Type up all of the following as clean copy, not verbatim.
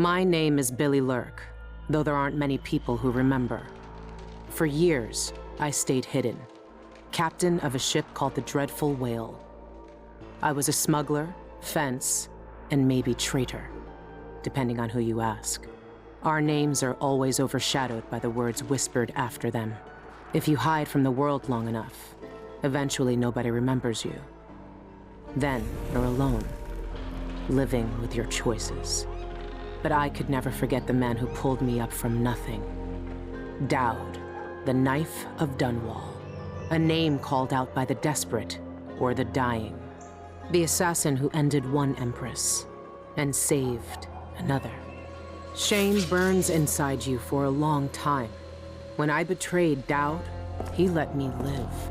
My name is Billie Lurk, though there aren't many people who remember. For years, I stayed hidden, captain of a ship called the Dreadful Whale. I was a smuggler, fence, and maybe traitor, depending on who you ask. Our names are always overshadowed by the words whispered after them. If you hide from the world long enough, eventually nobody remembers you. Then you're alone, living with your choices. But I could never forget the man who pulled me up from nothing. Dowd, the Knife of Dunwall. A name called out by the desperate or the dying. The assassin who ended one empress and saved another. Shame burns inside you for a long time. When I betrayed Dowd, he let me live.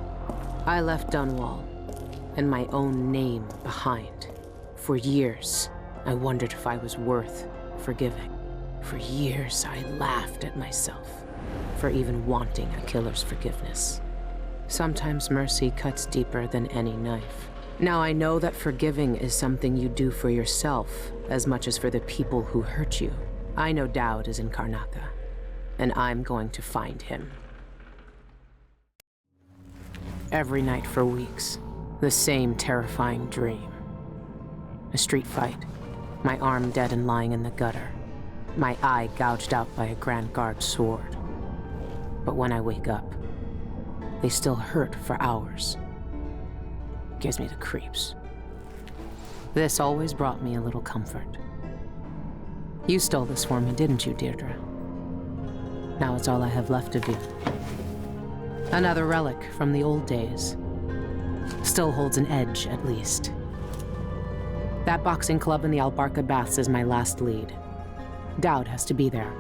I left Dunwall and my own name behind. For years, I wondered if I was worth forgiving. For years, I laughed at myself for even wanting a killer's forgiveness. Sometimes mercy cuts deeper than any knife. Now I know that forgiving is something you do for yourself as much as for the people who hurt you. I know Dowd is in Karnaca, and I'm going to find him. Every night for weeks, the same terrifying dream. A street fight, my arm dead and lying in the gutter, my eye gouged out by a Grand Guard sword. But when I wake up, they still hurt for hours. Gives me the creeps. This always brought me a little comfort. You stole this for me, didn't you, Deirdre? Now it's all I have left of you. Another relic from the old days. Still holds an edge, at least. That boxing club in the Albarca Baths is my last lead. Dowd has to be there.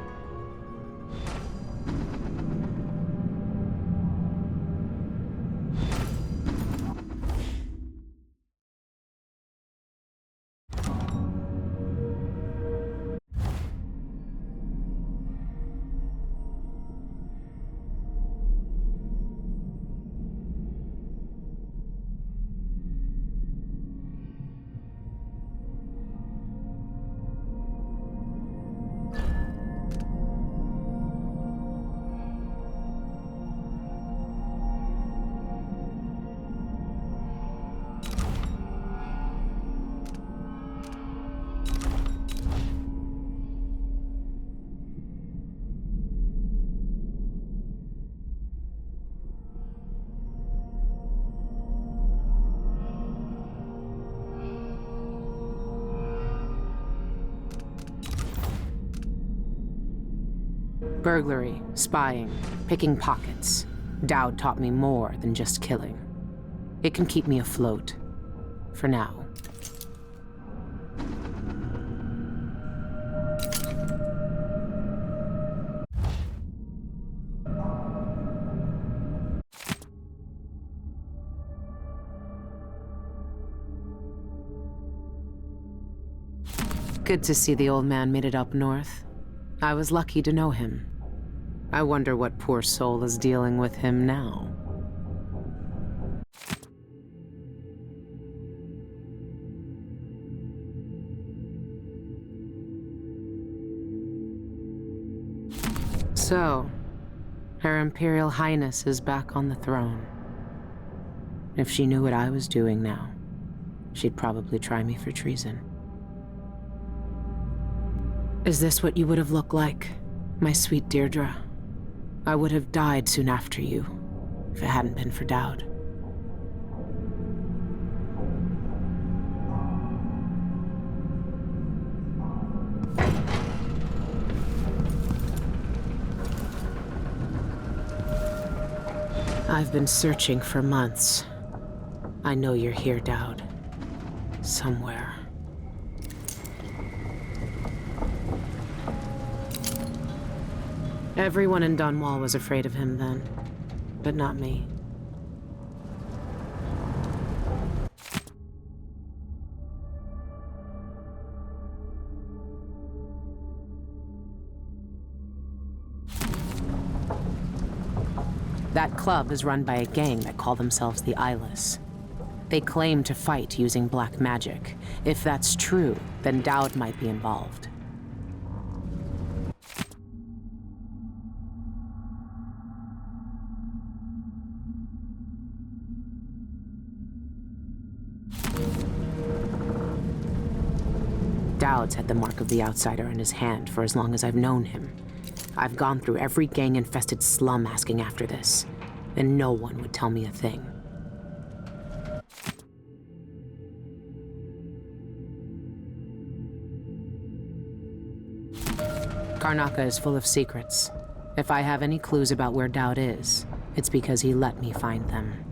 Burglary, spying, picking pockets. Dowd taught me more than just killing. It can keep me afloat. For now. Good to see the old man made it up north. I was lucky to know him. I wonder what poor soul is dealing with him now. So, Her Imperial Highness is back on the throne. If she knew what I was doing now, she'd probably try me for treason. Is this what you would have looked like, my sweet Deirdre? I would have died soon after you, if it hadn't been for Dowd. I've been searching for months. I know you're here, Dowd. Somewhere. Everyone in Dunwall was afraid of him then, but not me. That club is run by a gang that call themselves the Eyeless. They claim to fight using black magic. If that's true, then Dowd might be involved. Dowd's had the mark of the outsider in his hand for as long as I've known him. I've gone through every gang-infested slum asking after this, and no one would tell me a thing. Karnaca is full of secrets. If I have any clues about where Dowd is, it's because he let me find them.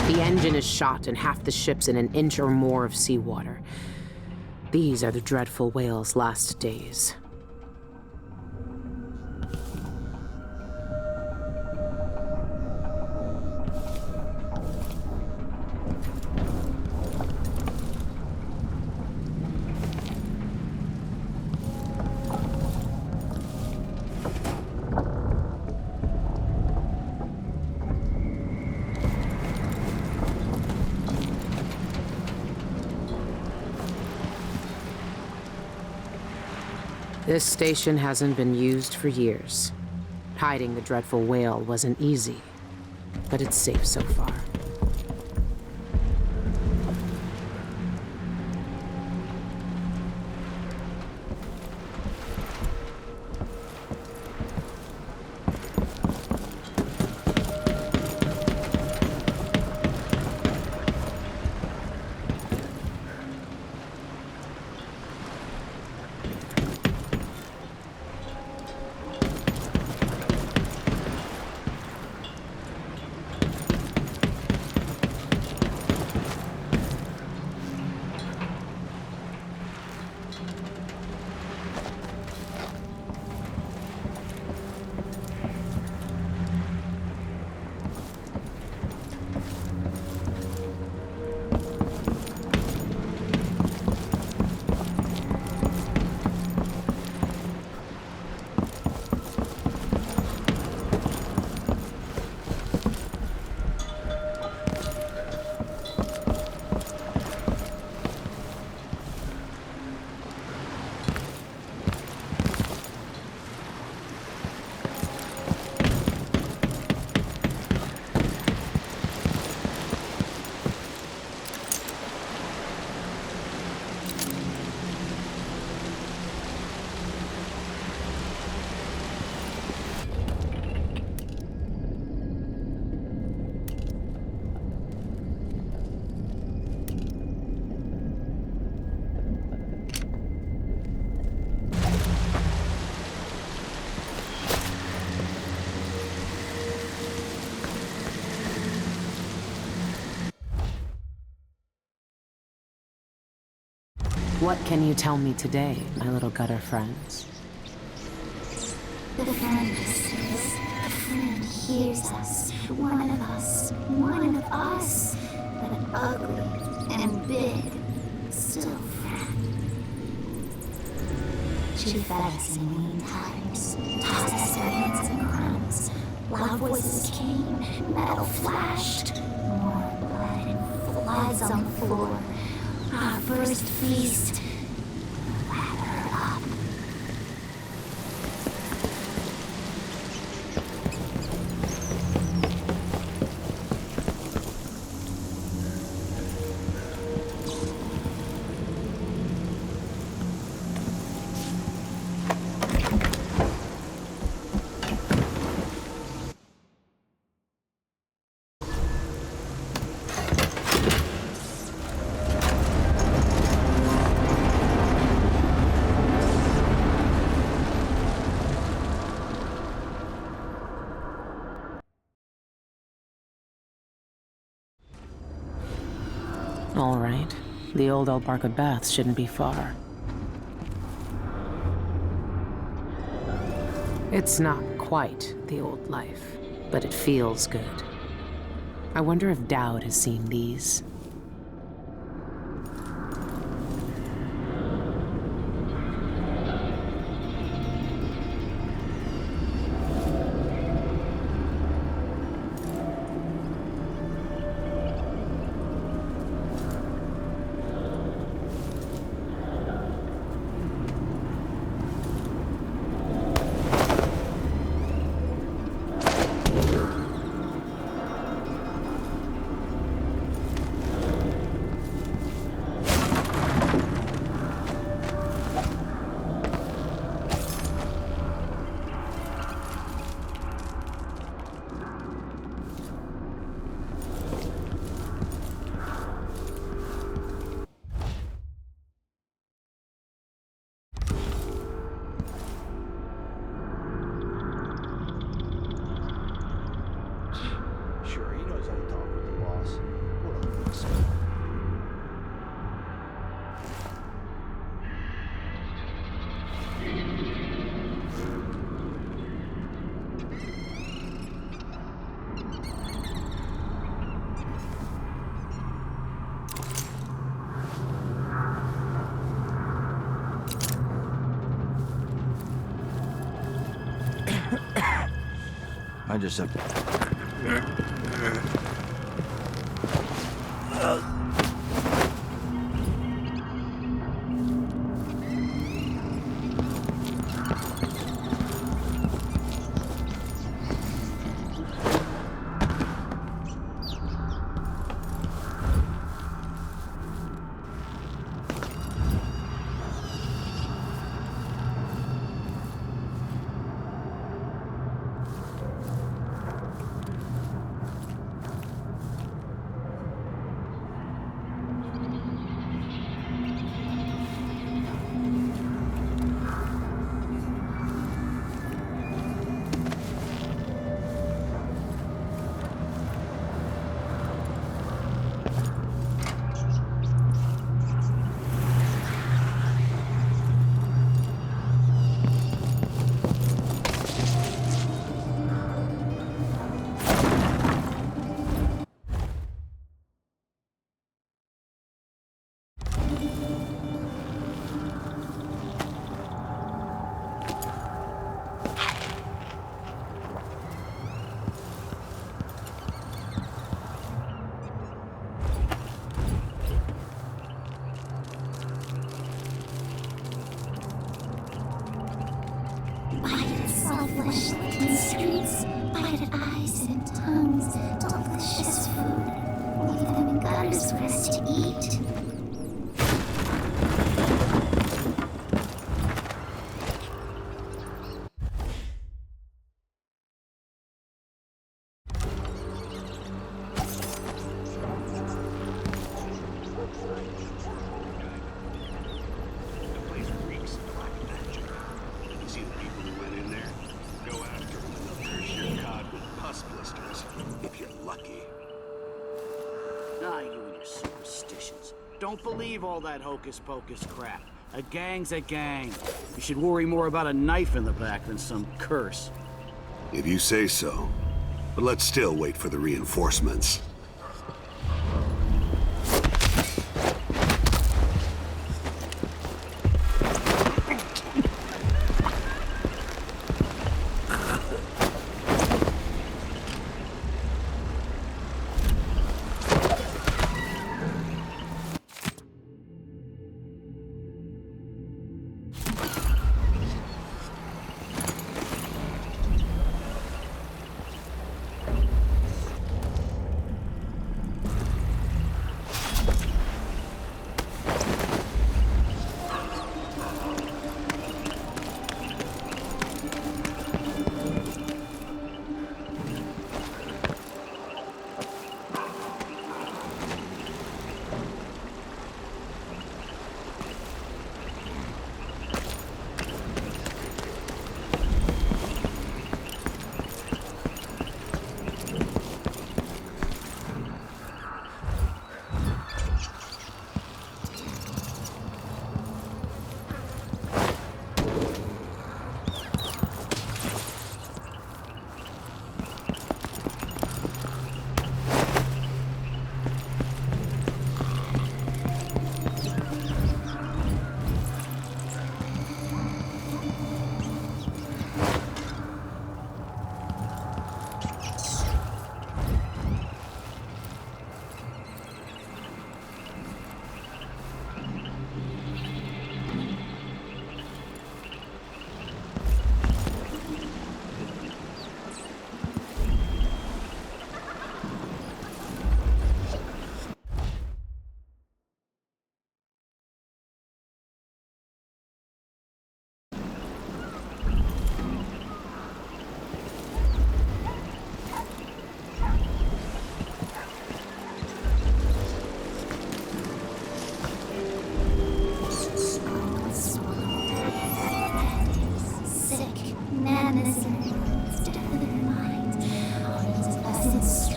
The engine is shot and half the ship's in an inch or more of seawater. These are the dreadful whale's last days. This station hasn't been used for years. Hiding the dreadful whale wasn't easy, but it's safe so far. What can you tell me today, my little gutter friends? The friend listens. The friend hears us. One of us. One of us. But ugly and big. Still friend. She fed us in mean times. Tossed us brains and crumbs. Loud voices came. Metal flashed. More blood and floods on the floor. Our first feast. Lather up. All right. The old Albarca Baths shouldn't be far. It's not quite the old life, but it feels good. I wonder if Dowd has seen these. Sure, he knows how to talk with the boss. What a wuss. I just have to... Violet saw flesh in streets, violet eyes and tongues, delicious food. Leave them in gutters for us to eat. Don't believe all that hocus-pocus crap. A gang's a gang. You should worry more about a knife in the back than some curse. If you say so. But let's still wait for the reinforcements.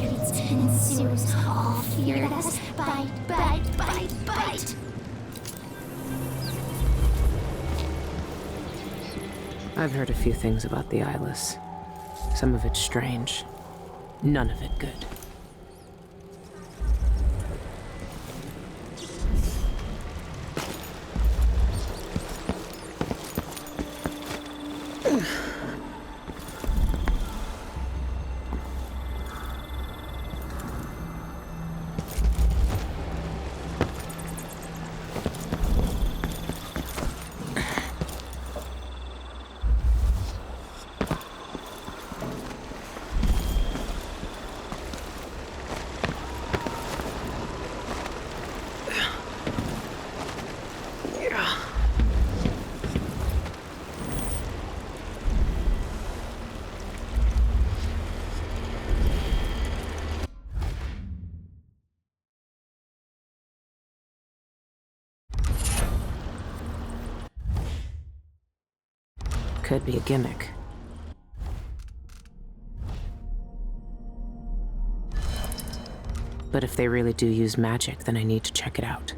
streets and sewers all feared us. Bite, bite, bite, bite. I've heard a few things about the Eyeless. Some of it strange. None of it good. Could be a gimmick. But if they really do use magic, then I need to check it out.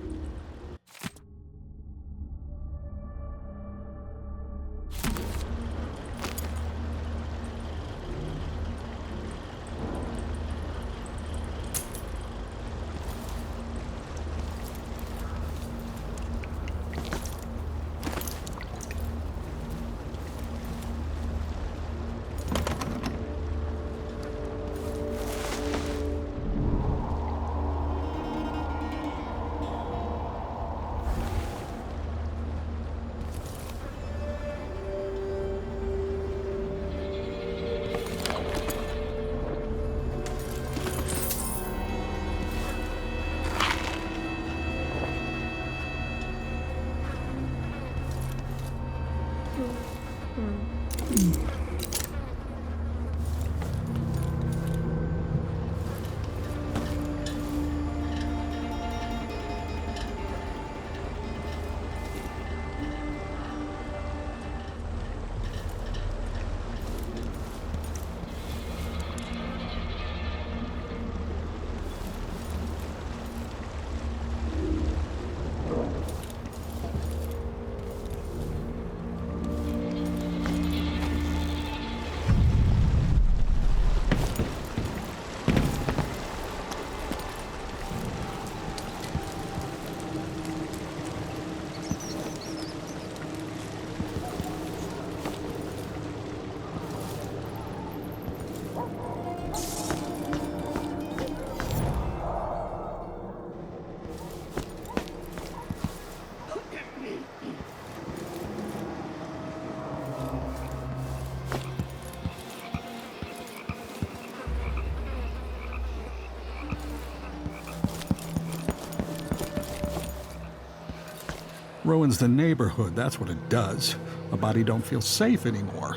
Ruins the neighborhood, that's what it does. A body don't feel safe anymore.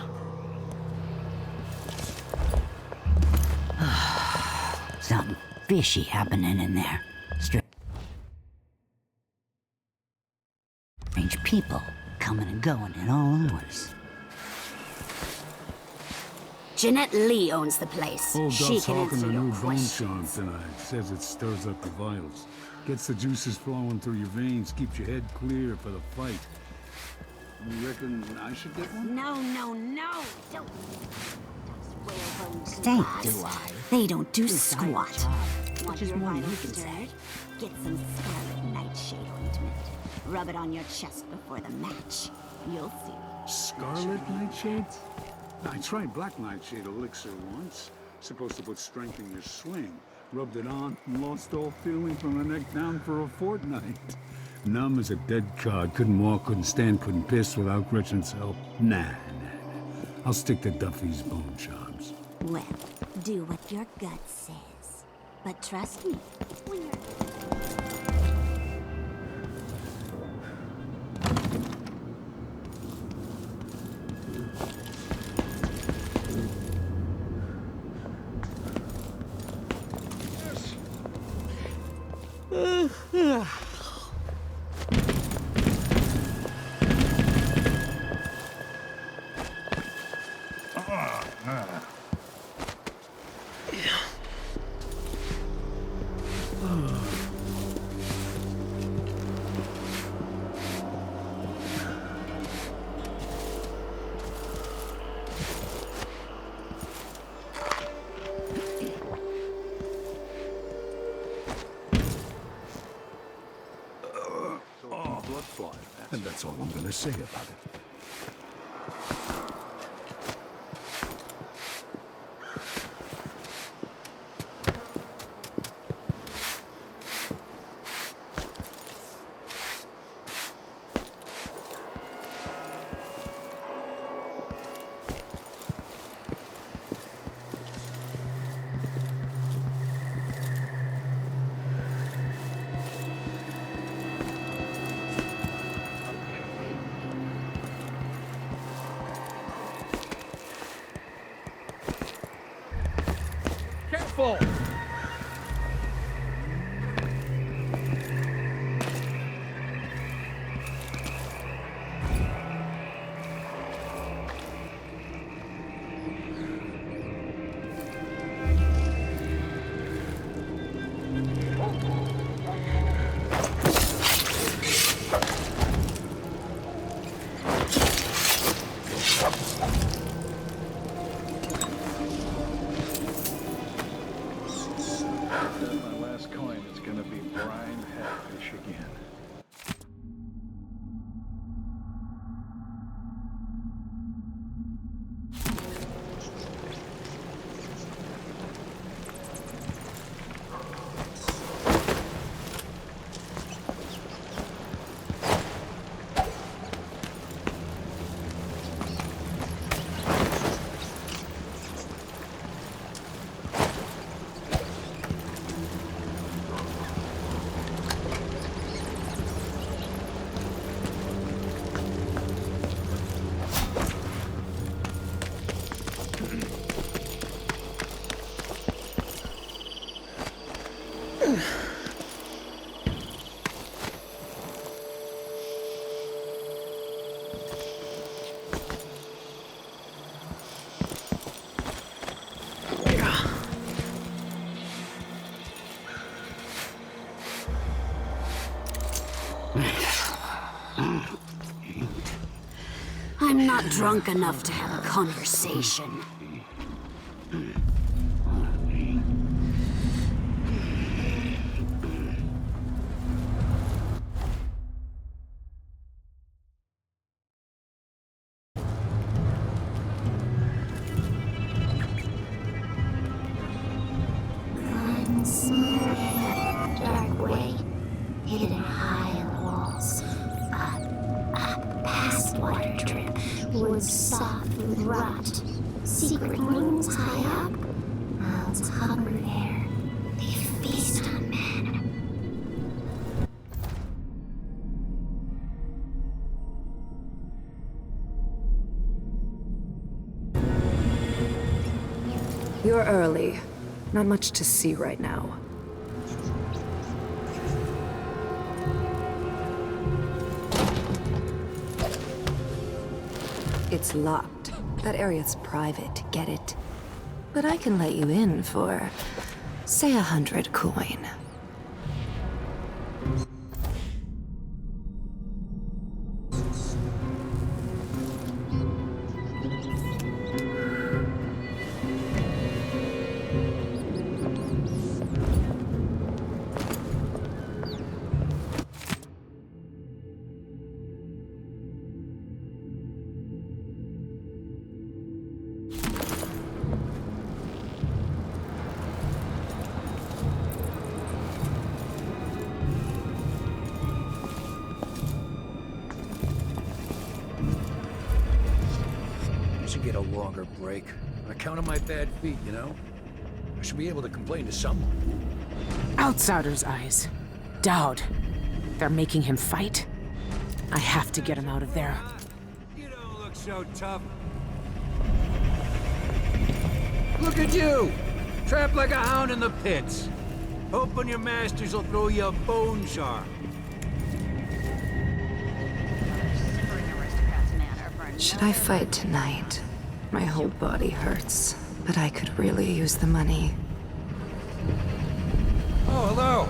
Something fishy happening in there. Strange people coming and going at all hours. Jeanette Lee owns the place. Old She Duff's can hawking answer a your new bone questions. charm tonight. Says it stirs up the vitals. Gets the juices flowing through your veins, keeps your head clear for the fight. You reckon I should get one? No, no, no! Don't. Think, do I? They don't do squat. Which is more than you can say. stirred? Get some scarlet nightshade ointment. Rub it on your chest before the match. You'll see. Scarlet nightshade? I tried black nightshade elixir once. Supposed to put strength in your swing. Rubbed it on and lost all feeling from the neck down for a fortnight. Numb as a dead cod. Couldn't walk, couldn't stand, couldn't piss without Gretchen's help. Nah. I'll stick to Duffy's bone charms. Well, do what your gut says. But trust me, when you're... And that's all I'm gonna say about it. Careful! My last coin is gonna be brine headfish again. I'm not drunk enough to have a conversation. Climb slowly up a dark way, hidden high in the walls. Up past water drip, woods soft with rot. Secret rooms high up. Mouths hunger there. They feast on men. You're early. Not much to see right now. It's locked. That area's private, get it? But I can let you in for, say, 100 coin. Should get a longer break. On account of my bad feet, you know? I should be able to complain to someone. Outsider's eyes. Dowd. They're making him fight? I have to get him out of there. You don't look so tough. Look at you! Trapped like a hound in the pits. Hoping your masters will throw you a bone jar. Should I fight tonight? My whole body hurts, but I could really use the money. Oh, hello!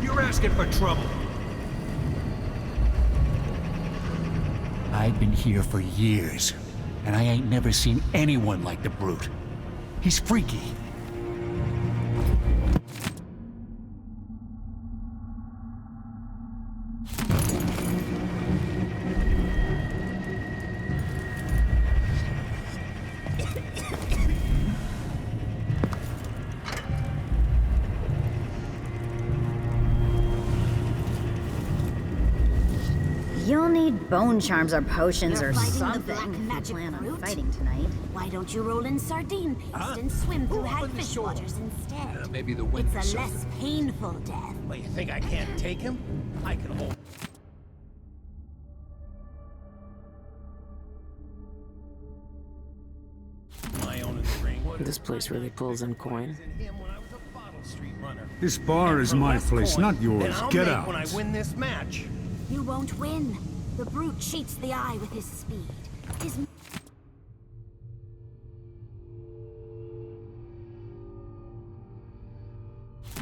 You're asking for trouble. I've been here for years, And I ain't never seen anyone like the brute. He's freaky. You'll need bone charms or potions You're or fighting the something black if you magic plan on brute? fighting tonight. Why don't you roll in sardine paste and swim through hagfish waters instead? Maybe the wind It's a less painful death. Well, you think I can't take him? I can hold. My own in the ring. This place really pulls in coin. This bar is my place, not yours. Get out. When I win this match. You won't win. The brute cheats the eye with his speed. His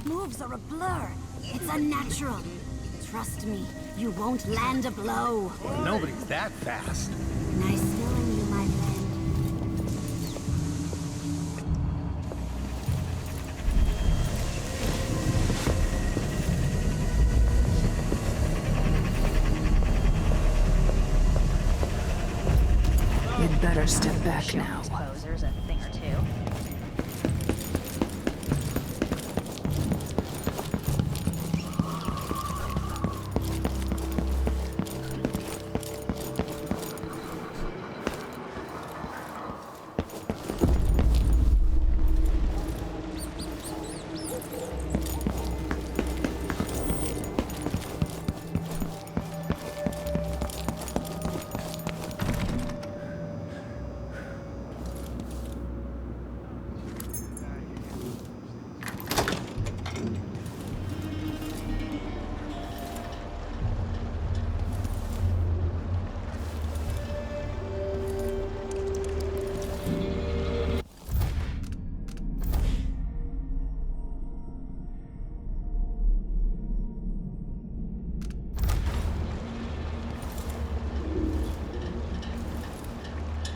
moves are a blur. It's unnatural. Trust me, you won't land a blow. Nobody's that fast. Nice knowing you, my friend. You'd better step back now. Posers a thing or two.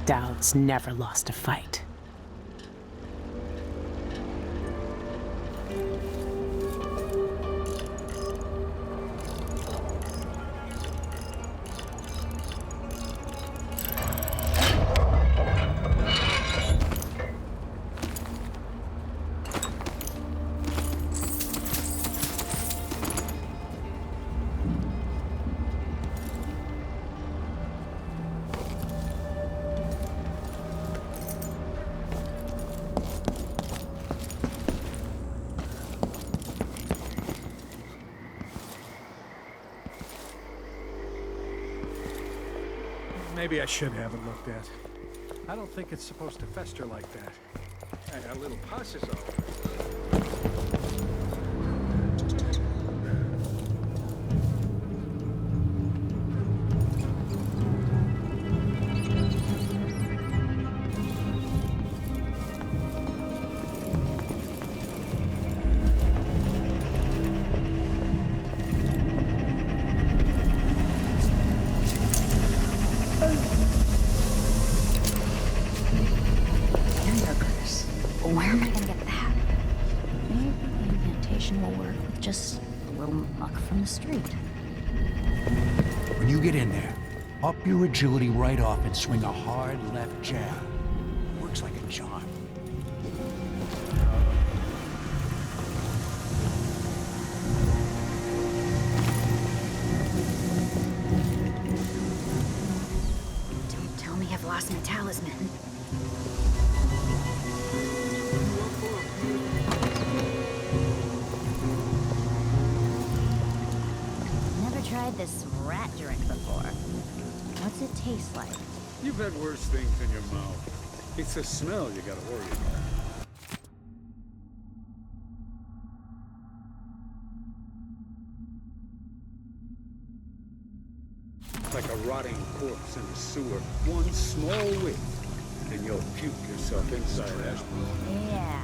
Dowd's never lost a fight. Maybe I should have it looked at. I don't think it's supposed to fester like that. A little pus is all right. Where am I gonna get that? Maybe the incantation will work with just a little muck from the street. When you get in there, up your agility right off and swing a hard left jab. Works like a charm. Don't tell me I've lost my talisman. Tried this rat drink before. What's it taste like? You've had worse things in your mouth. It's the smell you gotta worry about. Like a rotting corpse in a sewer. One small whiff, and you'll puke yourself inside out. Yeah.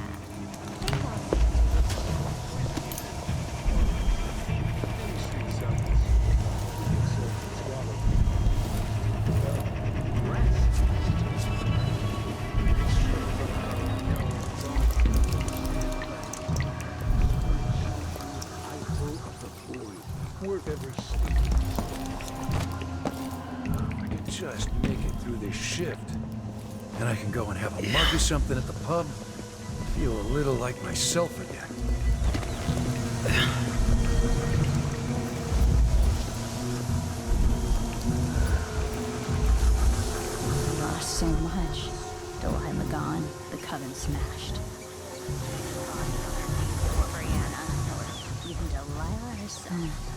just make it through this shift. Then I can go and have a mug of something at the pub. Feel a little like myself again. Lost so much. Delilah gone, the coven smashed. Or Brianna, or even Delilah herself.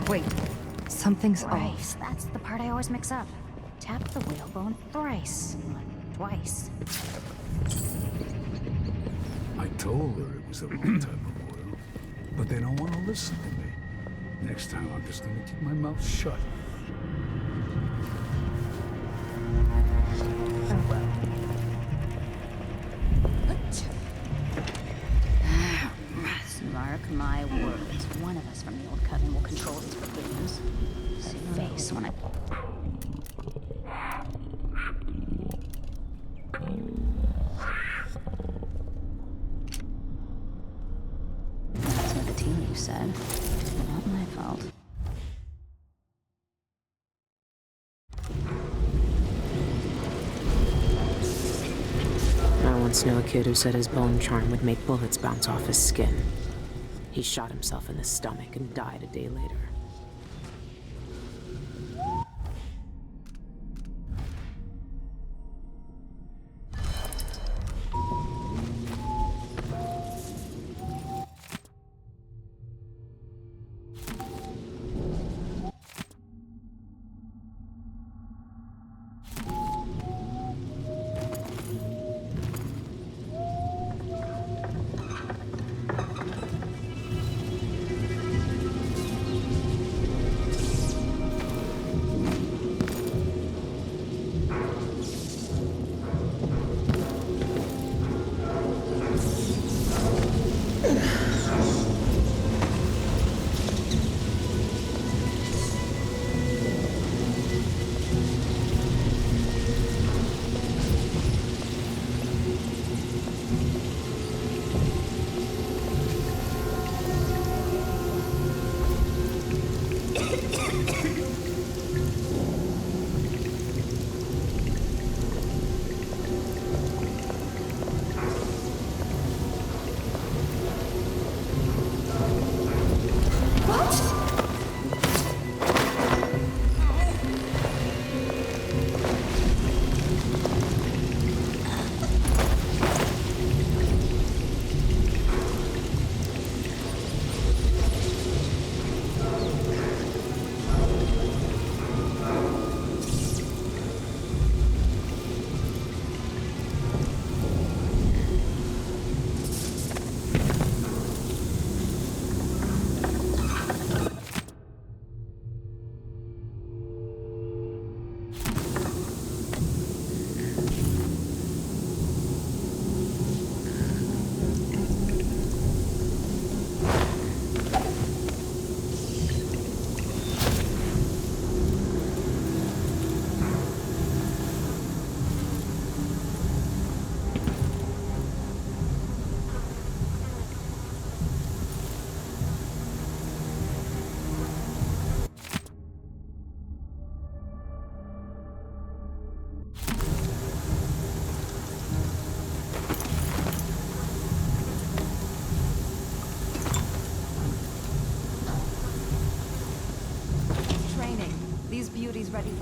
Wait, something's off. Thrice. That's the part I always mix up. Tap the whalebone thrice, not twice. I told her it was the wrong type of oil, but they don't want to listen to me. Next time, I'm just gonna keep my mouth shut. Mark my words. One of us from the old coven will control these beginnings. Face when I... That's what the tea leaf said. Not my fault. I once knew a kid who said his bone charm would make bullets bounce off his skin. He shot himself in the stomach and died a day later.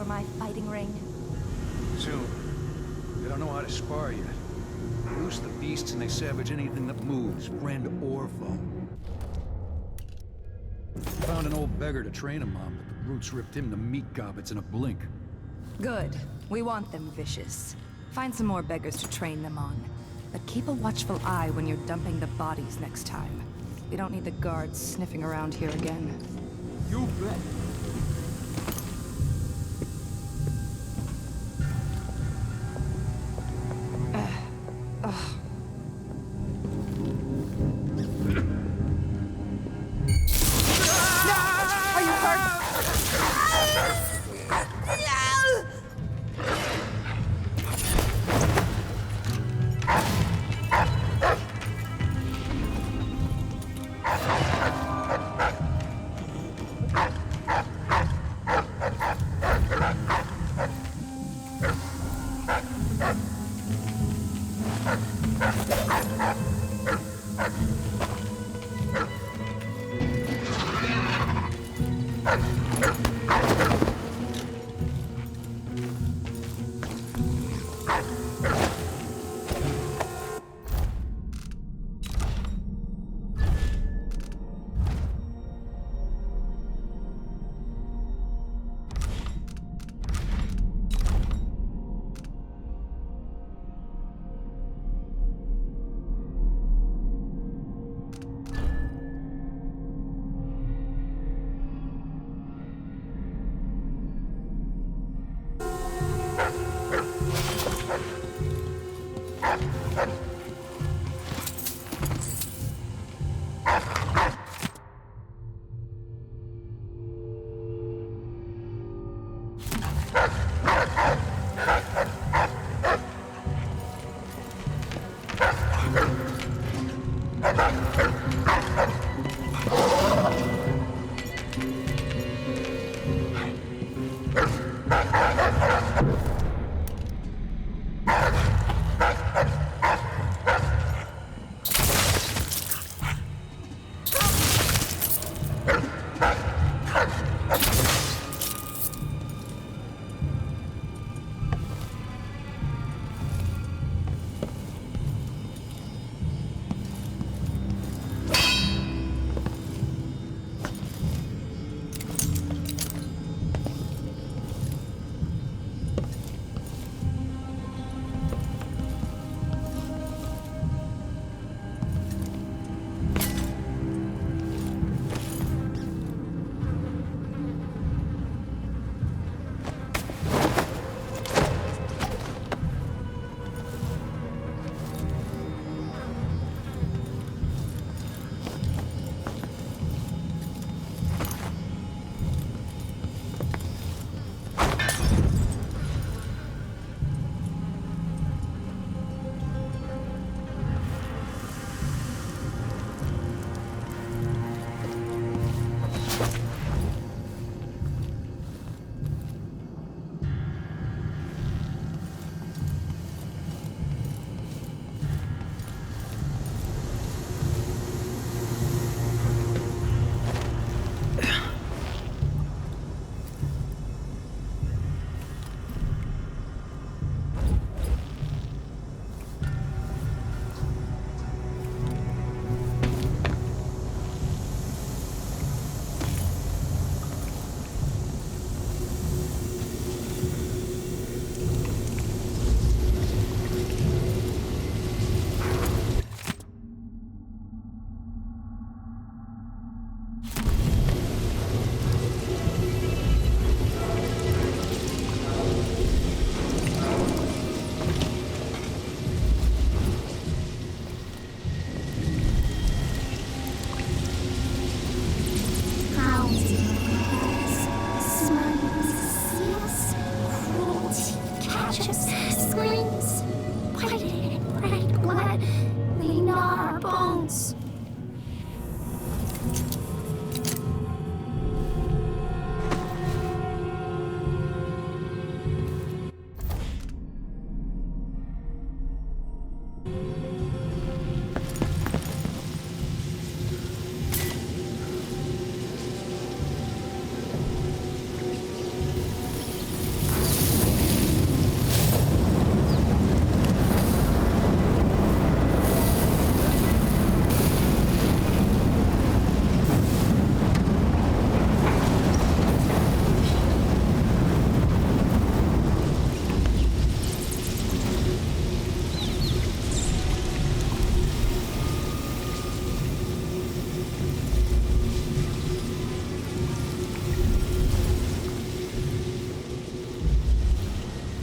my fighting ring? Soon. They don't know how to spar yet. Loose the beasts and they savage anything that moves, friend or foe. Found an old beggar to train him on, but the brutes ripped him to meat gobbets in a blink. Good. We want them vicious. Find some more beggars to train them on. But keep a watchful eye when you're dumping the bodies next time. We don't need the guards sniffing around here again. You bet. Are you hurt?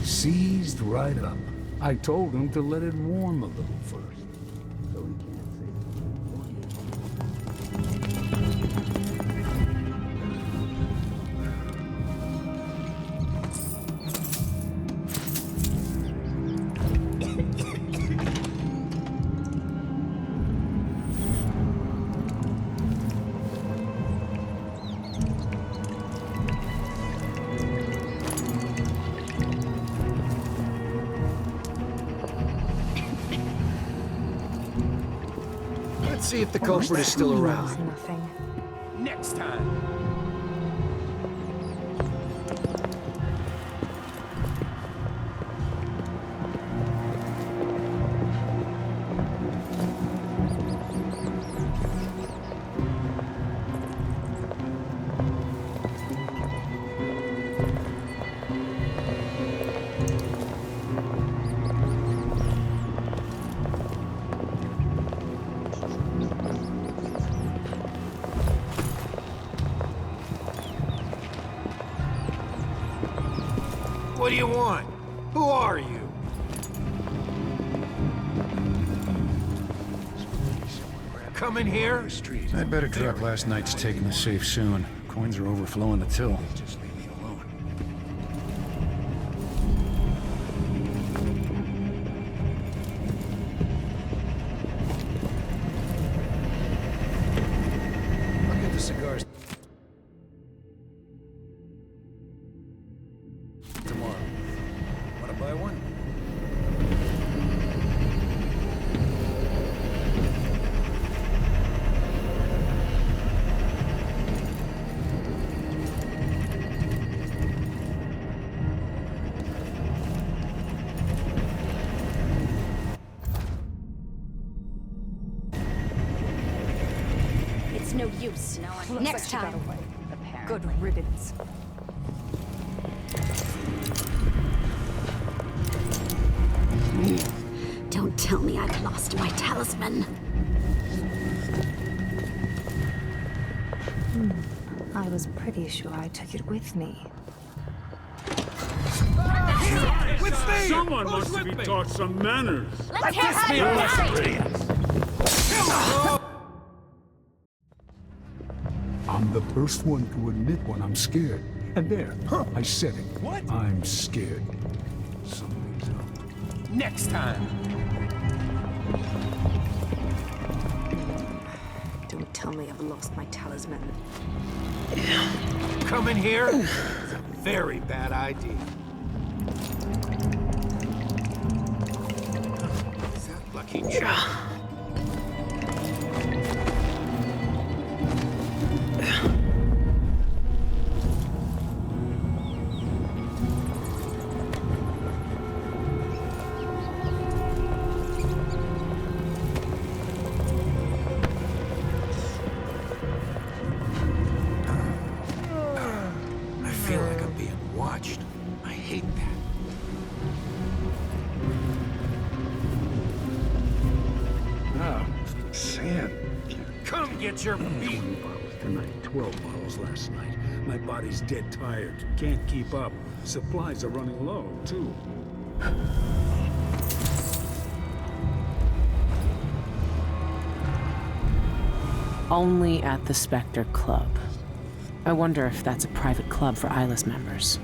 Seized right up. I told him to let it warm a little first. So he can't Let's see if the culprit is still around. Nothing. Next time. What do you want? Who are you? Come in here? I'd better drop last night's take in the safe soon. Coins are overflowing the till. Just leave me alone. I'll get the cigars tomorrow. Wanna buy one? It's no use. Next time. Good riddance. Don't tell me I've lost my talisman. I was pretty sure I took it with me. With me! Someone Who's must with be me? taught some manners. Let's hear how you I'm the first one to admit when I'm scared. And there, I said it. What? I'm scared. Something's up. Next time. Don't tell me I've lost my talisman. Come in here? It's a very bad idea. Is that lucky charm? I feel like I'm being watched. I hate that. Ah, sand. Come get your meat. 20 bottles tonight, 12 bottles last night. My body's dead tired. Can't keep up. Supplies are running low, too. Only at the Spectre Club. I wonder if that's a private club for Eyeless members.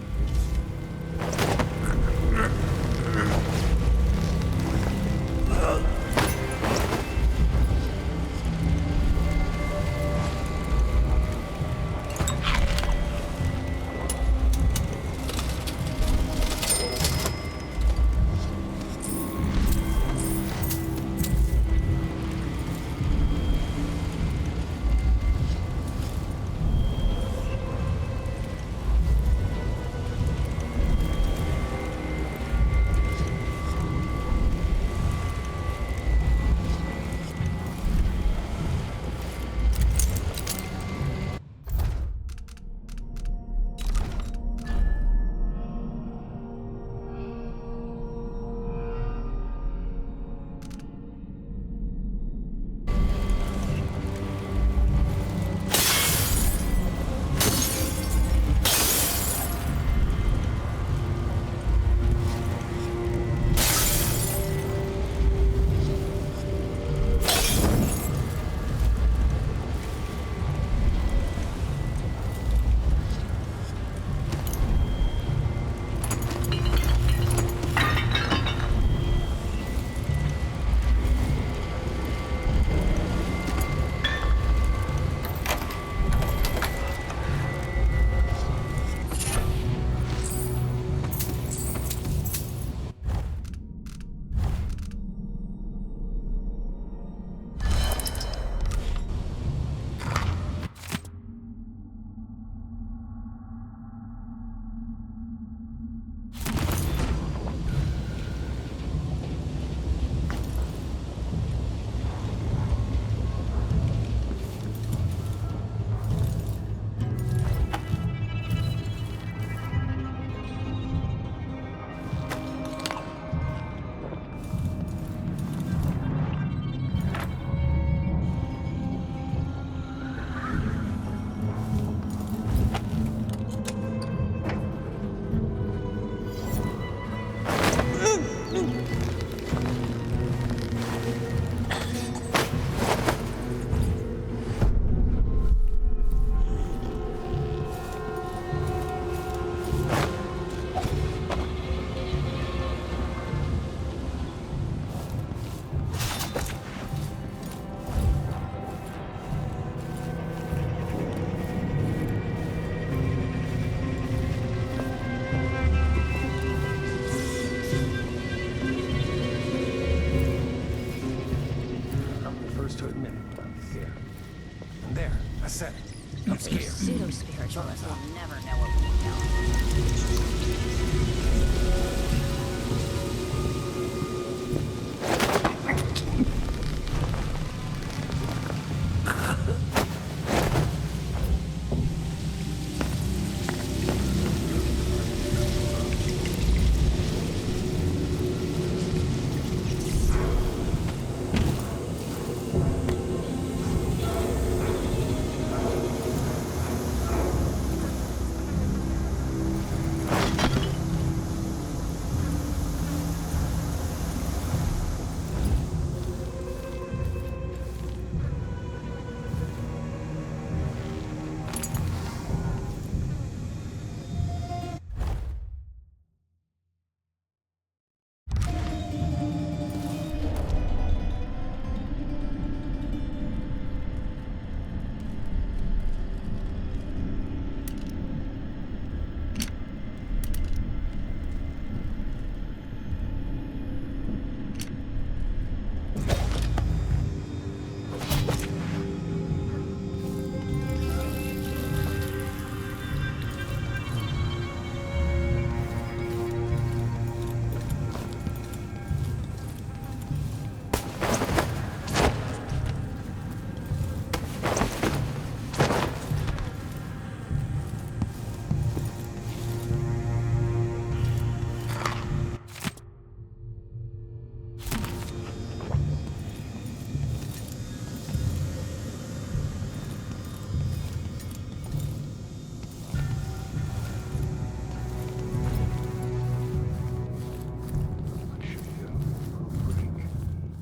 of us will never know what we know.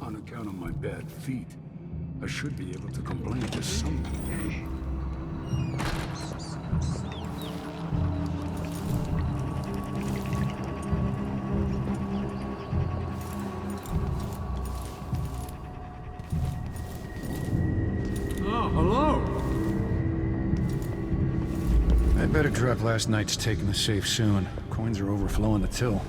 On account of my bad feet, I should be able to complain to someone. Oh, hello! I better drop last night's take in the safe soon. Coins are overflowing the till.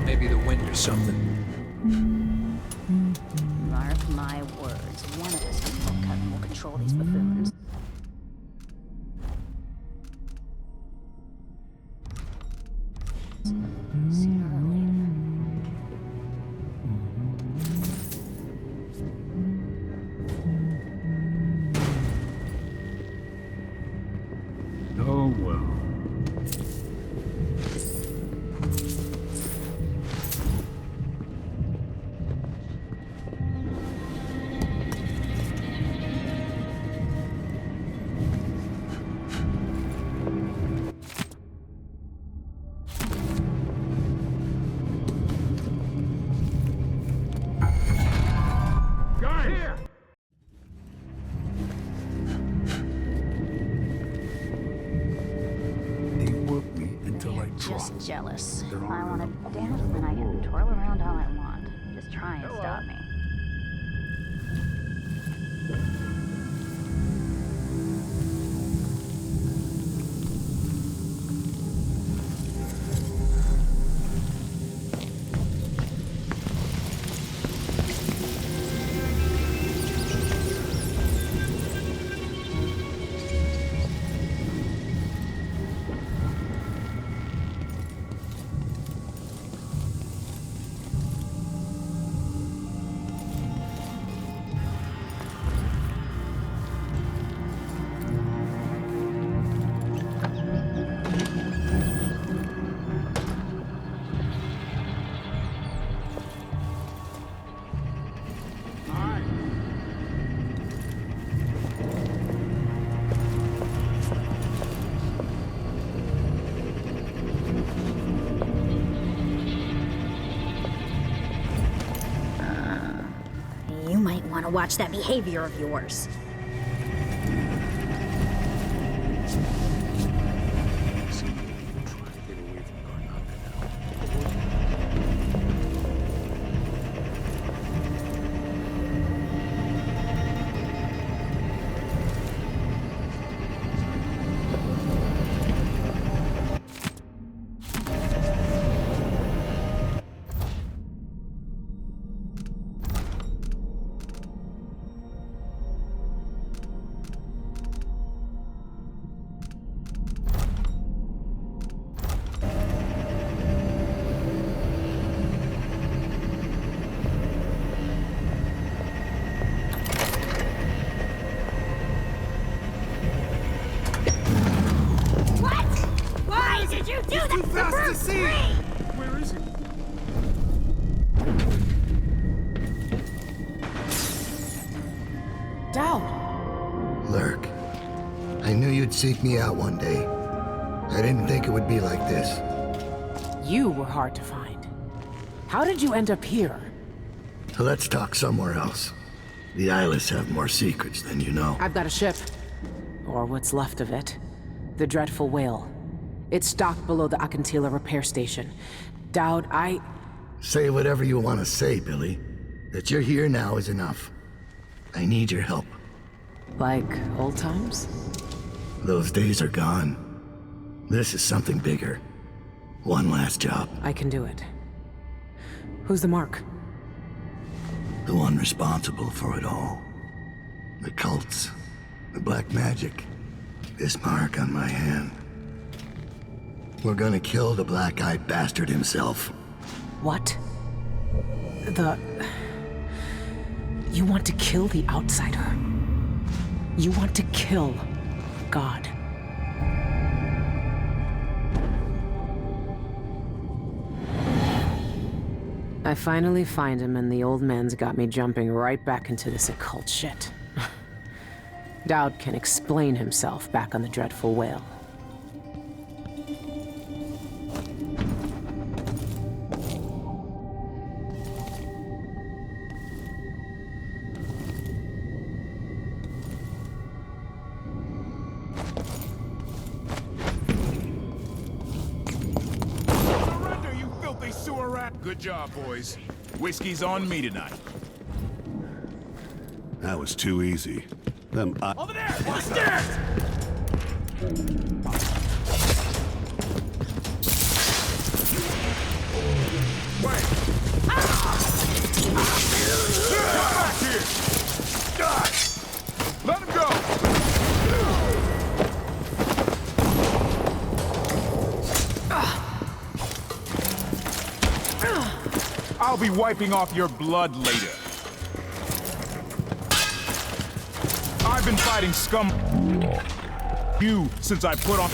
Maybe the wind or something. Mark my words, one of us will control these buffoons. Sooner or later. Oh, well. Just jealous. I want to dance and I can twirl around all I want. Just try and stop me. want to watch that behavior of yours. Where is he? Dowd! Lurk, I knew you'd seek me out one day. I didn't think it would be like this. You were hard to find. How did you end up here? Let's talk somewhere else. The Eyeless have more secrets than you know. I've got a ship. Or what's left of it. The Dreadful Whale. It's docked below the Akantila repair station. Dowd, Say whatever you want to say, Billy. That you're here now is enough. I need your help. Like old times? Those days are gone. This is something bigger. One last job. I can do it. Who's the mark? The one responsible for it all. The cults. The black magic. This mark on my hand. We're gonna kill the black-eyed bastard himself. What? You want to kill the outsider? You want to kill God? I finally find him, and the old man's got me jumping right back into this occult shit. Dowd can explain himself back on the Dreadful Whale. Surrender, you filthy sewer rat! Good job, boys. Whiskey's on me tonight. That was too easy. Over there! On the stairs! Wait! Come back here! Let him go! I'll be wiping off your blood later. I've been fighting scum you since I put on.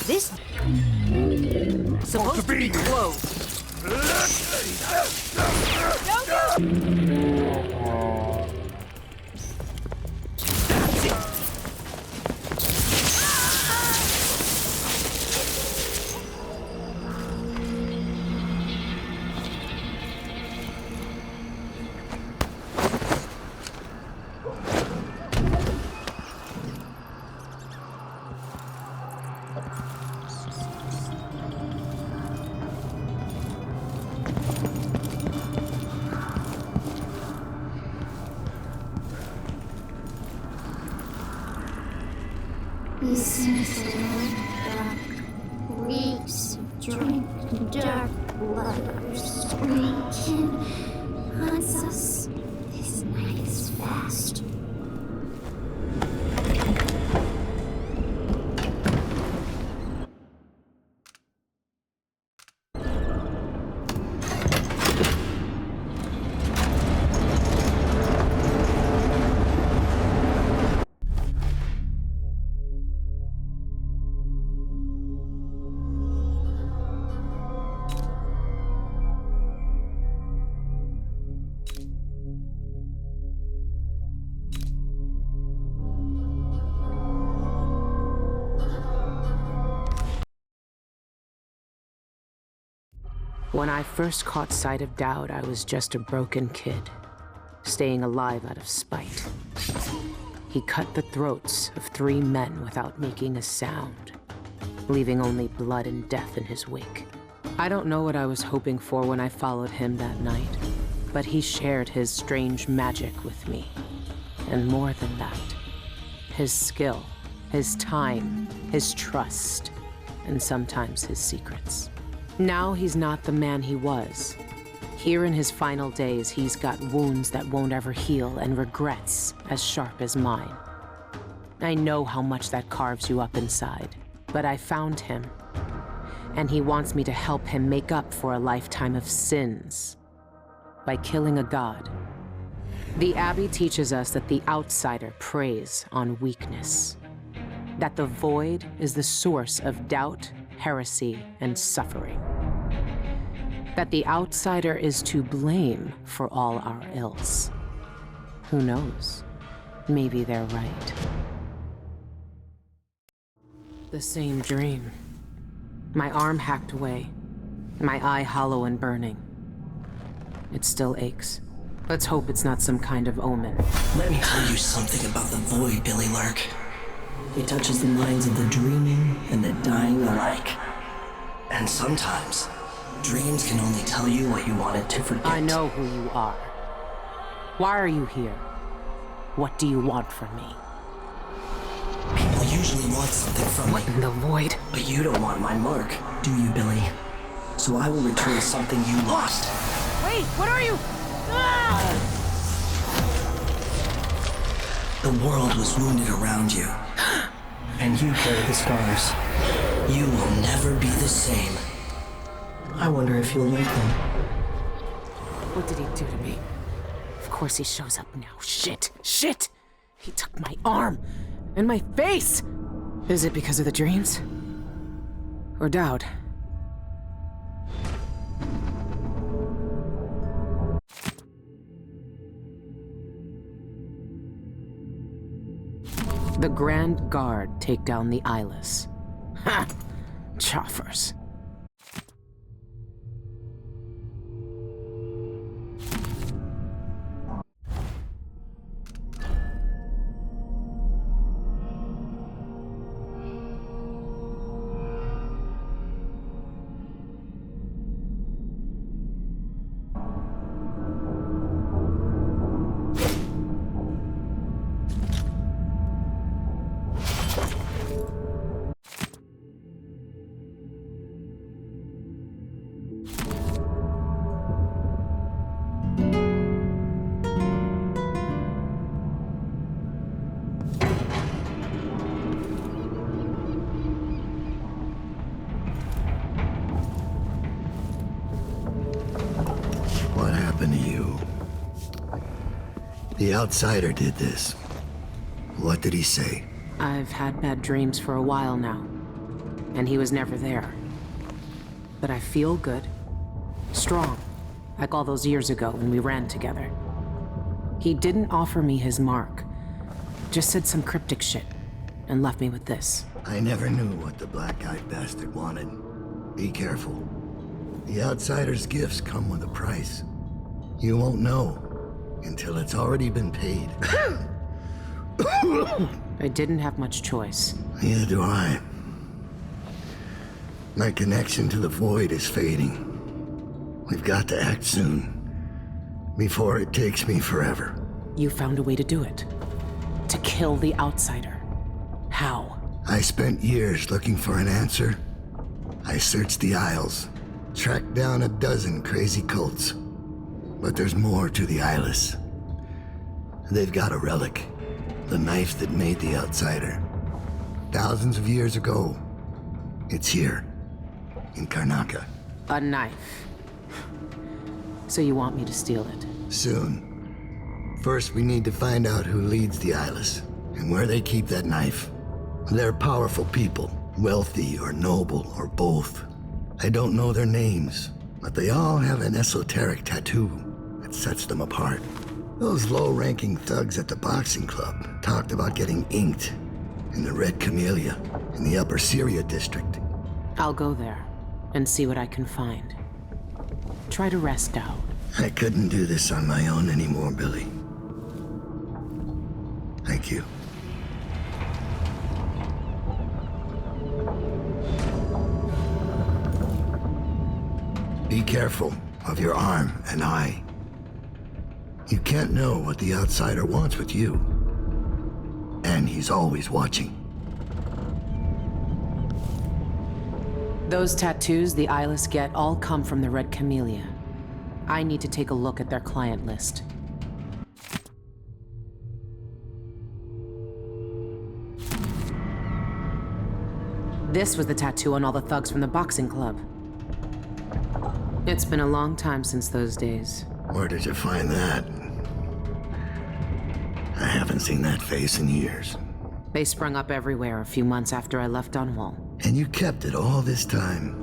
This supposed to be closed. drink dark blood or screeching haunts us. This night is fast. When I first caught sight of Dowd, I was just a broken kid, staying alive out of spite. He cut the throats of 3 men without making a sound, leaving only blood and death in his wake. I don't know what I was hoping for when I followed him that night, but he shared his strange magic with me. And more than that, his skill, his time, his trust, and sometimes his secrets. Now he's not the man he was. Here in his final days, he's got wounds that won't ever heal and regrets as sharp as mine. I know how much that carves you up inside, but I found him, and he wants me to help him make up for a lifetime of sins by killing a god. The Abbey teaches us that the outsider preys on weakness, that the void is the source of doubt, heresy, and suffering. That the outsider is to blame for all our ills. Who knows? Maybe they're right. The same dream. My arm hacked away, my eye hollow and burning. It still aches. Let's hope it's not some kind of omen. Let me tell you something about the void, Billie Lurk. It touches the minds of the dreaming and the dying alike. And sometimes, dreams can only tell you what you wanted to forget. I know who you are. Why are you here? What do you want from me? People usually want something from me. What in the void? But you don't want my mark, do you, Billie? So I will return something you lost. Wait, what are you? Ah! The world was wounded around you. And you carry the scars. You will never be the same. I wonder if you'll like them. What did he do to me? Of course he shows up now. Shit! Shit! He took my arm! And my face! Is it because of the dreams? Or Dowd? The Grand Guard take down the Eyeless. Ha! Choffers. What happened to you? The outsider did this. What did he say? I've had bad dreams for a while now, and he was never there. But I feel good. Strong. Like all those years ago when we ran together. He didn't offer me his mark. Just said some cryptic shit, and left me with this. I never knew what the black-eyed bastard wanted. Be careful. The outsider's gifts come with a price. You won't know until it's already been paid. I didn't have much choice. Neither do I. My connection to the void is fading. We've got to act soon, before it takes me forever. You found a way to do it. To kill the outsider. How? I spent years looking for an answer. I searched the aisles, tracked down a dozen crazy cults. But there's more to the eyeless. They've got a relic, the knife that made the outsider. Thousands of years ago, it's here, in Karnaca. A knife. So you want me to steal it? Soon. First, we need to find out who leads the eyeless, and where they keep that knife. They're powerful people, wealthy or noble or both. I don't know their names, but they all have an esoteric tattoo that sets them apart. Those low-ranking thugs at the boxing club talked about getting inked in the Red Camellia in the Upper Syria district. I'll go there and see what I can find. Try to rest out. I couldn't do this on my own anymore, Billy. Thank you. Be careful of your arm and eye. You can't know what the outsider wants with you. And he's always watching. Those tattoos the eyeless get all come from the Red Camellia. I need to take a look at their client list. This was the tattoo on all the thugs from the boxing club. It's been a long time since those days. Where did you find that? I haven't seen that face in years. They sprung up everywhere a few months after I left Dunwall. And you kept it all this time.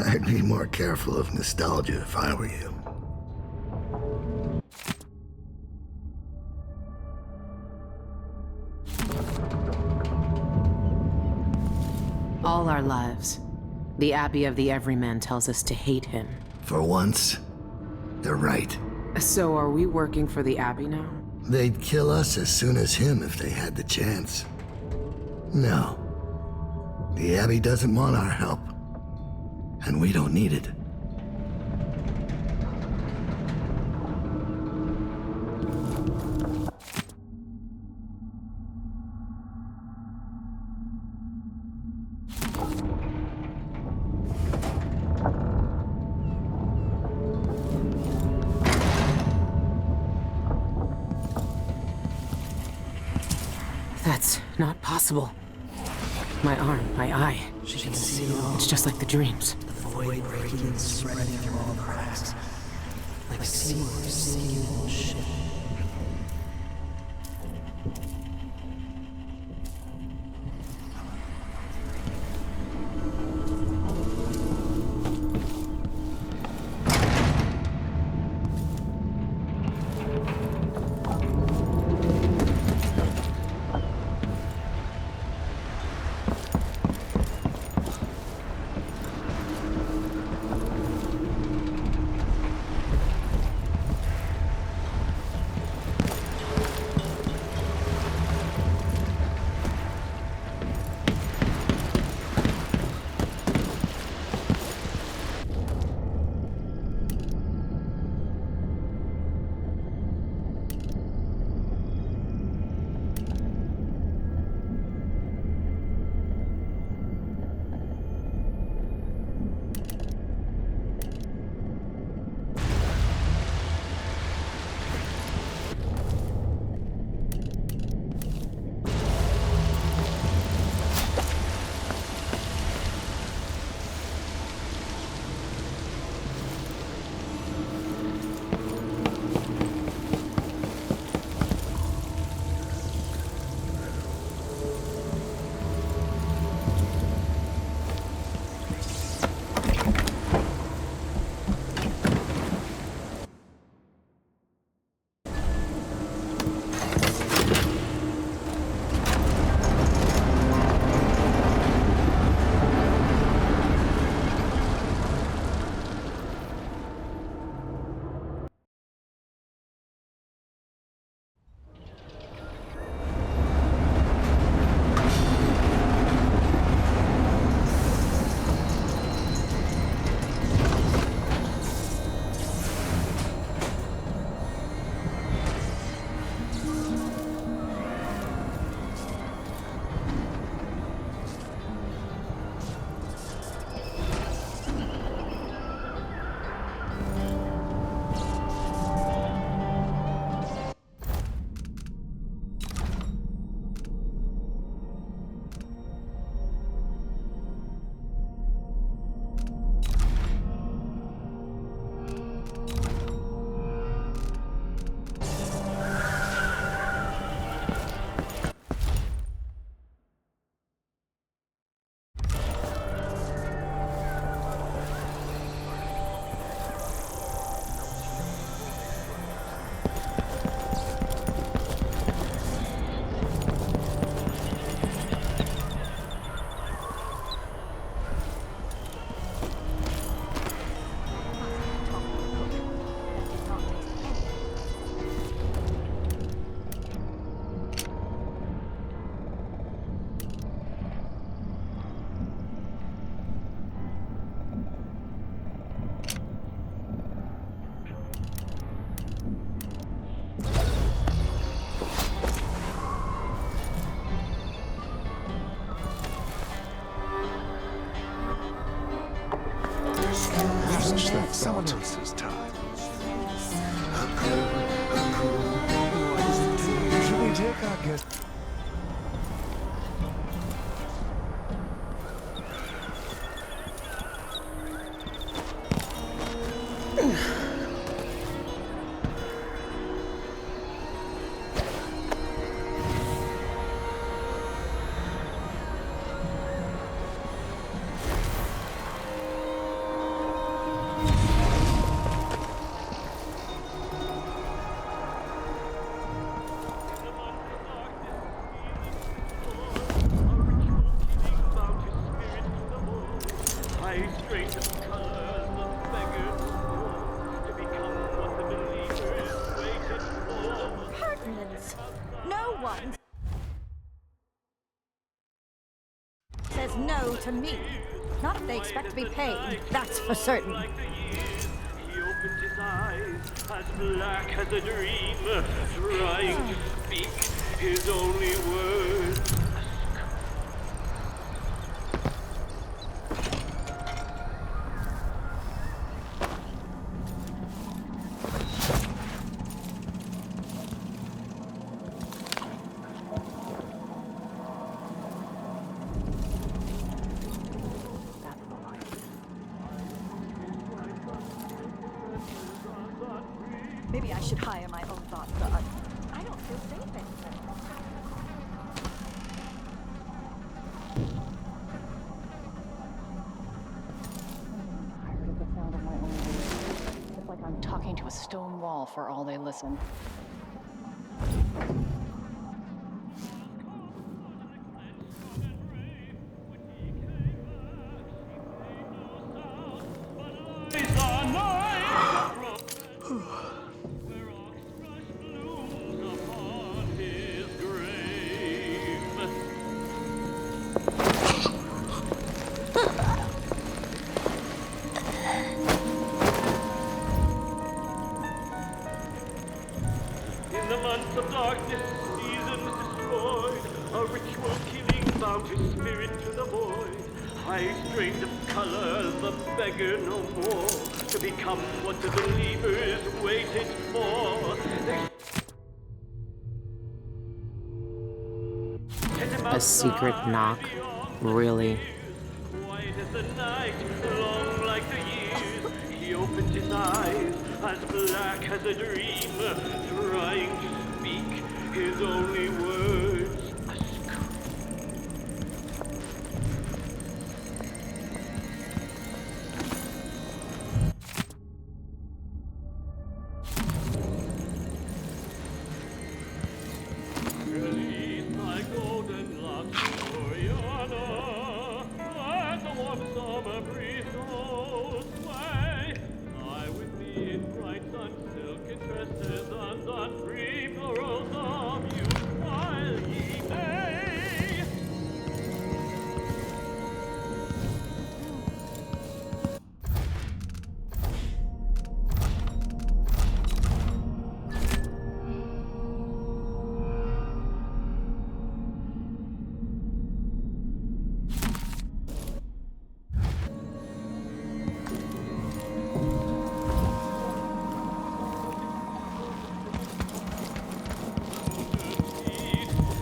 I'd be more careful of nostalgia if I were you. All our lives, the Abbey of the Everyman tells us to hate him. For once, they're right. So are we working for the Abbey now? They'd kill us as soon as him if they had the chance. No. The Abbey doesn't want our help. And we don't need it. That's not possible. My arm, my eye. She can see it all. It's just like the dreams. The void breaking and spreading through all the cracks. Like a single singular ship. Someone else's time. Should we take our guest? No one says no to me. Not if they expect to be paid, that's for certain. He opened his eyes, as black as a dream, trying to speak his only words. Maybe I should hire my own bodyguard. I don't feel safe anymore. Tired of the sound of my own voice. It's like I'm talking to a stone wall for all they listen. In the months of darkness, seasons destroyed, a ritual killing bound his spirit to the void. High strains of color, the beggar no more, to become what the believers waited for. A secret knock? Really? Quiet as the night, long like the years, he opened his eyes, as black as a dream, trying to speak his only words. Release my golden locks, Oriana, let the warm summer breeze go sway. Lie with me in bright sun, silken tresses, undone free florals of youth, while ye may.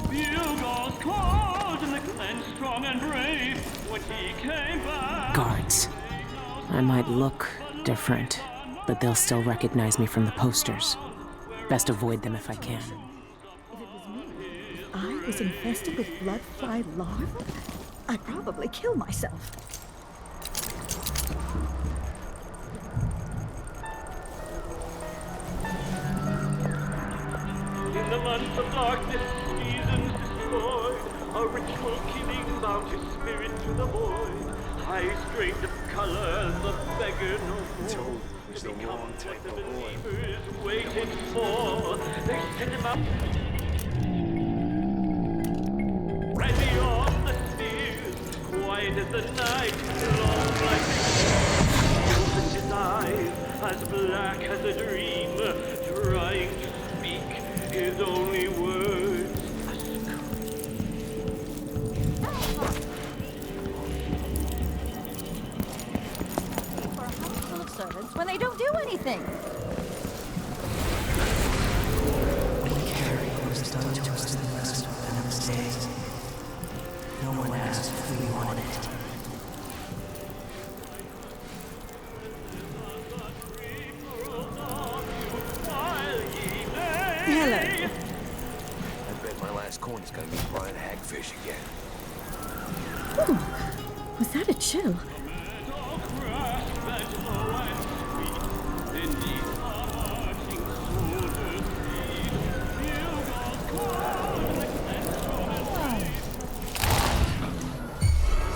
Bugles called and the clan strong and brave when he came back. Guards. I might look different, but they'll still recognize me from the posters. Best avoid them if I can. If I was infested with blood fly larvae, I'd probably kill myself. In the months of darkness, seasons destroyed, a ritual killing bound his spirit to the void. High strains of color, the beggar no more. He's the wrong type of boy. Believers waited for. They sent him out. Ready on the spears, quiet as the night, long like the years. He opened his eyes, as black as a dream, trying to speak his only words. For they don't do anything. We carry what is done to us in the rest of Venom's days. No one asked if we wanted it. Hello. I bet my last coin is gonna be flying hagfish again. Ooh, was that a chill?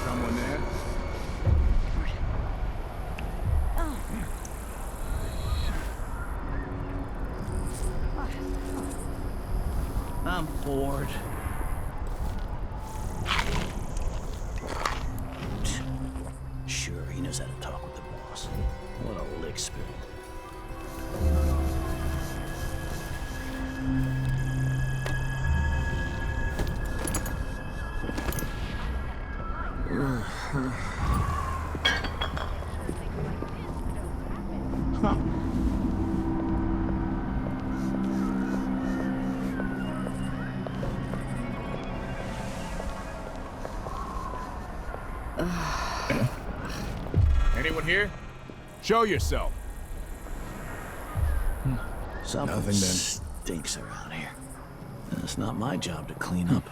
Someone there? I'm bored. Sure, he knows how to talk with the boss. What a lick spill. Anyone here? Show yourself. Something Nothing then. stinks around here. And it's not my job to clean up.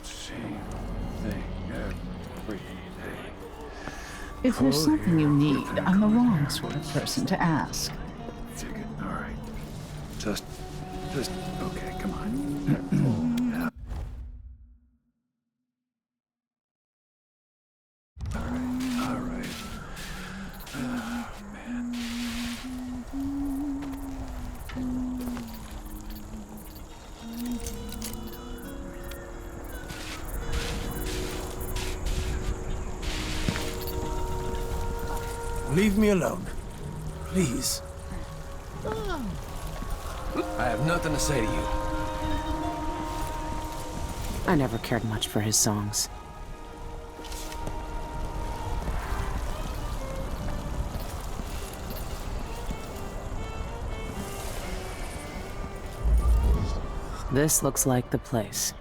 Same thing every day. If there's something you need, I'm the wrong sort of person to ask. Ticket. All right. Just, okay, come on. All right. Oh, man. Leave me alone. Please. I have nothing to say to you. I never cared much for his songs. This looks like the place.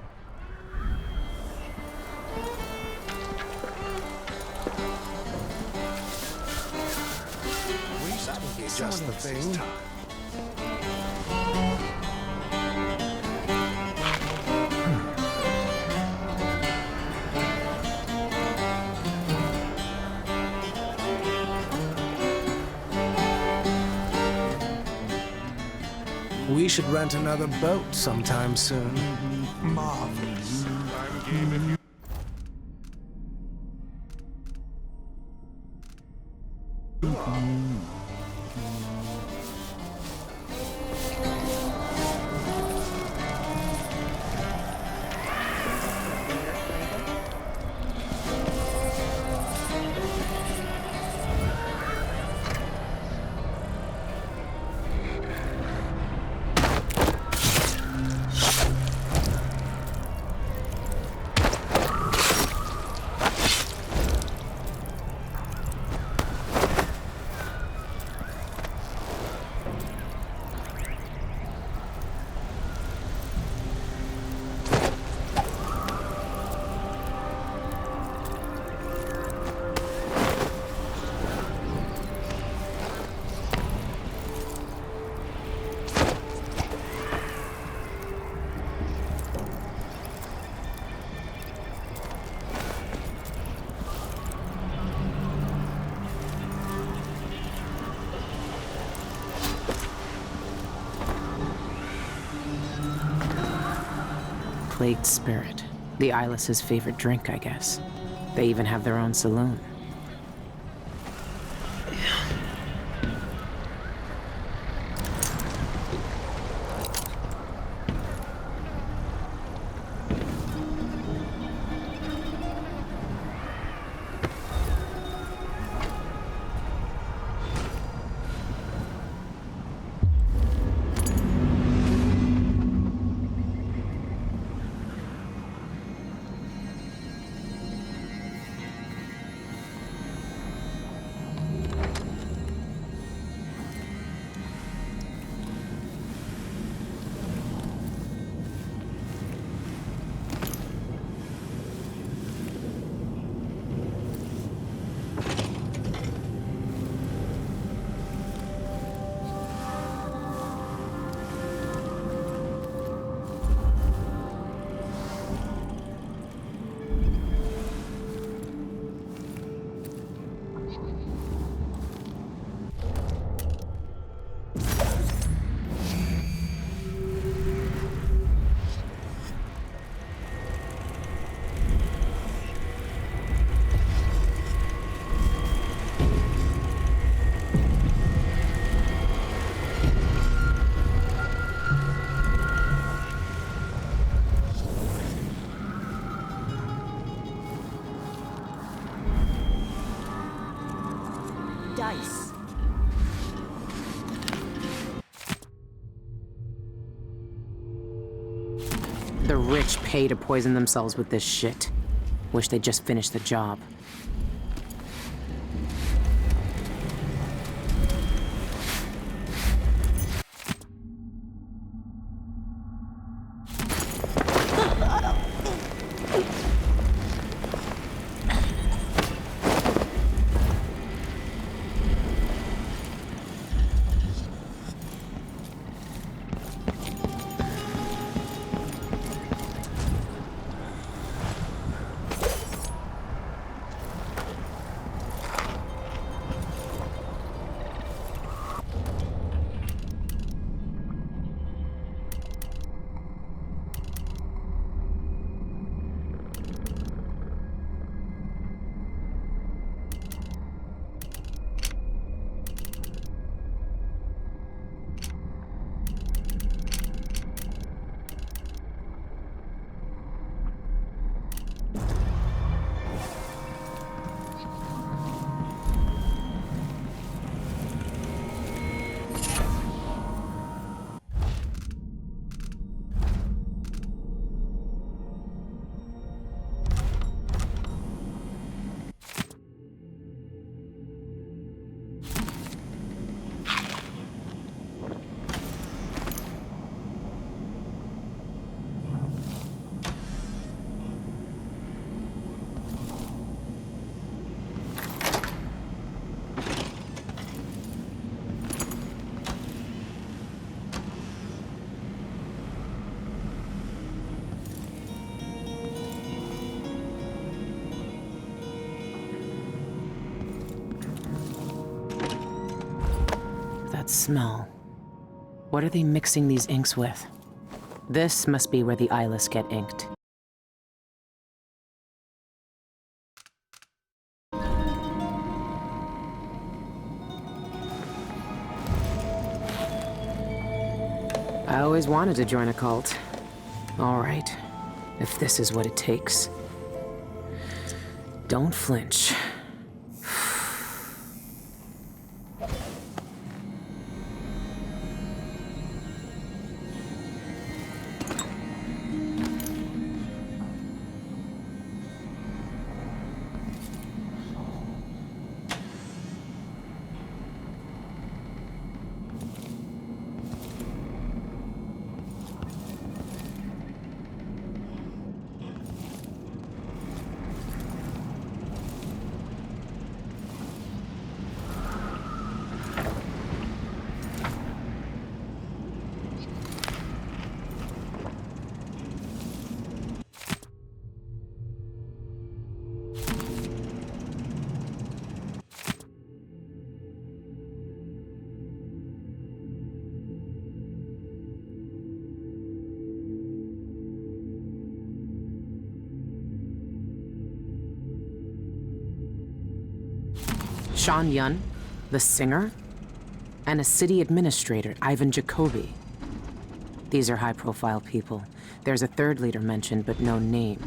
Just the thing. We should rent another boat sometime soon. Marvelous. Plagued Spirit. The Eyeless's favorite drink, I guess. They even have their own saloon. ice. The rich pay to poison themselves with this shit. Wish they'd just finish the job. That smell. What are they mixing these inks with? This must be where the eyeless get inked. I always wanted to join a cult. All right, if this is what it takes. Don't flinch. Sean Yun, the singer, and a city administrator, Ivan Jacoby. These are high-profile people. There's a third leader mentioned, but no name.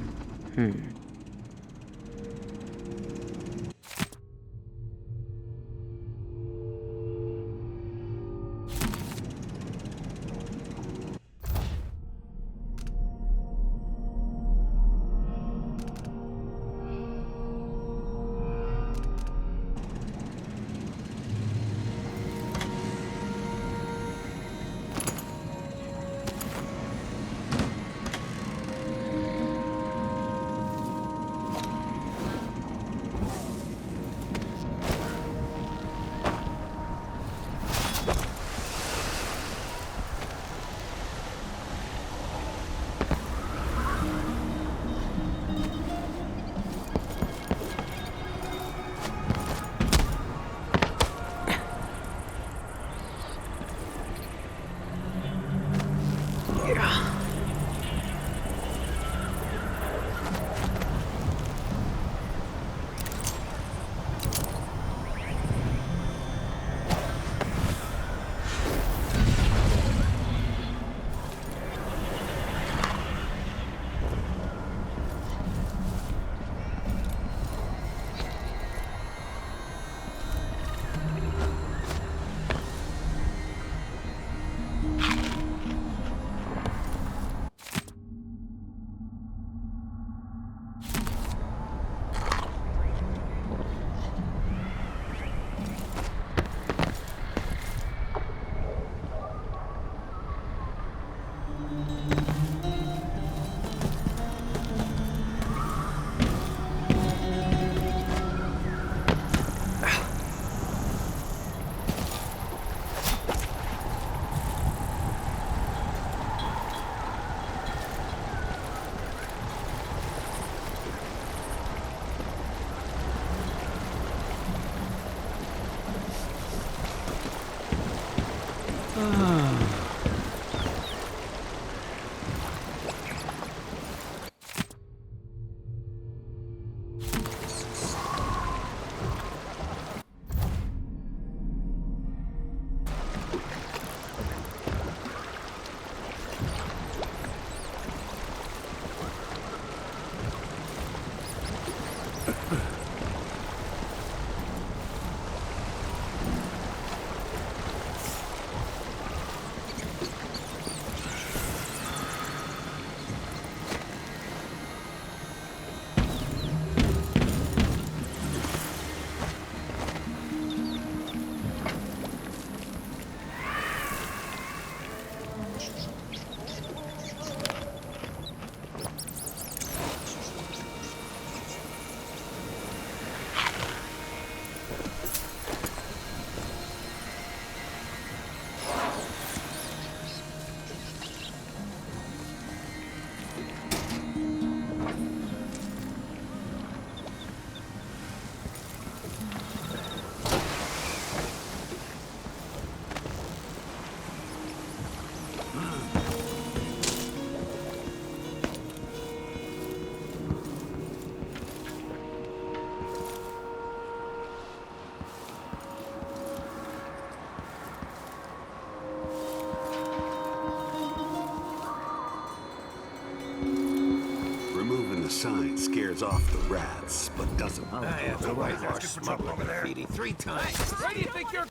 Removing the sign scares off the rats, but doesn't. I have to write our smuggler graffiti 3 times. Where do you think you're...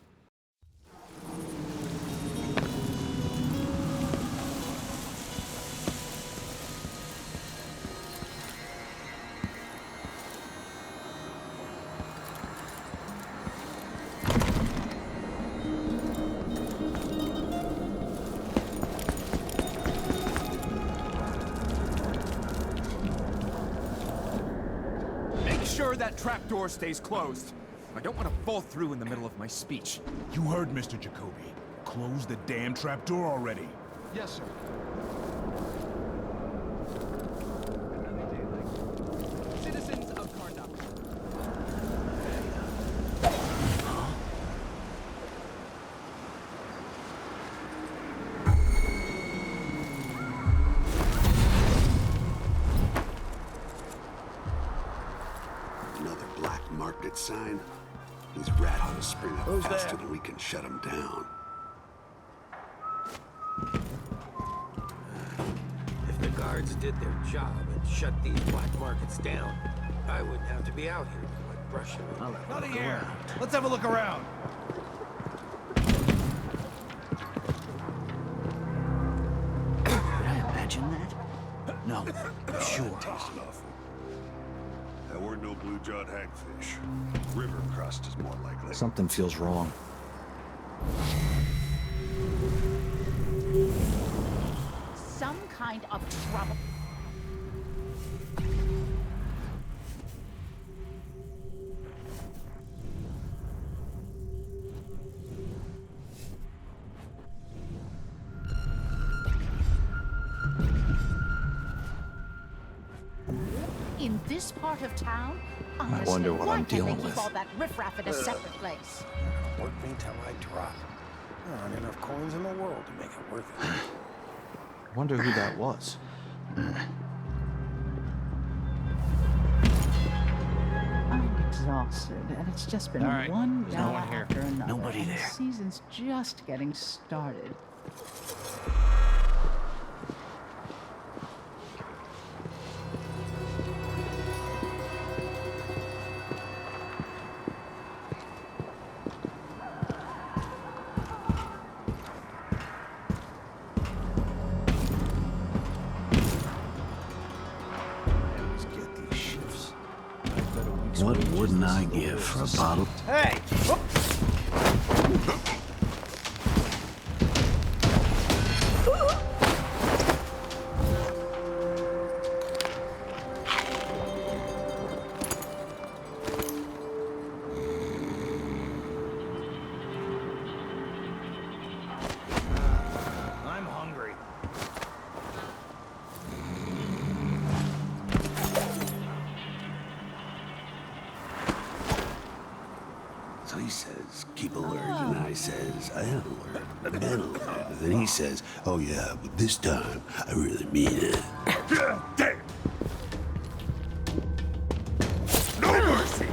Sure that trapdoor stays closed. I don't want to fall through in the middle of my speech. You heard Mr. Jacoby. Close the damn trapdoor already. Yes, sir. Citizens of Karnak. Another black market sign. These rats will spring up Who's faster there? than we can shut them down. If the guards did their job and shut these black markets down, I wouldn't have to be out here like brushing. Out of here. Let's have a look around. Did I imagine that? No, I'm sure. That weren't no blue-jawed hagfish. River crust is more likely. Something feels wrong. Some kind of trouble. In this part of town, I wonder what I'm dealing Keep with. all that riffraff in a separate place. Work me till I drop. There aren't enough coins in the world to make it worth it. Wonder who that was. I'm exhausted, and it's just been All right, one there's no gala one here. after another. Nobody and there. The season's just getting started. What wouldn't I give for a bottle? Hey! I'm hungry. So So he says, keep alert, and I says, I am alert. I've been alert. And then he says, oh yeah, but this time, I really mean it. Damn! No mercy!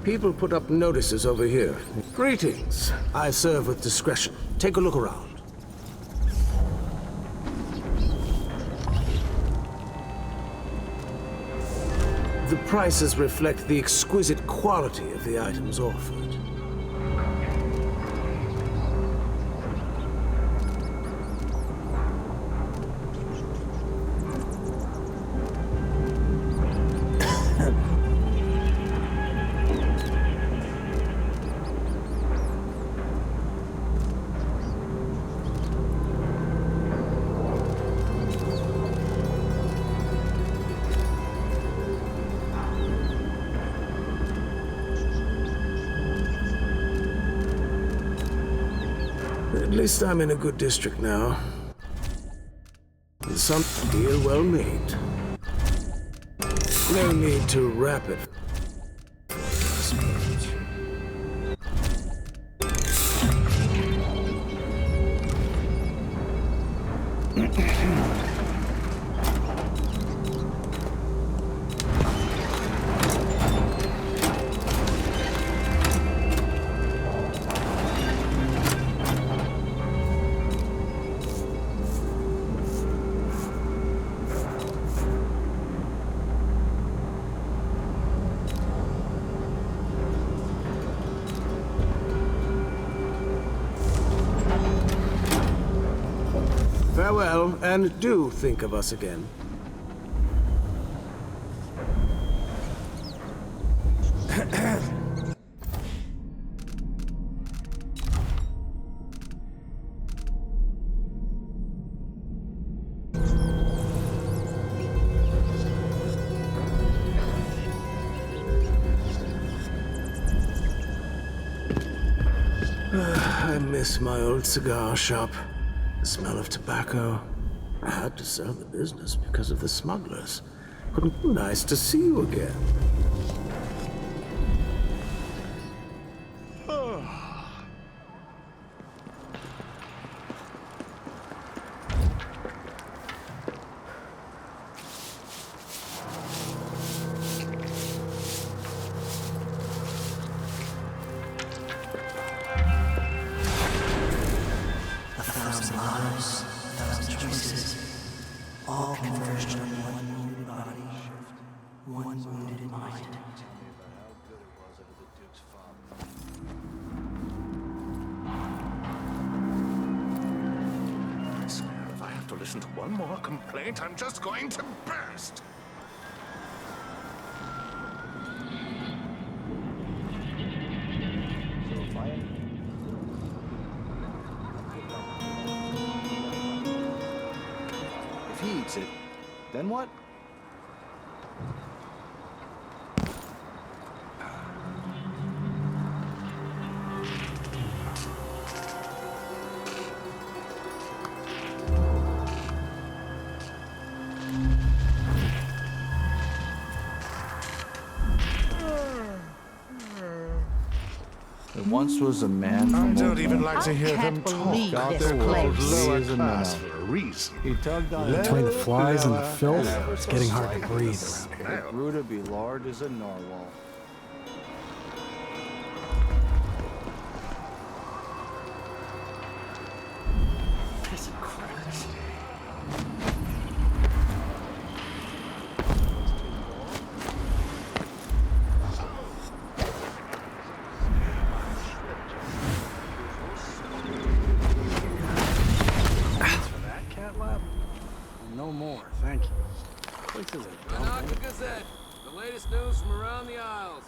People put up notices over here. Greetings. I serve with discretion. Take a look around. The prices reflect the exquisite quality of the items offered. At least I'm in a good district now. And some deal well made. No need to wrap it. Farewell, and do think of us again. I miss my old cigar shop. The smell of tobacco. I had to sell the business because of the smugglers. Nice to see you again. All converged on one wounded body, one wounded mind. I swear, if I have to listen to one more complaint, I'm just going to burst. fix it. Then what? There once was a man from I don't even like to hear them believe talk. this place. Lower class for a reason. He tugged on Between the flies and the ever filth, so it's getting hard to slightly. breathe around here. It grew to be large as a narwhal. No more, thank you. This is a Tanaka Gazette, the latest news from around the Isles.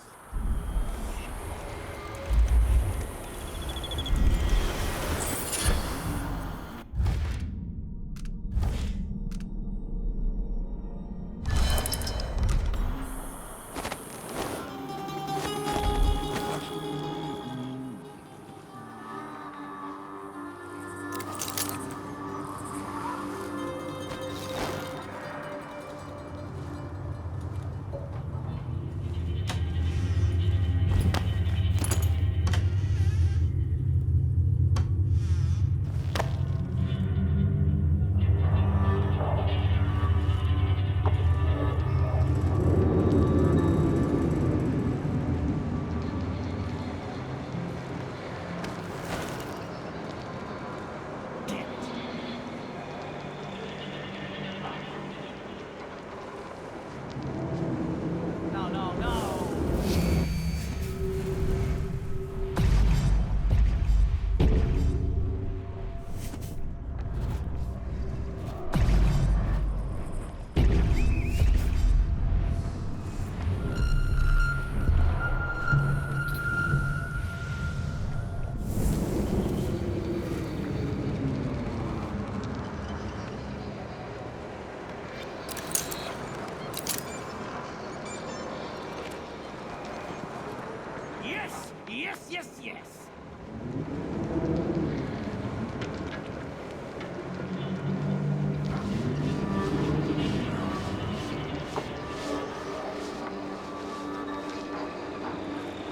Yes!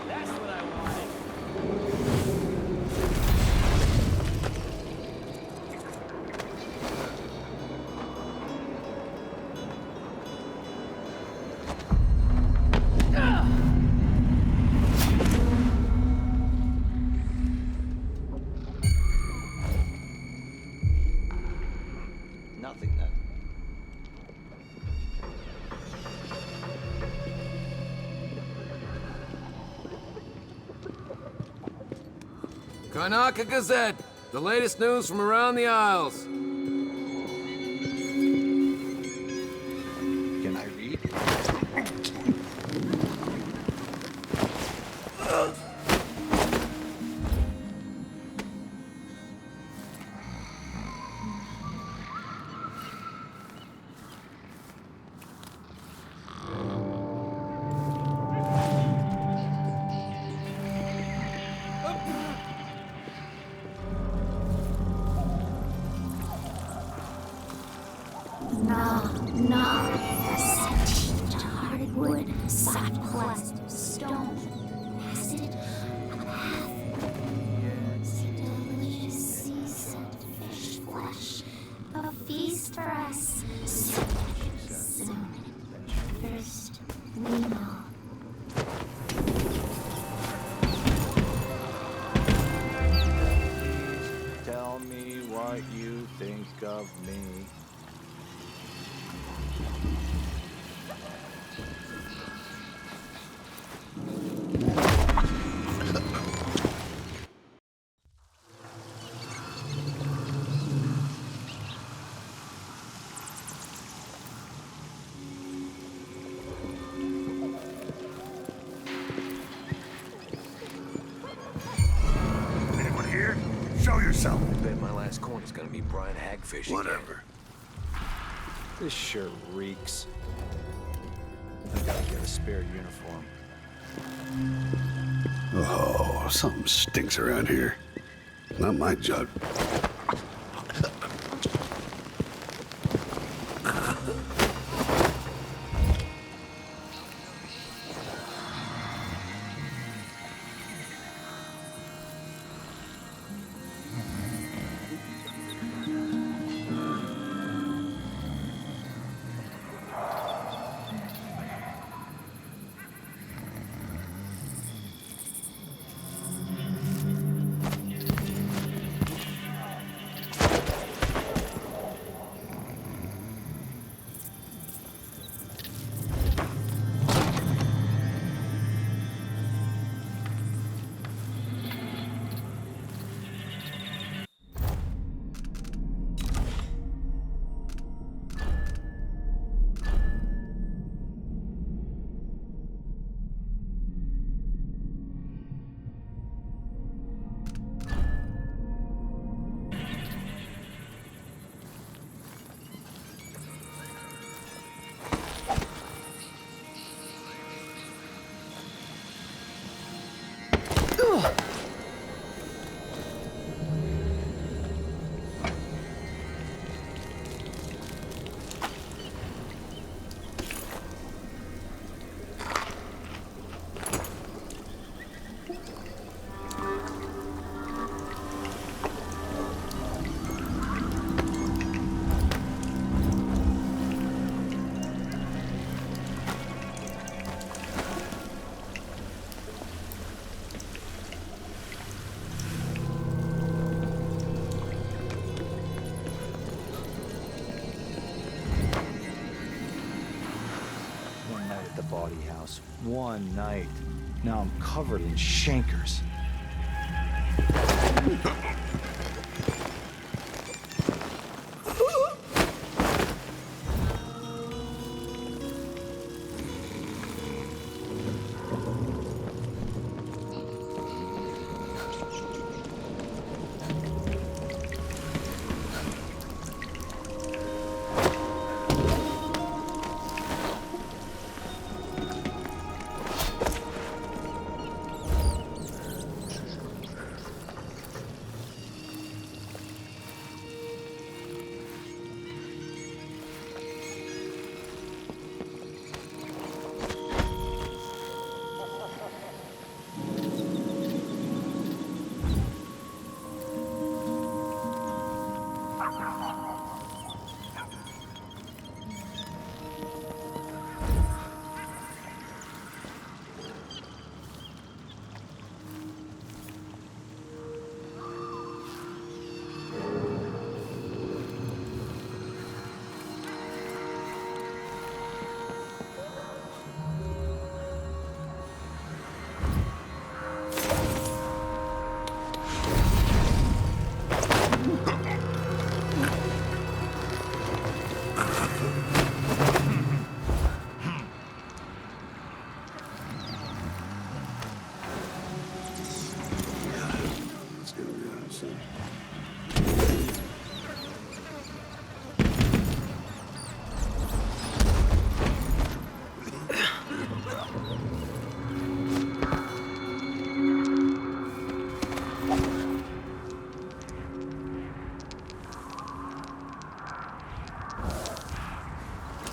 That's what I wanted. Nothing then. Tanaka Gazette, the latest news from around the Isles. Can I read? No. Sentient hardwood, soft plaster, stone, acid, a path. Delicious sea-scent fish flesh, a feast for us. Soon, first, we know. Tell me what you think of me. Anyone here? Show yourself. I bet my last coin is gonna be Brian Hagfish. Whatever. This sure reeks. I've got to get a spare uniform. Oh, something stinks around here. Not my job. Body house. One night. Now I'm covered in chancres.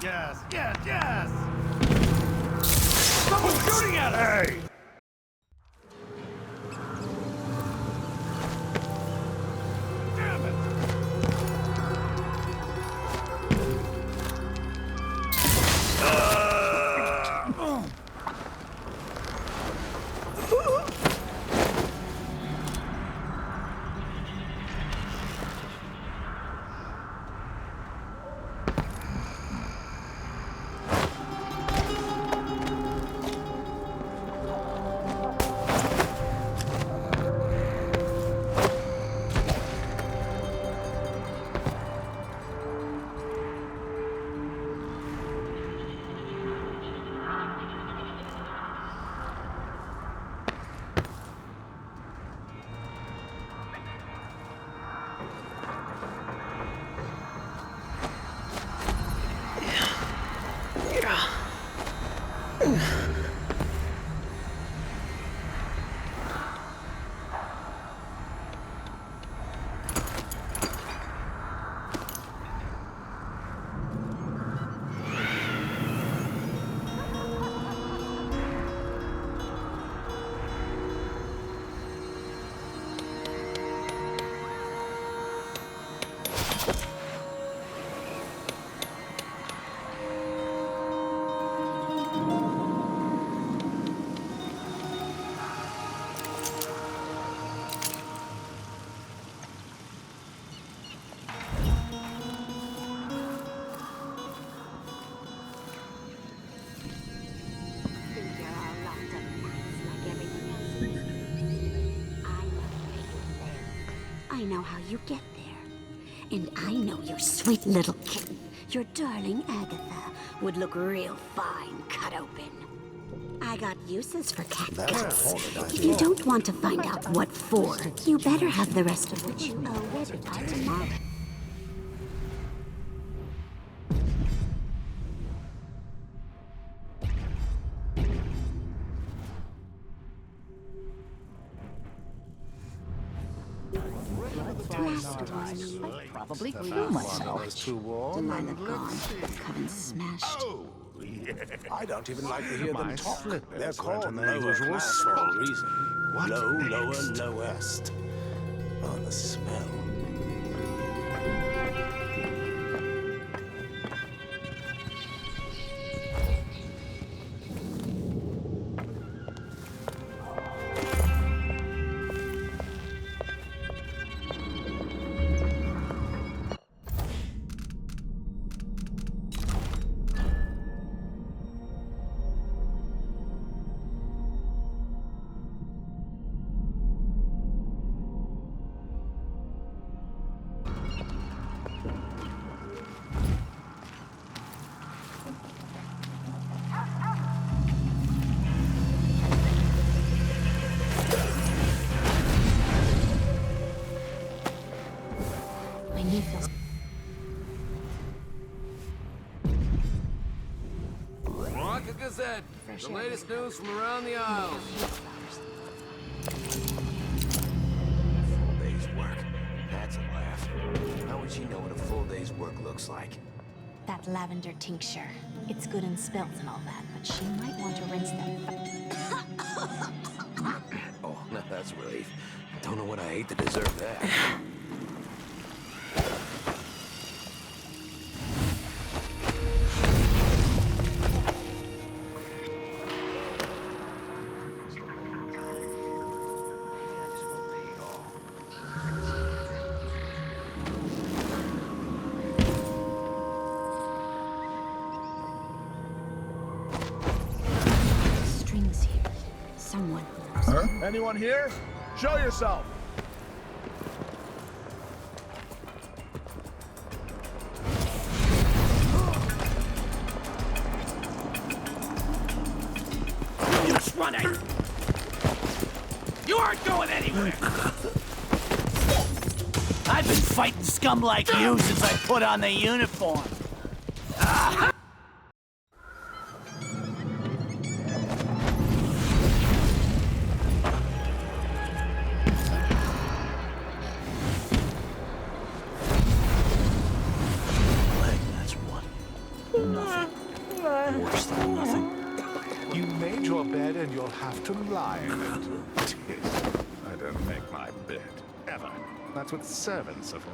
Yes, yes, yes! Someone's shooting at us! Hey! I know how you get there. And I know your sweet little kitten, your darling Agatha, would look real fine cut open. I got uses for cat guts. If you don't want to find out what for, you better have the rest of what you owe ready by tomorrow. Probably grew myself. Delilah gone, Coven smashed. I don't even like to hear them talk. They're called called lower lower class for for a reason. What Low, lower, next? lowest. Oh, the smell. My knee feels... Rocket Gazette, the latest news from around the aisles. Full day's work. That's a laugh. How would she know what a full day's work looks like? That lavender tincture. It's good in spills and all that, but she might want to rinse them. Oh, that's a relief. Don't know what I ate to deserve that. Strings here. Someone knows. Anyone here? Show yourself! Just running! You aren't going anywhere! I've been fighting scum like you since I put on the uniform. That's what. Nothing. Worse than nothing. You made your bed and you'll have to lie in it. I don't make my bed, ever. That's what servants are for.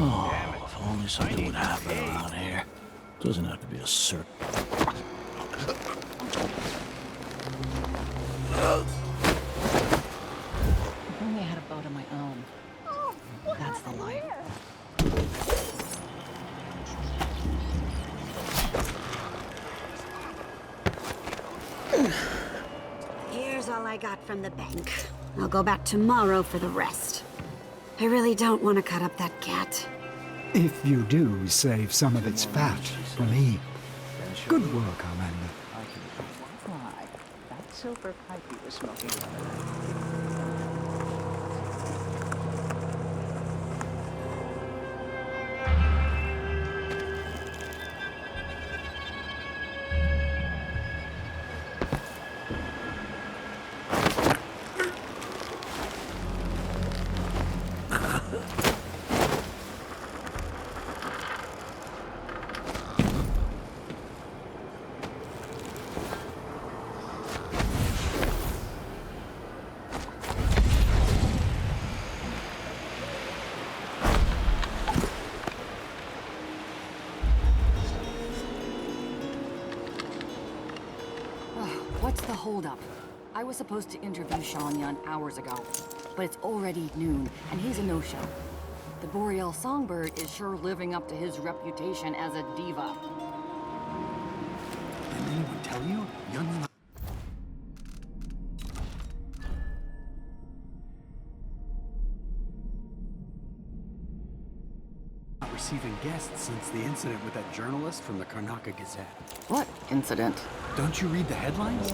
Oh, if only something would happen around here. Doesn't have to be a circus. If only I had a boat of my own. That's the life. Here's all I got from the bank. I'll go back tomorrow for the rest. I really don't want to cut up that cat. If you do, save some of its fat for me. Good work, Amanda. Why? That silver pipe he was smoking. Hold up. I was supposed to interview Sean Yun hours ago, but it's already noon, and he's a no-show. The Boreal Songbird is sure living up to his reputation as a diva. Didn't anyone tell you? Yun's not receiving guests since the incident with that journalist from the Karnaka Gazette. What incident? Don't you read the headlines?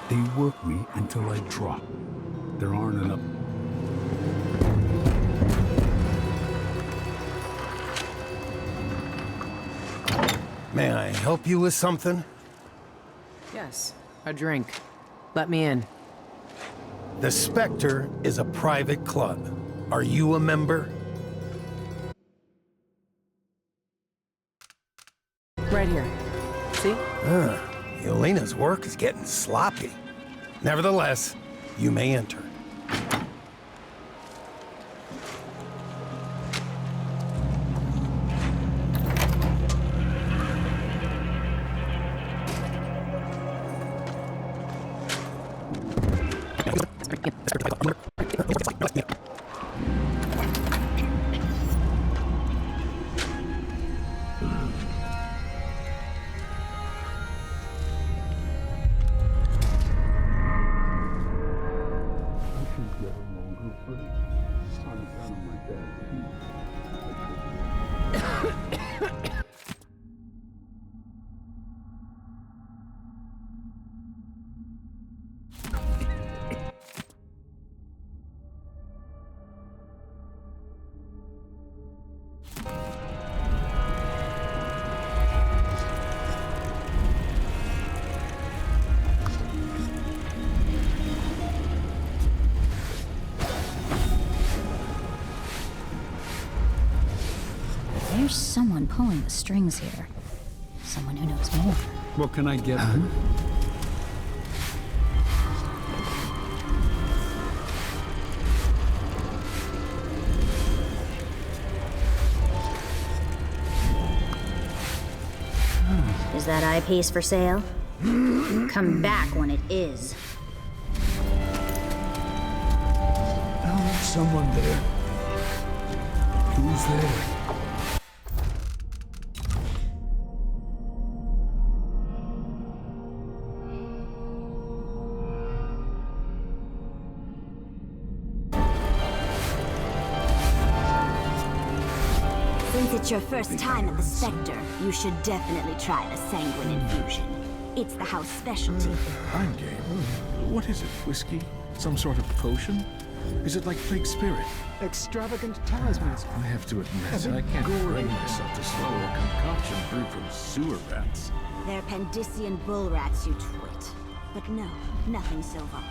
They work me until I drop. There aren't enough. May I help you with something? Yes, a drink. Let me in. The Spectre is a private club. Are you a member? Right here. See? Yelena's work is getting sloppy. Nevertheless, you may enter. There's someone pulling the strings here. Someone who knows more. What can I get? Is that eyepiece for sale? Come back when it is. Oh, someone there. Who's there? Since it's your first time at the Spectre, you should definitely try the Sanguine Infusion. It's the house specialty. I'm game. What is it? Whiskey? Some sort of potion? Is it like Plague Spirit? Extravagant talismans. I have to admit, I can't bring myself to swallow a concoction brewed from sewer rats. They're Pandician bull rats, you twit. But no, nothing so vulgar.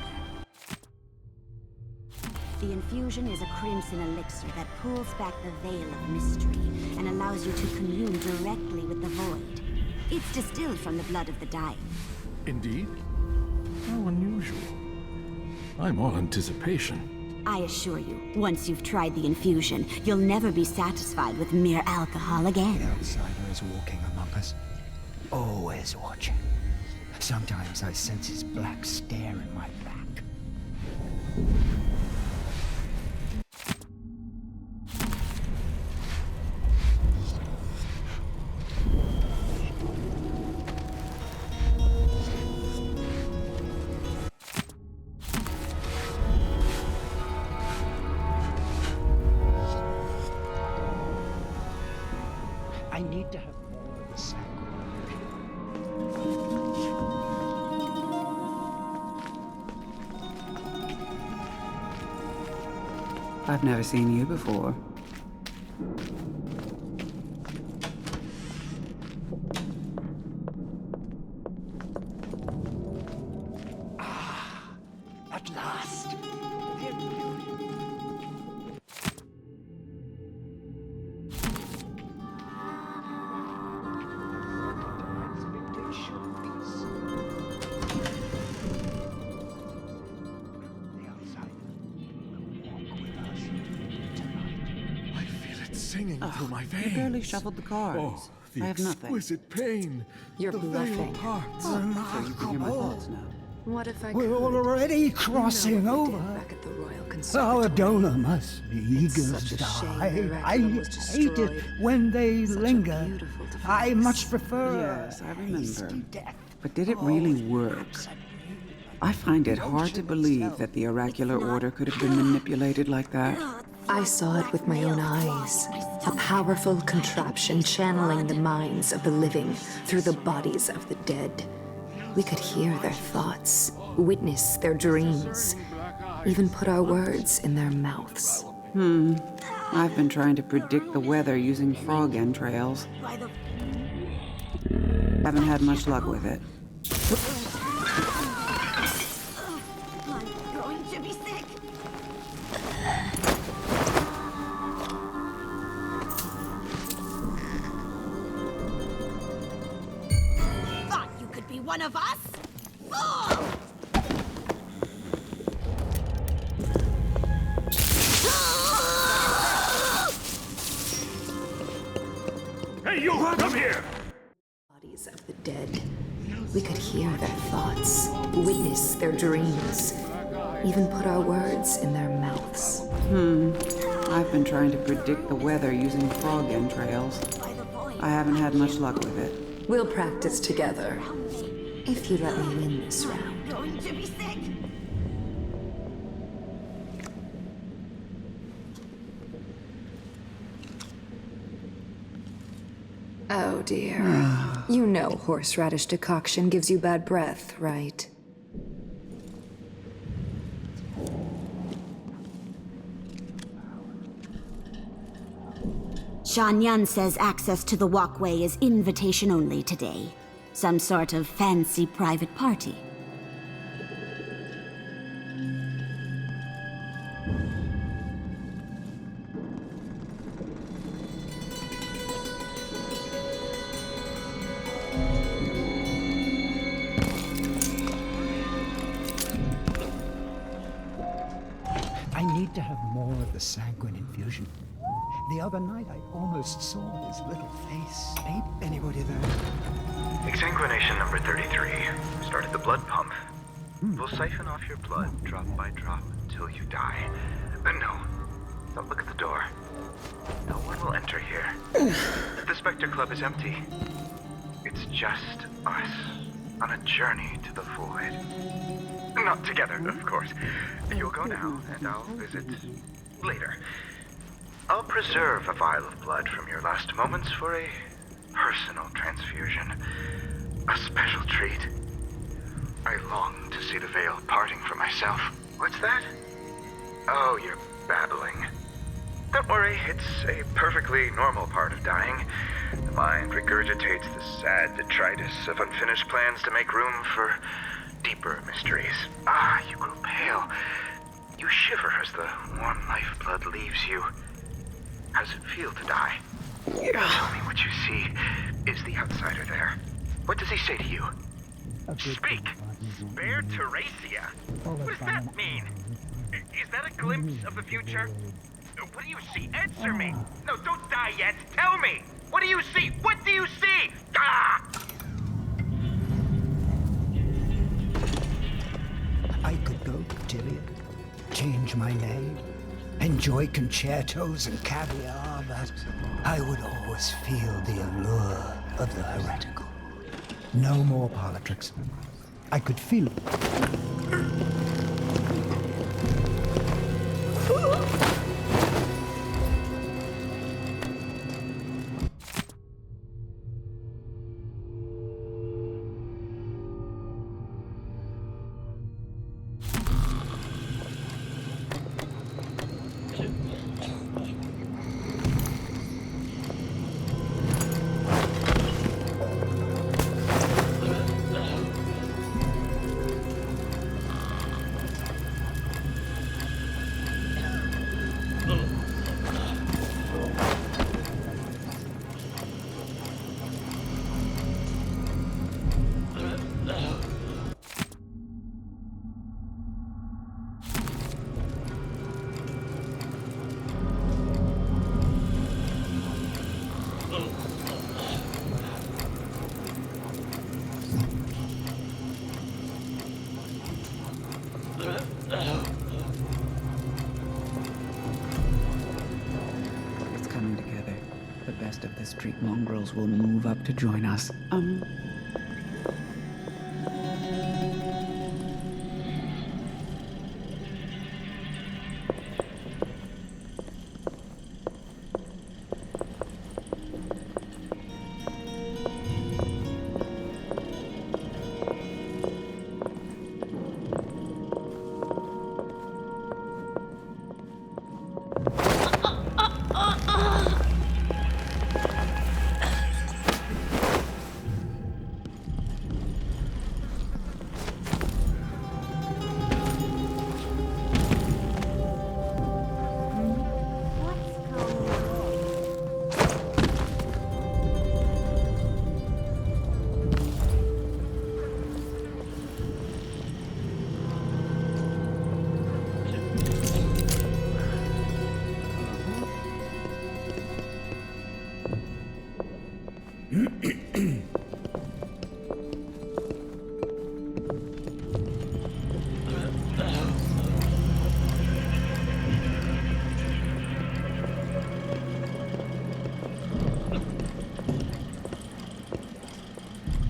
The infusion is a crimson elixir that pulls back the veil of mystery and allows you to commune directly with the void. It's distilled from the blood of the dying. Indeed? How unusual. I'm all anticipation. I assure you, once you've tried the infusion, you'll never be satisfied with mere alcohol again. The outsider is walking among us, always watching. Sometimes I sense his black stare in my back. I need to have more of the sanguine I've never seen you before. At last. Singing through my veins. You barely shuffled the cards. Oh, the I have nothing. exquisite pain. You're the bluffing. veiled parts. So you can hear my thoughts now. What if I We're could? already crossing over. Back at the Royal Our Conservatory. donor must be eager such to a shame die. the I Dracula was hate it destroyed. when they Such a linger. beautiful I device. much prefer Yes, I remember. hasty death. But did it really work? I find it hard to believe that the oracular order could have been manipulated like that. I saw it with my own eyes. A powerful contraption channeling the minds of the living through the bodies of the dead. We could hear their thoughts, witness their dreams, even put our words in their mouths. I've been trying to predict the weather using frog entrails. Haven't had much luck with it. I'm going to be sick. Thought you could be one of us? Fool! Hey, you! Come here! Bodies of the dead. We could hear their thoughts, witness their dreams, even put our words in their mouths. I've been trying to predict the weather using frog entrails. I haven't had much luck with it. We'll practice together, if you let me win this round. Going to be sick. Oh dear. You know horseradish decoction gives you bad breath, right? Shanyan says access to the walkway is invitation only today. Some sort of fancy private party. I need to have more of the sanguine infusion. The other night I almost saw his little face. Ain't anybody there? Exsanguination number 33. Started the blood pump. We'll siphon off your blood drop by drop until you die. No, don't look at the door. No one will enter here. The Spectre Club is empty. It's just us on a journey to the void. Not together, of course. You'll go now, and I'll visit later. I'll preserve a vial of blood from your last moments for a personal transfusion. A special treat. I long to see the veil parting for myself. What's that? Oh, you're babbling. Don't worry, it's a perfectly normal part of dying. The mind regurgitates the sad detritus of unfinished plans to make room for deeper mysteries. Ah, you grow pale. You shiver as the warm lifeblood leaves you. How does it feel to die? Tell me what you see. Is the outsider there? What does he say to you? Speak! Spare Teresia? What does that mean? Is that a glimpse of the future? What do you see? Answer me! No, don't die yet! Tell me! What do you see? What do you see? Ah! I could go to Gilead, change my name, enjoy concertos and caviar, but I would always feel the allure of the heretical. No more politics. I could feel it. street mongrels will move up to join us.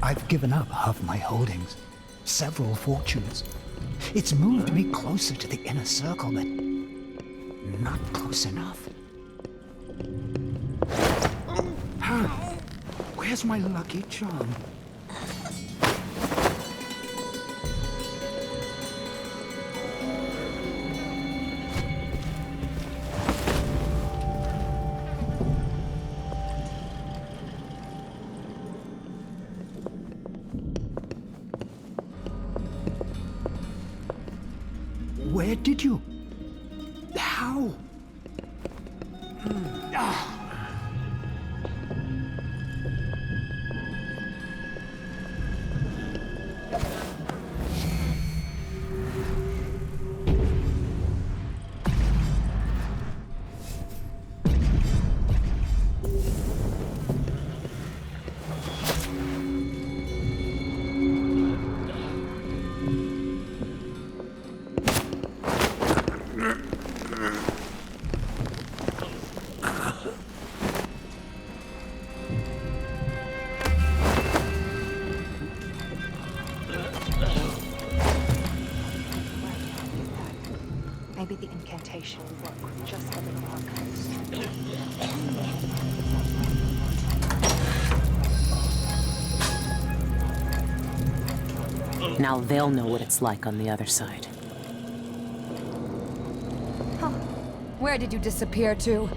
I've given up half my holdings, several fortunes. It's moved me closer to the inner circle, but not close enough. Where's my lucky charm? Where did you? How? Maybe the incantation will work with just a little more coast. Now they'll know what it's like on the other side. Huh. Where did you disappear to?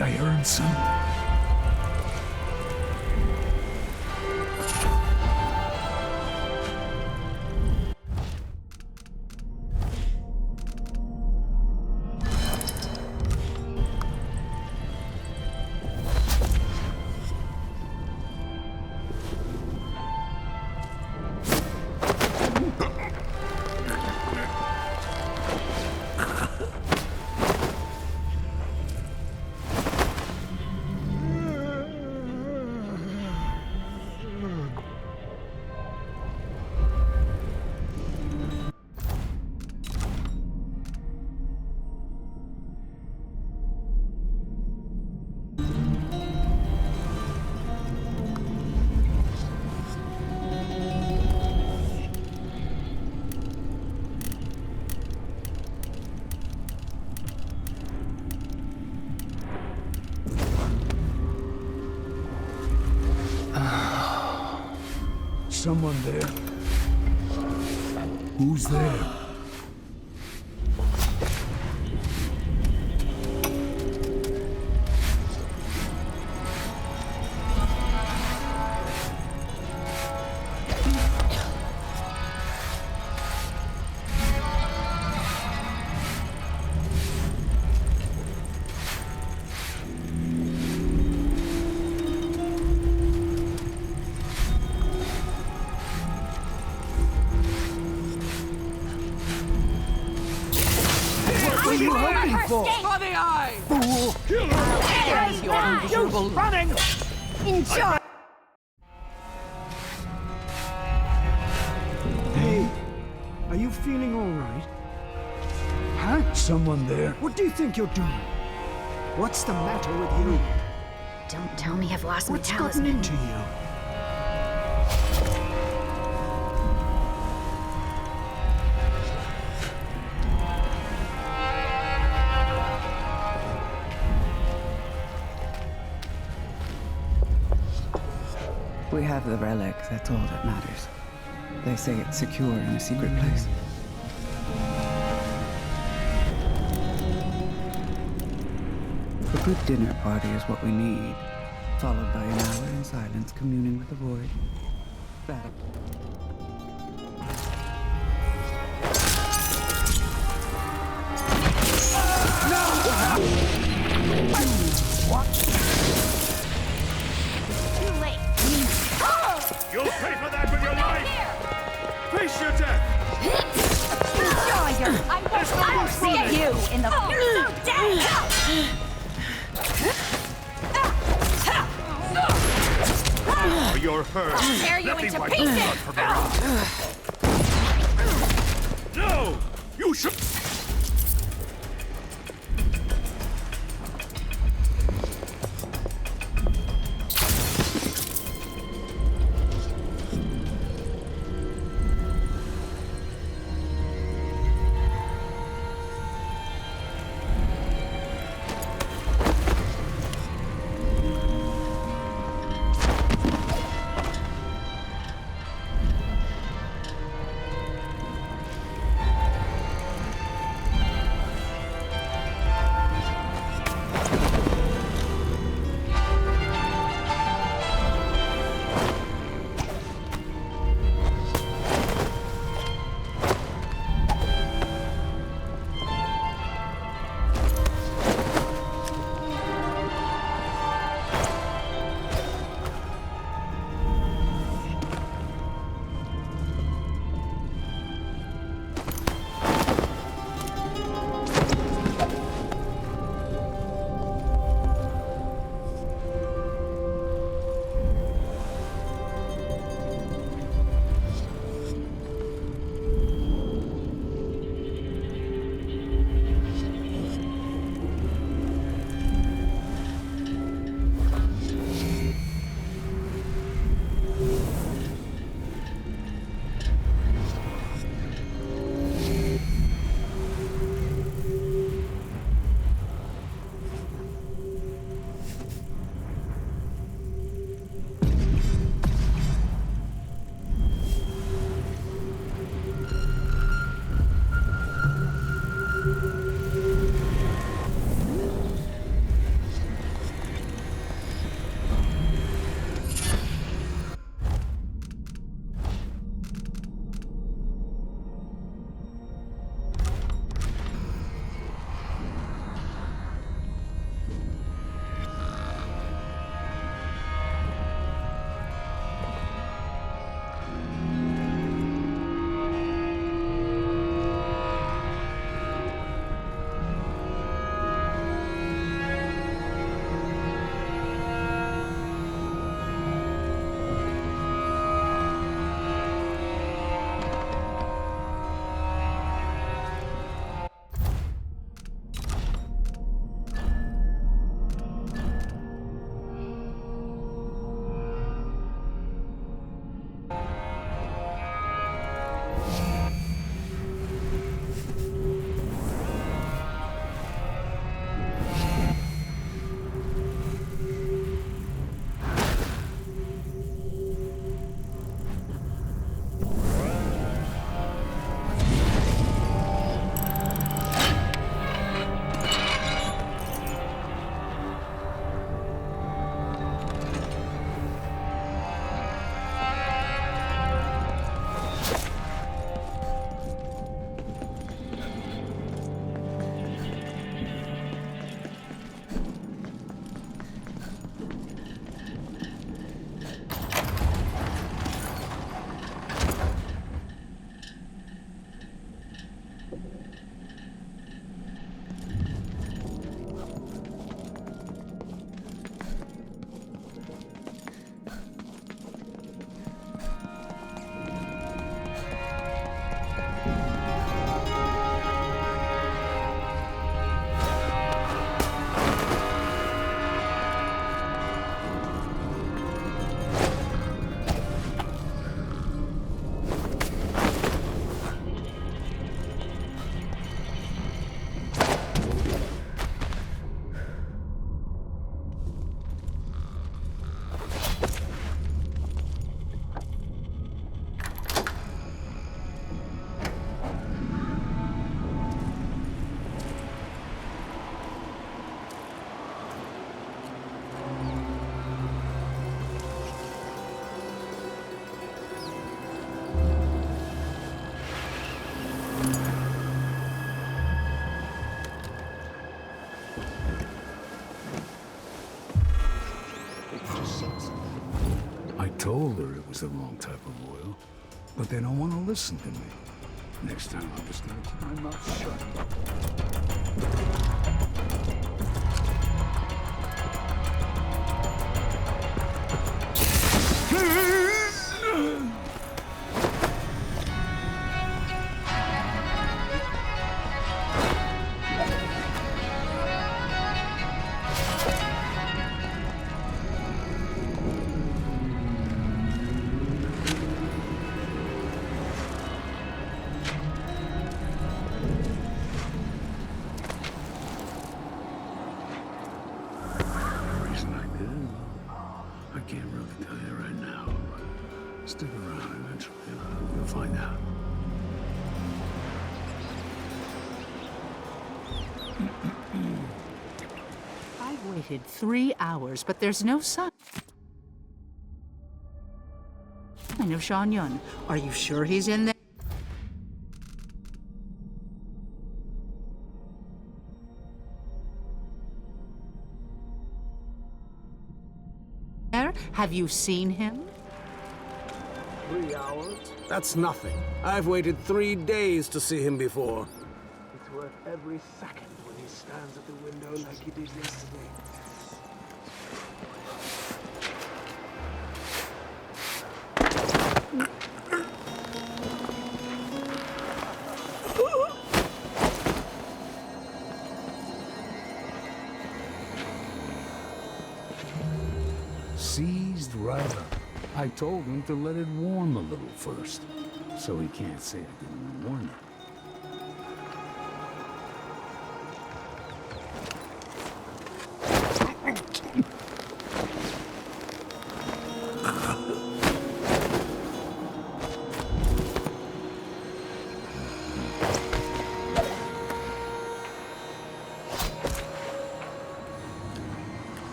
think I heard something. Someone there? Who's there? What are you hoping for? For the eye! Fool! There's your miserable running! Enjoy! Hey, are you feeling all right? Huh? Someone there? What do you think you're doing? What's the matter with you? Don't tell me I've lost my What's gotten talisman. into you? We have the relic, that's all that matters. They say it's secure in a secret place. A good dinner party is what we need, followed by an hour in silence communing with the void. That. Too late. You'll pay for that with your life! Face your death! Enjoy your... I'll see you in the... You're so dead! Oh, you're hurt. I'll tear you Let me into wipe pieces. blood from your eyes. No! You should... told her it was the wrong type of oil, but they don't want to listen to me. Next time, I'm just gonna keep my mouth shut. I can't really tell you right now, but stick around eventually. You'll find out. I've waited 3 hours, but there's no sign of Sean Yun. Are you sure he's in there? Have you seen him? 3 hours? That's nothing. I've waited 3 days to see him before. It's worth every second when he stands at the window like he did yesterday. Seized right up. I told him to let it warm a little first, so he can't say I didn't warn him.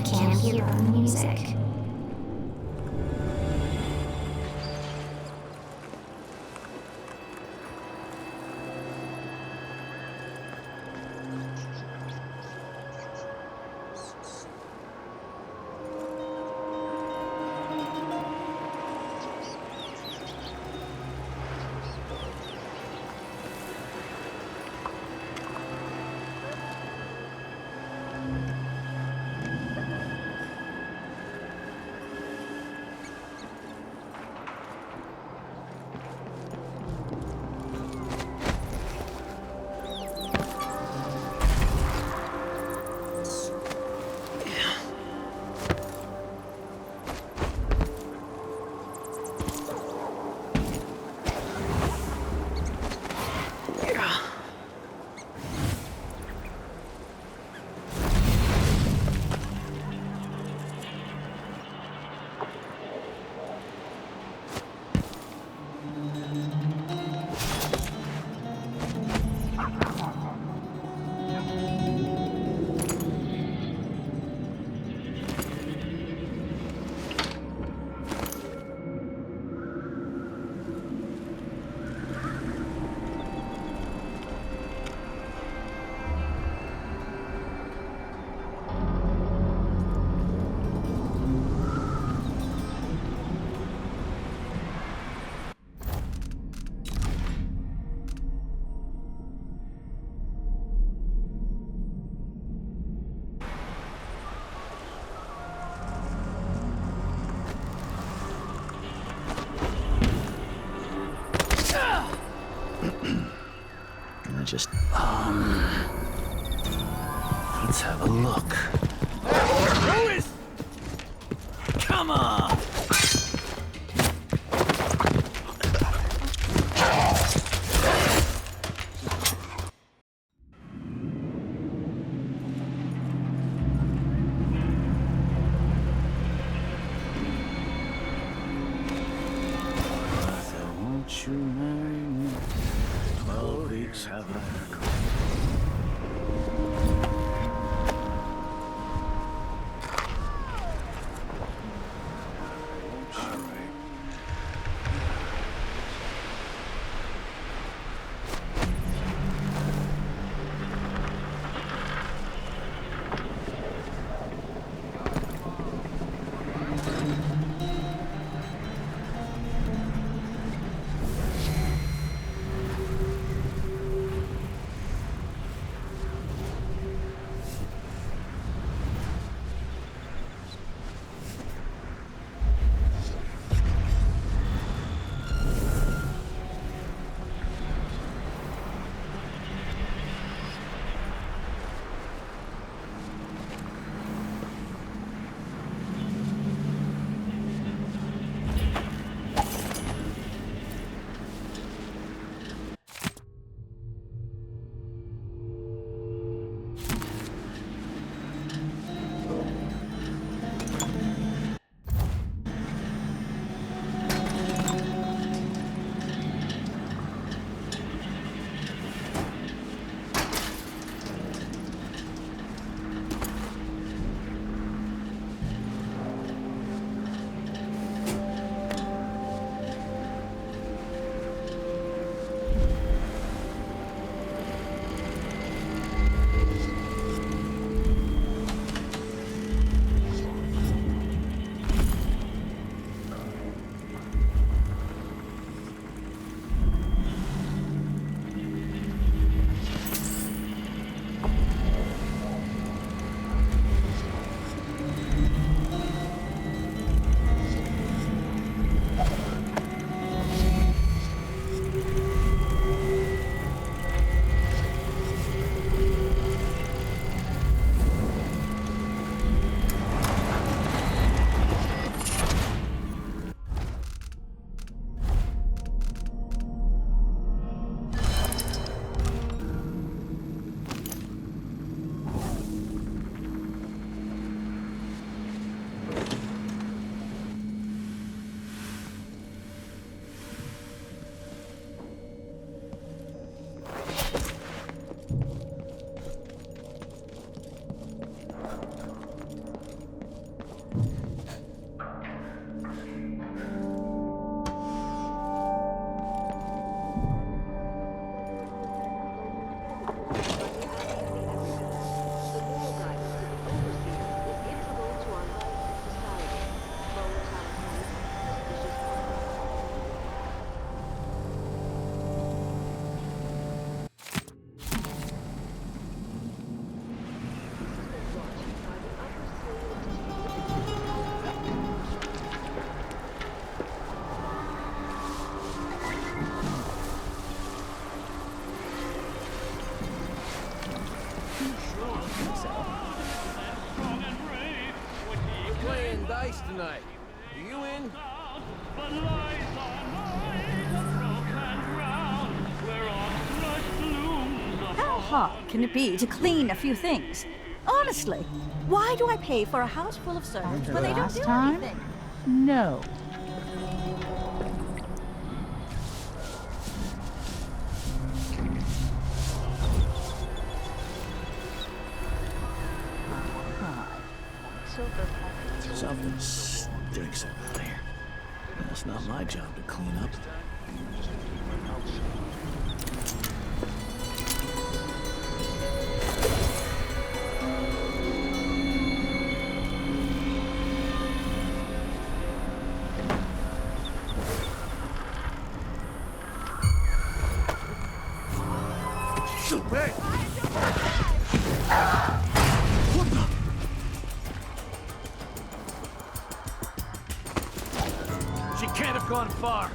Can't hear our music. Just, let's have a look. Come on! So won't you marry me? 12 weeks have I gone. tonight. Are you in? But lies are lies, broke and drowned, where oft-thrush blooms upon. How hard can it be to clean a few things? Honestly, why do I pay for a house full of servants when they don't do anything? No. Something stinks around here. It's not my job to clean up. Hey! What the? She can't have gone far.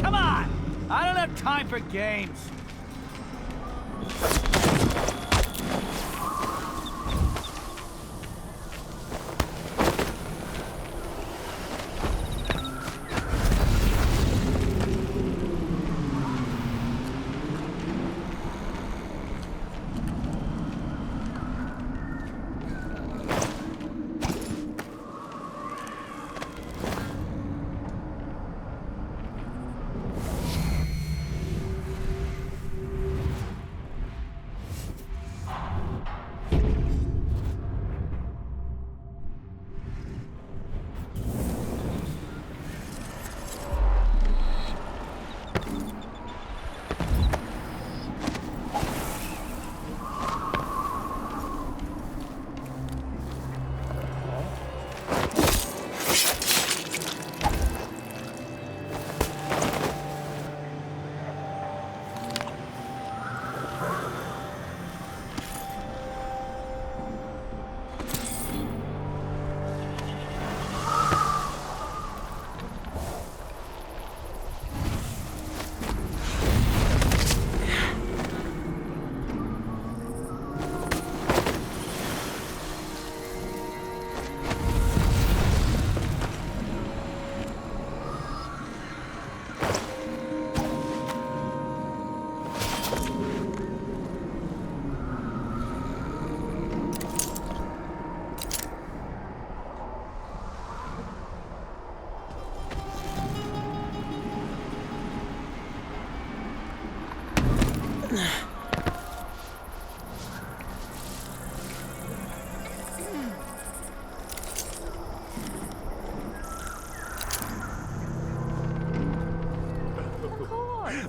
Come on! I don't have time for games.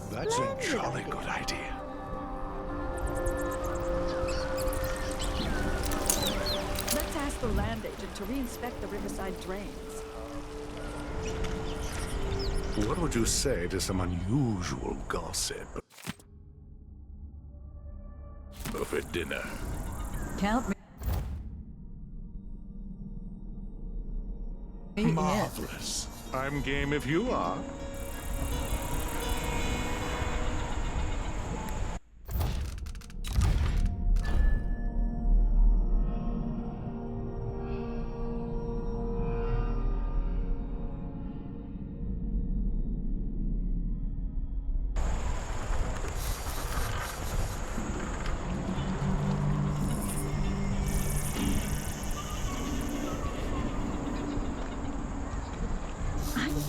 That's a jolly good idea. Let's ask the land agent to reinspect the riverside drains. What would you say to some unusual gossip? Over dinner. Count me. Marvelous. I'm game if you are.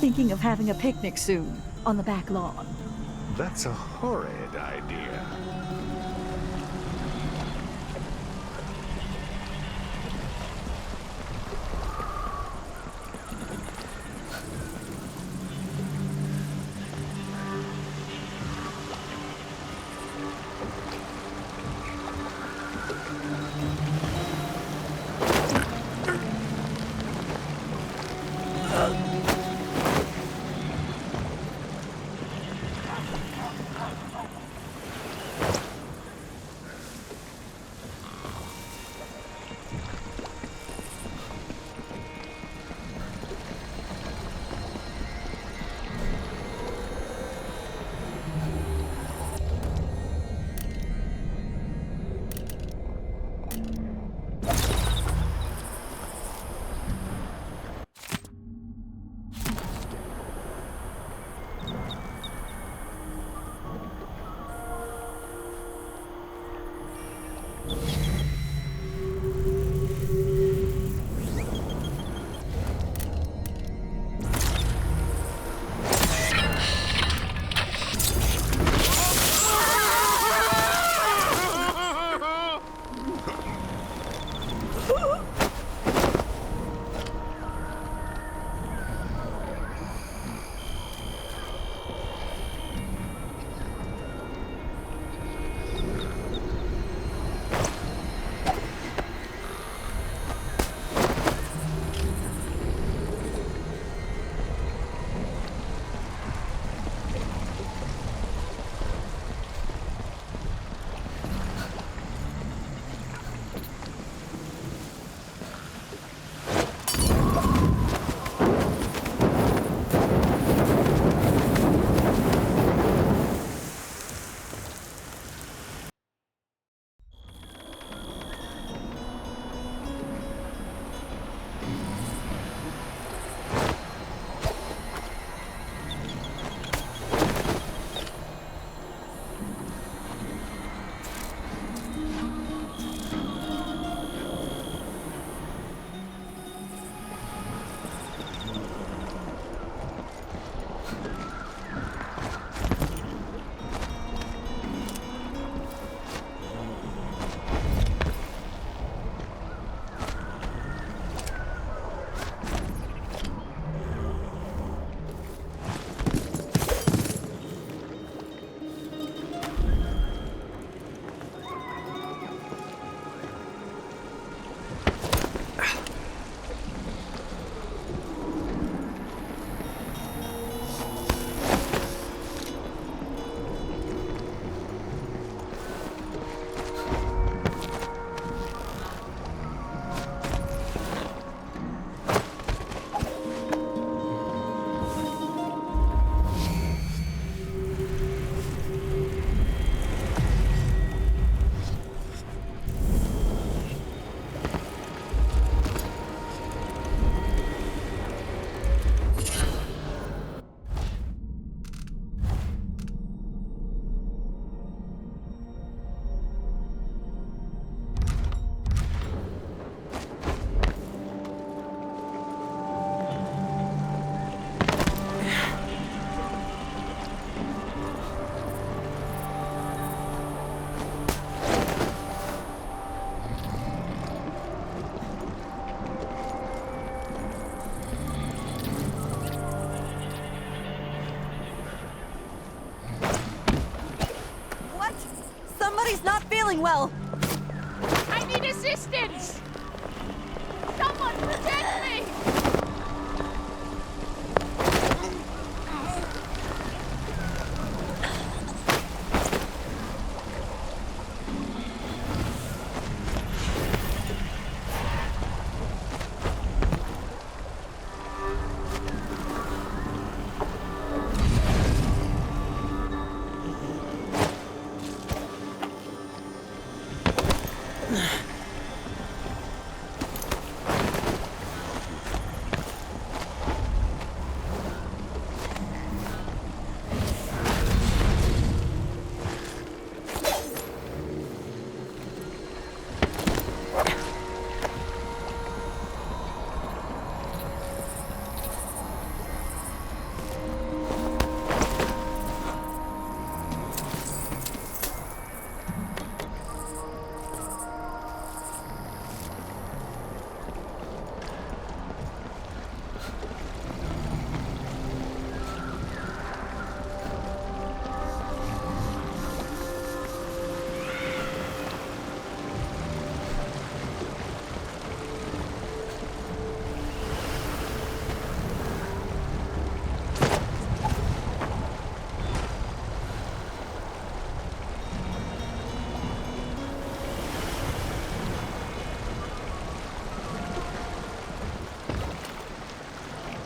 Thinking of having a picnic soon, on the back lawn. That's a horrid idea. feeling well. I need assistance! Someone protect me!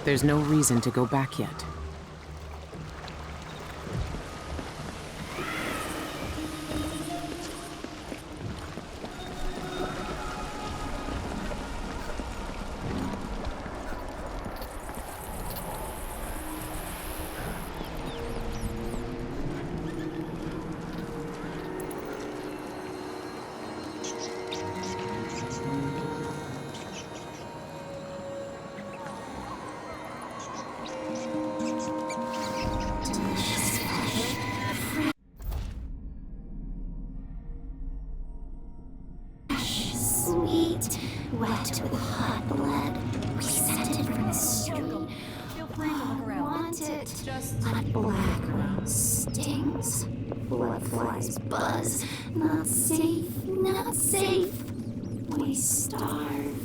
There's no reason to go back yet. Sweet, wet with hot blood. We sent it from the street. Feel free to look around. Want it, but black stings. Blood flies buzz. Not safe, not safe. We starve.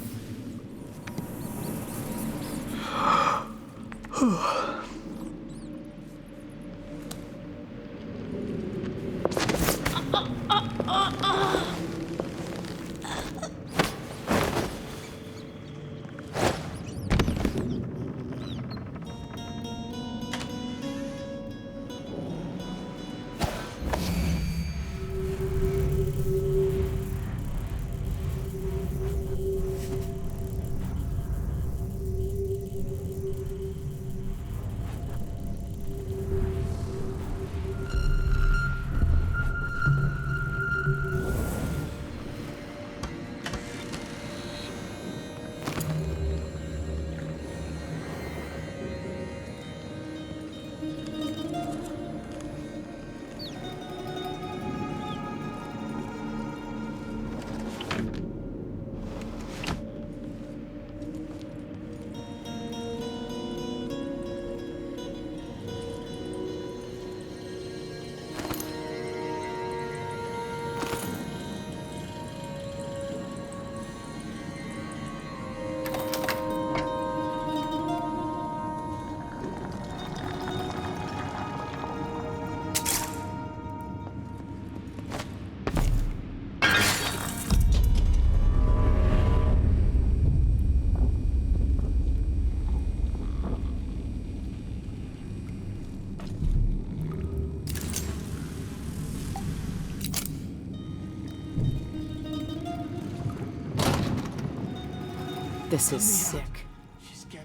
This is sick.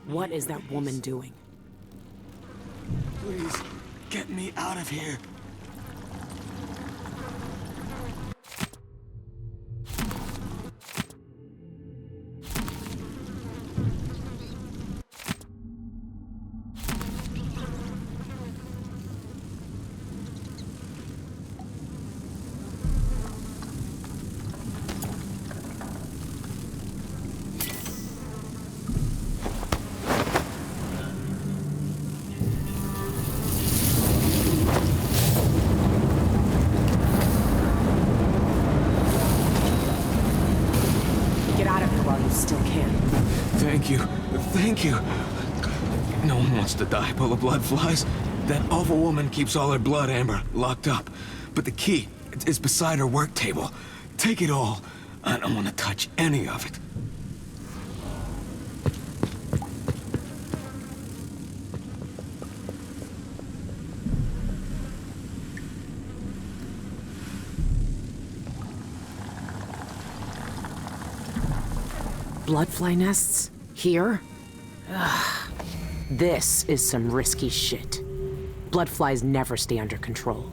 What is that woman doing? Please, get me out of here. Thank you. Thank you. No one wants to die full of blood flies. That awful woman keeps all her blood amber locked up. But the key is beside her work table. Take it all. I don't want to touch any of it. Bloodfly nests? Here? Ugh. This is some risky shit. Bloodflies never stay under control.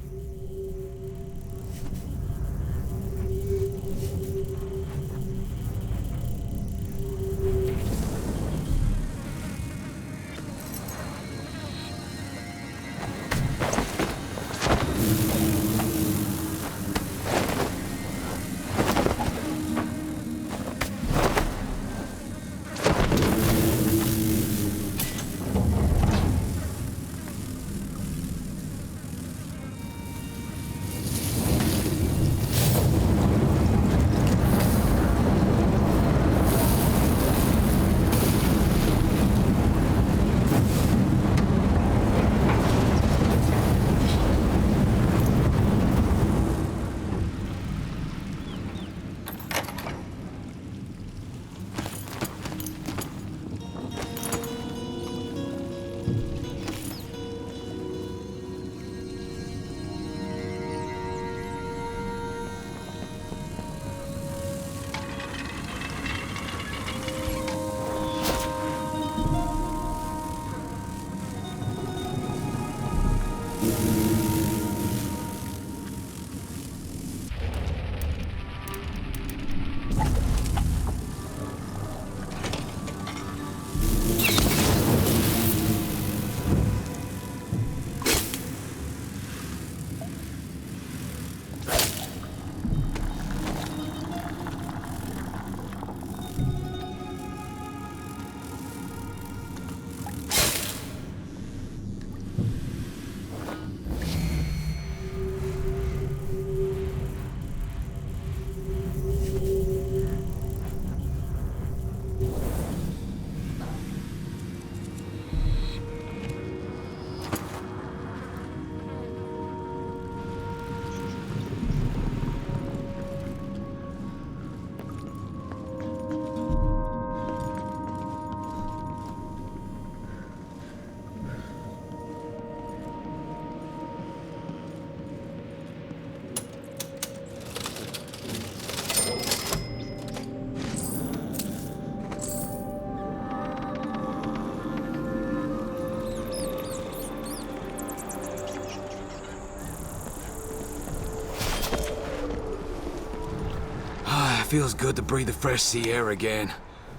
Feels good to breathe the fresh sea air again.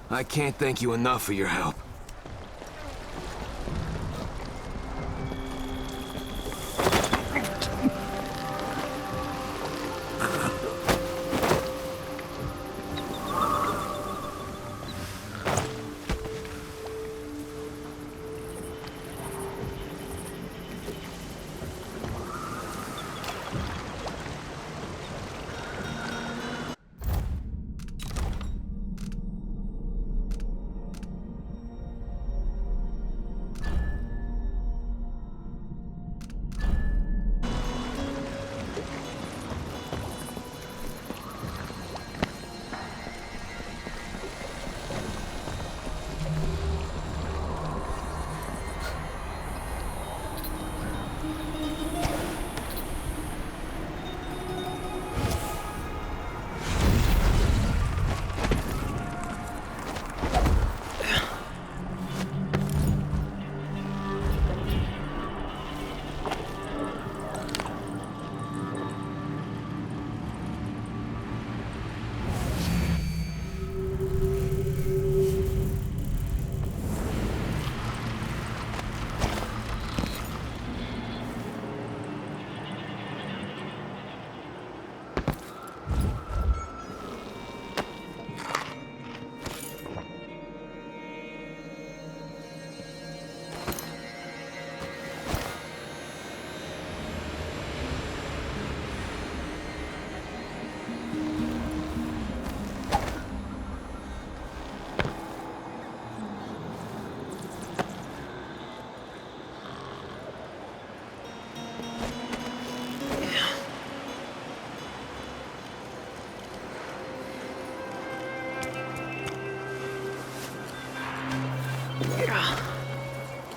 I can't thank you enough for your help.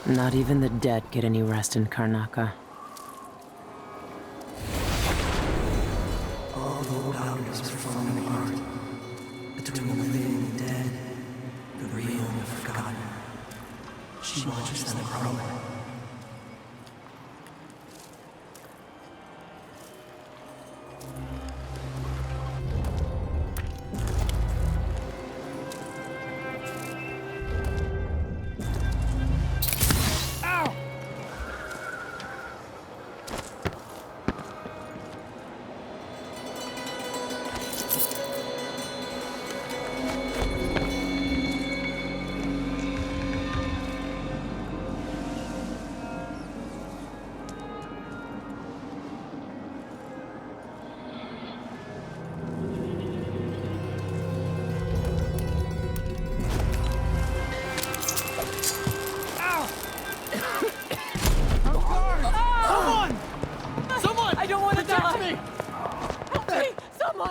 Not even the dead get any rest in Karnaca. All the old boundaries are falling apart. Between the living and the dead, the real and the forgotten. She watches them grow.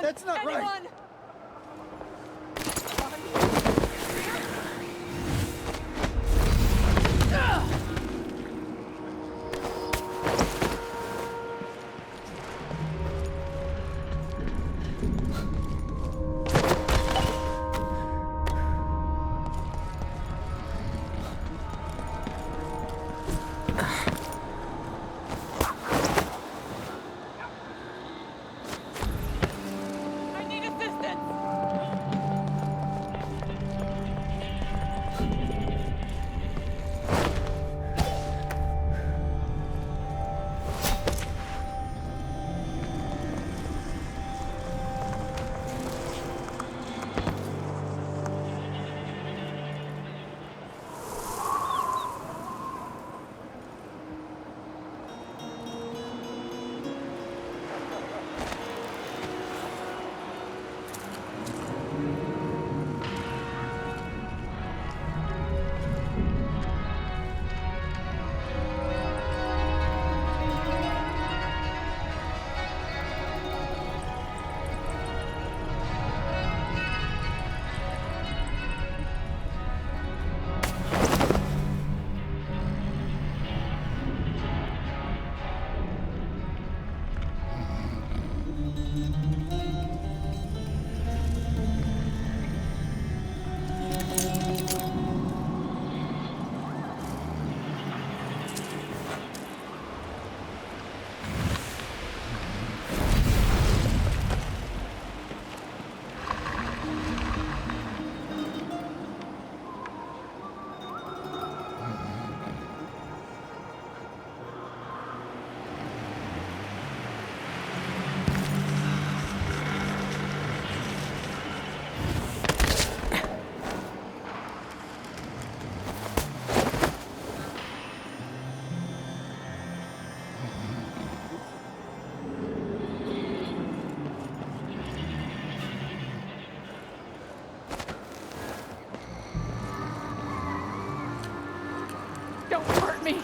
That's not right. Don't hurt me!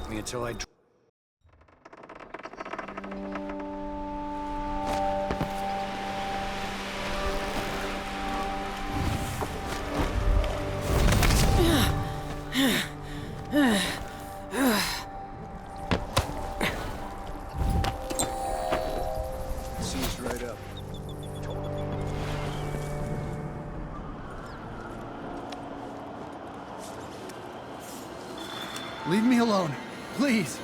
me until I... Seized right up. Leave me alone, please.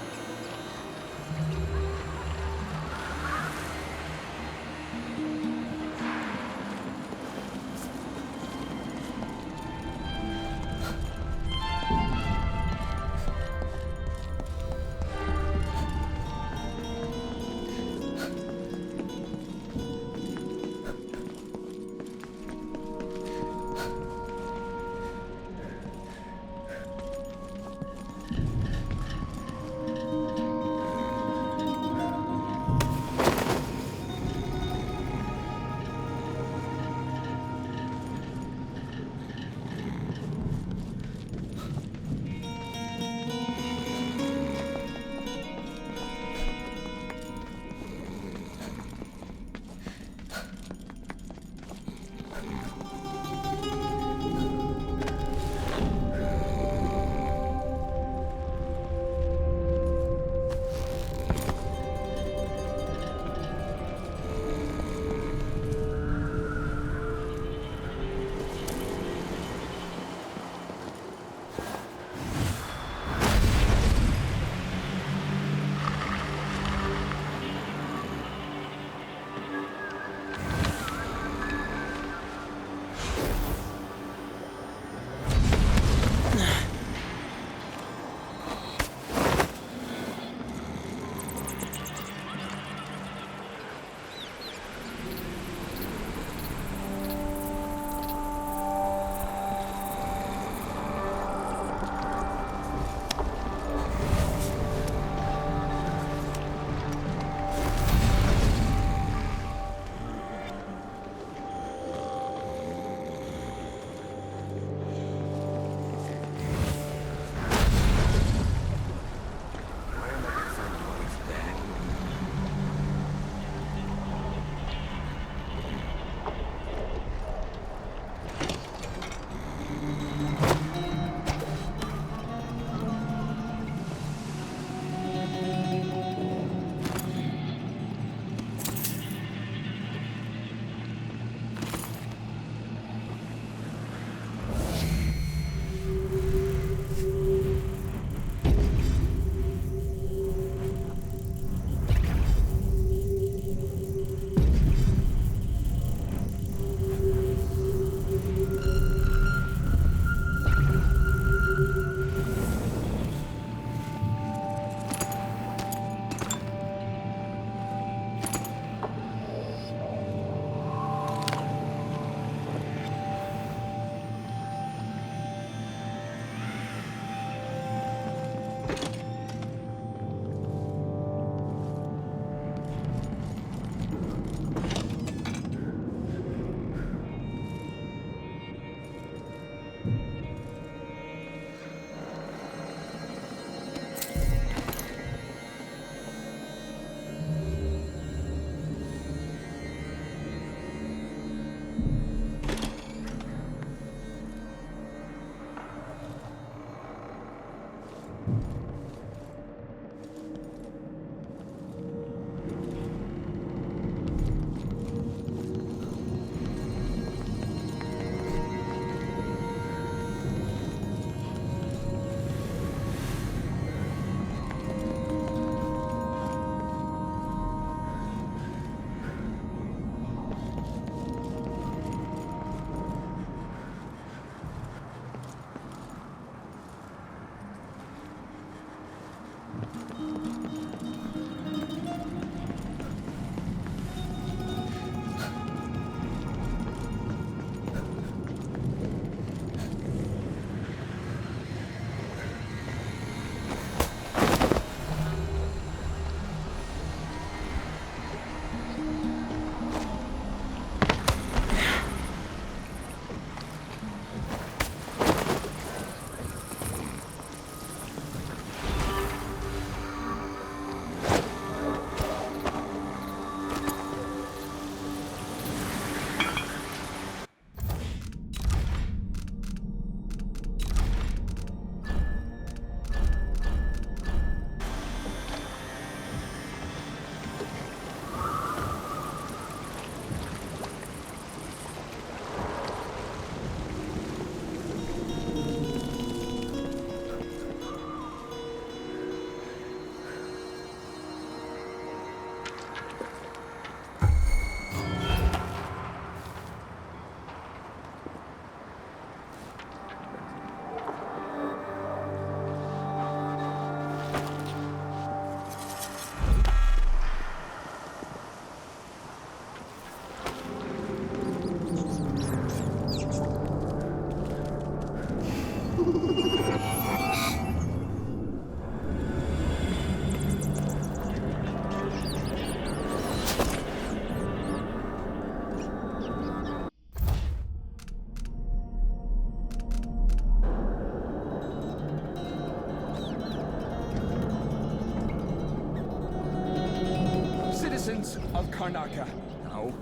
Citizens of Karnaca. No.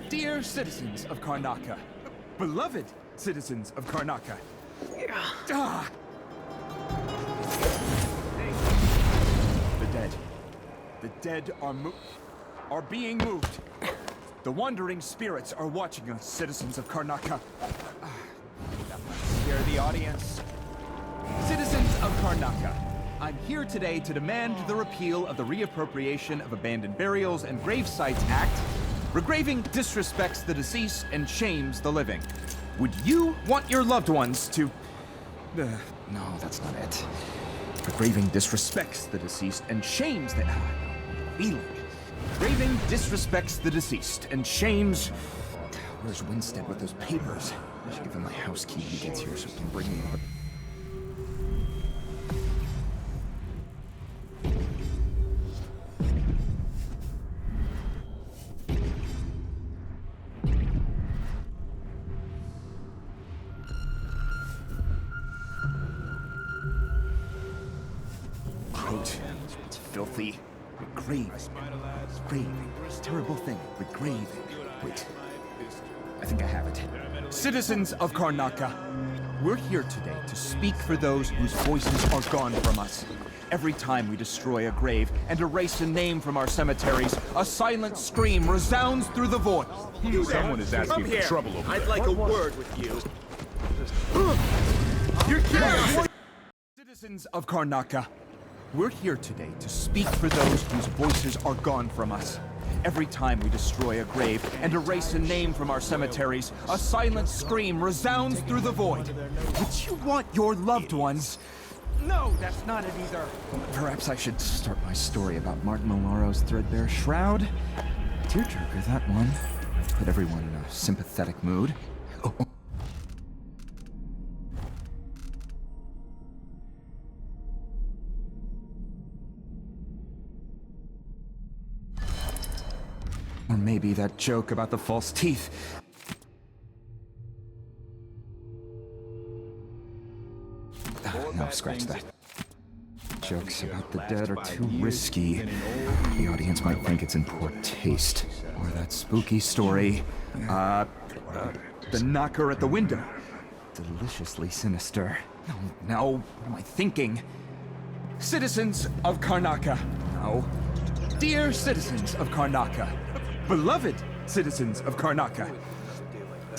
Dear citizens of Karnaca. Beloved citizens of Karnaca. Ah! The dead. The dead are being moved. The wandering spirits are watching us, citizens of Karnaca. That might scare the audience. Citizens of Karnaca. I'm here today to demand the repeal of the Reappropriation of Abandoned Burials and Grave Sites Act. Regraving disrespects the deceased and shames the living. Would you want your loved ones to... No, that's not it. Regraving disrespects the deceased and shames the... feeling. Regraving disrespects the deceased and shames... Where's Winstead with those papers? I should give him my house key when he gets here so he can bring me over. It's filthy. Regraving. Regraving. Terrible thing. Regraving. Wait. I think I have it. Citizens of Karnaca, we're here today to speak for those whose voices are gone from us. Every time we destroy a grave and erase a name from our cemeteries, a silent scream resounds through the void. Someone is asking for trouble over there. I'd like a word with you. You're kidding! Citizens of Karnaca, we're here today to speak for those whose voices are gone from us. Every time we destroy a grave and erase a name from our cemeteries, a silent scream resounds through the void. Would you want your loved ones... No, that's not it either. Perhaps I should start my story about Martin Malaro's threadbare shroud. Tearjerker, that one. Put everyone in a sympathetic mood. Oh. Or maybe that joke about the false teeth. No, scratch that. Jokes about the dead are too risky. The audience might think it's in poor taste. Or that spooky story. The knocker at the window. Deliciously sinister. No, what am I thinking? Citizens of Karnaca. No. Dear citizens of Karnaca. Beloved citizens of Karnaca.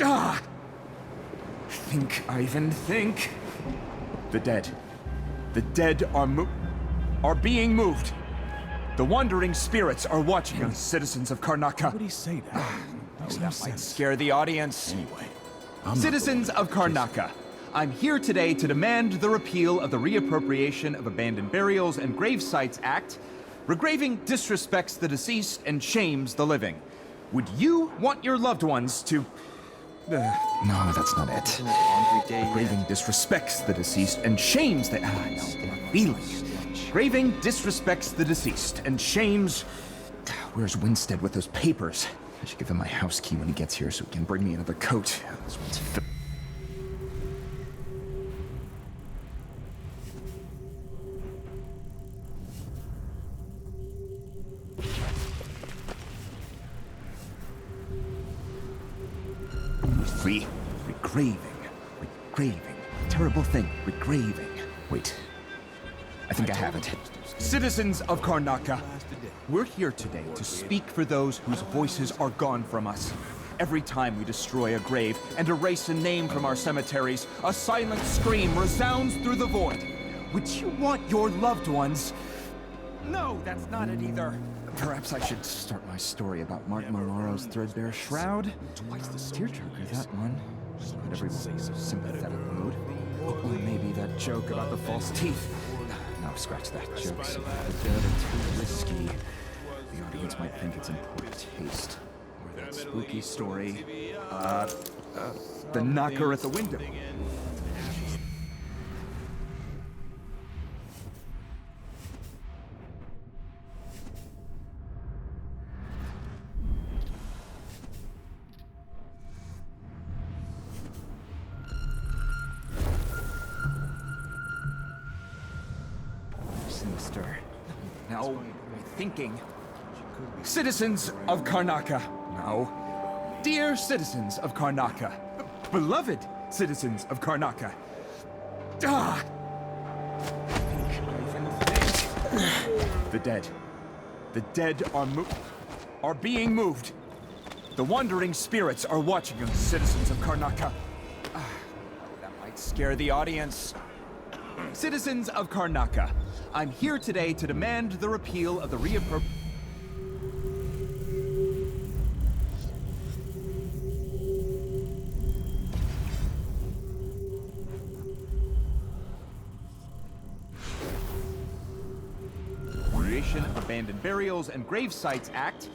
Ah! Think, Ivan, think. The dead. The dead are being moved. The wandering spirits are watching us, citizens of Karnaca. What would he say that? That might scare the audience. Anyway, citizens of Karnaca, I'm here today to demand the repeal of the Reappropriation of Abandoned Burials and Grave Sites Act. Regraving disrespects the deceased and shames the living. Would you want your loved ones to... No, that's not it. Regraving disrespects the deceased and shames the... feeling. Regraving disrespects the deceased and shames... Where's Winstead with those papers? I should give him my house key when he gets here so he can bring me another coat. This one's Regraving. Terrible thing. Regraving. Wait. I think I have it. Citizens of Karnaca, we're here today to speak for those whose voices are gone from us. Every time we destroy a grave and erase a name from our cemeteries, a silent scream resounds through the void. Would you want your loved ones... No, that's not it either. Perhaps I should start my story about Martin Malaro's threadbare shroud. Tearjerker, that one. Put everyone in a sympathetic mood. Or maybe that joke about the false teeth. No, scratch that. Jokes about the dead are too risky. The audience might think it's in poor taste. Or that spooky story. The knocker at the window. Fester. No, thinking. Citizens of Karnaca. No. Dear citizens of Karnaca. Beloved citizens of Karnaca. Ah! The dead. The dead are being moved. The wandering spirits are watching us, citizens of Karnaca. Ah, that might scare the audience. Citizens of Karnaca, I'm here today to demand the repeal of the Reappropriation of Abandoned Burials and Grave Sites Act.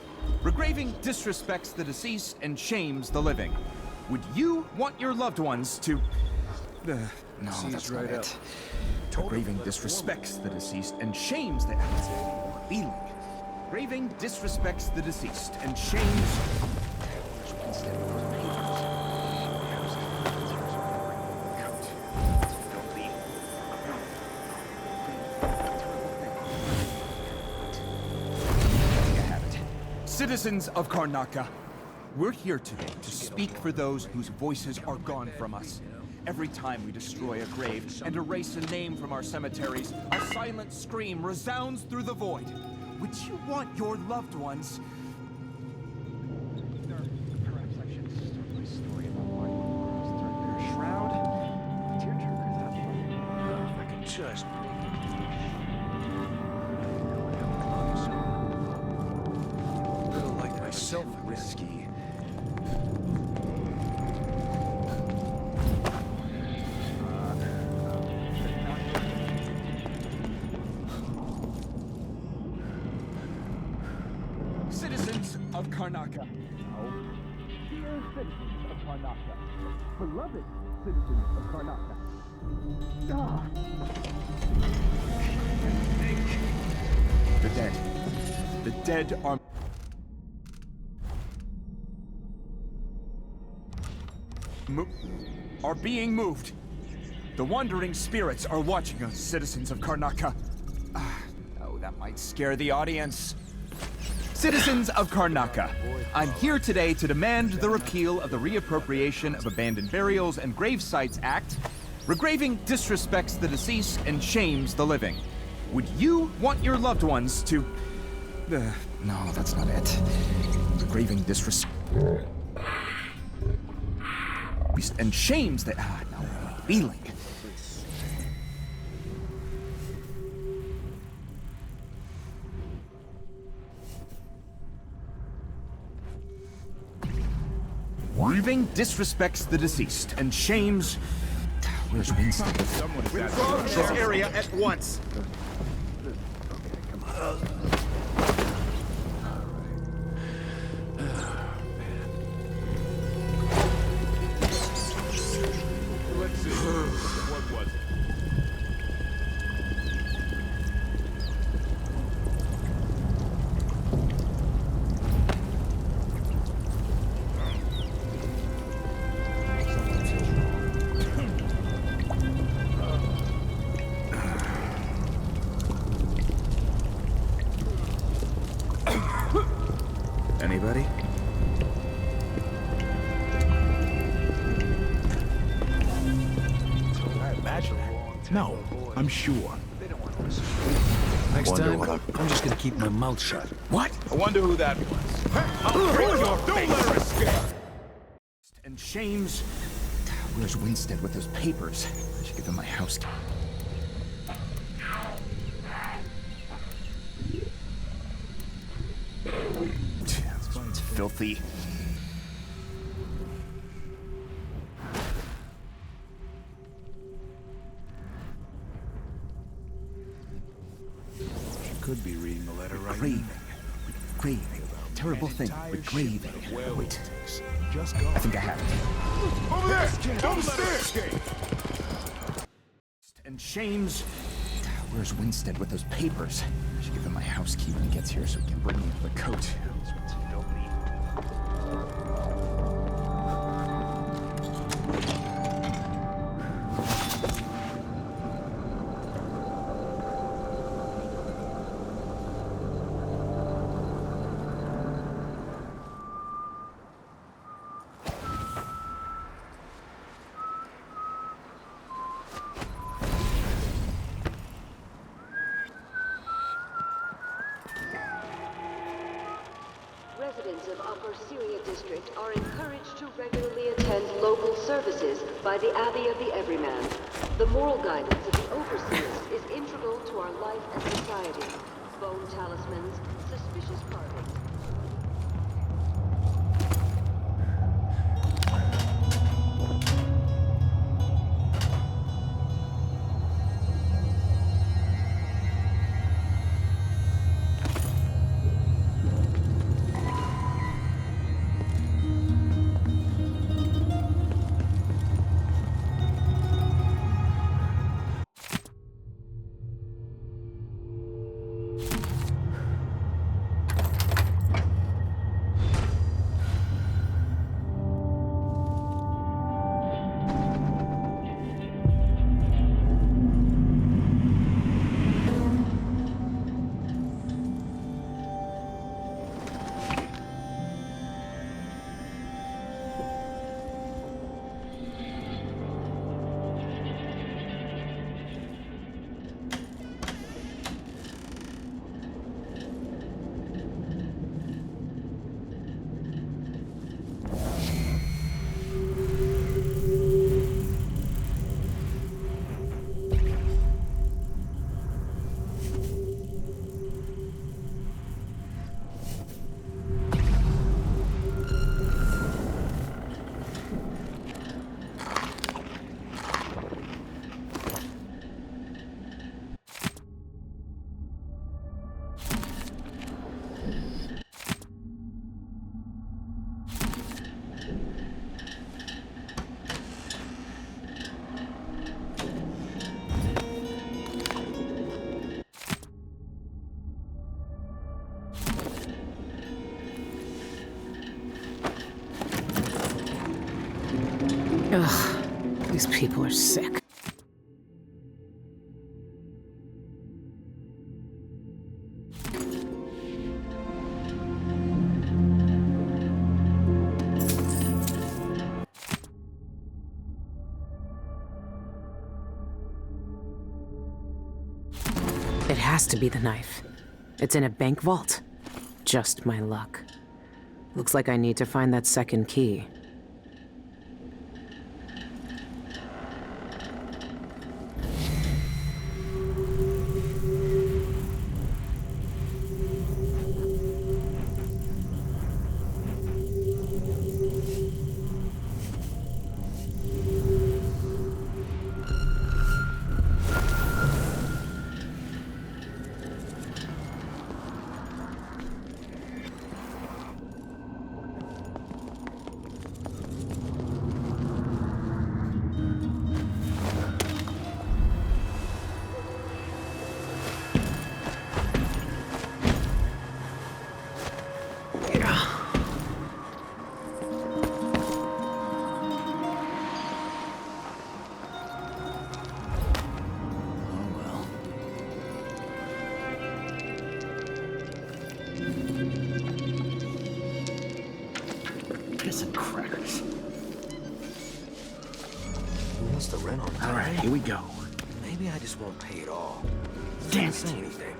Regraving disrespects the deceased and shames the living. Would you want your loved ones to... No, that's not it. Regraving disrespects the deceased and shames the... Feeling. Regraving disrespects the deceased and shames... Citizens of Karnaca, we're here today to speak for those whose voices are gone from us. Every time we destroy a grave and erase a name from our cemeteries, a silent scream resounds through the void. Would you want your loved ones... Perhaps I should start my story about why you threw their shroud. Tearjerker, if I could just... So risky. Citizens of Karnaca. Dear citizens of Karnaca. Beloved citizens of Karnaca. Ah. The dead. The dead are being moved. The wandering spirits are watching us, citizens of Karnaca. Oh, that might scare the audience. Citizens of Karnaca, I'm here today to demand the repeal of the Reappropriation of Abandoned Burials and Grave Sites Act. Regraving disrespects the deceased and shames the living. Would you want your loved ones to... No, that's not it. Regraving disrespect... and shames that feeling. Grieving disrespects the deceased and shames. Where's Winston? Withdraw from this area at once. Anybody? No, I'm sure. Next time, I'm just gonna keep my mouth shut. What? I wonder who that was. I'll break your face! Don't let her escape! And shames. Where's Winstead with those papers? I should give him my house key. It's filthy. Could be reading the letter right Graving. Graving. Terrible thing. Regraving. Wait. Just go. I think I have it. Over there! Don't let her escape! And shames. Where's Winstead with those papers? I should give him my house key when he gets here so he can bring me into the coat. This one's filthy. Residents of Upper Syria District are encouraged to regularly attend local services by the Abbey of the Everyman. The moral guidance of the Overseers is integral to our life and society. Bone talismans, suspicious carvings. Ugh, these people are sick. It has to be the knife. It's in a bank vault. Just my luck. Looks like I need to find that second key. Piss and crackers. What's the rent on that? All right, here we go. Maybe I just won't pay it all. Damn Can't say anything.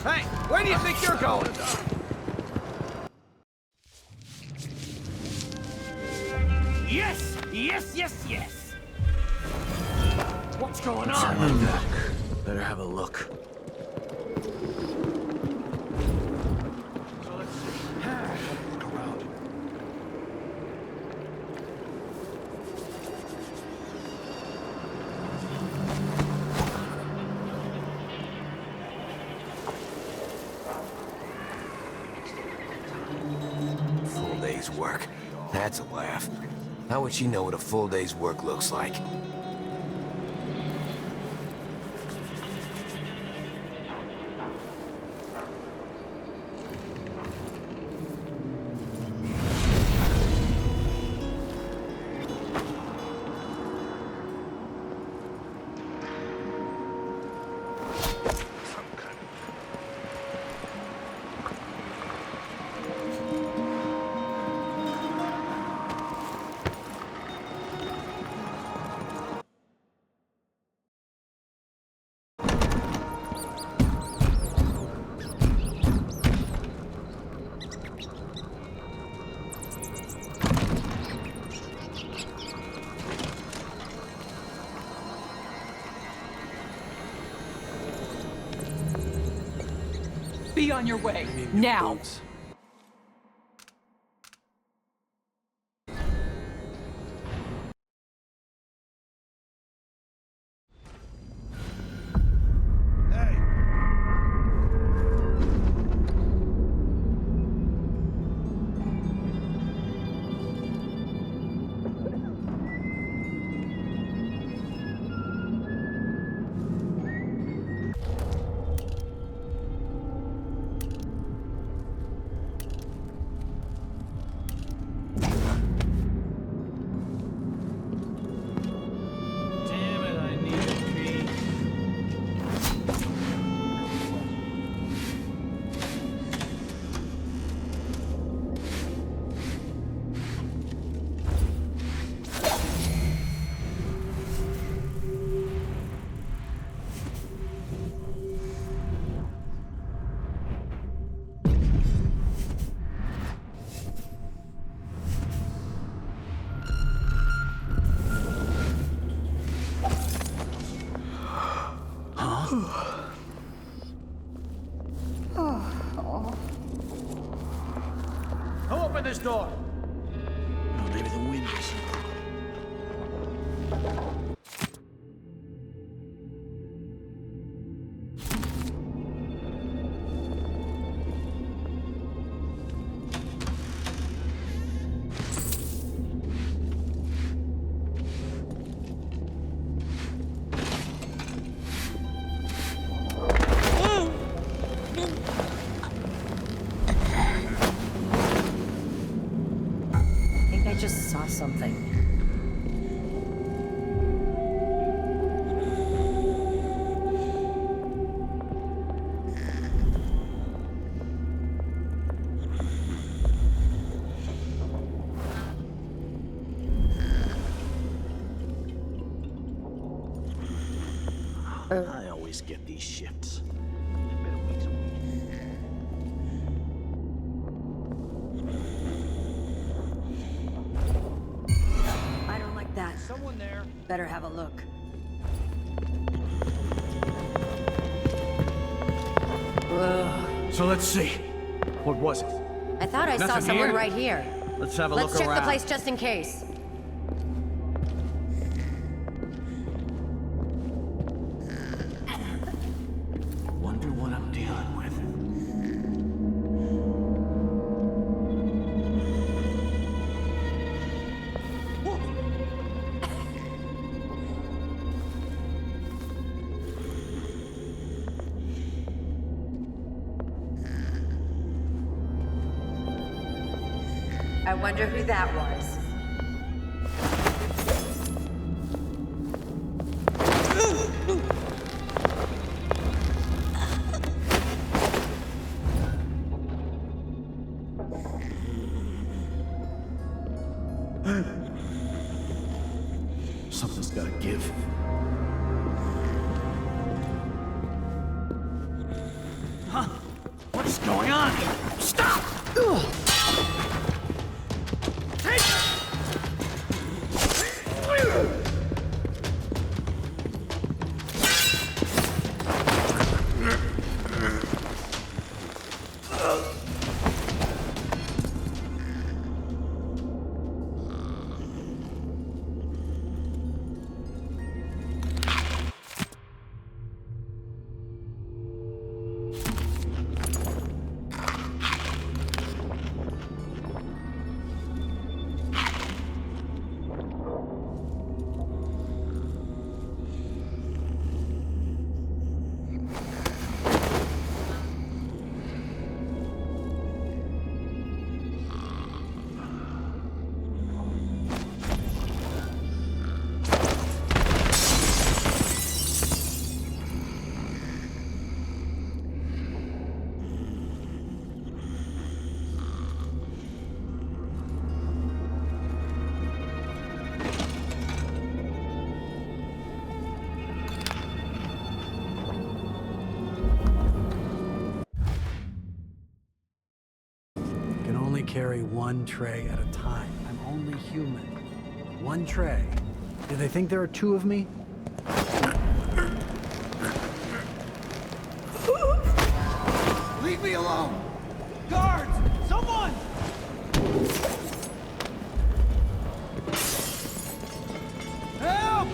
Hey, where do you think you're going? Yes! Yes, yes, yes! What's going on? Turn back. Better have a look. So let's see. Look around. Full day's work. That's a laugh. How would she know what a full day's work looks like? Be on your way, now! Who opened this door? Oh, maybe the wind or something. I just saw something. I always get these shifts. I don't like that. Someone there. Better have a look. So let's see. What was it? I thought I saw Nothing someone here? right here. Let's have a Let's look check around. the place just in case. Wonder what I'm dealing with. I wonder who that was. Something's gotta give. Huh? What is going on here? Stop! Carry one tray at a time. I'm only human. One tray. Do they think there are two of me? Leave Leave me alone! Guards! Someone! Help!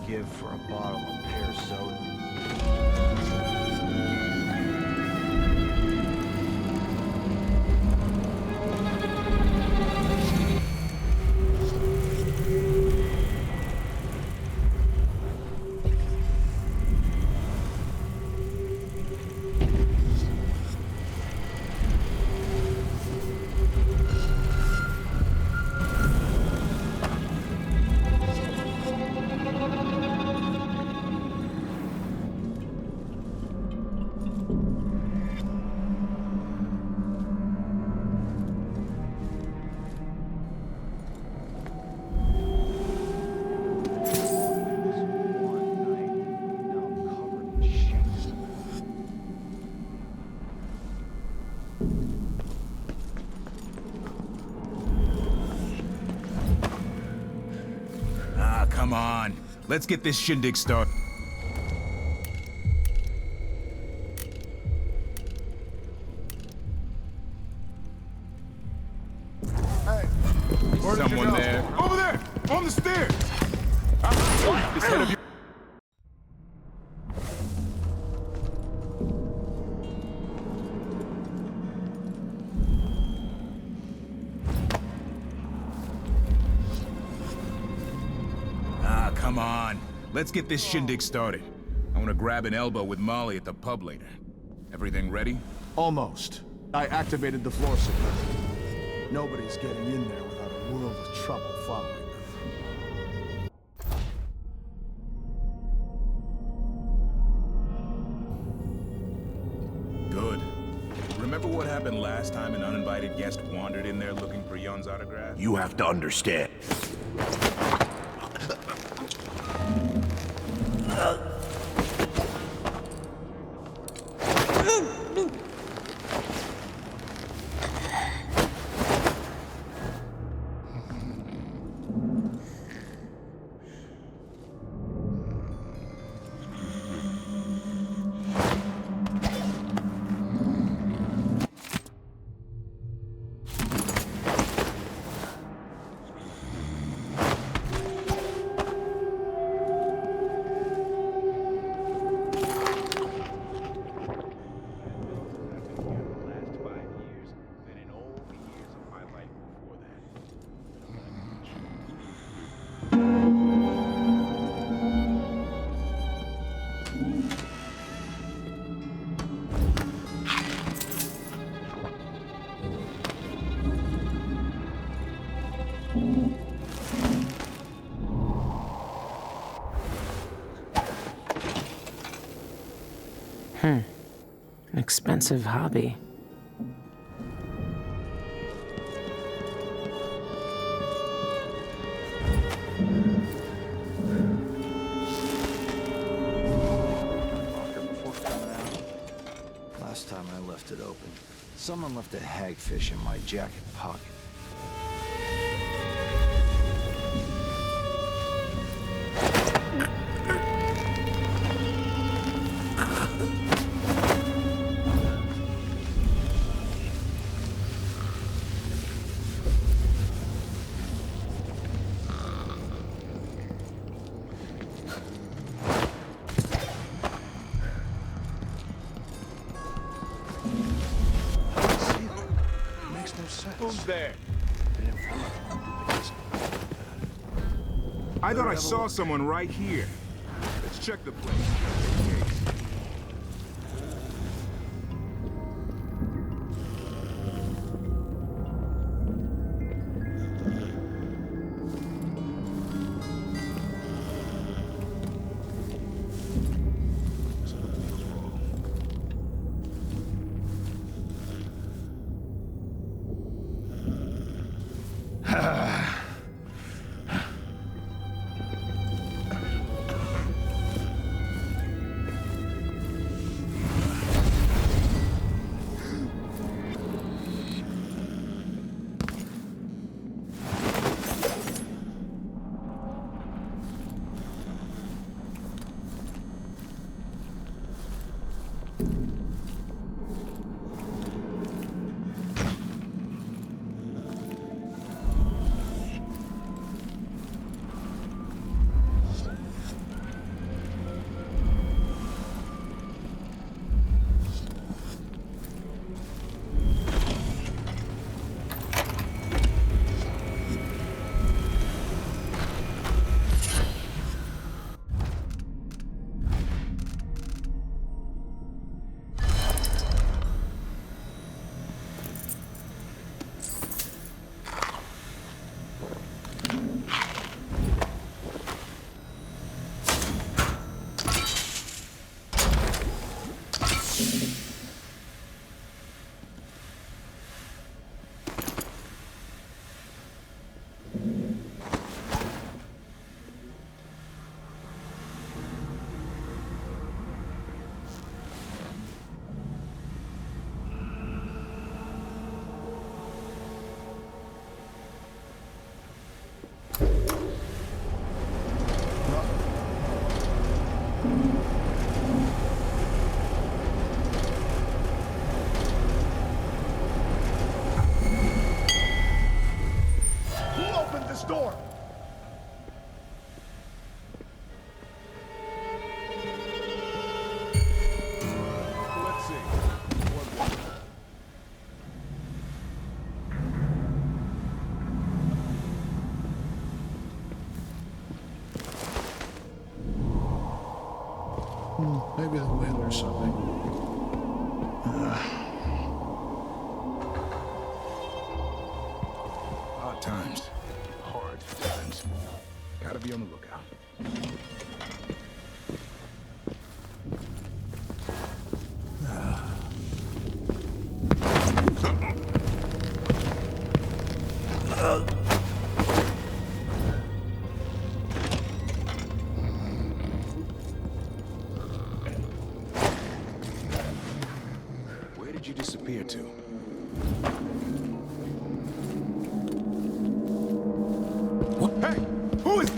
Give for a bottle of pear soda. Come on, let's get this shindig started. Hey, Someone there? Over there, on the stairs. This head of your... Come on, let's get this shindig started. I want to grab an elbow with Molly at the pub later. Everything ready? Almost. I activated the floor security. Nobody's getting in there without a world of trouble following them. Good. Remember what happened last time an uninvited guest wandered in there looking for Yon's autograph? You have to understand. An expensive hobby. Last time I left it open, someone left a hagfish in my jacket pocket. Who's there? I thought I saw someone right here. Let's check the place. Door! Let's see. Maybe the whale or something. be on the lookout. Where did you disappear to? What? Hey! Who is...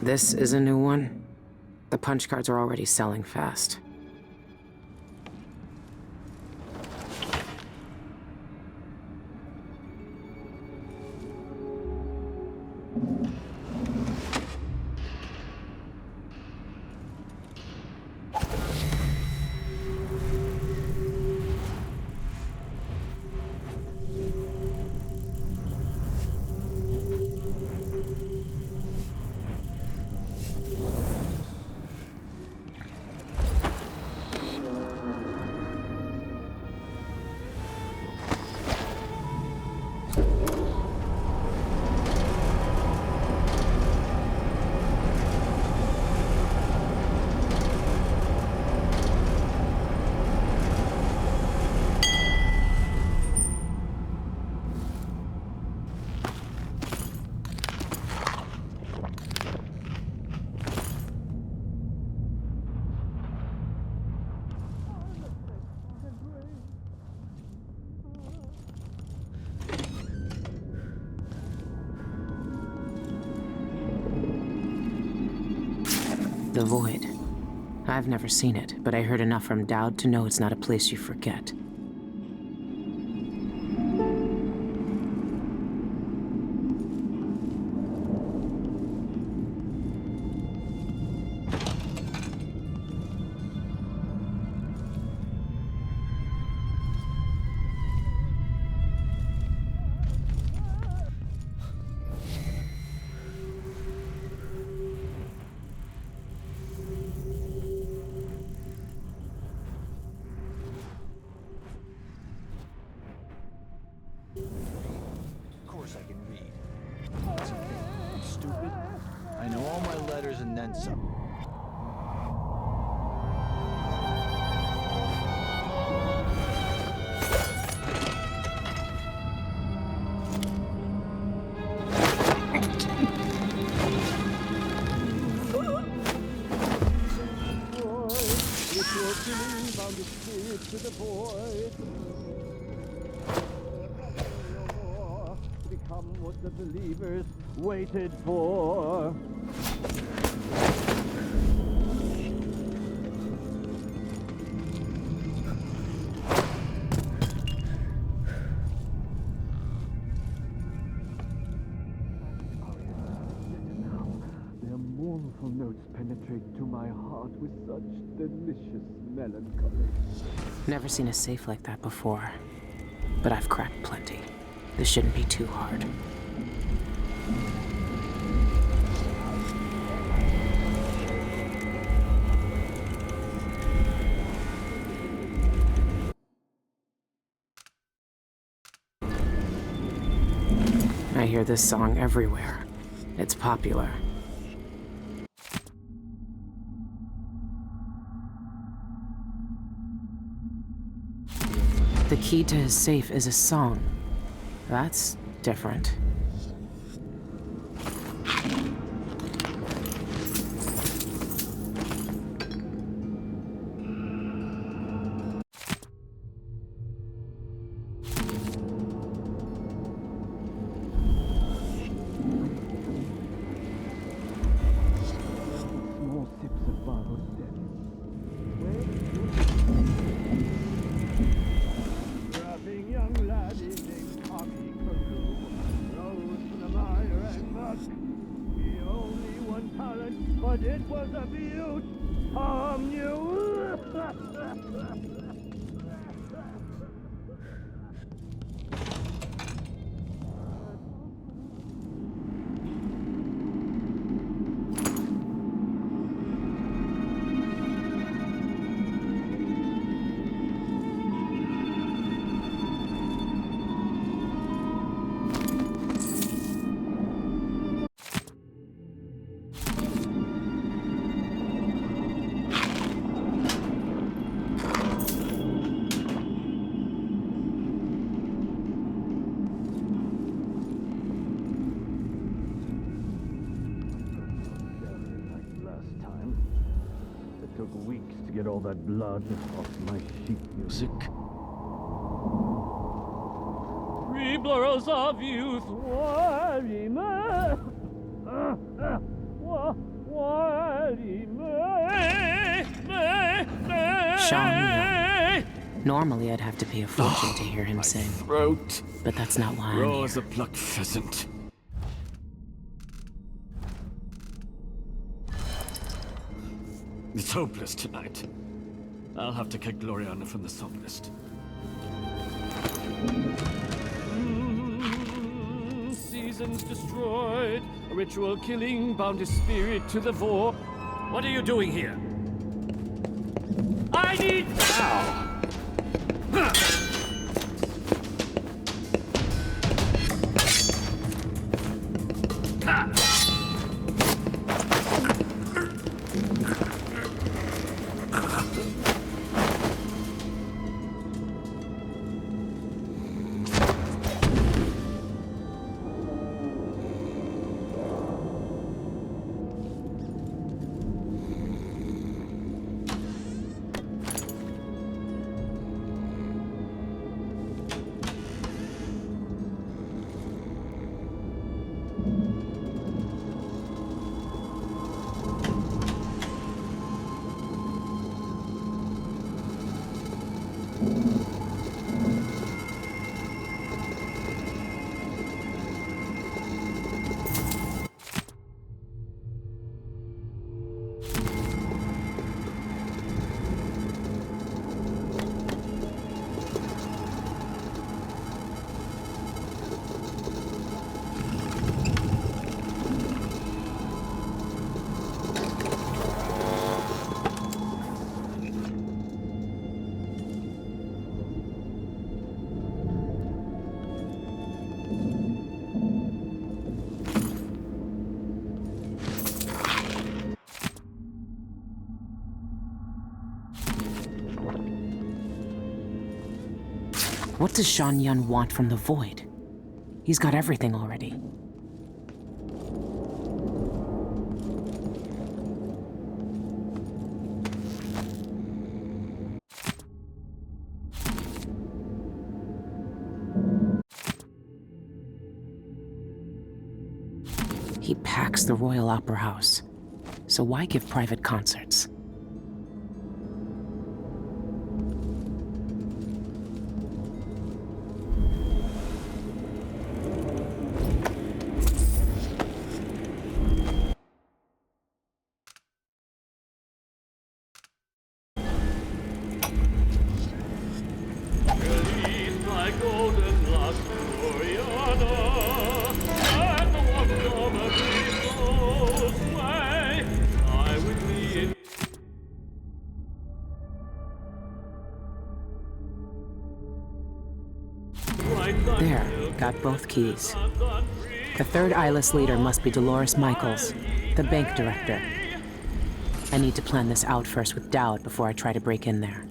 This is a new one. The punch cards are already selling fast. The Void. I've never seen it, but I heard enough from Dowd to know it's not a place you forget. Stupid. I know all my letters and then some. Become what the believers waited for. Their mournful notes penetrate to my heart with such delicious melancholy. Never seen a safe like that before, but I've cracked plenty. This shouldn't be too hard. I hear this song everywhere. It's popular. The key to his safe is a song. That's different. Small sips of borrowed death. Strapping young laddie. Lurk. The only one talent, but it was a beaut. Tom knew. Took weeks to get all that blood off my sheet music. 3 burrows of youth, worry me. Worry me. Sean, normally I'd have to pay a fortune to hear him sing. Throat. But that's not why I'm Raw here. as a plucked pheasant. It's hopeless tonight. I'll have to kick Gloriana from the song list. Seasons destroyed. A ritual killing bound his spirit to the void. What are you doing here? I need now! What does Shan Yun want from the Void? He's got everything already. He packs the Royal Opera House, so why give private concerts? There, got both keys. The third eyeless leader must be Dolores Michaels, the bank director. I need to plan this out first with Dowd before I try to break in there.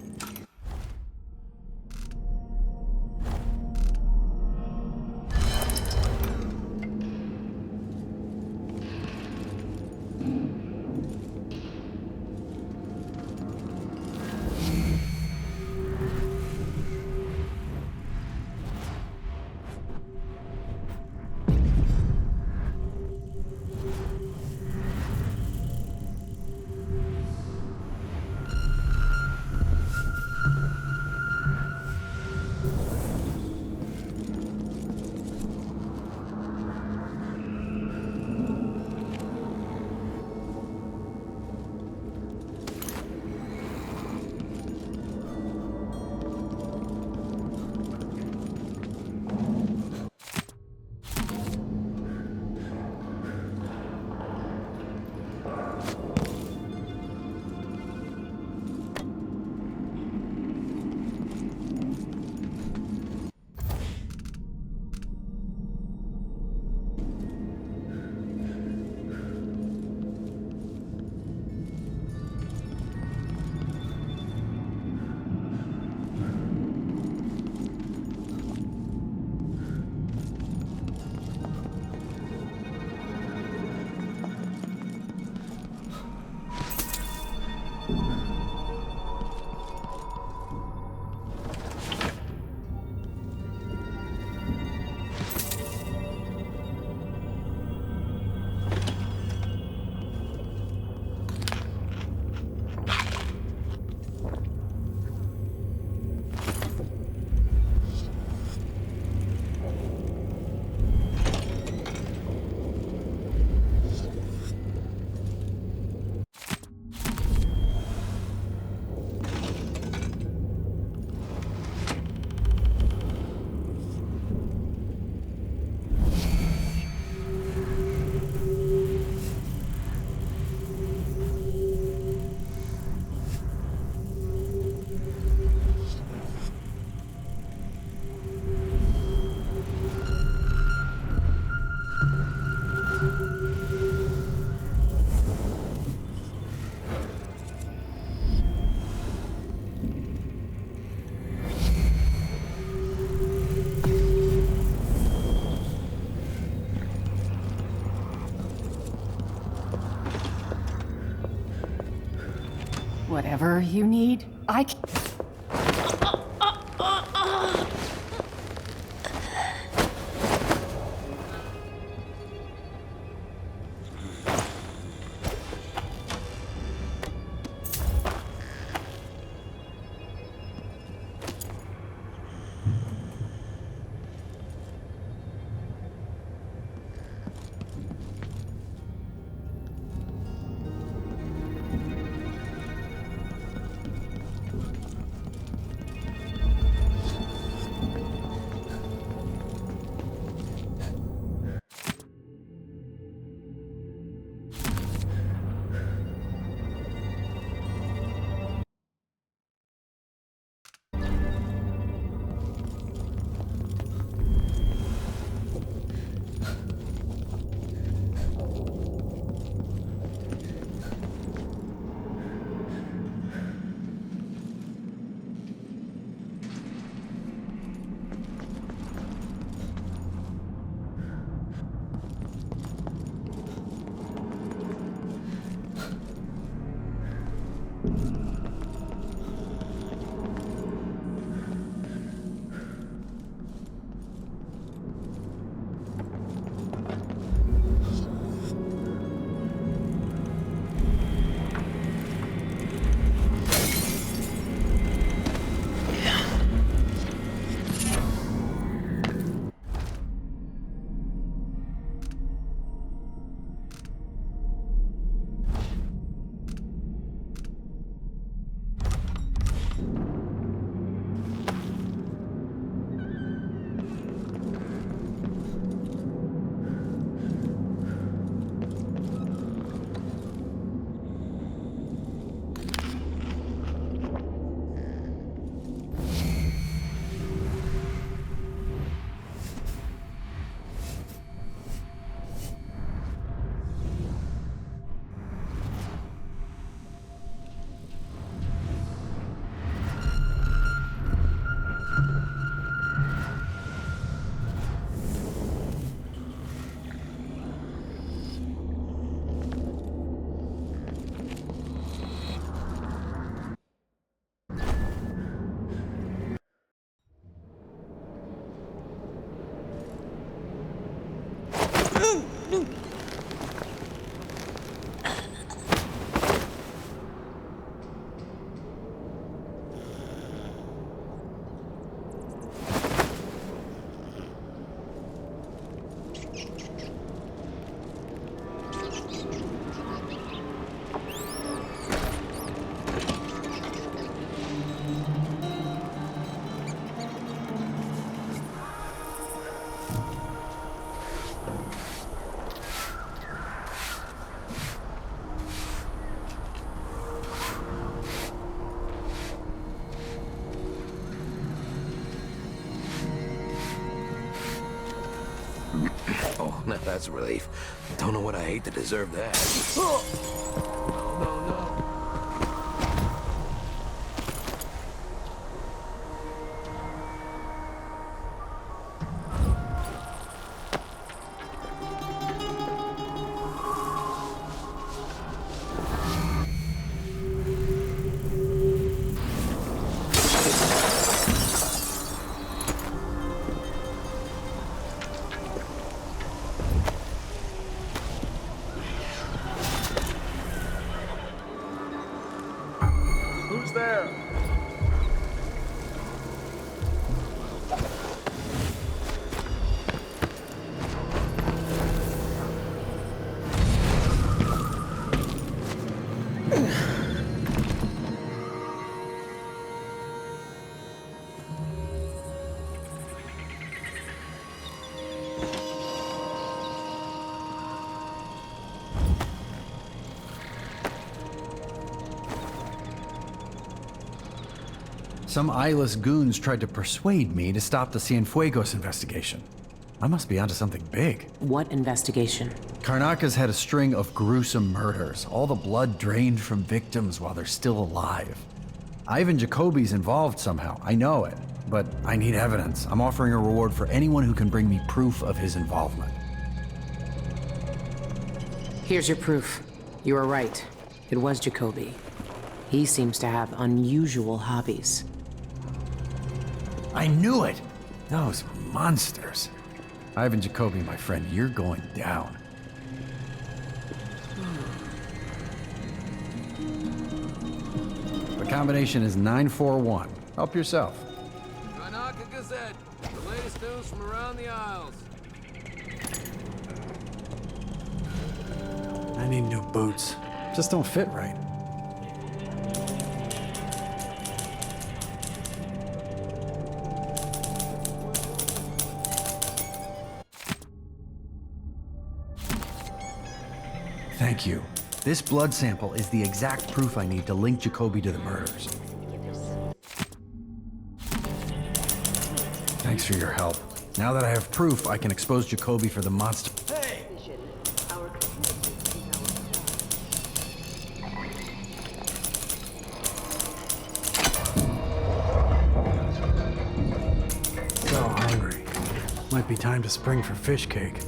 Whatever you need, I can... Oh, now that's a relief. Don't know what I hate to deserve that. Who's there? Some eyeless goons tried to persuade me to stop the Cienfuegos investigation. I must be onto something big. What investigation? Karnaka's had a string of gruesome murders, all the blood drained from victims while they're still alive. Ivan Jacoby's involved somehow, I know it, but I need evidence. I'm offering a reward for anyone who can bring me proof of his involvement. Here's your proof. You were right. It was Jacoby. He seems to have unusual hobbies. I knew it! Those monsters. Ivan Jacoby, my friend, you're going down. The combination is 941. Help yourself. Karnaka Gazette, the latest news from around the Isles. I need new boots. Just don't fit right. Thank you. This blood sample is the exact proof I need to link Jacoby to the murders. Thanks for your help. Now that I have proof, I can expose Jacoby for the monster. So hungry. Might be time to spring for fish cake.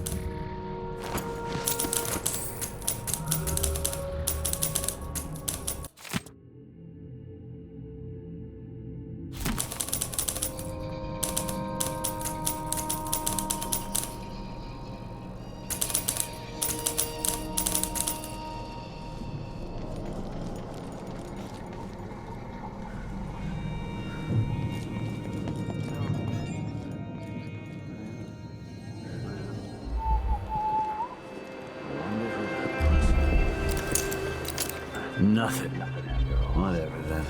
Nothing. Whatever then.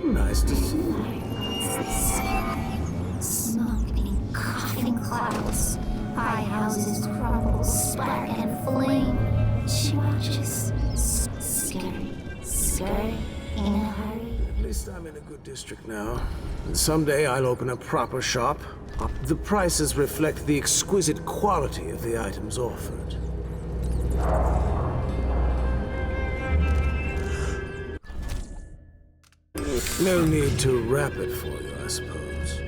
Nice to see you. Smoke in coughing clouds. High houses crumble, splatter, and flame. She watches. Scary. Scary. In a hurry. At least I'm in a good district now. And someday I'll open a proper shop. The prices reflect the exquisite quality of the items offered. No need to wrap it for you, I suppose.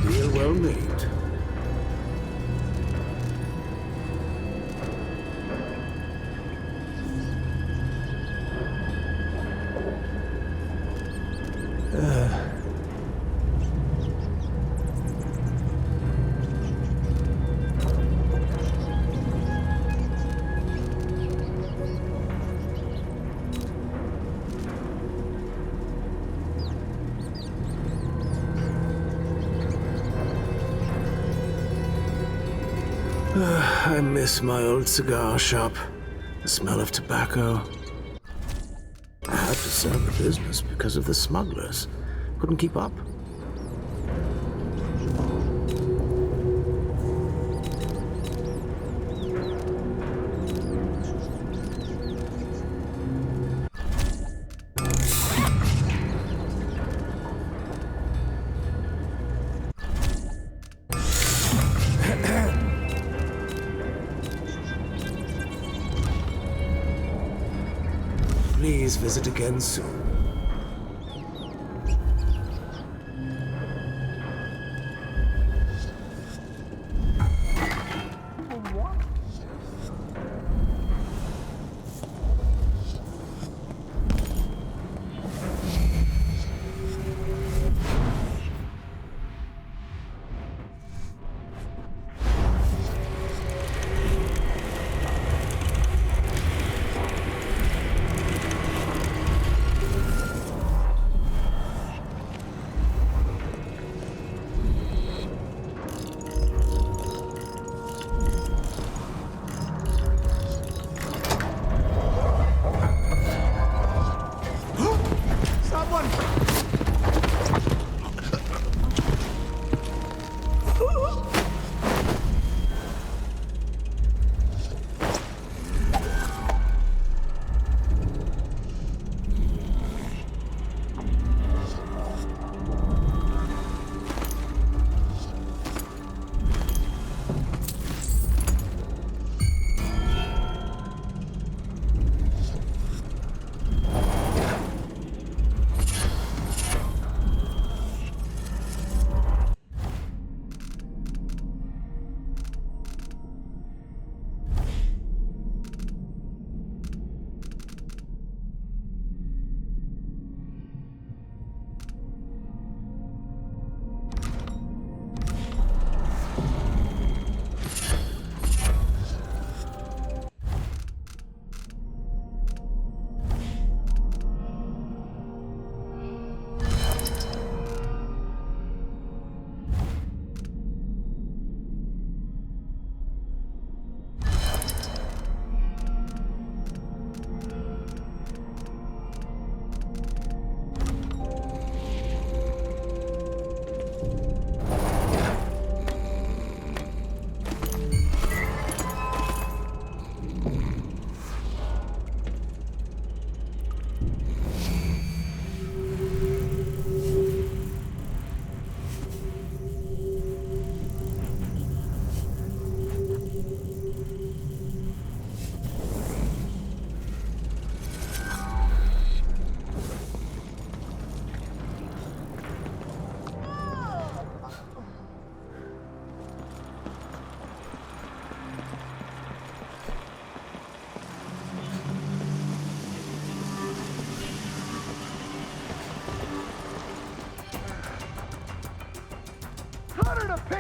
Deal well made. I miss my old cigar shop. The smell of tobacco. I had to sell the business because of the smugglers. Couldn't keep up. Please visit again soon.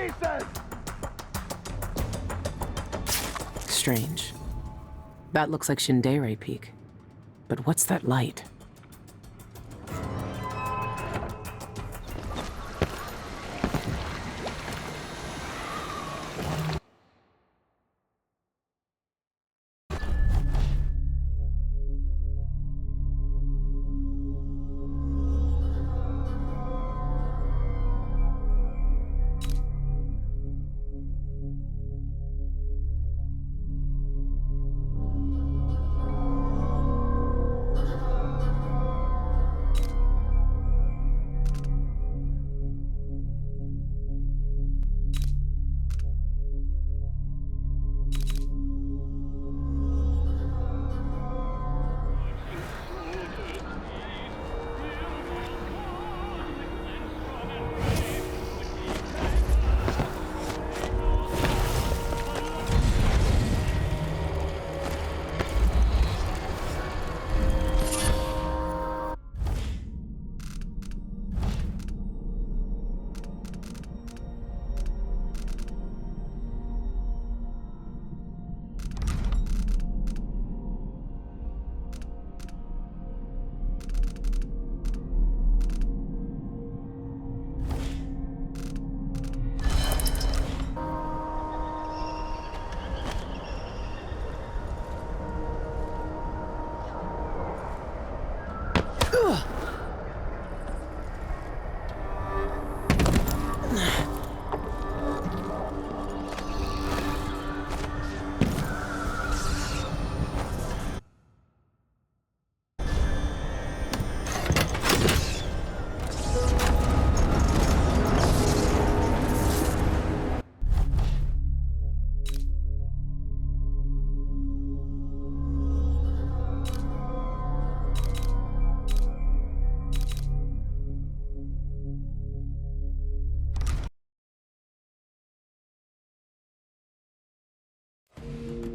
pieces! Strange. That looks like Shindere Peak. But what's that light?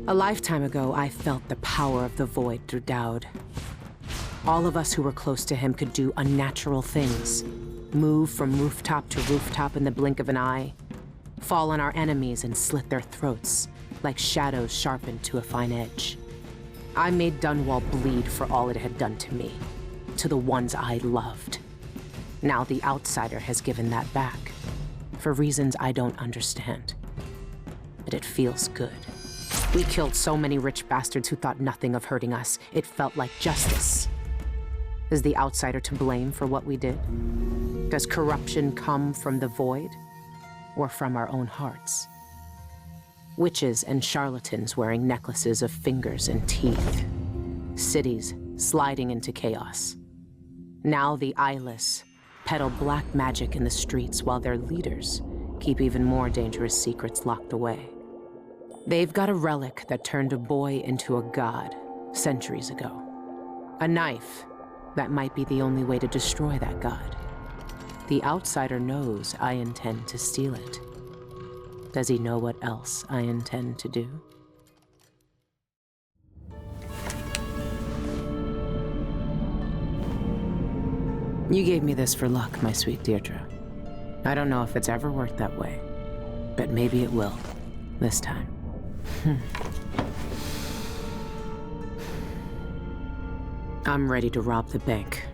A lifetime ago, I felt the power of the Void through Dowd. All of us who were close to him could do unnatural things. Move from rooftop to rooftop in the blink of an eye. Fall on our enemies and slit their throats, like shadows sharpened to a fine edge. I made Dunwall bleed for all it had done to me, to the ones I loved. Now the Outsider has given that back, for reasons I don't understand. But it feels good. We killed so many rich bastards who thought nothing of hurting us. It felt like justice. Is the Outsider to blame for what we did? Does corruption come from the Void, or from our own hearts? Witches and charlatans wearing necklaces of fingers and teeth. Cities sliding into chaos. Now the eyeless peddle black magic in the streets while their leaders keep even more dangerous secrets locked away. They've got a relic that turned a boy into a god centuries ago. A knife that might be the only way to destroy that god. The Outsider knows I intend to steal it. Does he know what else I intend to do? You gave me this for luck, my sweet Deirdre. I don't know if it's ever worked that way, but maybe it will, this time. I'm ready to rob the bank.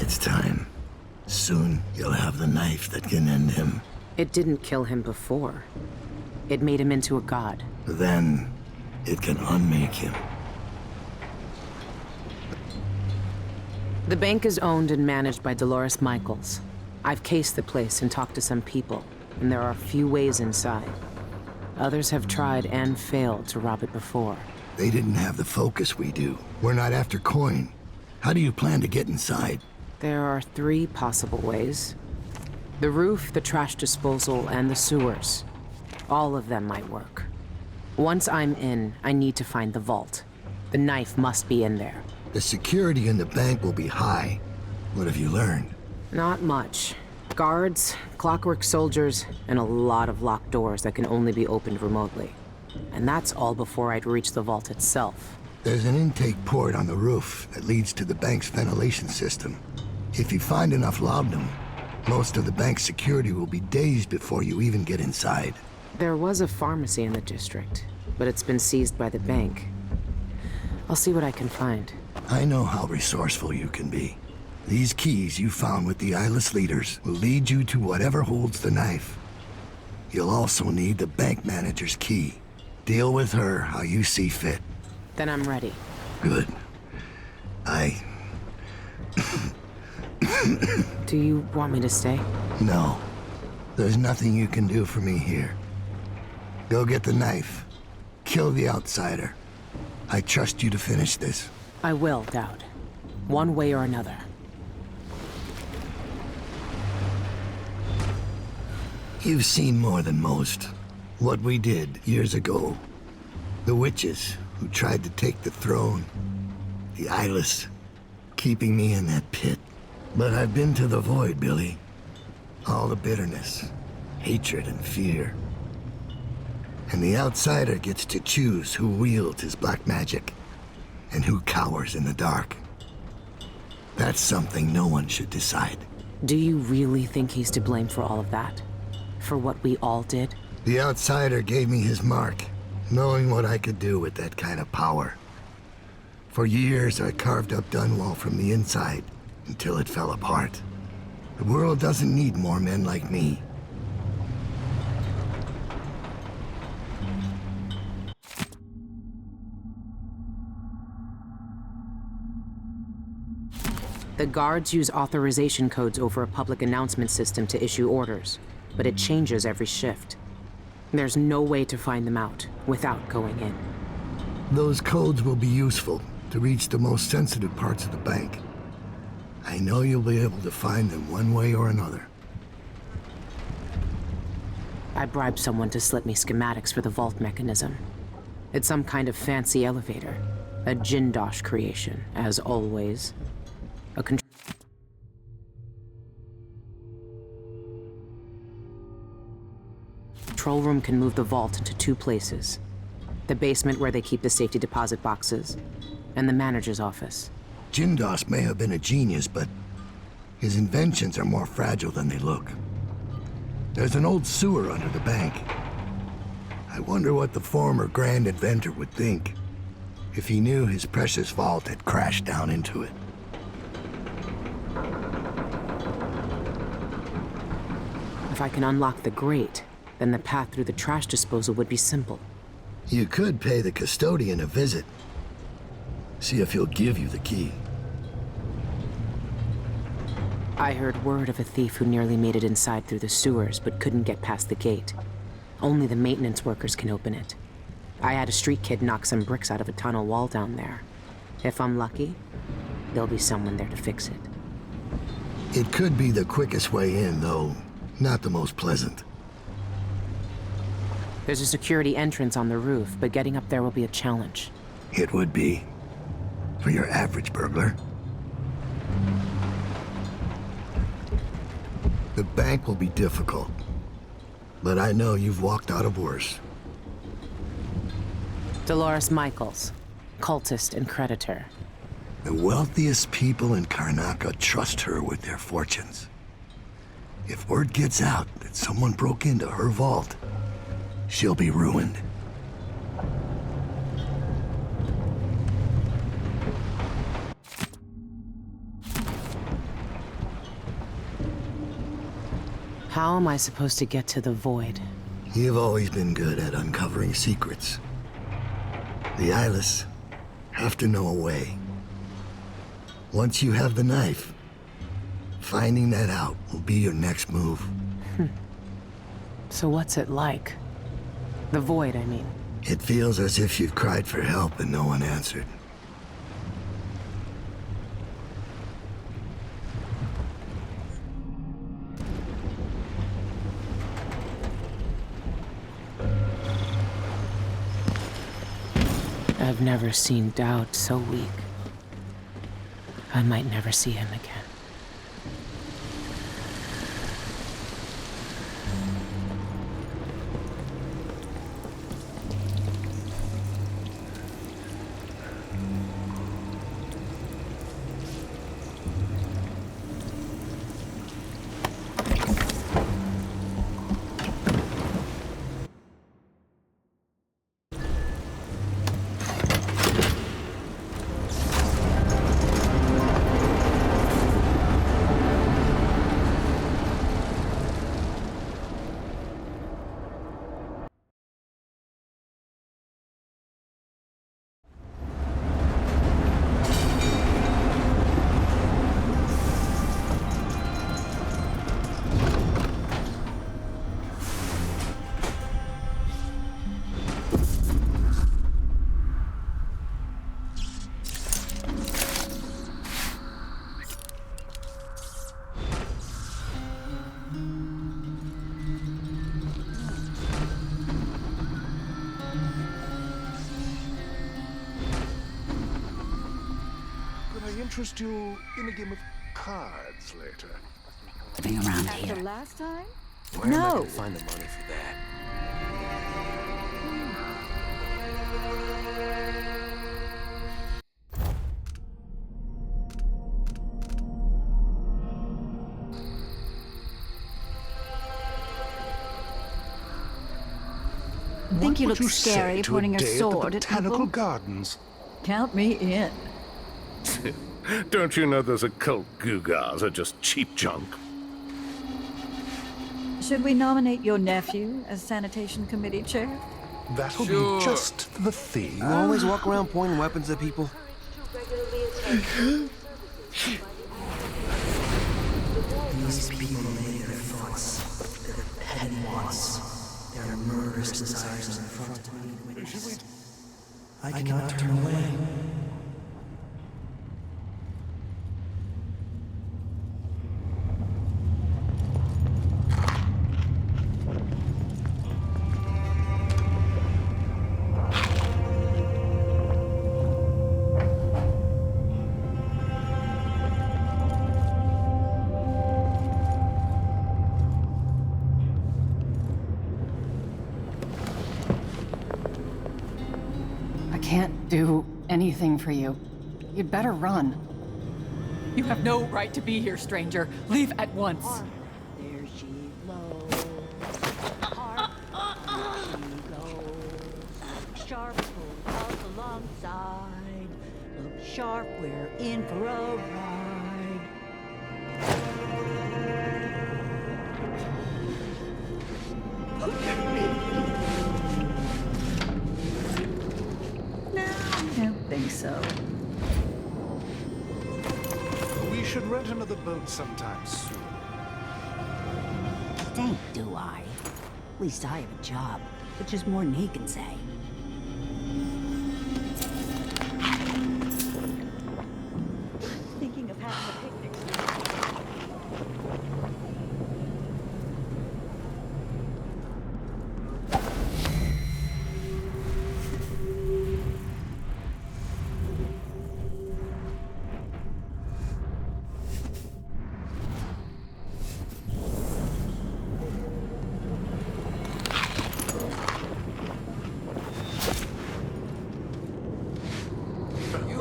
It's time. Soon, you'll have the knife that can end him. It didn't kill him before. It made him into a god. Then, it can unmake him. The bank is owned and managed by Dolores Michaels. I've cased the place and talked to some people, and there are a few ways inside. Others have tried and failed to rob it before. They didn't have the focus we do. We're not after coin. How do you plan to get inside? There are 3 possible ways. The roof, the trash disposal, and the sewers. All of them might work. Once I'm in, I need to find the vault. The knife must be in there. The security in the bank will be high. What have you learned? Not much. Guards, clockwork soldiers, and a lot of locked doors that can only be opened remotely. And that's all before I'd reach the vault itself. There's an intake port on the roof that leads to the bank's ventilation system. If you find enough laudanum, most of the bank's security will be days before you even get inside. There was a pharmacy in the district, but it's been seized by the bank. I'll see what I can find. I know how resourceful you can be. These keys you found with the eyeless leaders will lead you to whatever holds the knife. You'll also need the bank manager's key. Deal with her how you see fit. Then I'm ready. Good. Do you want me to stay? No. There's nothing you can do for me here. Go get the knife. Kill the outsider. I trust you to finish this. I will, Dowd. One way or another. You've seen more than most. What we did years ago. The witches who tried to take the throne. The eyeless, keeping me in that pit. But I've been to the void, Billy. All the bitterness, hatred, and fear. And the outsider gets to choose who wields his black magic and who cowers in the dark. That's something no one should decide. Do you really think he's to blame for all of that? For what we all did? The outsider gave me his mark, knowing what I could do with that kind of power. For years, I carved up Dunwall from the inside until it fell apart. The world doesn't need more men like me. The guards use authorization codes over a public announcement system to issue orders, but it changes every shift. There's no way to find them out without going in. Those codes will be useful to reach the most sensitive parts of the bank. I know you'll be able to find them one way or another. I bribed someone to slip me schematics for the vault mechanism. It's some kind of fancy elevator. A Jindosh creation, as always. A control room can move the vault into 2 places. The basement where they keep the safety deposit boxes, and the manager's office. Jindosh may have been a genius, but his inventions are more fragile than they look. There's an old sewer under the bank. I wonder what the former grand inventor would think if he knew his precious vault had crashed down into it. If I can unlock the grate, then the path through the trash disposal would be simple. You could pay the custodian a visit. See if he'll give you the key. I heard word of a thief who nearly made it inside through the sewers, but couldn't get past the gate. Only the maintenance workers can open it. I had a street kid knock some bricks out of a tunnel wall down there. If I'm lucky, there'll be someone there to fix it. It could be the quickest way in, though not the most pleasant. There's a security entrance on the roof, but getting up there will be a challenge. It would be. For your average burglar. The bank will be difficult, but I know you've walked out of worse. Dolores Michaels, cultist and creditor. The wealthiest people in Karnaca trust her with their fortunes. If word gets out that someone broke into her vault, she'll be ruined. How am I supposed to get to the void? You've always been good at uncovering secrets. The Eyeless have to know a way. Once you have the knife, finding that out will be your next move. So what's it like? The void, I mean. It feels as if you've cried for help and no one answered. I've never seen Dowd so weak. I might never see him again. Interest you in a game of cards later? Being around here. The last time? Where am I gonna find the money for that? Think you What look would scary say to pointing a a day sword at the at Botanical people? Gardens? Count me in. Don't you know those occult gewgaws are just cheap junk? Should we nominate your nephew as sanitation committee chair? That'll Sure. be just the thing. You always walk around pointing weapons at people? These people lay their thoughts, their petty wants, their murderous desires in front of me and witness. I cannot turn away. I can't do anything for you. You'd better run. You have no right to be here, stranger. Leave at once. There she blows. Hark, there she goes. Sharp pulls us alongside. Look sharp, we're in for a ride. I don't think so. We should rent another boat sometime soon. Think, do I? At least I have a job, which is more than he can say. Thinking of having a picnic.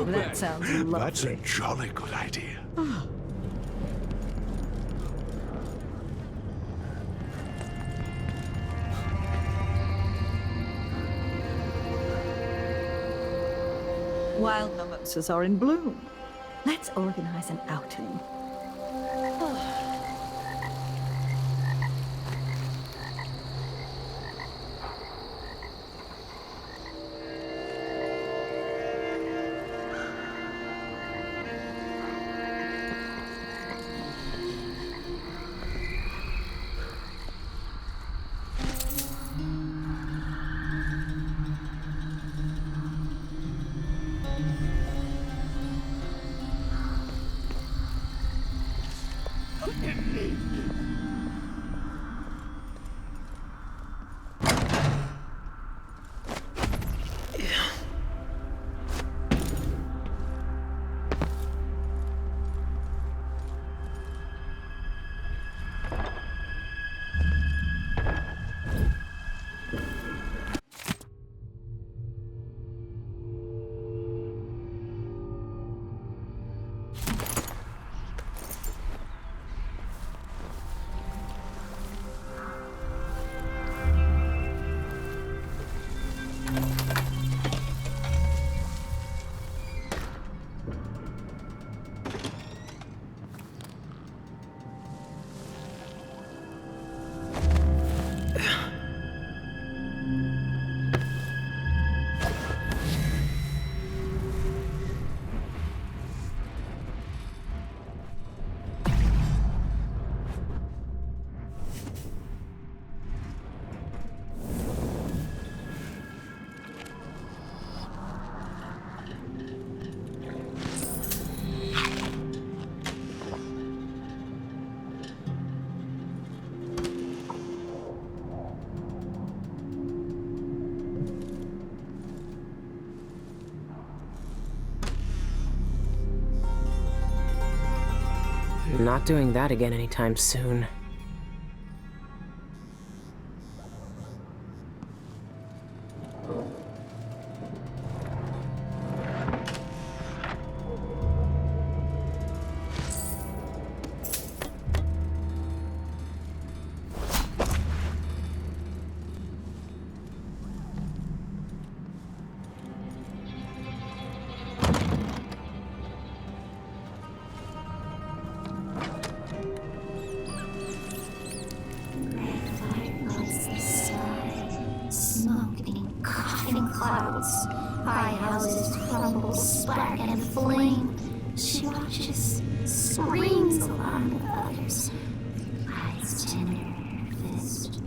That sounds lovely. That's a jolly good idea. Wild mimosas are in bloom. Let's organize an outing. Not doing that again anytime soon. Smoking, coughing clouds. High houses crumble, splatter, and flame. She watches, screams along with others. Hides tender in her fist.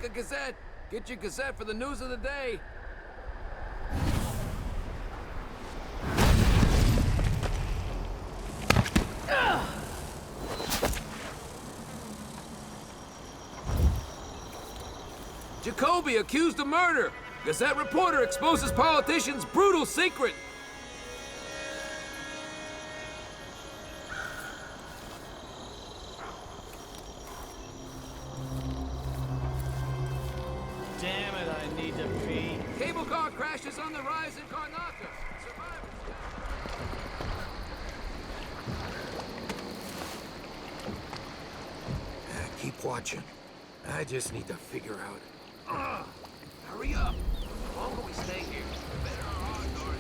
a Gazette. Get your Gazette for the news of the day. Jacoby accused of murder. Gazette reporter exposes politician's brutal secret. Damn it, I need to pee. Cable car crashes on the rise in Karnataka. Survivors. Keep watching. I just need to figure out. Hurry up. The longer we stay here, the better our odds are.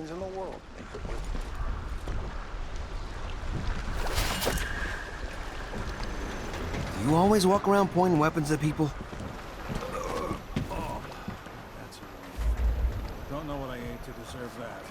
In the world. Do you always walk around pointing weapons at people? That's don't know what I ate to deserve that.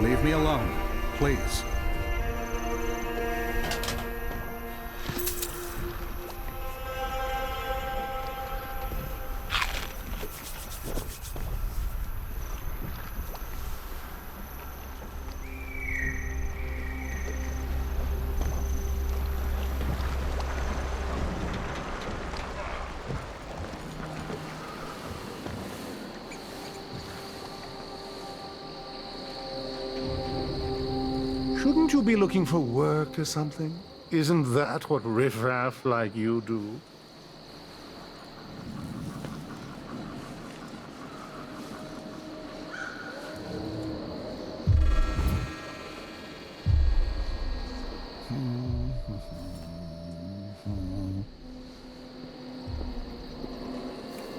Leave me alone, please. Shouldn't you be looking for work or something? Isn't that what riffraff like you do?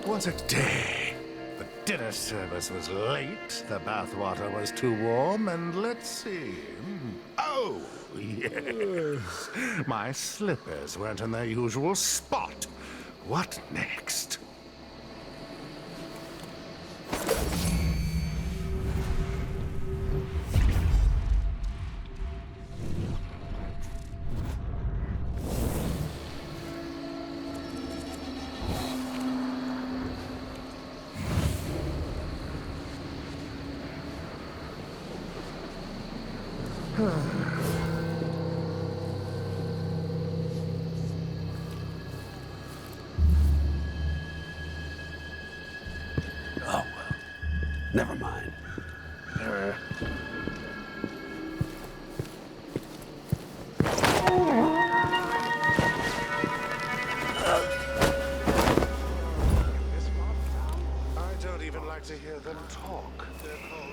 Was it day? The dinner service was late, the bathwater was too warm, and let's see. Oh, yes. My slippers weren't in their usual spot. What next? Oh, well. Never mind. I don't even like to hear them talk. They're called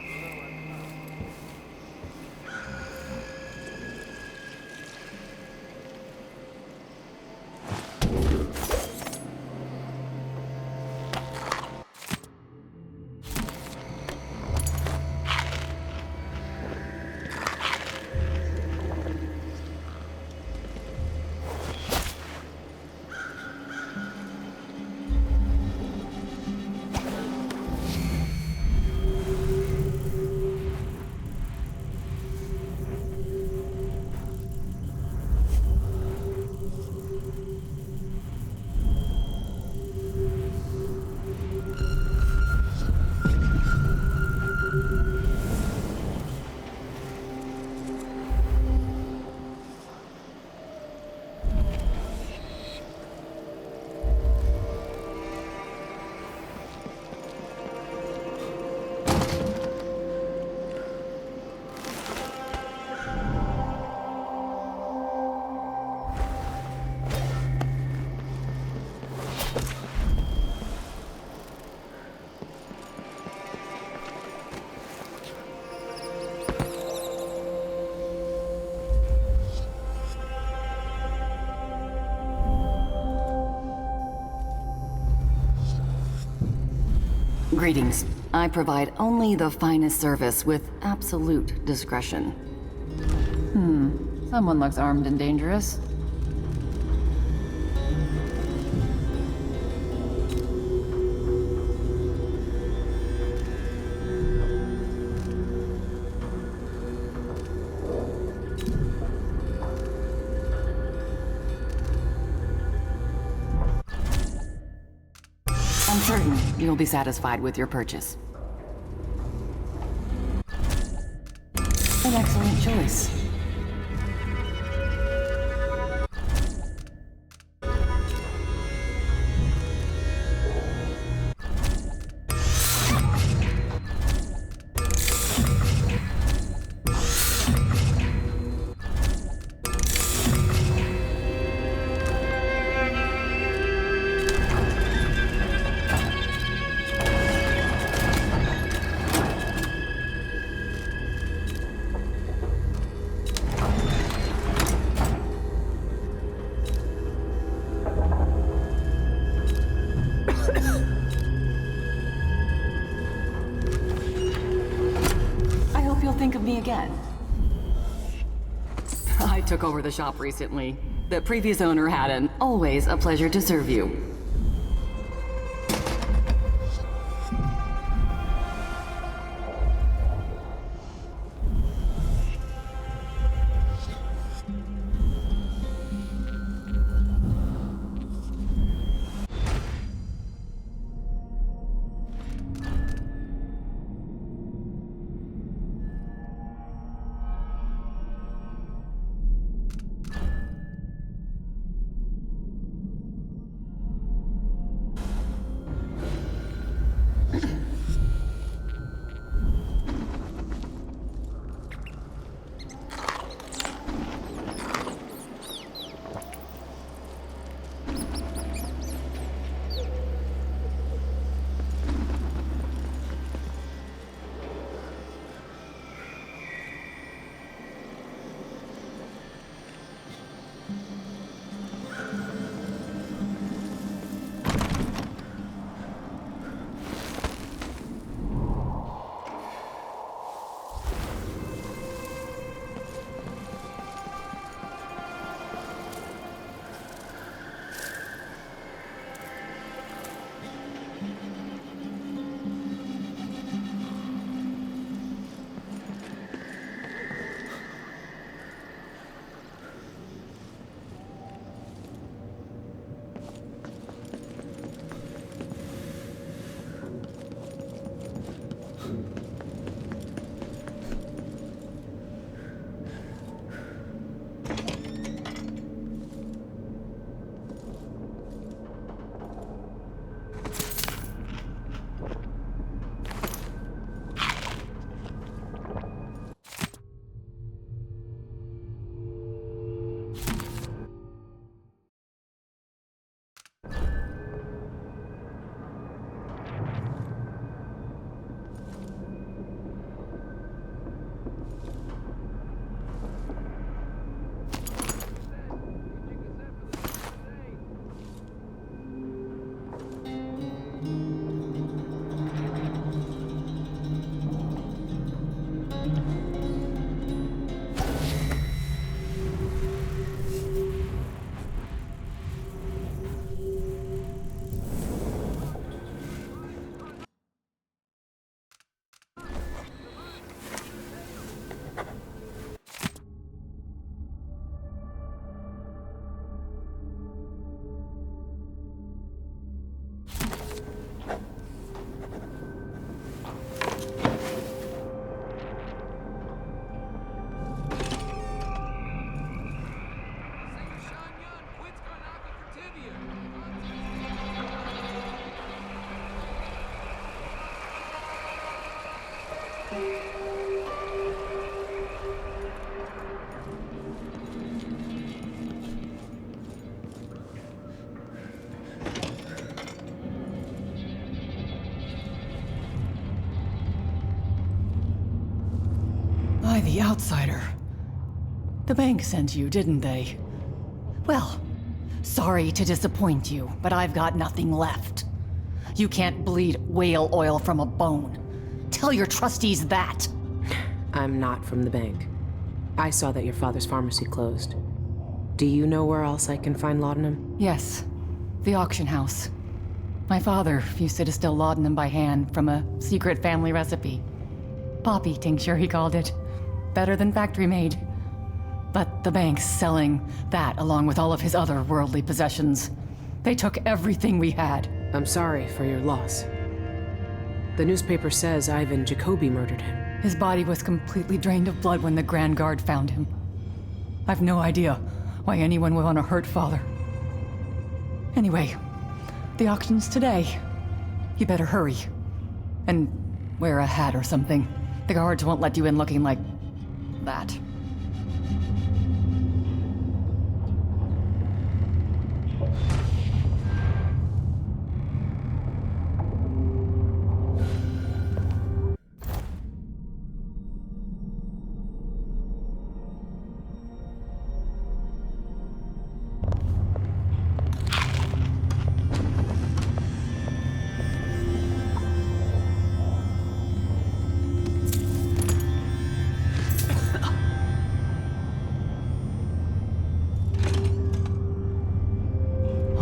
Greetings. I provide only the finest service with absolute discretion. Someone looks armed and dangerous. I'm certain you'll be satisfied with your purchase. An excellent choice. Think of me again. I took over the shop recently. The previous owner had an always a pleasure to serve you. By the outsider. The bank sent you, didn't they? Well, sorry to disappoint you, but I've got nothing left. You can't bleed whale oil from a bone. Tell your trustees that. I'm not from the bank. I saw that your father's pharmacy closed. Do you know where else I can find laudanum? Yes, the auction house. My father used to distill laudanum by hand from a secret family recipe. Poppy tincture, he called it. Better than factory-made. But the bank's selling that along with all of his other worldly possessions. They took everything we had. I'm sorry for your loss. The newspaper says Ivan Jacoby murdered him. His body was completely drained of blood when the Grand Guard found him. I've no idea why anyone would want to hurt Father. Anyway, the auction's today. You better hurry. And wear a hat or something. The guards won't let you in looking like that.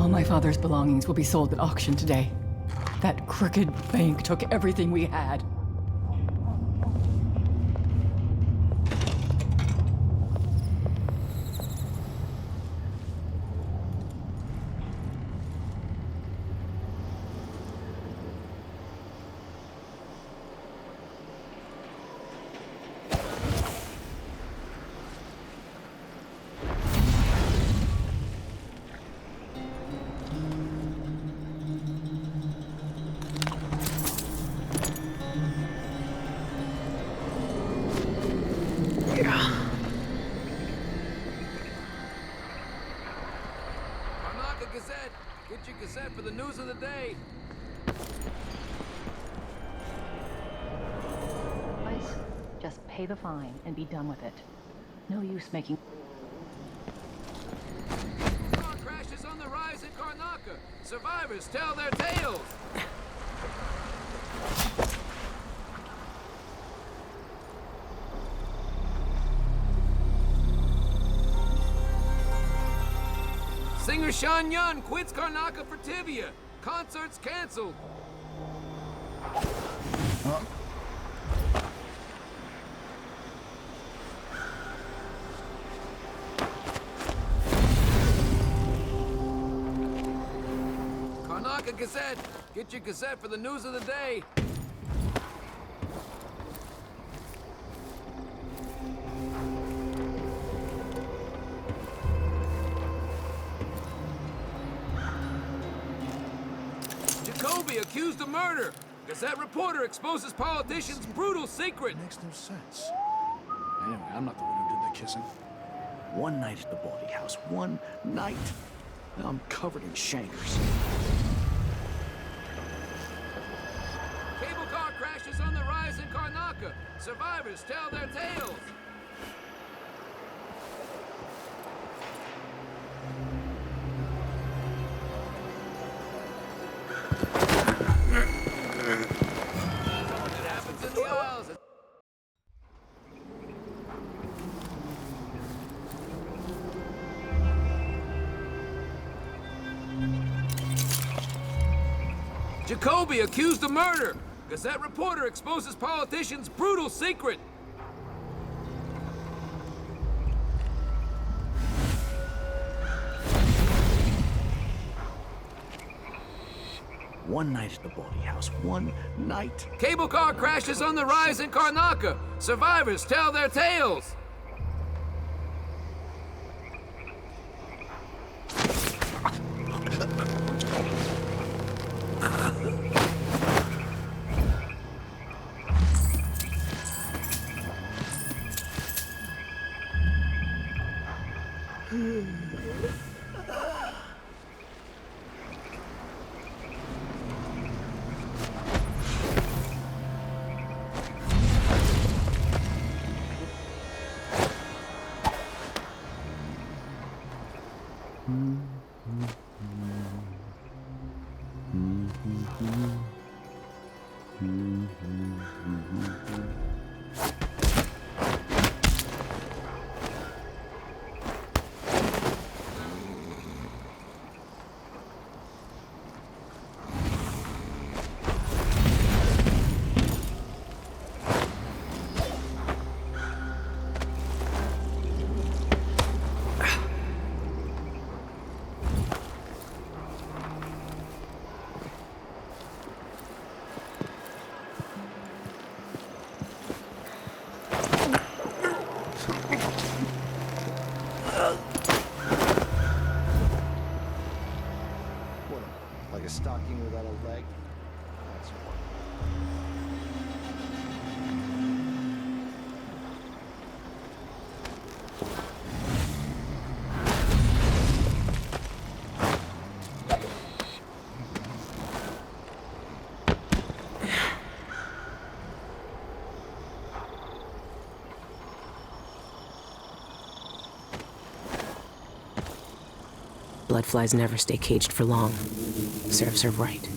My father's belongings will be sold at auction today. That crooked bank took everything we had. Gazette! Get your Gazette for the news of the day! Just pay the fine and be done with it. No use making... Car crashes on the rise in Karnaka! Survivors tell their tales! Singer Shan Yun quits Karnaka for Tibia. Concerts canceled. Karnaka Gazette. Get your Gazette for the news of the day. Jacoby accused of murder. Gazette reporter exposes politician's brutal secret. Makes no sense. Anyway, I'm not the one who did the kissing. One night at the body house. One night. Now I'm covered in shankers. Cable car crashes on the rise in Karnaka. Survivors tell their tales. It happens in the aisles. Jacoby accused of murder. Gazette reporter exposes politician's brutal secret. One night at the body house. One night. Cable car crashes on the rise in Karnaka. Survivors tell their tales. Bloodflies never stay caged for long. Serves her right.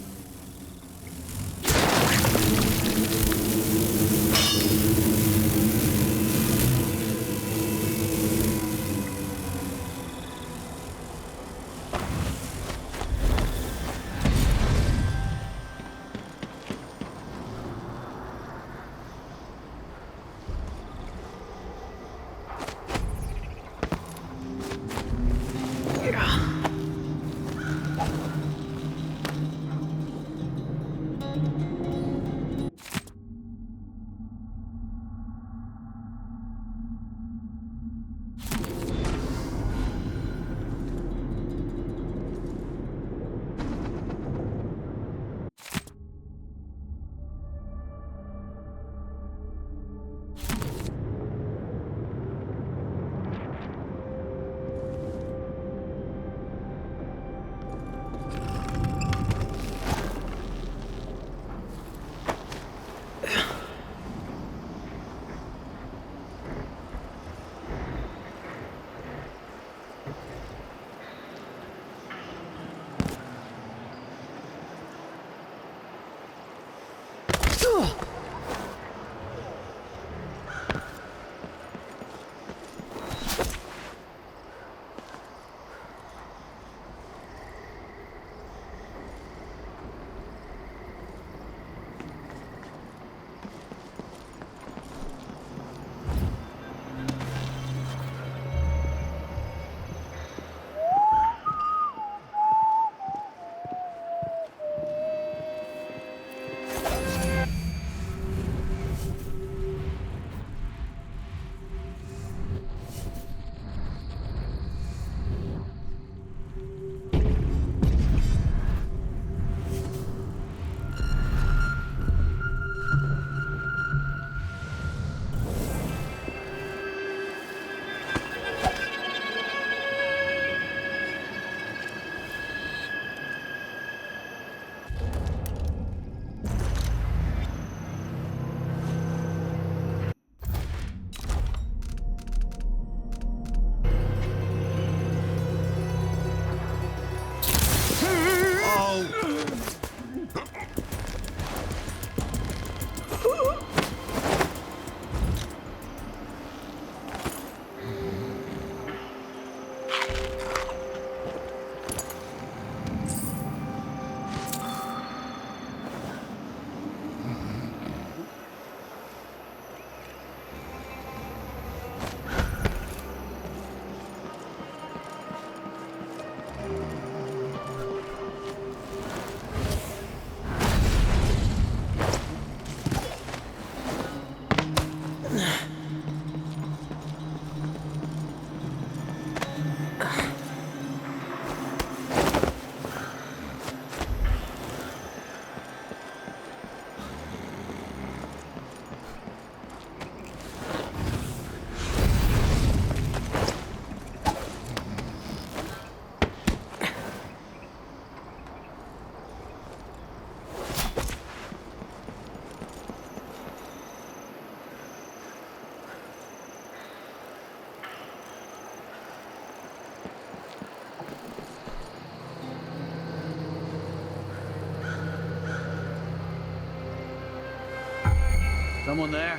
Someone there?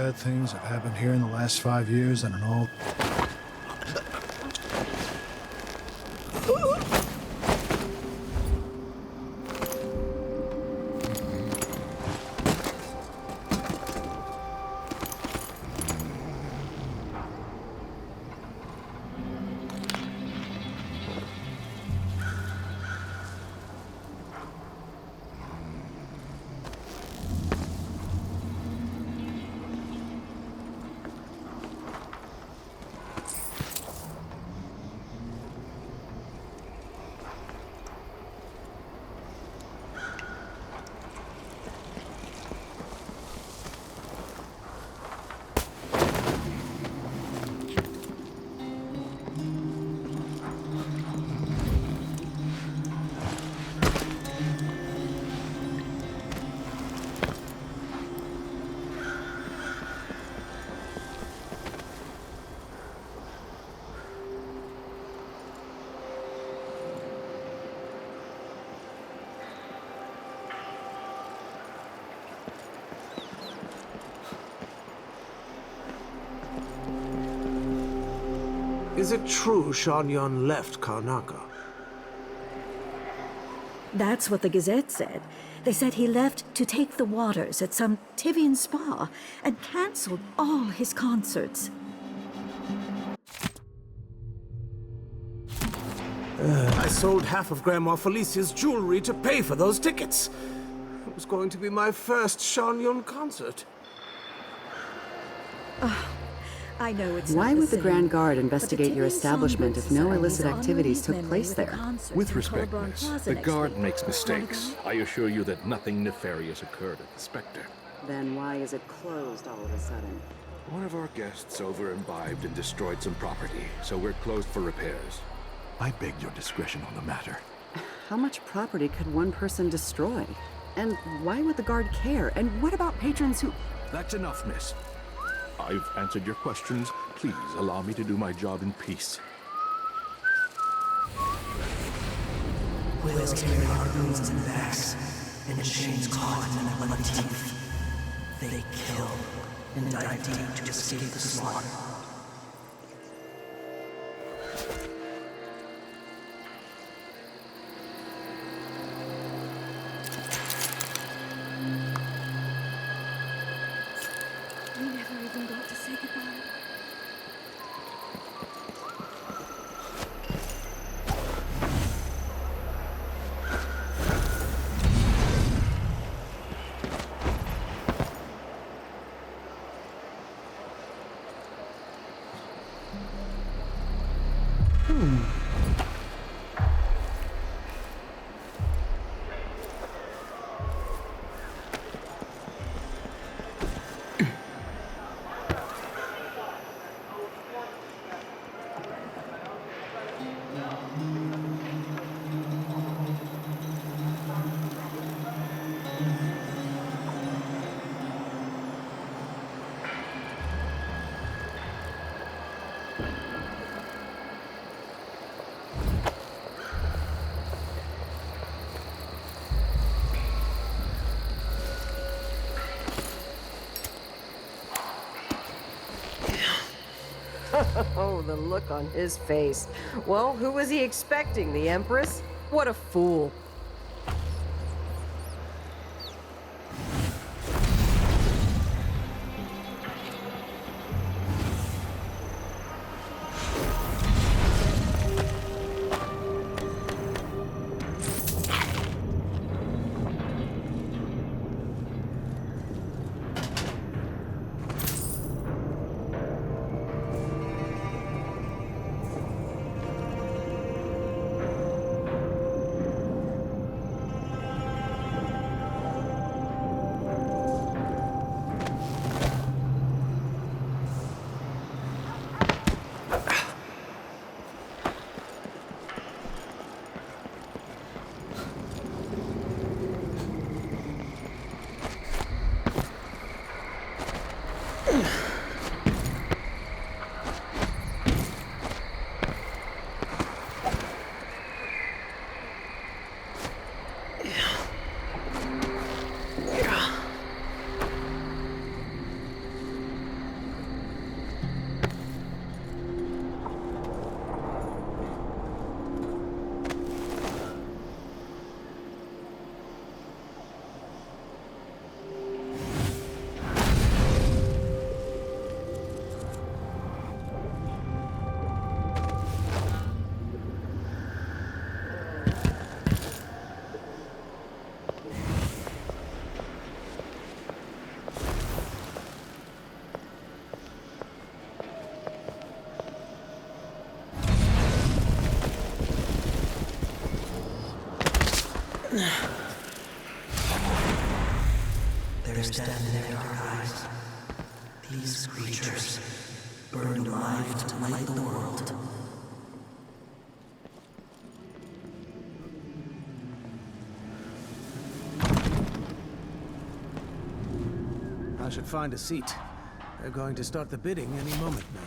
bad things have happened here in the last 5 years and in all... Is it true Shanyon left Karnaca? That's what the Gazette said. They said he left to take the waters at some Tivian spa and cancelled all his concerts. I sold half of Grandma Felicia's jewelry to pay for those tickets. It was going to be my first Shanyon concert. I know it's Why not would the same, Grand Guard but the investigate your Tivian establishment if Songbird no illicit Society's activities honoring took his place memory there? at the concert With in respect, Colburn miss, Plaza the next guard week. makes Wanna mistakes. come? I assure you that nothing nefarious occurred at the Spectre. Then why is it closed all of a sudden? One of our guests over-imbibed and destroyed some property, so we're closed for repairs. I beg your discretion on the matter. How much property could one person destroy? And why would the Guard care? And what about patrons who... That's enough, miss. I've answered your questions. Please allow me to do my job in peace. Whales carry harpoons in their backs, and chains caught in their bloody teeth. They kill and dive deep to escape the slaughter. We never even got to say goodbye. Oh, the look on his face. Well, who was he expecting? The Empress? What a fool. there's death in their dark eyes. These creatures burned alive to light the world. I should find a seat. They're going to start the bidding any moment now.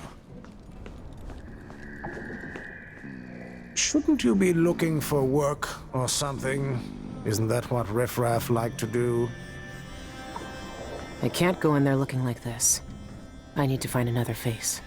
Shouldn't you be looking for work or something? Isn't that what riffraff like to do? I can't go in there looking like this. I need to find another face.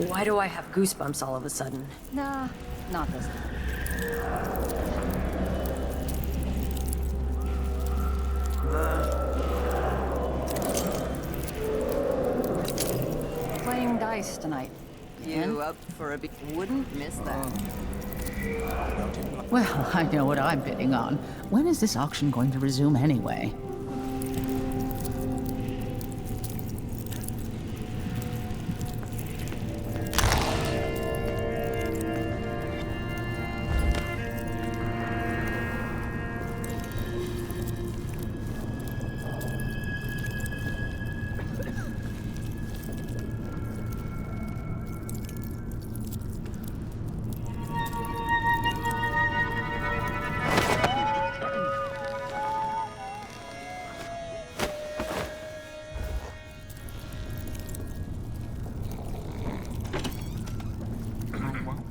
Why do I have goosebumps all of a sudden? Nah, not this time. Playing dice tonight. You up for a bit? Wouldn't miss that. Well, I know what I'm bidding on. When is this auction going to resume anyway?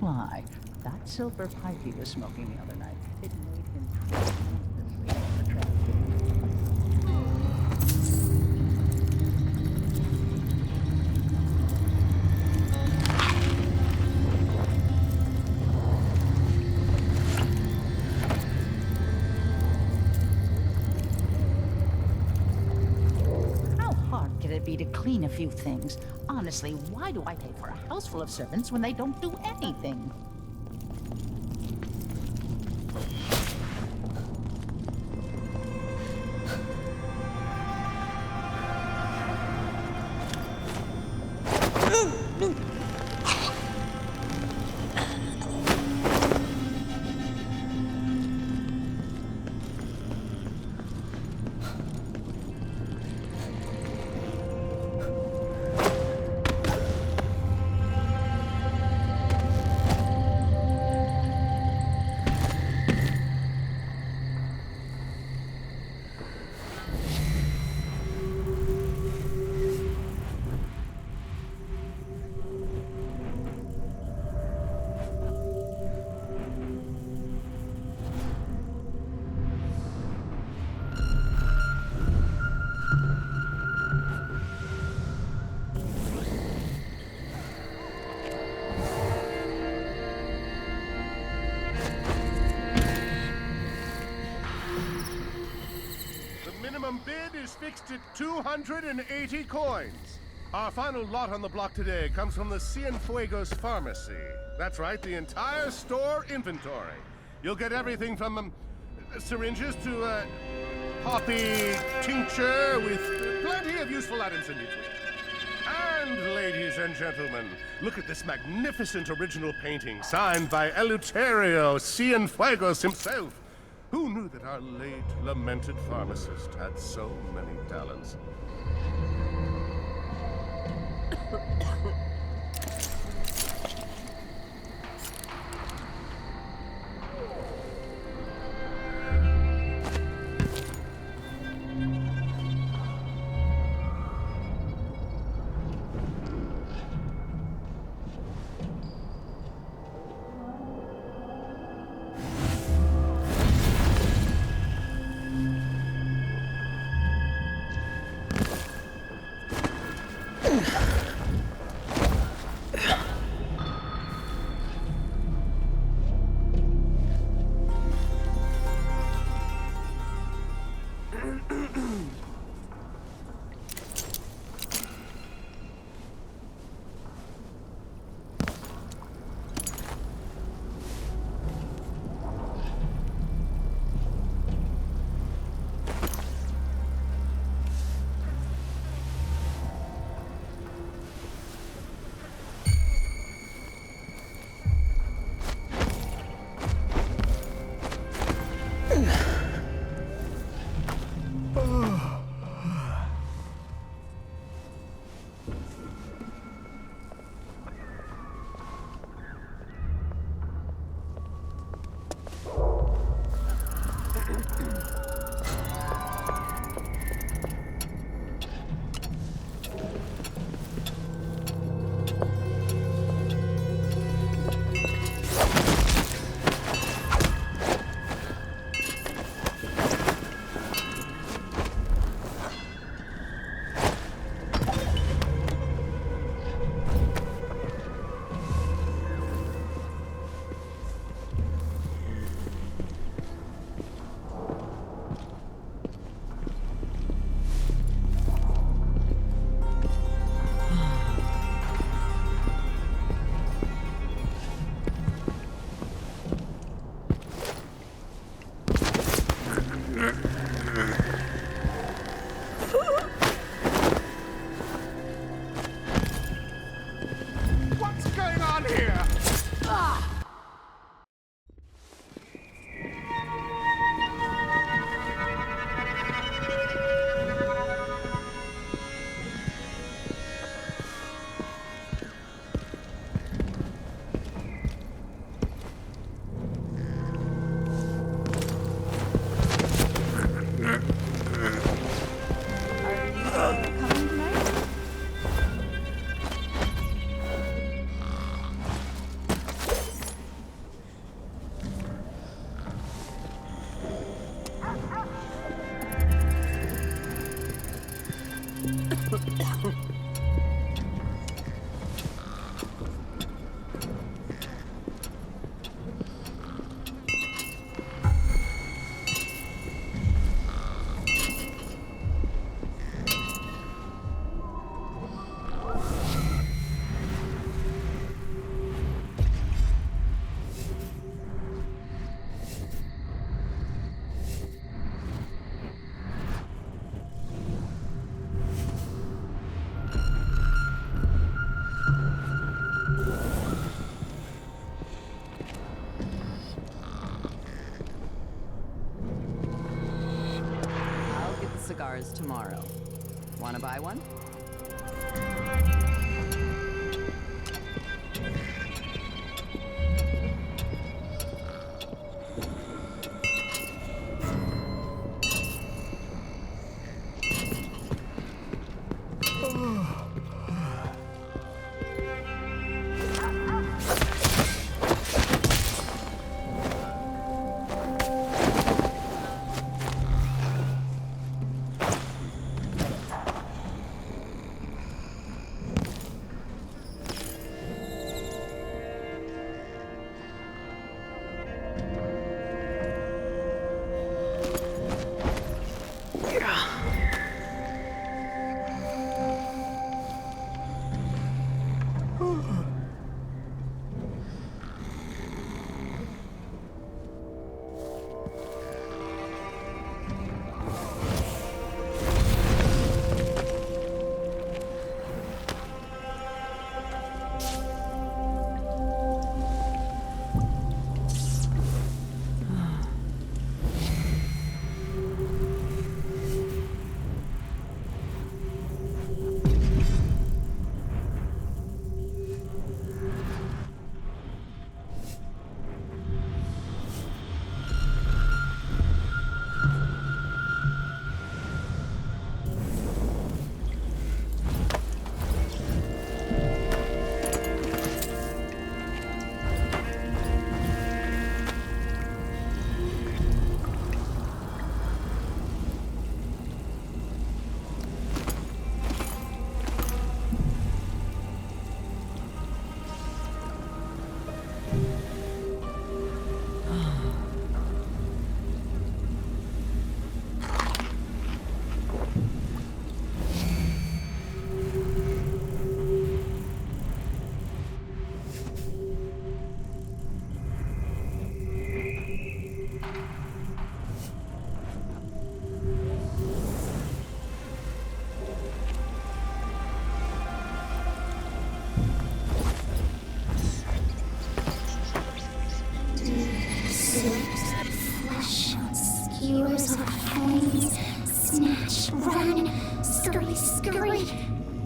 Why? That silver pipe he was smoking the other night, it made him tremendously attractive. How hard can it be to clean a few things? Honestly, why do I pay for a house full of servants when they don't do anything? Minimum bid is fixed at 280 coins. Our final lot on the block today comes from the Cienfuegos Pharmacy. That's right, the entire store inventory. You'll get everything from syringes to poppy tincture with plenty of useful items in between. And ladies and gentlemen, look at this magnificent original painting signed by Eleuterio Cienfuegos himself. Who knew that our late, lamented pharmacist had so many talents? cigars tomorrow. Wanna buy one? Flesh skewers over flames, snatch, run, scurry.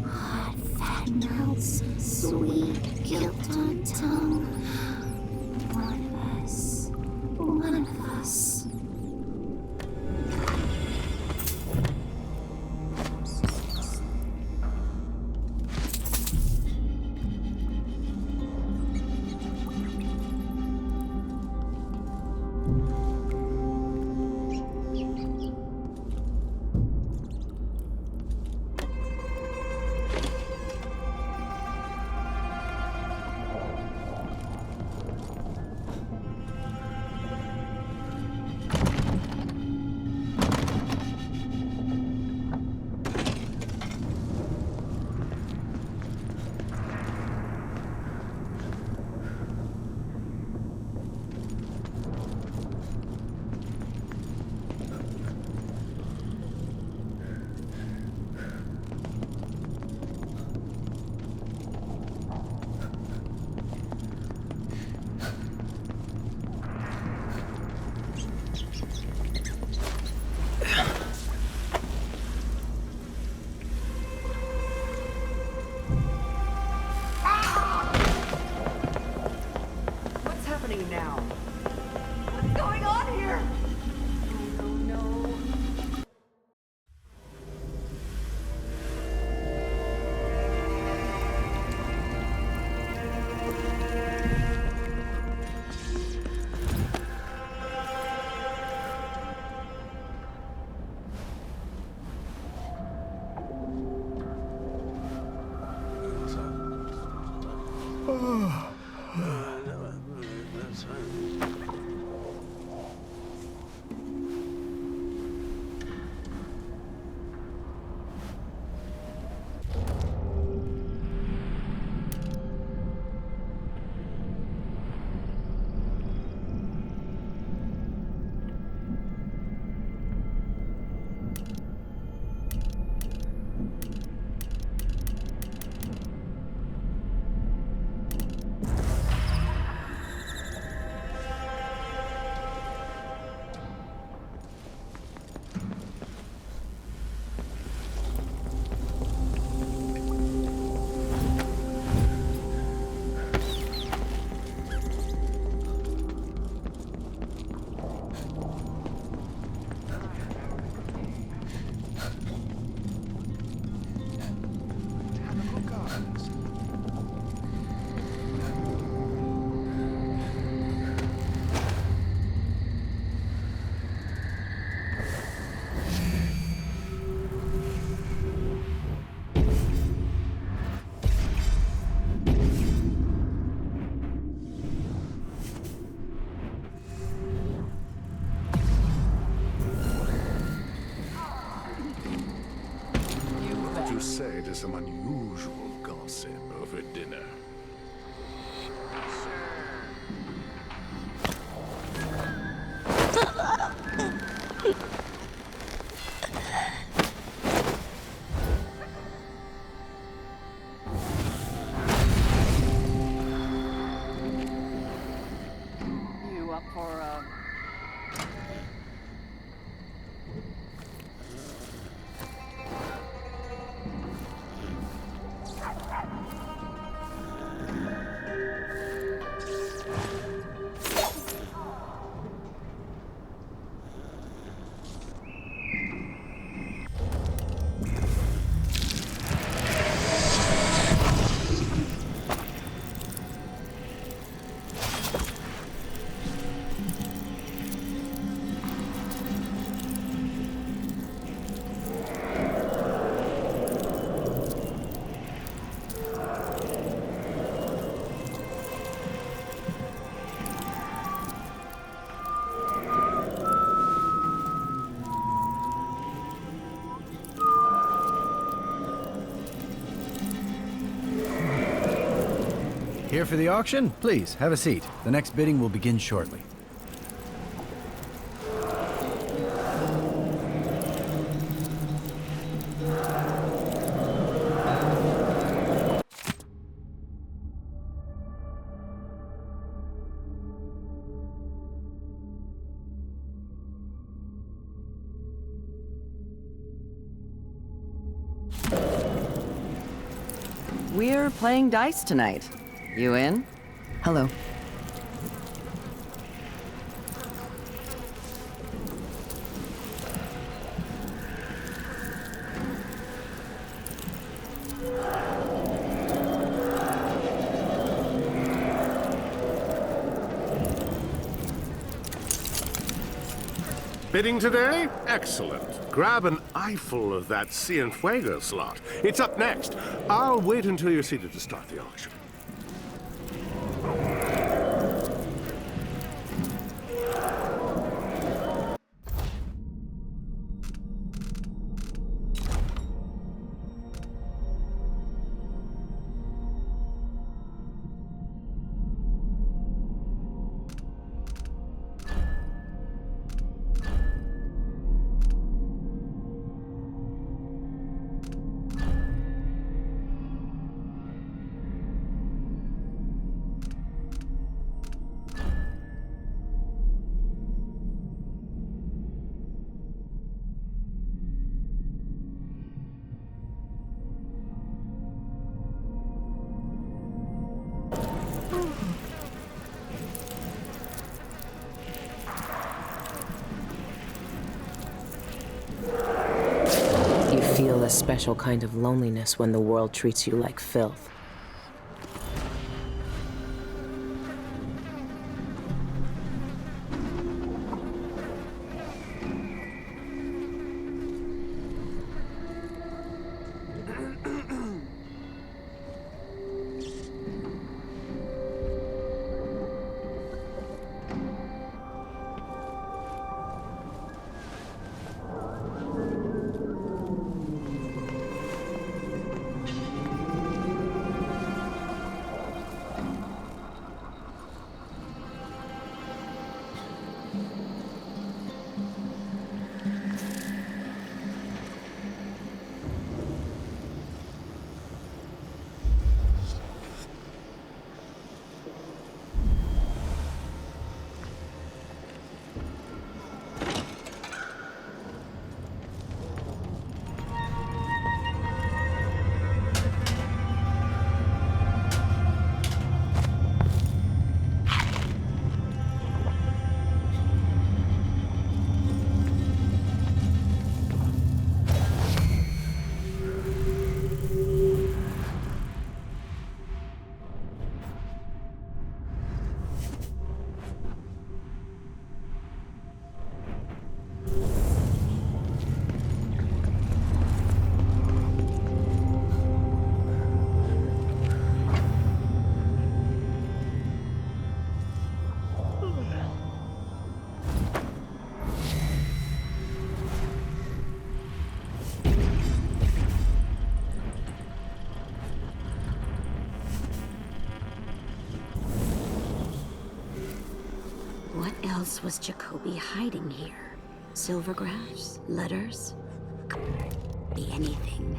Hot fat melts, sweet guilt on tongue. One of us. Now. What's going on here? Oh no. to some unusual gossip over dinner. You up for, Here for the auction? Please, have a seat. The next bidding will begin shortly. We're playing dice tonight. You in? Hello. Bidding today? Excellent. Grab an eyeful of that Cienfuegos slot. It's up next. I'll wait until you're seated to start the auction. You feel a special kind of loneliness when the world treats you like filth. What else was Jacoby hiding here? Silvergrass? Letters? Could be anything.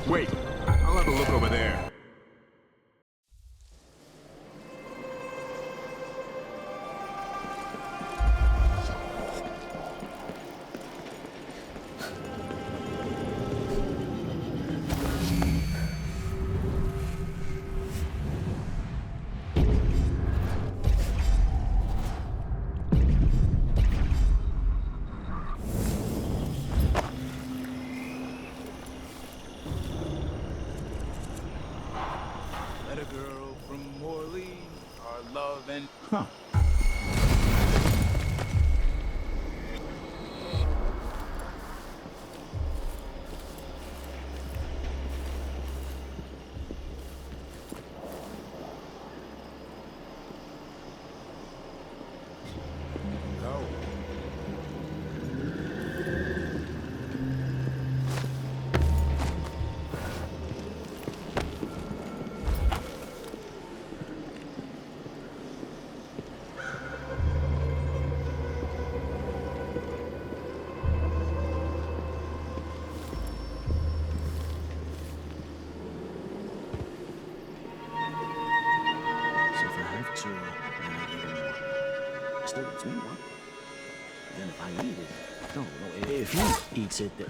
Wait, I'll have a look over there. Huh. Still eats me, what? Then if I eat it, no, if he eats it, then...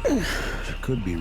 She could be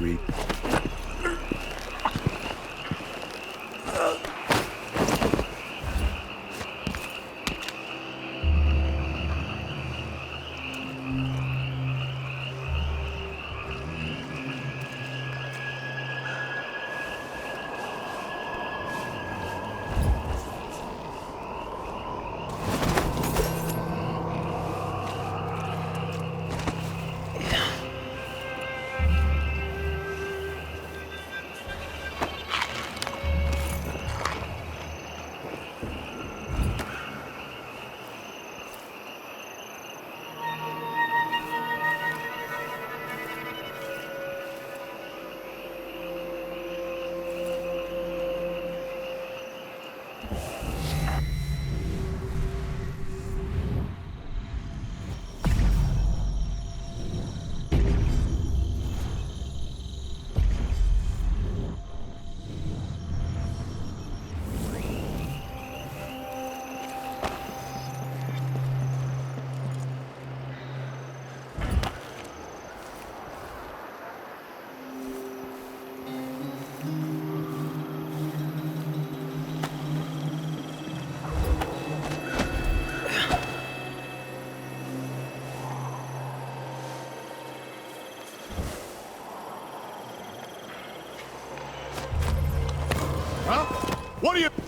What are you...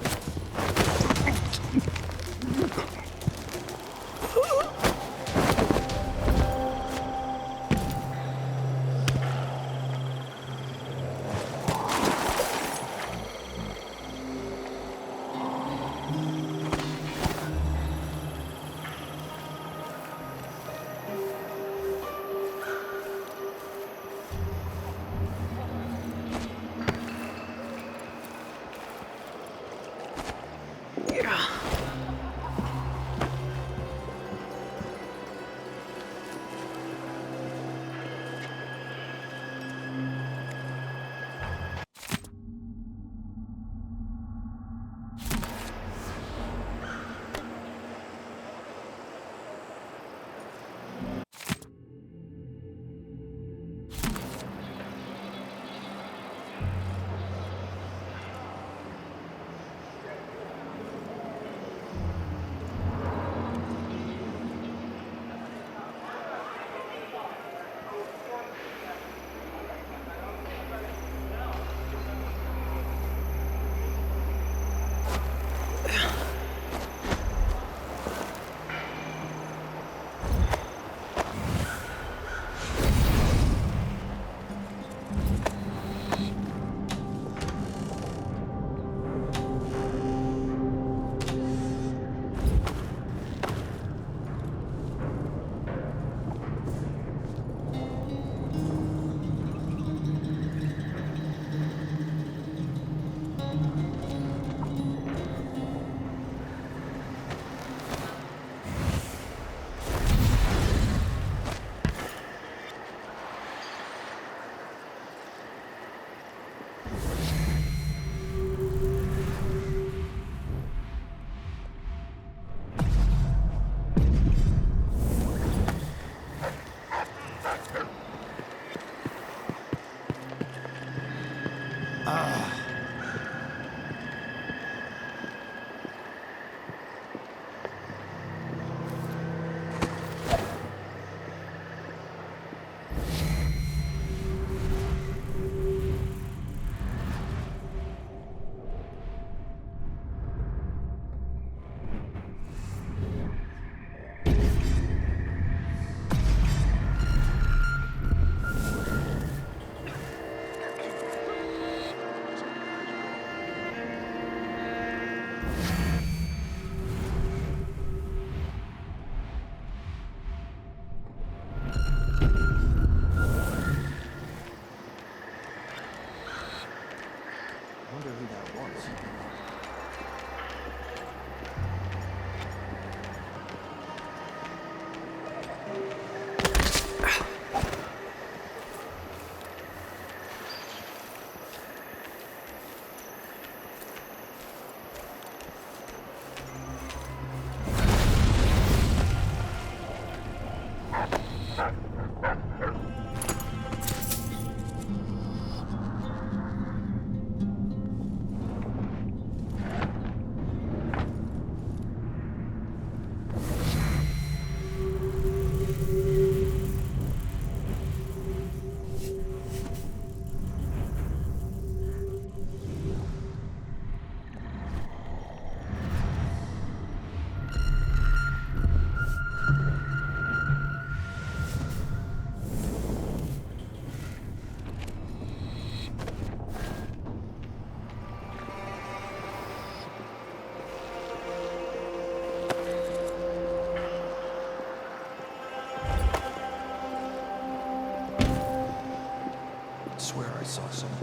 I swear I saw someone.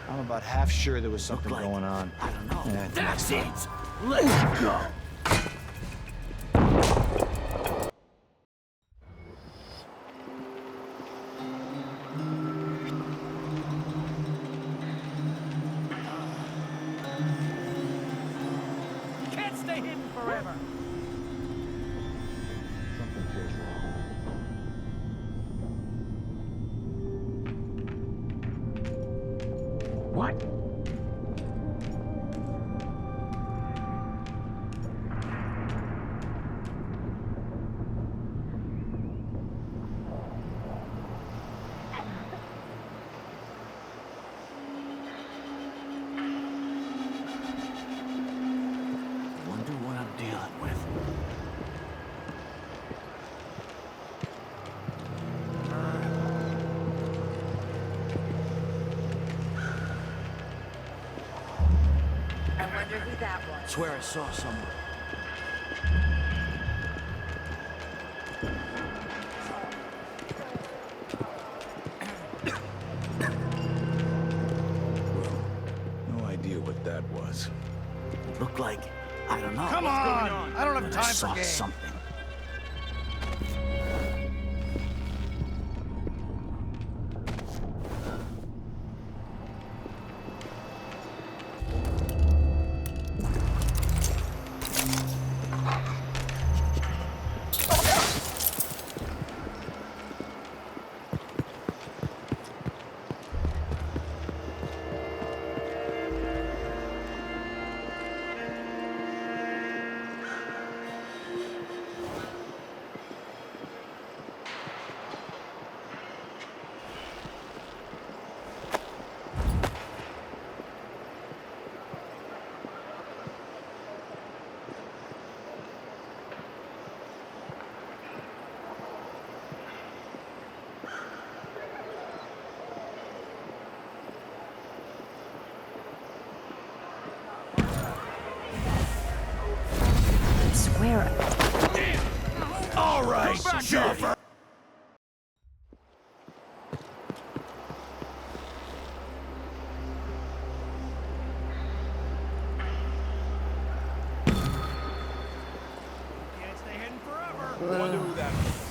I'm about half sure there was something going on. I don't know. Yeah, That's it! Let's go! Can't stay hidden forever. Something feels wrong. What? Wonder what I'm dealing with. I wonder who that was. Swear I saw someone. No idea what that was. It looked like, I don't know. Come What's on! going on? I don't have But time I for saw games. something. I swear. All right, Juffer. Can't stay hidden forever. Wonder who that was.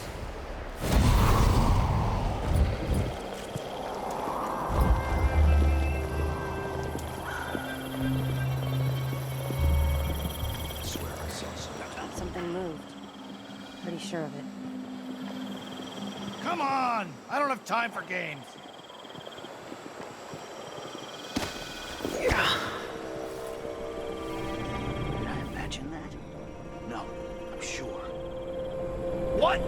I swear I saw something. Something moved. Pretty sure of it. Come on! I don't have time for games. Did I imagine that? No, I'm sure. What?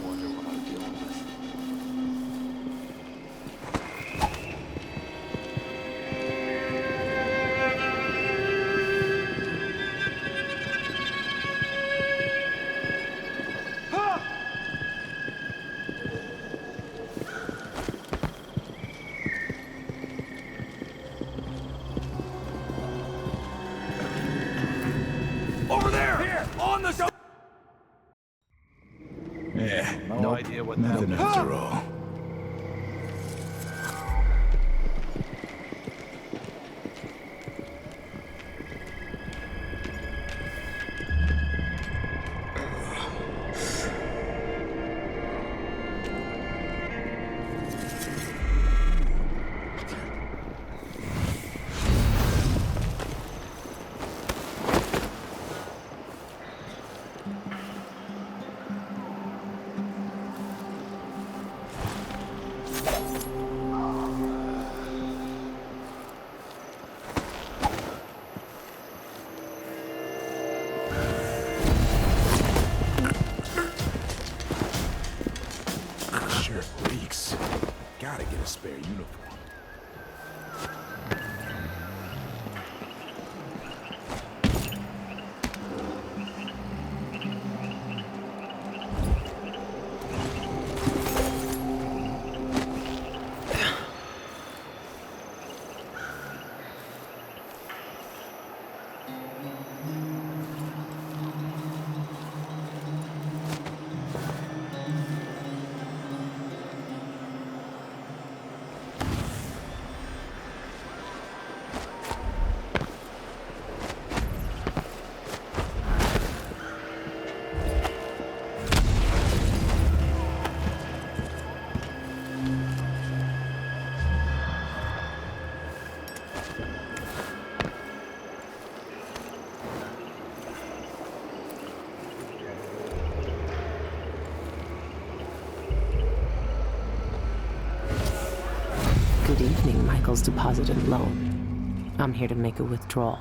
Wonder what I'm dealing with. Over there! Here! On the... Yeah, No idea what nothing that after all. Sure reeks. Gotta get a spare uniform. evening Michael's deposited loan. I'm here to make a withdrawal.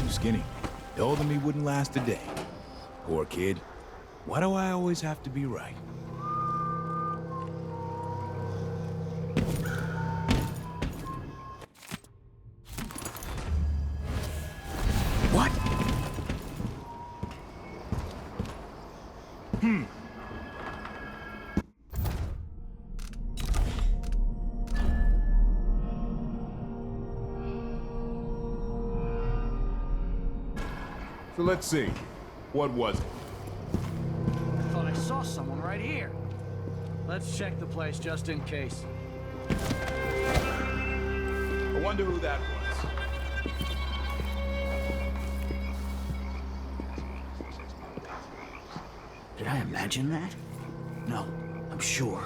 Skinny. Told him he wouldn't last a day. Poor kid. Why do I always have to be right? What? So let's see. What was it? I thought I saw someone right here. Let's check the place just in case. I wonder who that was. Did I imagine that? No, I'm sure.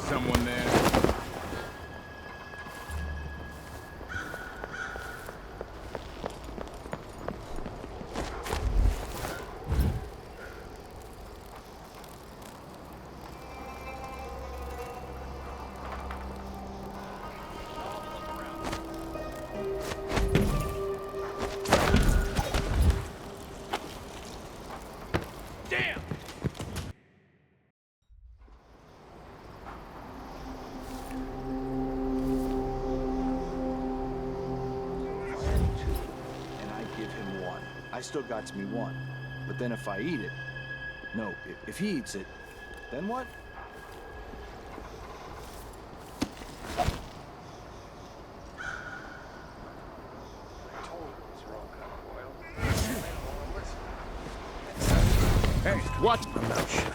Someone there. Damn! And I give him one. I still got me one. But then if I eat it... No, if he eats it, then what? Hey, what? I'm not sure.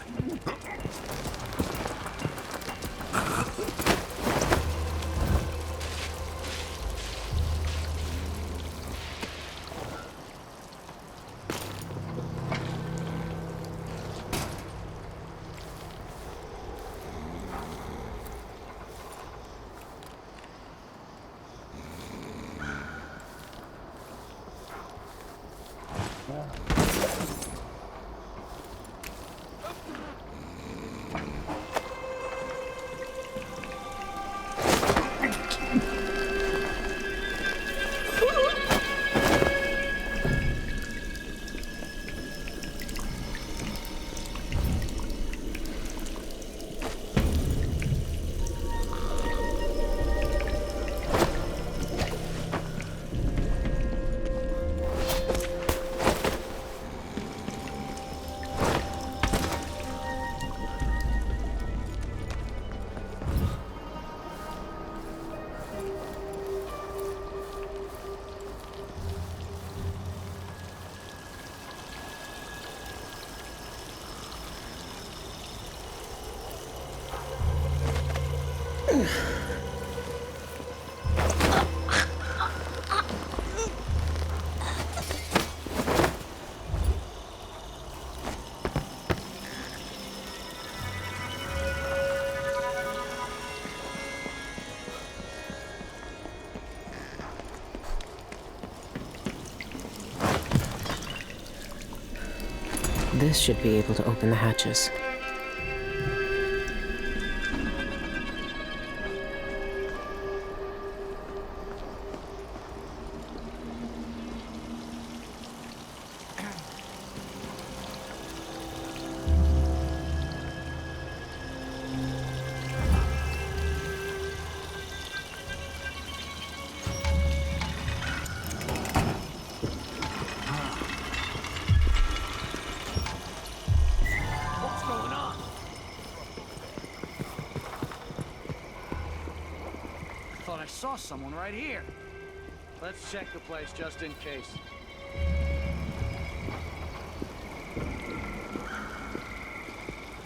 This should be able to open the hatches. I saw someone right here. Let's check the place just in case.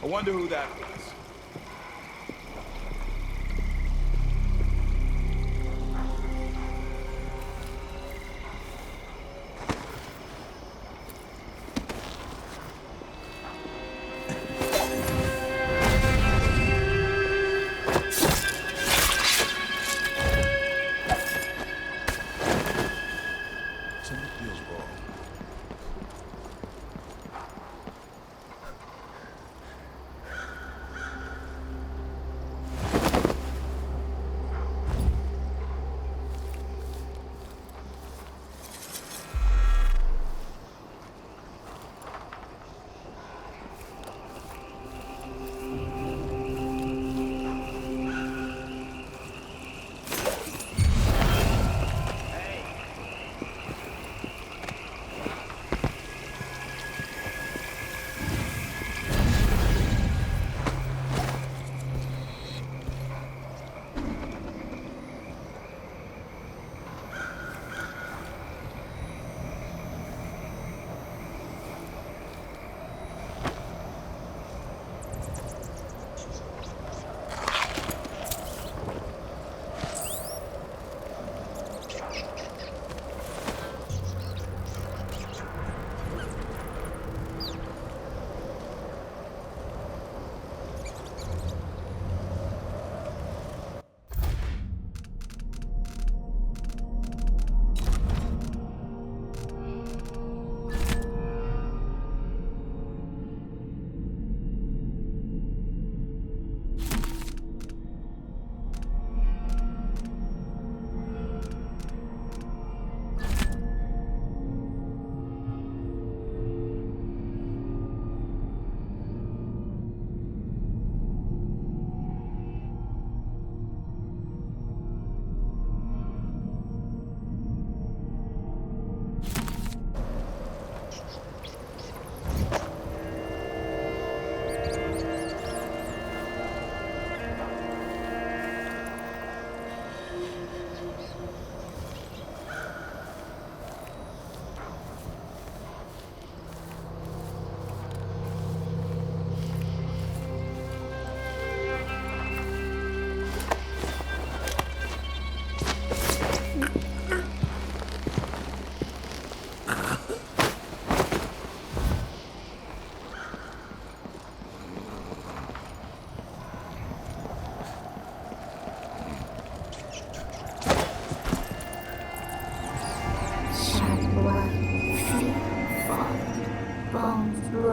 I wonder who that was. Something feels wrong.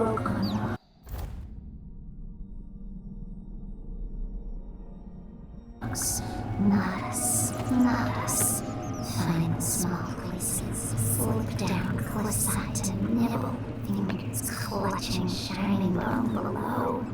broken. Not us. Find the small places, slip down close side to nibble, fingers clutching shining bone below.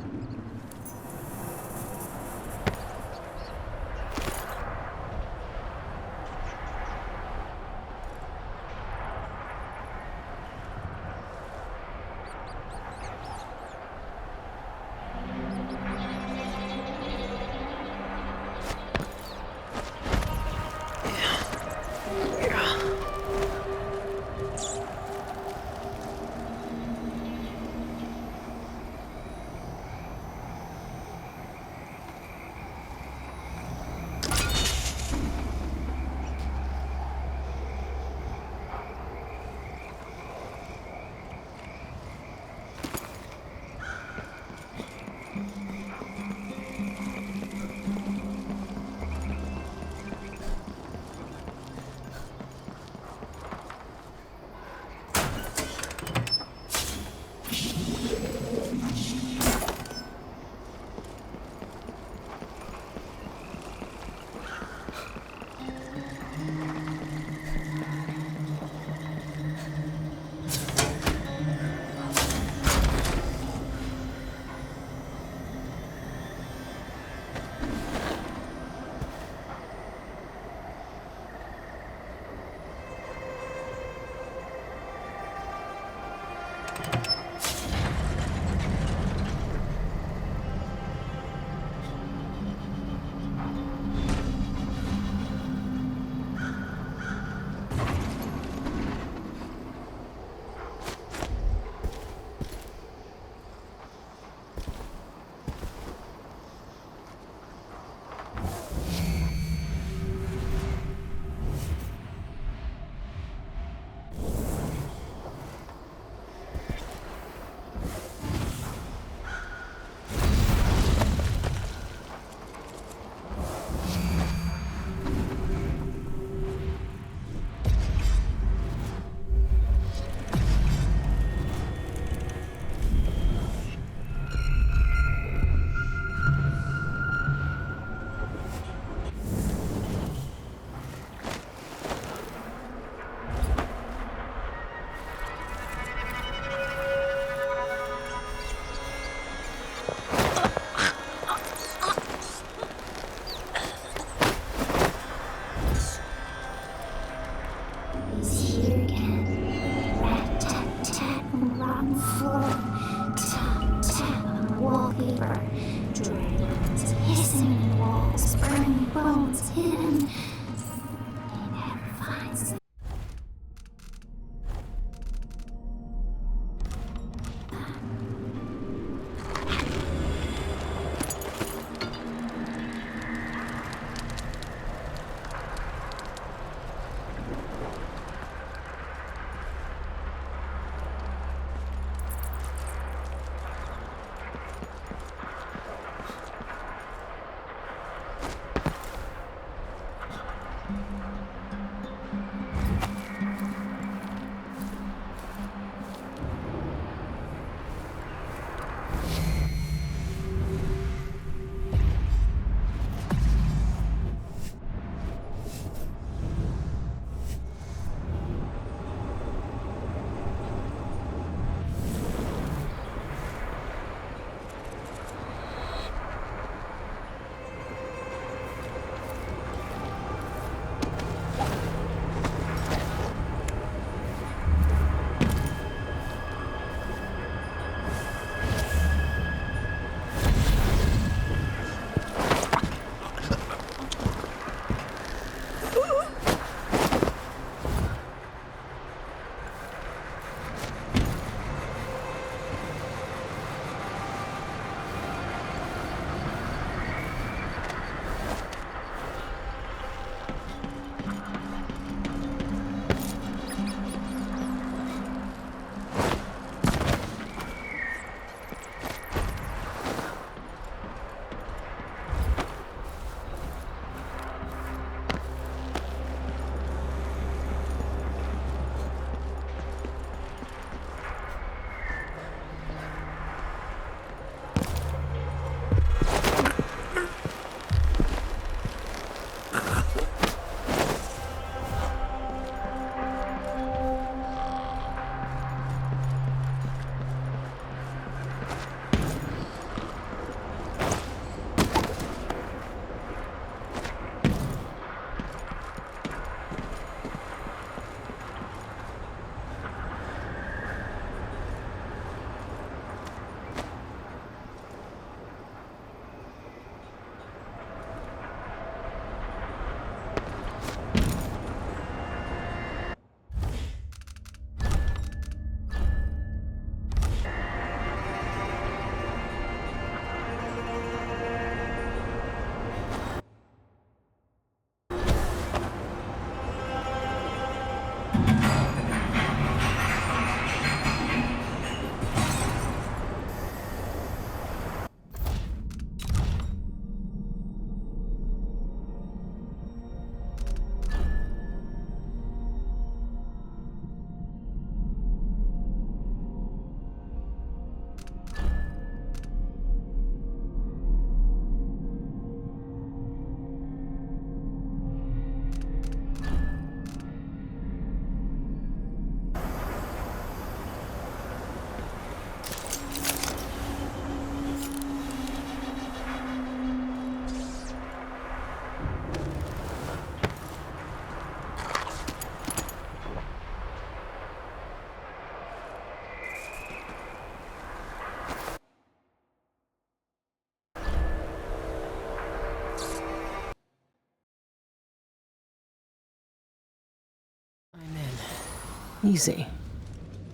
Easy.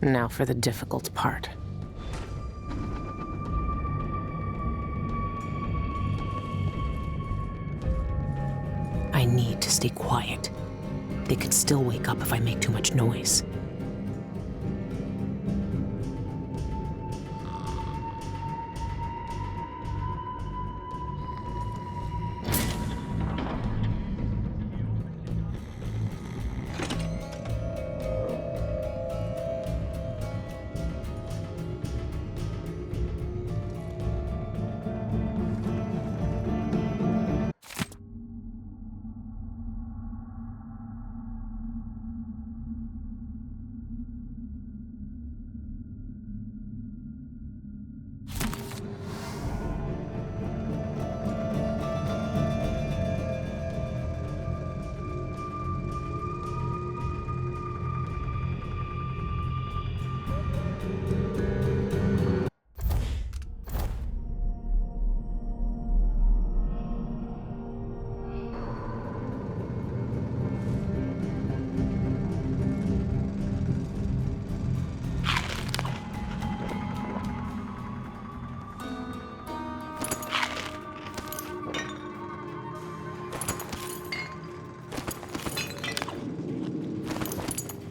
Now for the difficult part. I need to stay quiet. They could still wake up if I make too much noise.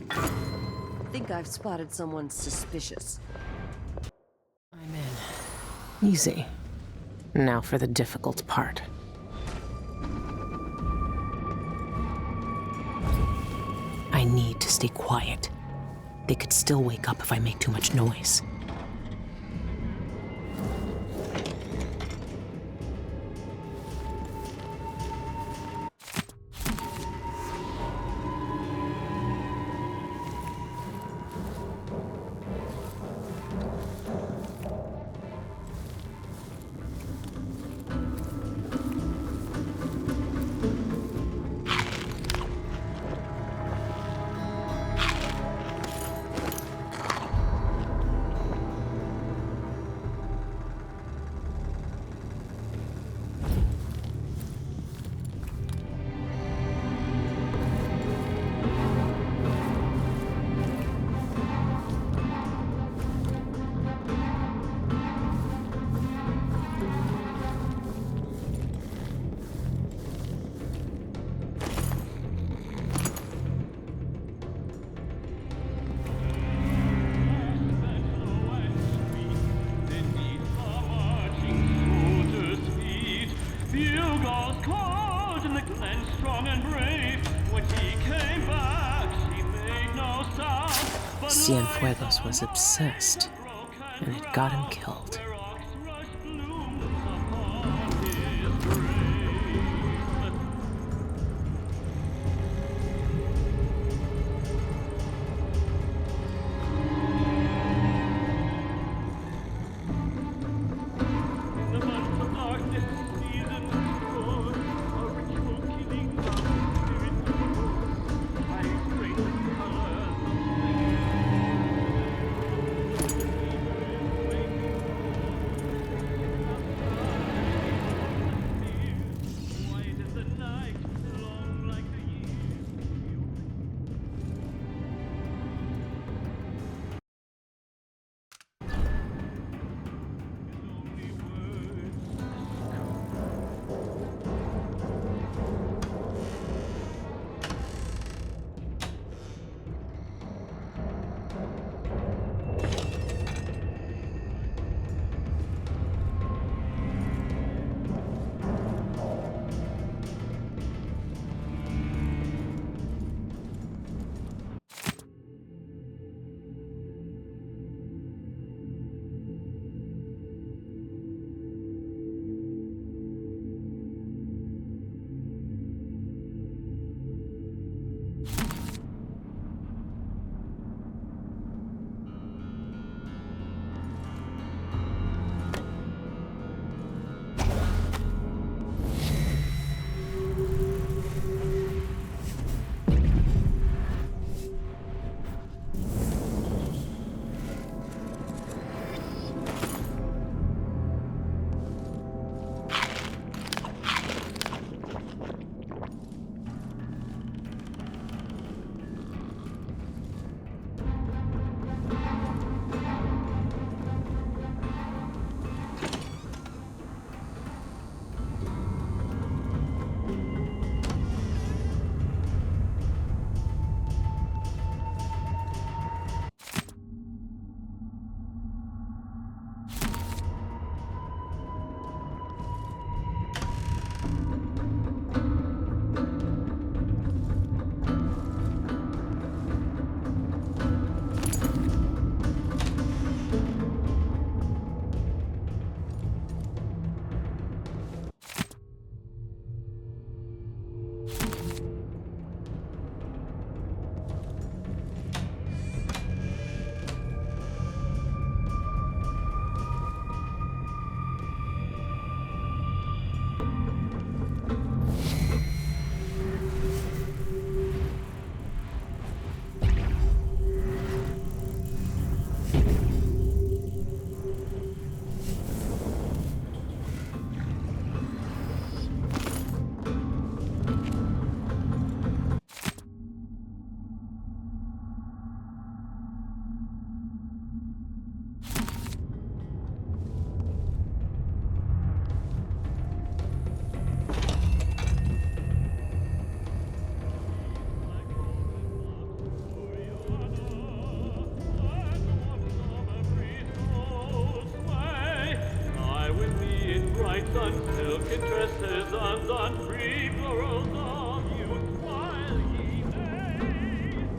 I think I've spotted someone suspicious. I'm in. Easy. Now for the difficult part. I need to stay quiet. They could still wake up if I make too much noise. Cienfuegos was obsessed, and it got him killed. on silken tresses and on free florals of youth while ye may.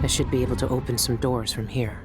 should be able to open some doors from here.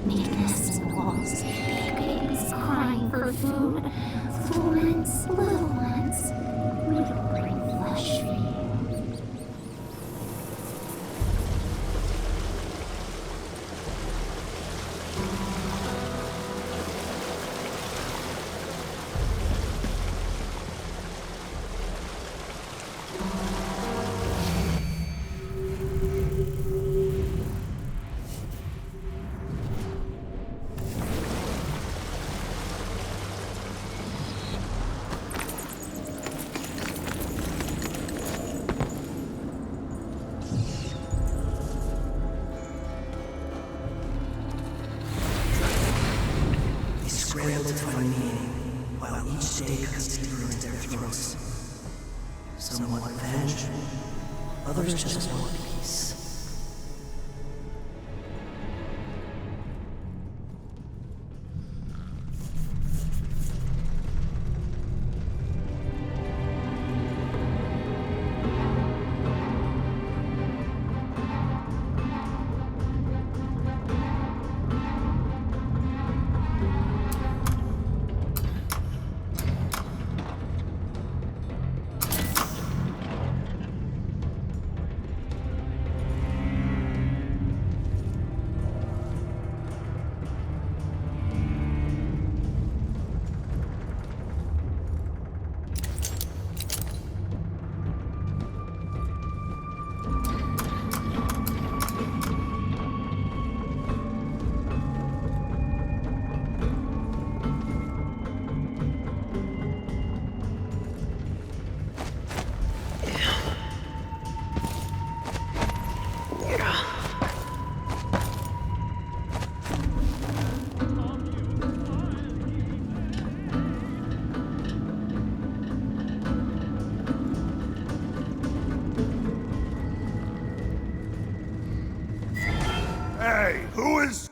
Nakedness in the walls. Big babies crying for food. Little ones, little ones. We will bring flesh for you. Scramble to find meaning, while each day cuts deeper into their throats. Some want revenge, others just want peace. Hey, who is...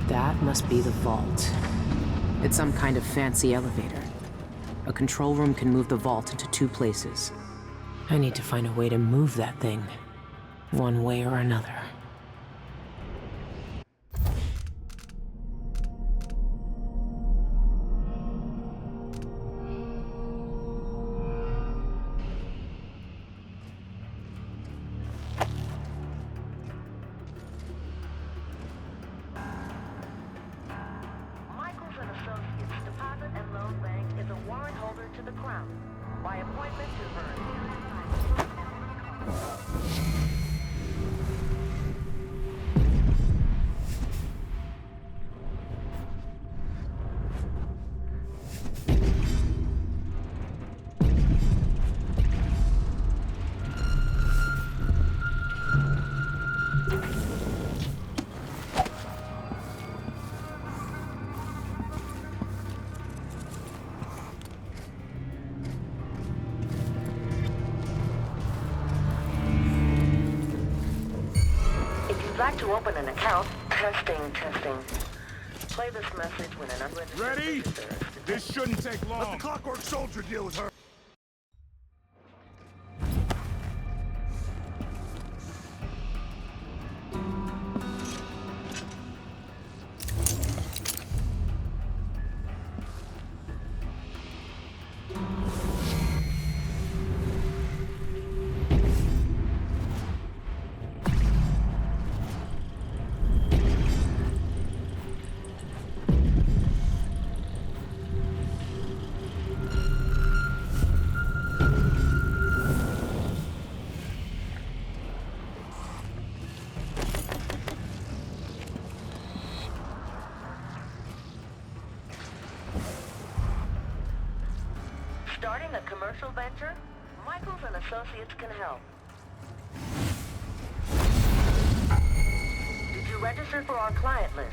That must be the vault. It's some kind of fancy elevator. A control room can move the vault into 2 places. I need to find a way to move that thing, one way or another. like to open an account. Testing, testing. Play this message when an unregistered... Ready? This shouldn't take long. Let the Clockwork Soldier deal with her. Starting a commercial venture? Michaels and Associates can help. Did you register for our client list?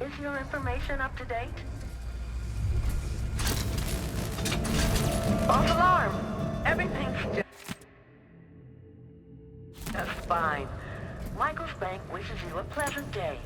Is your information up to date? False alarm! Everything's just fine. Michaels Bank wishes you a pleasant day.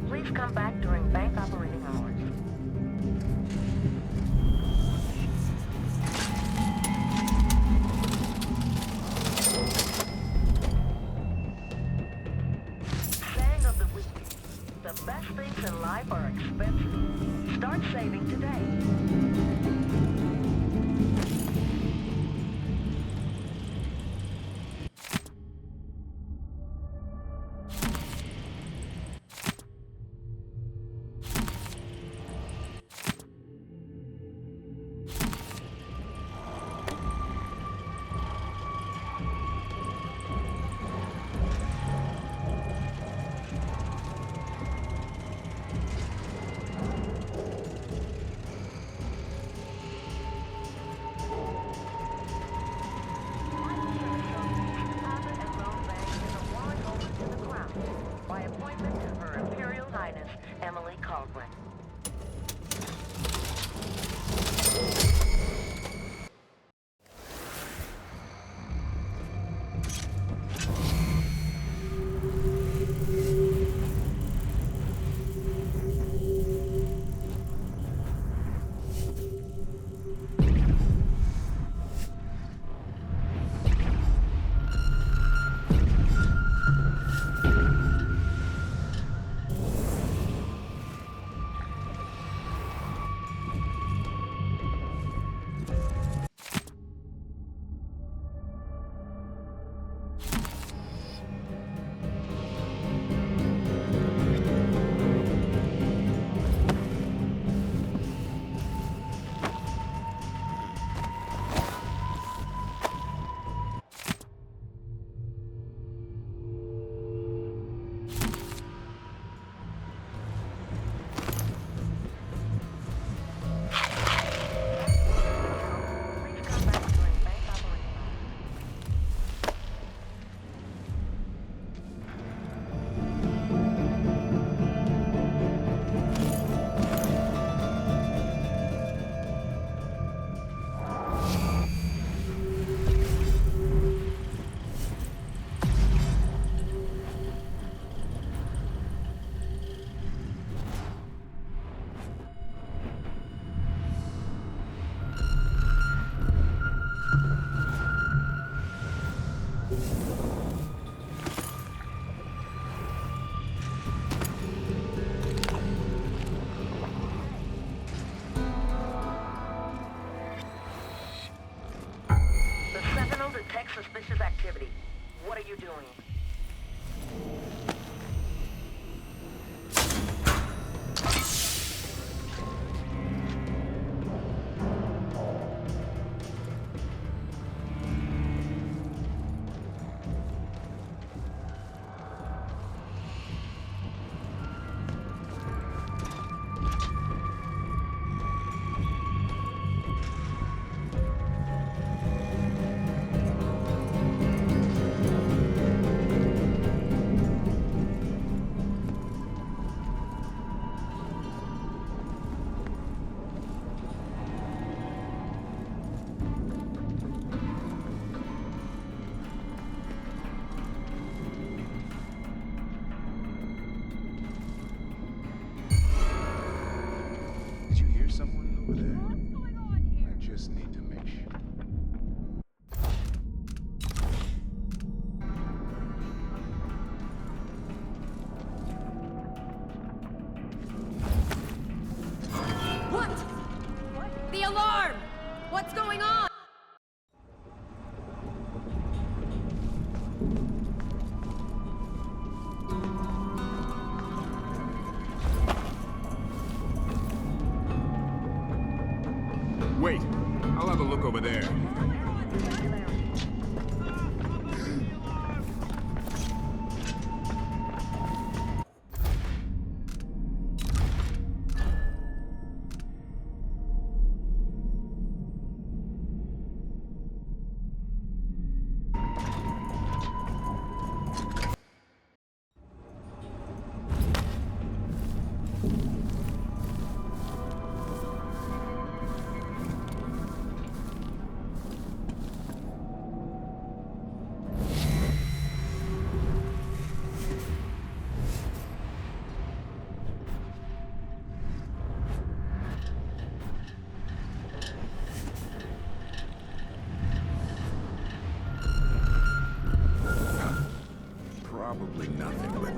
Please come back during bank operating hours. Saying of the week, the best things in life are expensive. Start saving today. over there. Probably nothing, but...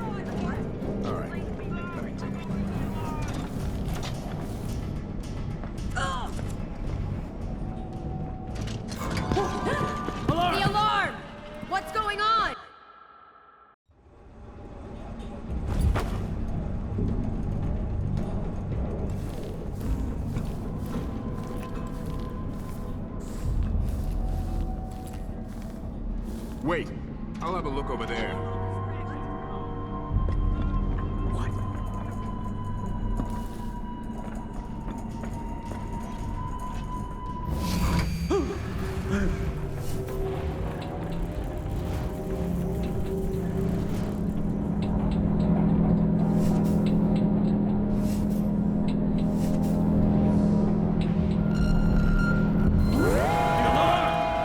All right, let me take a look. The alarm! What's going on? Wait, I'll have a look over there.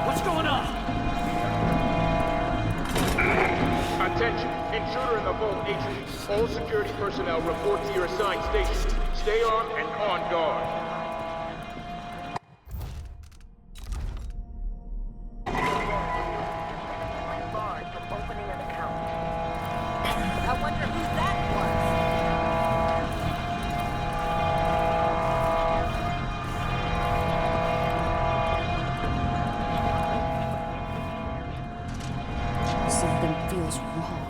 What's going on? Attention! Intruder in the vault atrium. All security personnel report to your assigned stations. Stay armed and on guard. I wonder who that was. Something feels wrong.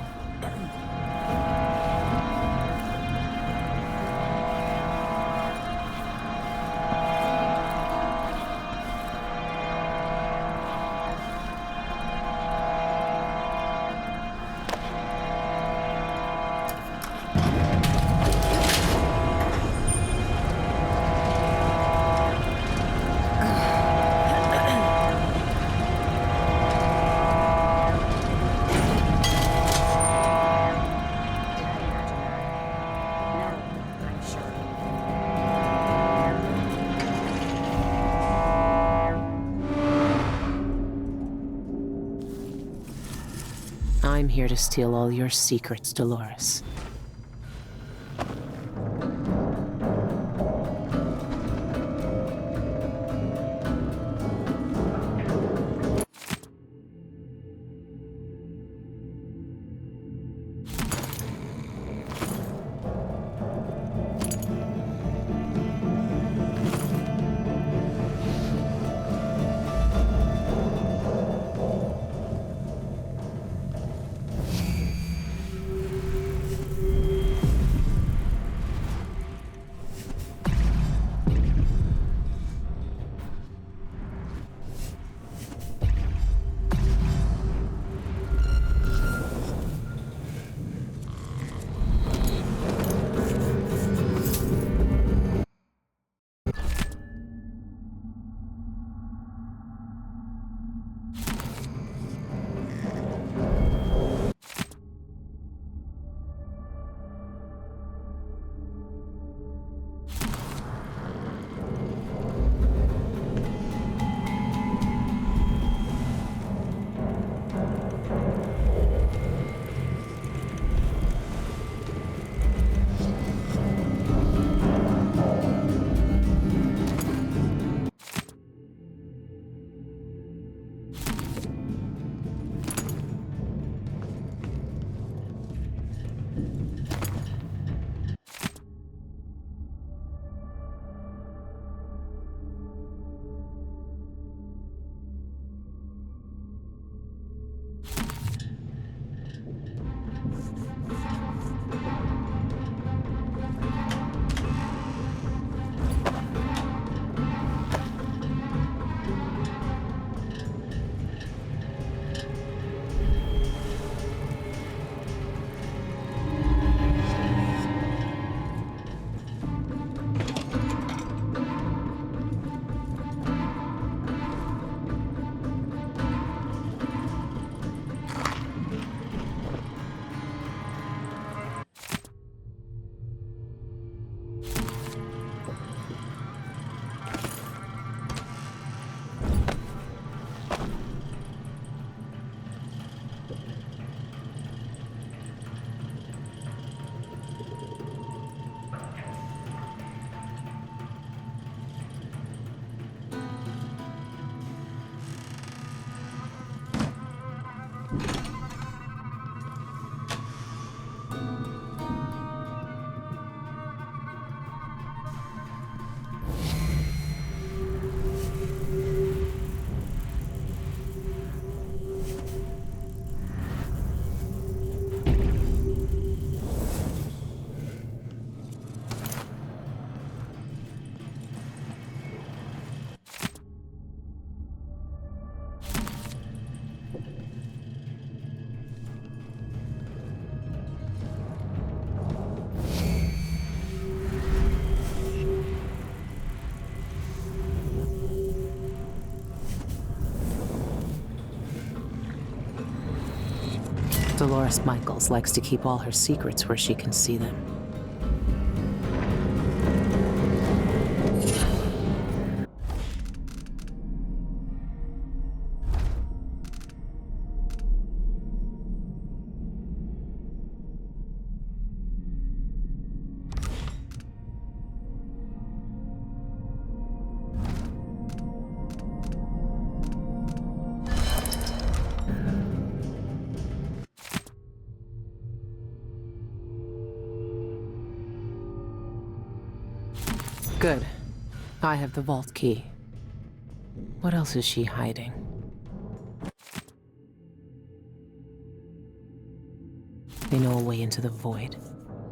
I'm here to steal all your secrets, Dolores. Dolores Michaels likes to keep all her secrets where she can see them. Good. I have the vault key. What else is she hiding? They know a way into the void.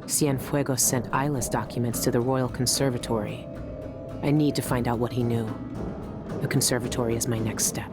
Cienfuegos sent Isla's documents to the Royal Conservatory. I need to find out what he knew. The conservatory is my next step.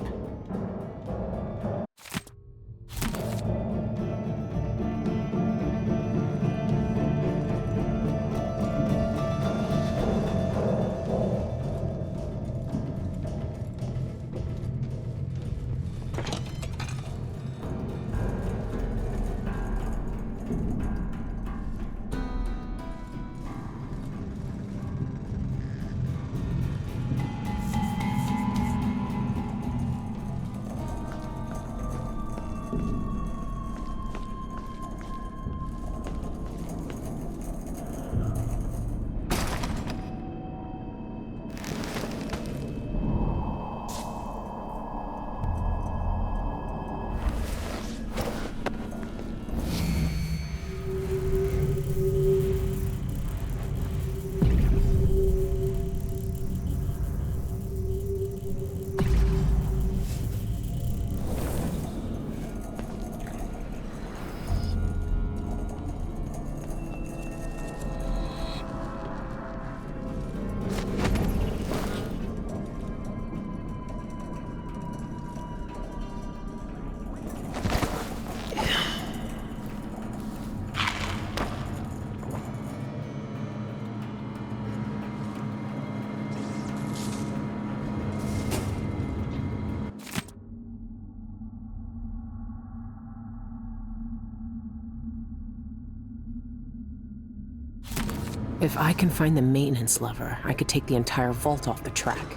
If I can find the maintenance lever, I could take the entire vault off the track.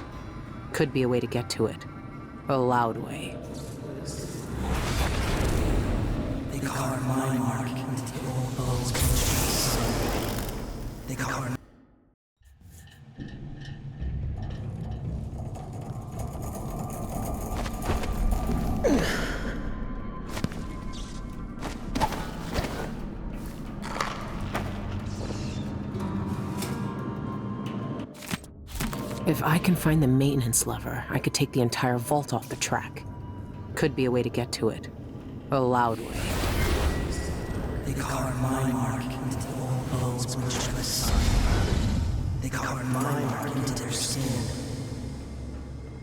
Could be a way to get to it. A loud way. They carve my mark into the old bones of the sun. They carve. If I can find the maintenance lever, I could take the entire vault off the track. Could be a way to get to it. A loud way. They carve my mark into the old bones of the sun. They carve my mark into their skin.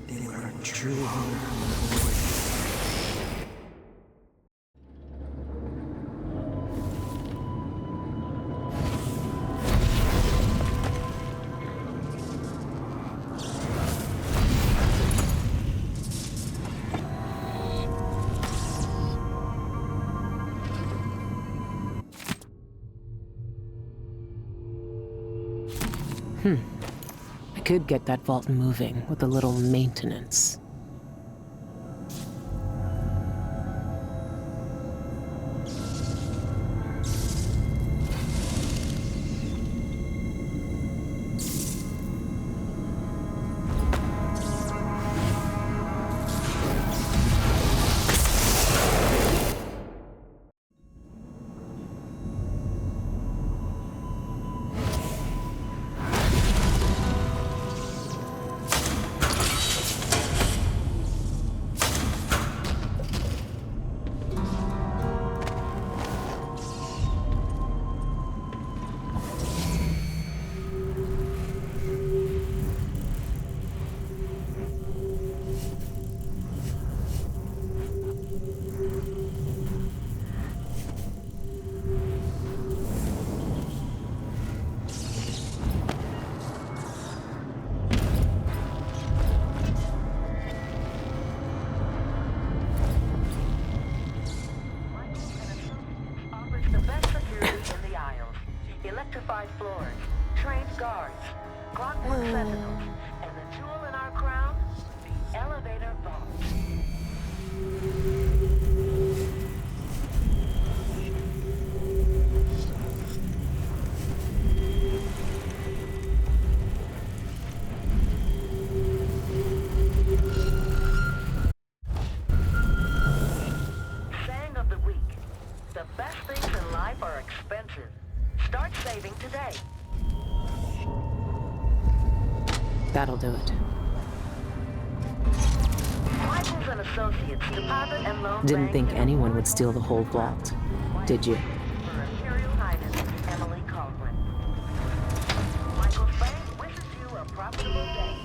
They learn true hunger from the void. I could get that vault moving with a little maintenance. electrified floors, trained guards, clockwork sentinels, and the jewel in our crown, the elevator vault. Saying of the week, the best things in life are expensive. Start saving today. That'll do it. Michaels and Associates deposit and loan Didn't bank think and anyone would steal the whole vault, did you? for Imperial Highness Emily Caldwin. Michaels Bank wishes you a profitable day.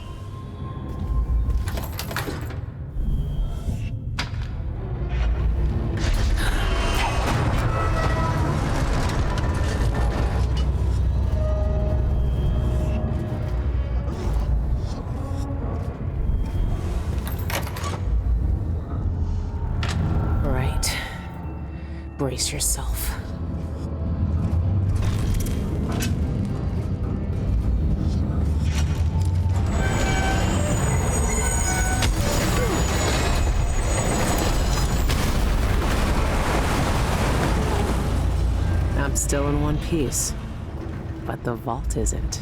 Right. Brace yourself. I'm still in one piece, but the vault isn't.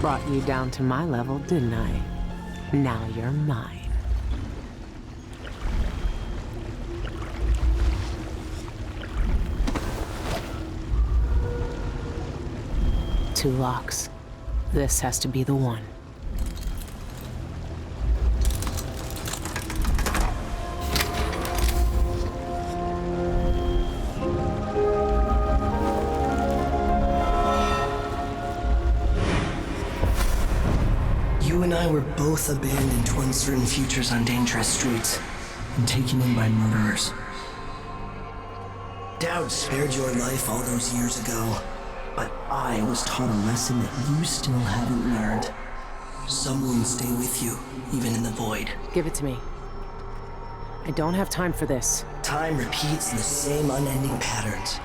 Brought you down to my level, didn't I? Now you're mine. Two locks. This has to be the one. You and I were both abandoned to uncertain futures on dangerous streets and taken in by murderers. Dowd spared your life all those years ago, but I was taught a lesson that you still haven't learned. Some wounds stay with you, even in the void. Give it to me. I don't have time for this. Time repeats the same unending patterns.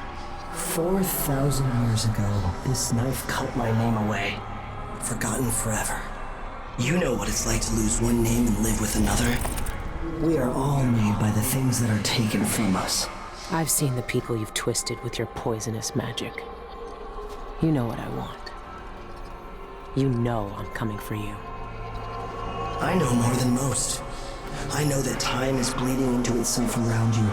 4,000 years ago, this knife cut my name away, forgotten forever. You know what it's like to lose one name and live with another. We are all made by the things that are taken from us. I've seen the people you've twisted with your poisonous magic. You know what I want. You know I'm coming for you. I know more than most. I know that time is bleeding into itself around you.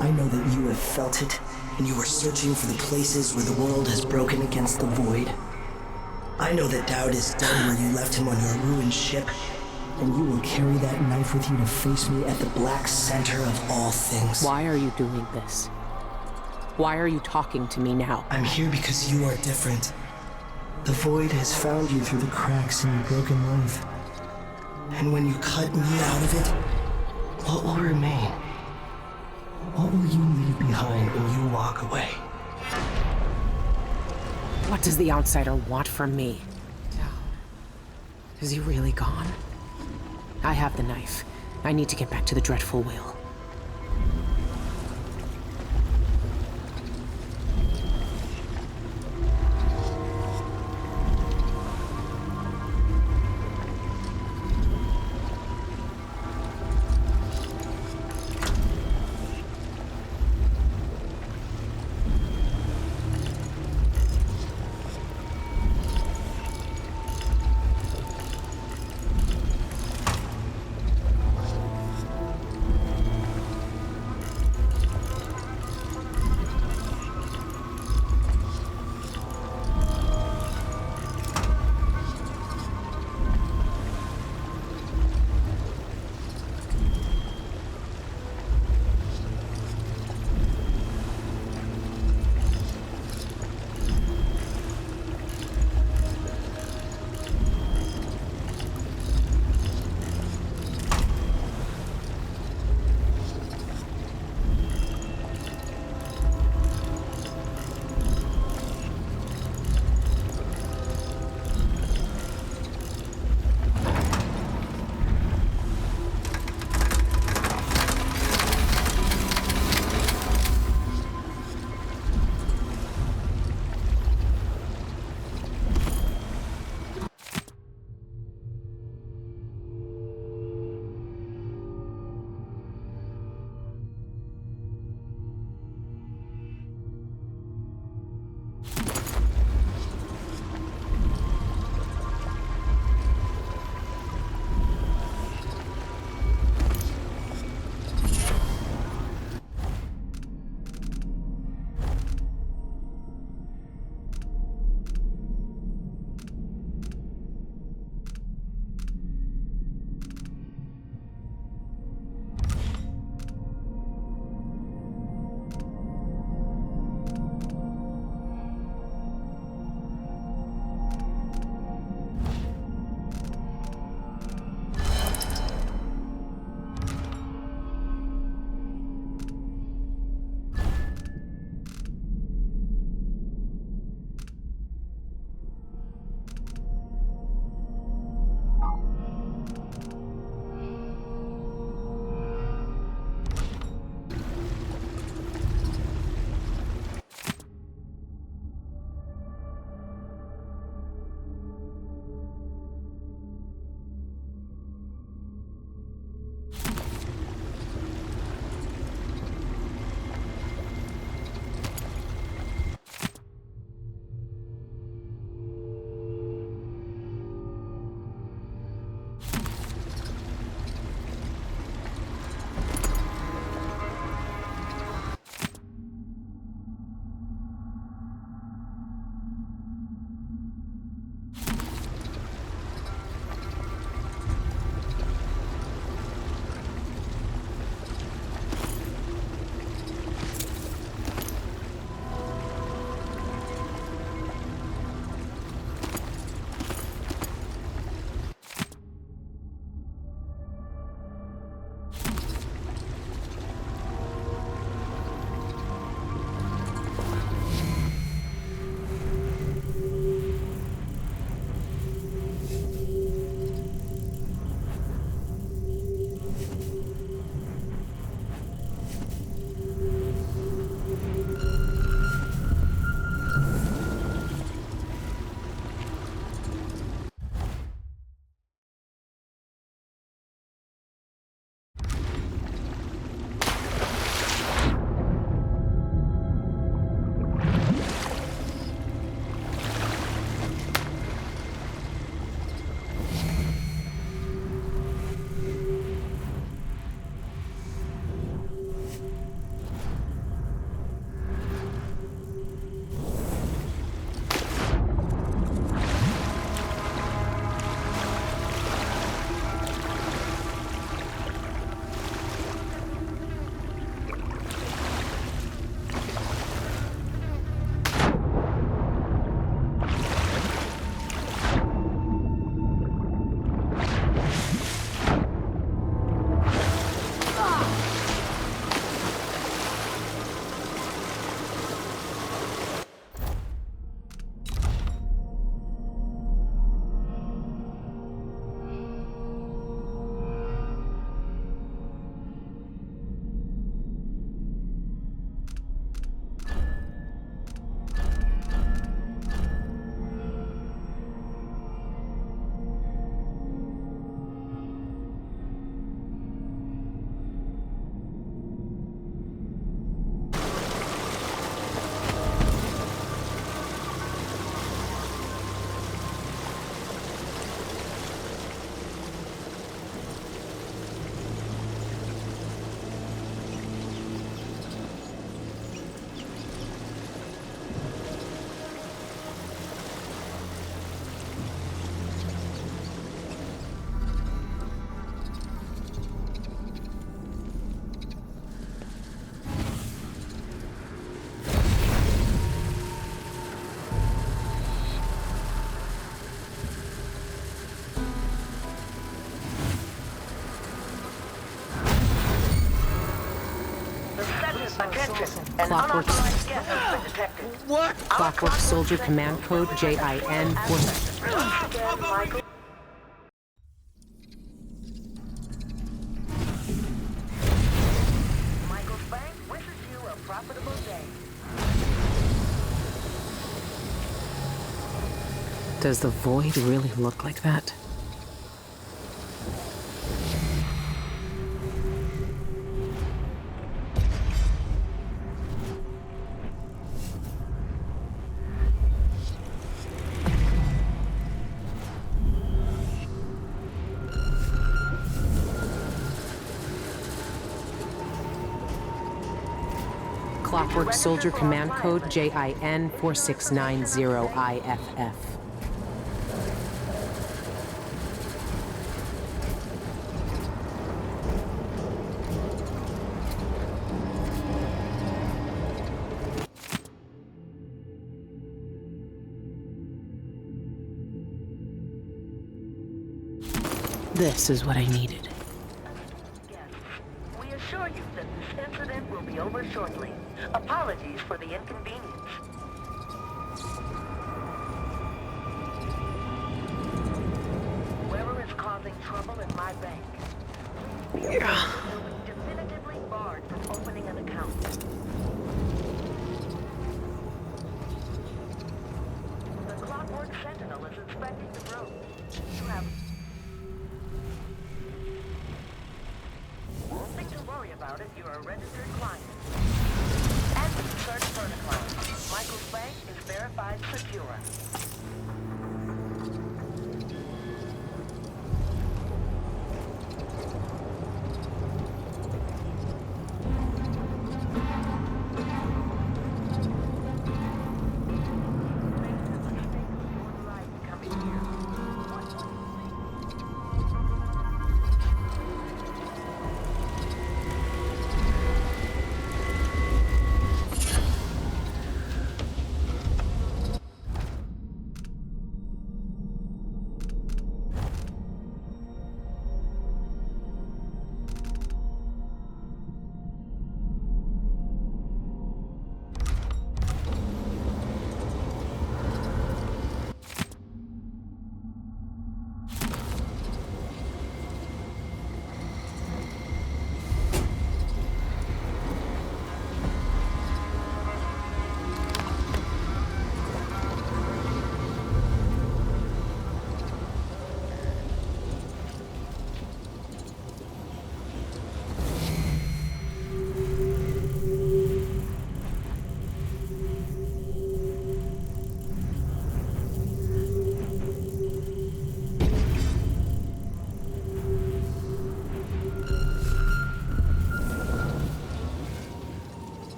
I know that you have felt it, and you are searching for the places where the world has broken against the void. I know that Dowd is dead where you left him on your ruined ship, and you will carry that knife with you to face me at the black center of all things. Why are you doing this? Why are you talking to me now? I'm here because you are different. The void has found you through the cracks in your broken life. And when you cut me out of it, what will remain? What will you leave behind when you walk away? What does the outsider want from me? Is he really gone? I have the knife. I need to get back to the dreadful whale. Attention, an Clockwork. unauthorized guest has been detected. What? Clockwork Soldier Command Code JIN 4. Again, Michael. Michael's Bank wishes you a profitable day. Does the void really look like that? Clockwork Soldier Command Code JIN 4690IFF. This is what I needed. We assure you that this incident will be over shortly. Apologies for the inconvenience. Whoever is causing trouble in my bank, will be definitively barred from opening an account. The Clockwork Sentinel is inspecting the road. You have nothing to worry about if you're a registered client. And search protocol. Michael's bank is verified secure.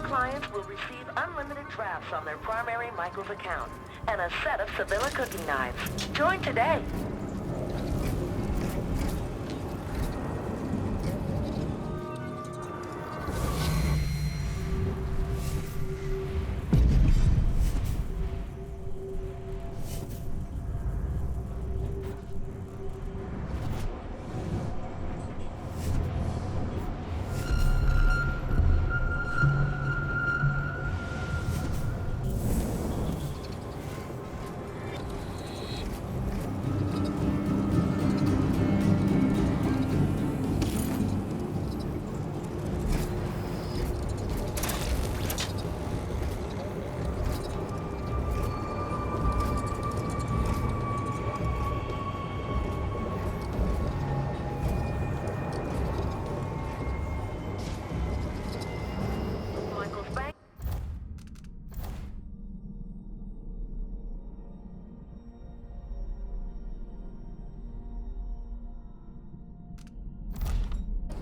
Clients will receive unlimited drafts on their primary Michaels account and a set of Sevilla cooking knives. Join today.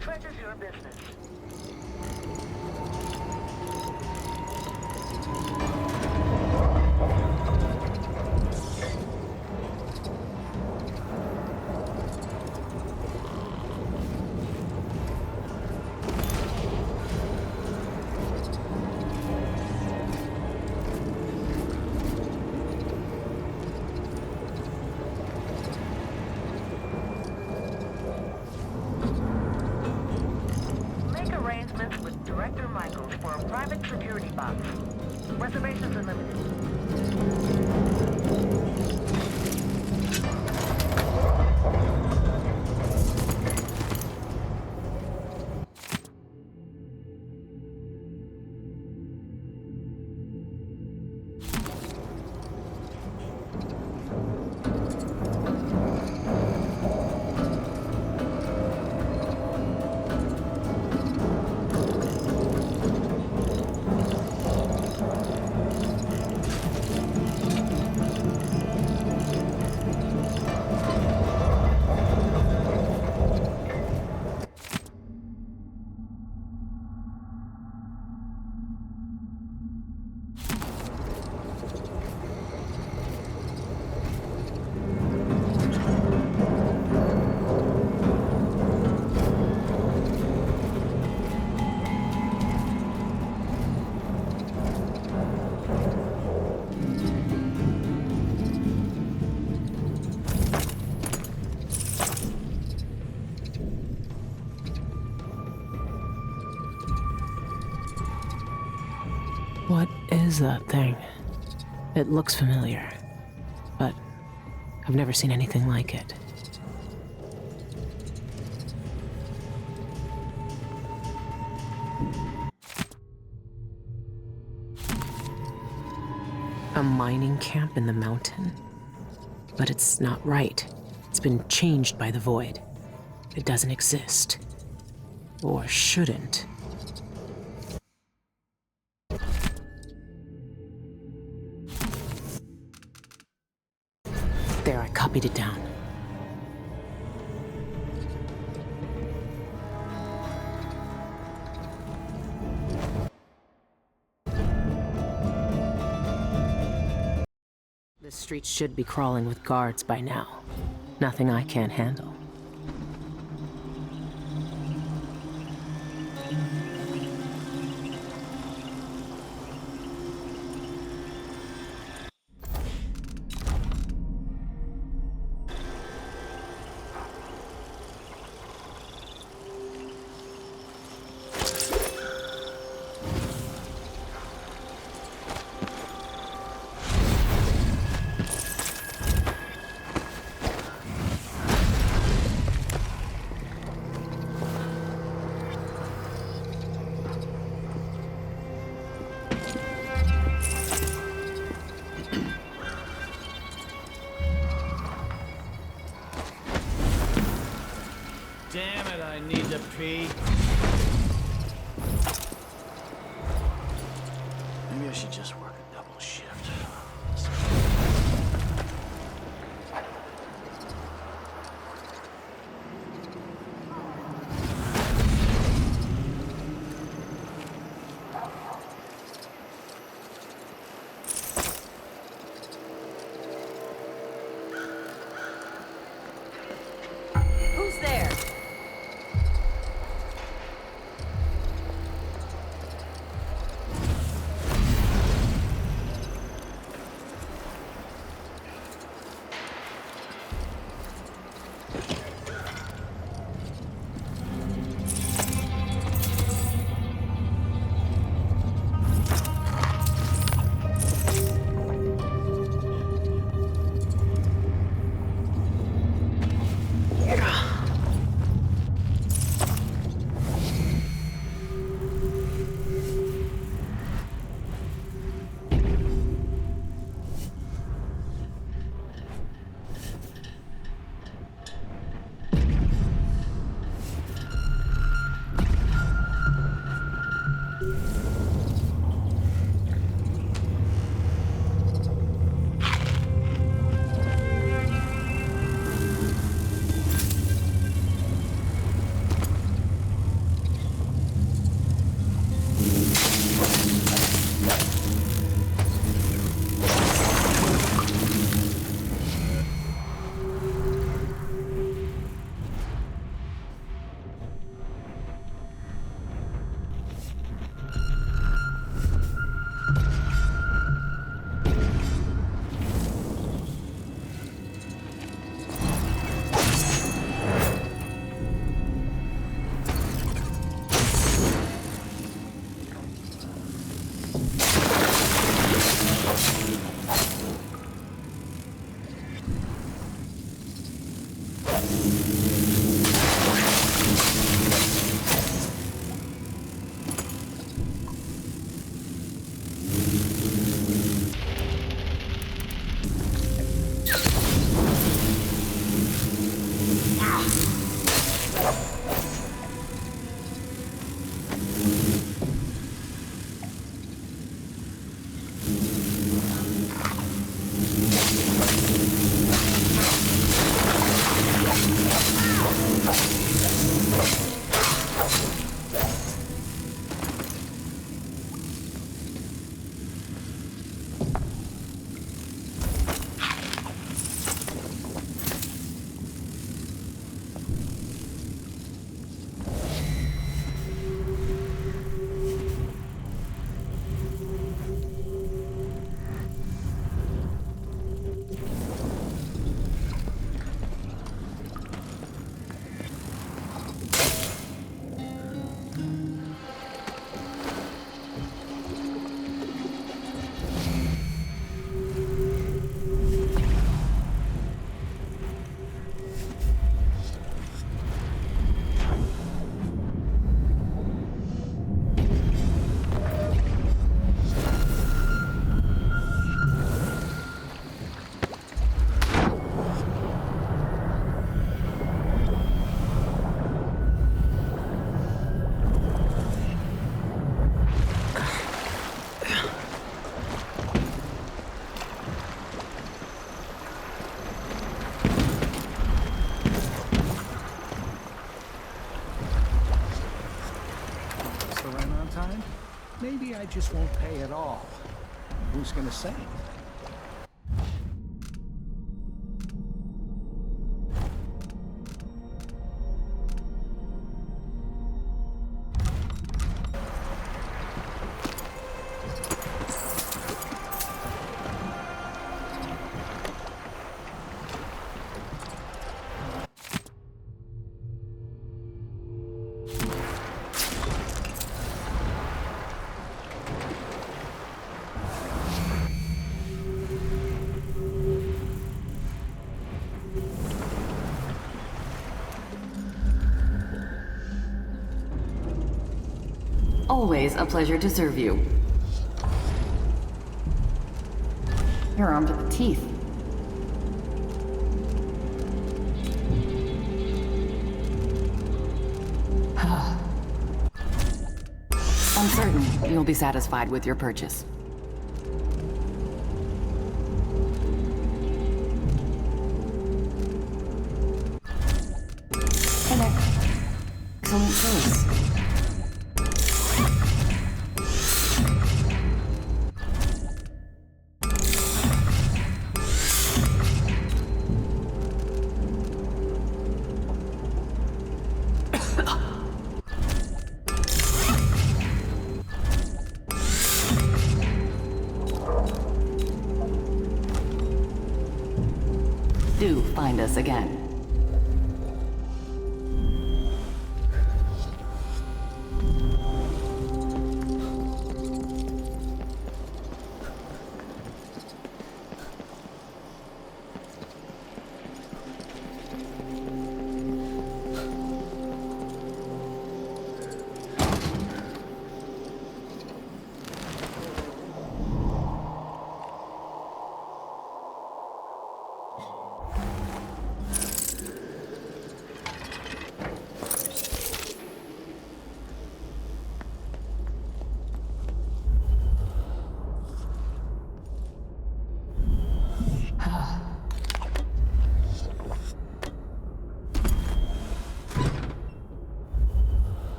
Treasures your business. with Director Michaels for a private security box. Reservations are limited. What is that thing? It looks familiar, but I've never seen anything like it. A mining camp in the mountain? But it's not right. It's been changed by the void. It doesn't exist. Or shouldn't. There, I copied it down. The streets should be crawling with guards by now. Nothing I can't handle. Damn it, I need to pee. Maybe I should just work a double shift. Who's there? time, maybe I just won't pay at all. Who's gonna say? Always a pleasure to serve you. You're armed to the teeth. I'm certain you'll be satisfied with your purchase. Hey there. Excellent choice. Do find us again.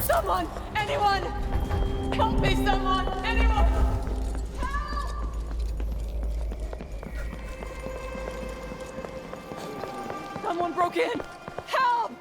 Someone! Anyone! Help me, someone! Anyone! Help! Someone broke in! Help!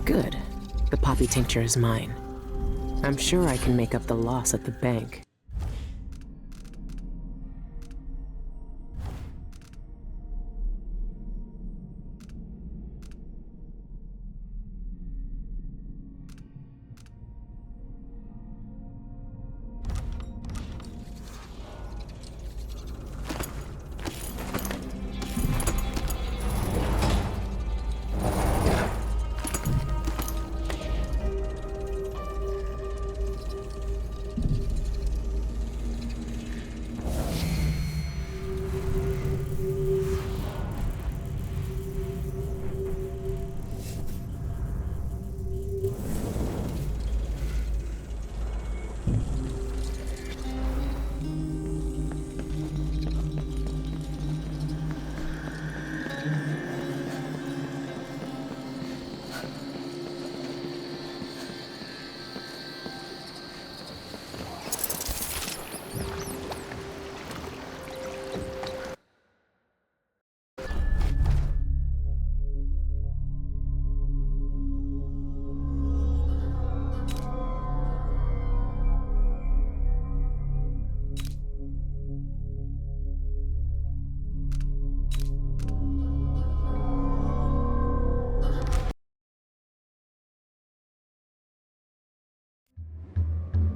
Good. The poppy tincture is mine. I'm sure I can make up the loss at the bank.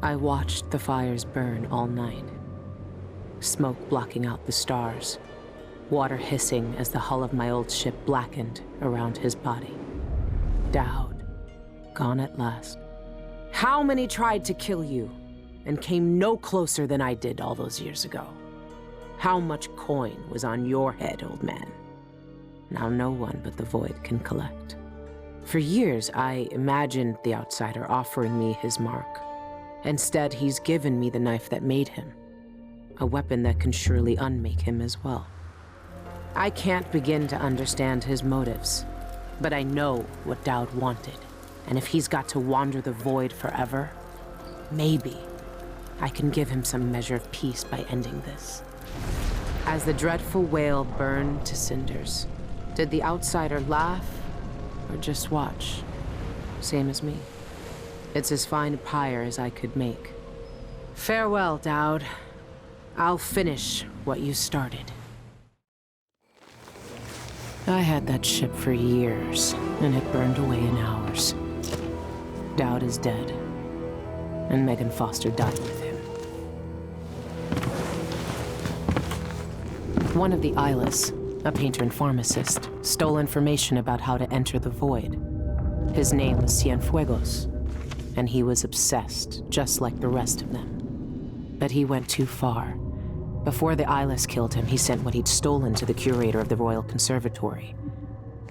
I watched the fires burn all night. Smoke blocking out the stars, water hissing as the hull of my old ship blackened around his body. Dowd, gone at last. How many tried to kill you and came no closer than I did all those years ago? How much coin was on your head, old man? Now no one but the Void can collect. For years, I imagined the outsider offering me his mark. Instead, he's given me the knife that made him, a weapon that can surely unmake him as well. I can't begin to understand his motives, but I know what Dowd wanted, and if he's got to wander the Void forever, maybe I can give him some measure of peace by ending this. As the dreadful whale burned to cinders, did the outsider laugh or just watch? Same as me. It's as fine a pyre as I could make. Farewell, Dowd. I'll finish what you started. I had that ship for years, and it burned away in hours. Dowd is dead, and Megan Foster died with him. One of the Eyeless, a painter and pharmacist, stole information about how to enter the Void. His name was Cienfuegos, and he was obsessed, just like the rest of them. But he went too far. Before the Eyeless killed him, he sent what he'd stolen to the curator of the Royal Conservatory.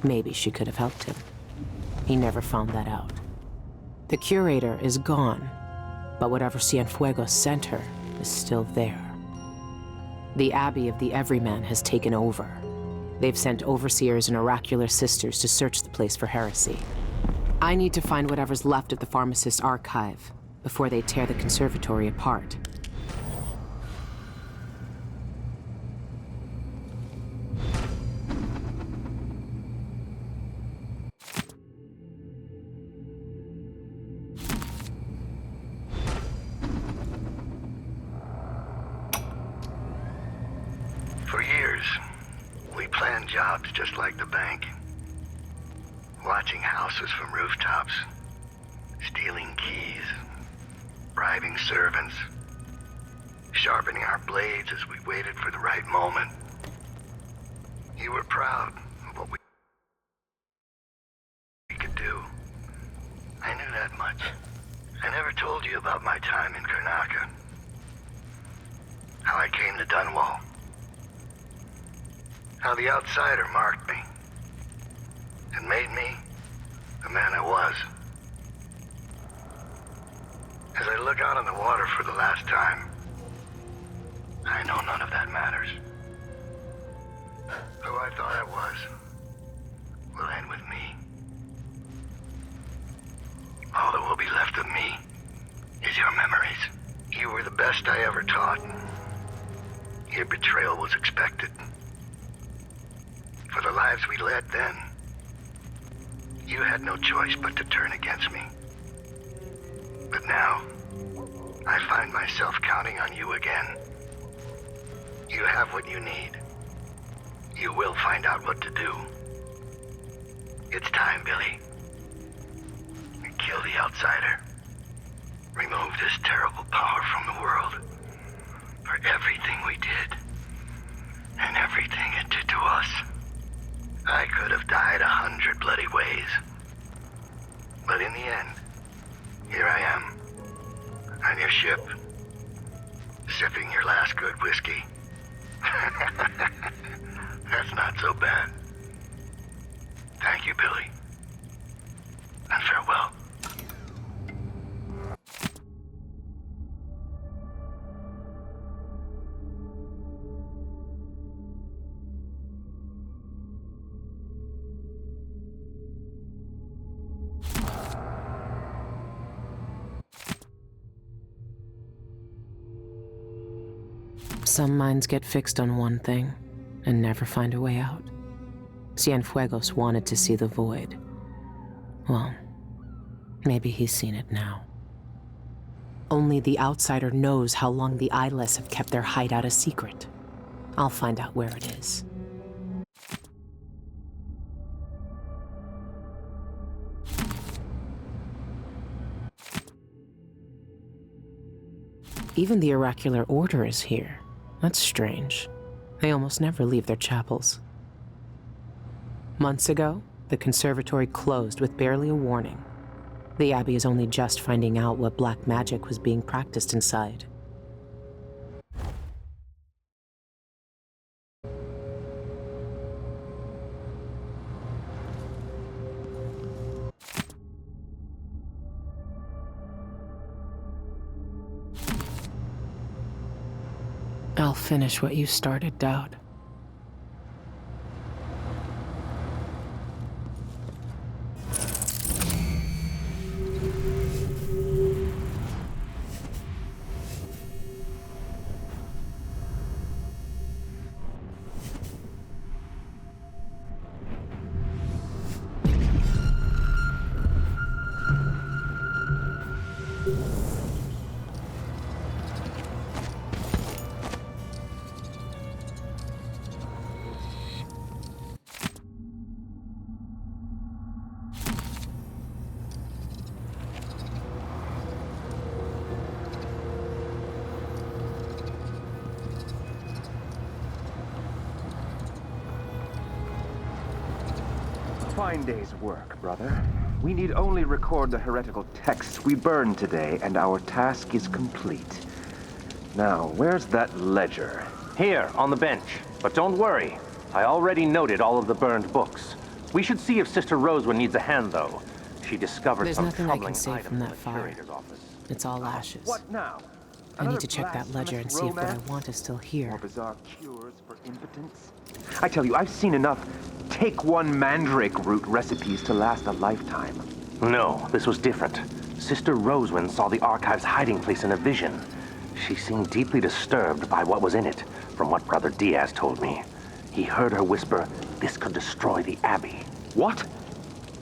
Maybe she could have helped him. He never found that out. The curator is gone, but whatever Cienfuegos sent her is still there. The Abbey of the Everyman has taken over. They've sent overseers and oracular sisters to search the place for heresy. I need to find whatever's left of the pharmacist's archive before they tear the conservatory apart. For years, we planned jobs just like the bank. Watching houses from rooftops, stealing keys, bribing servants, sharpening our blades as we waited for the right moment. You were proud of what we could do. I knew that much. I never told you about my time in Karnaca. How I came to Dunwall. How the outsider marked me and made me the man I was. As I look out on the water for the last time, I know none of that matters. Who I thought I was will end with me. All that will be left of me is your memories. You were the best I ever taught. Your betrayal was expected. For the lives we led then, you had no choice but to turn against me. But now, I find myself counting on you again. You have what you need. You will find out what to do. It's time, Billy. Kill the outsider. Remove this terrible power from the world. For everything we did, and everything it did to us. I could have died 100 bloody ways. But in the end, here I am, on your ship, sipping your last good whiskey. That's not so bad. Thank you, Billy. And farewell. Some minds get fixed on one thing and never find a way out. Cienfuegos wanted to see the Void. Well, maybe he's seen it now. Only the outsider knows how long the Eyeless have kept their hideout a secret. I'll find out where it is. Even the oracular order is here. That's strange. They almost never leave their chapels. Months ago, the conservatory closed with barely a warning. The Abbey is only just finding out what black magic was being practiced inside. I'll finish what you started, Dowd. Fine day's work, brother. We need only record the heretical texts we burned today, and our task is complete. Now, where's that ledger? Here, on the bench. But don't worry. I already noted all of the burned books. We should see if Sister Rosewood needs a hand, though. She discovered There's some nothing I troubling can save from items in that the fire. curator's office. It's all ashes. What now? I need to check that ledger and see if what I want is still here. More bizarre cures for impotence? I tell you, I've seen enough take-one mandrake root recipes to last a lifetime. No, this was different. Sister Rosewind saw the archive's hiding place in a vision. She seemed deeply disturbed by what was in it, from what Brother Diaz told me. He heard her whisper, this could destroy the Abbey. What?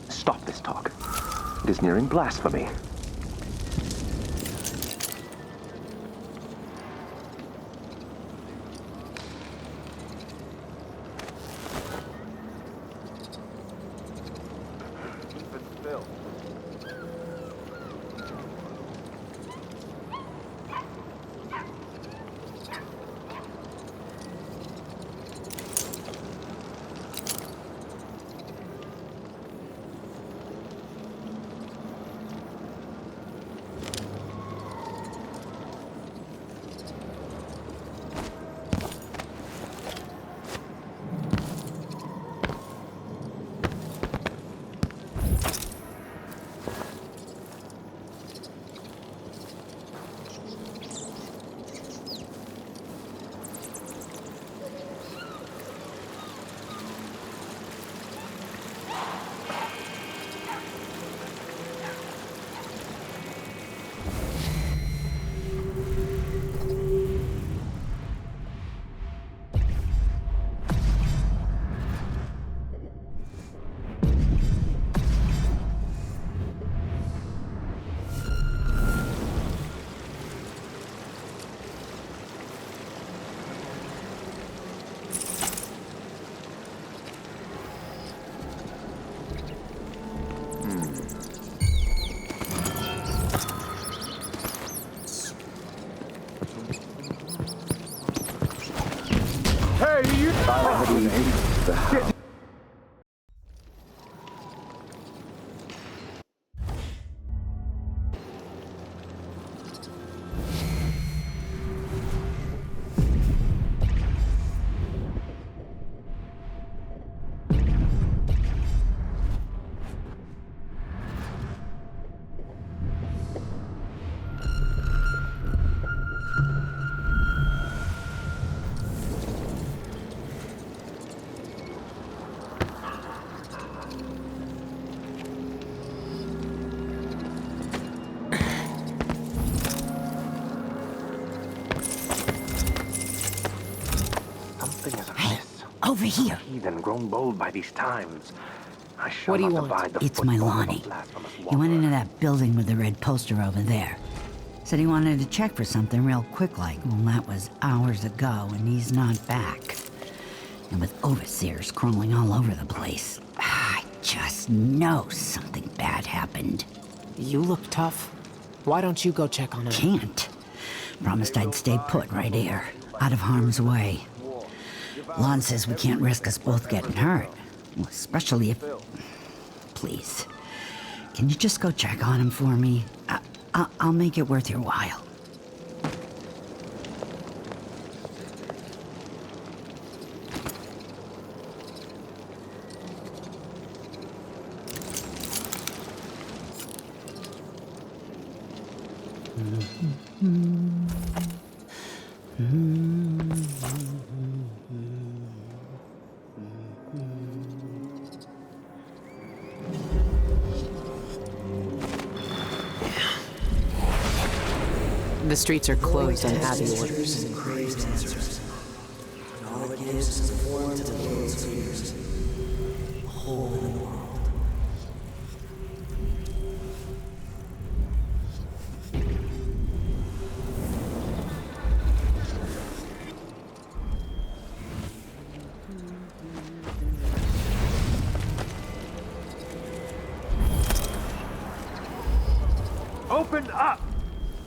Stop this talk. It is nearing blasphemy. Over here. Heathen grown bold by these times. I shall What do you not want? abide the It's footfall of a Milani. blasphemous He walker. went into that building with the red poster over there. Said he wanted to check for something real quick like. Well, that was hours ago, and he's not back. And with overseers crawling all over the place, I just know something bad happened. You look tough. Why don't you go check on him? Can't. Promised I'd stay put right here, out of harm's way. Lon says we can't risk us both getting hurt. Well, especially if... Please. Can you just go check on him for me? I'll make it worth your while. The streets are closed on Abbey orders. And crazed answers. And all it gives is a form to the world's fears. A hole in the world. Open up!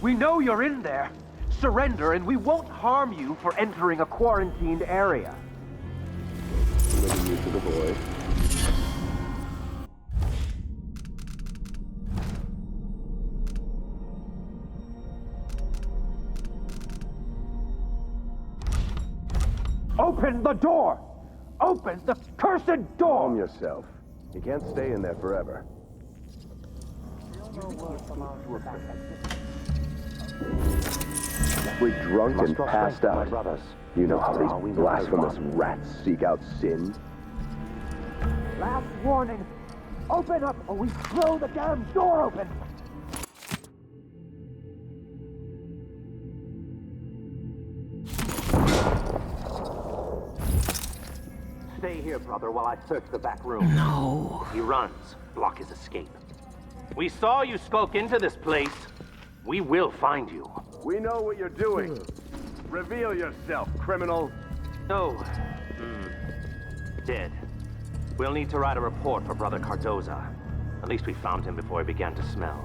We know you're in there. Surrender and we won't harm you for entering a quarantined area. Looking you to the void. Open the door! Open the cursed door! Calm yourself. You can't stay in there forever. We're drunk and passed out. You know how these blasphemous rats seek out sin. Last warning! Open up or we throw the damn door open! Stay here, brother, while I search the back room. No. He runs. Block his escape. We saw you skulk into this place. We will find you. We know what you're doing. Reveal yourself, criminal. No. Dead. We'll need to write a report for Brother Cardoza. At least we found him before he began to smell.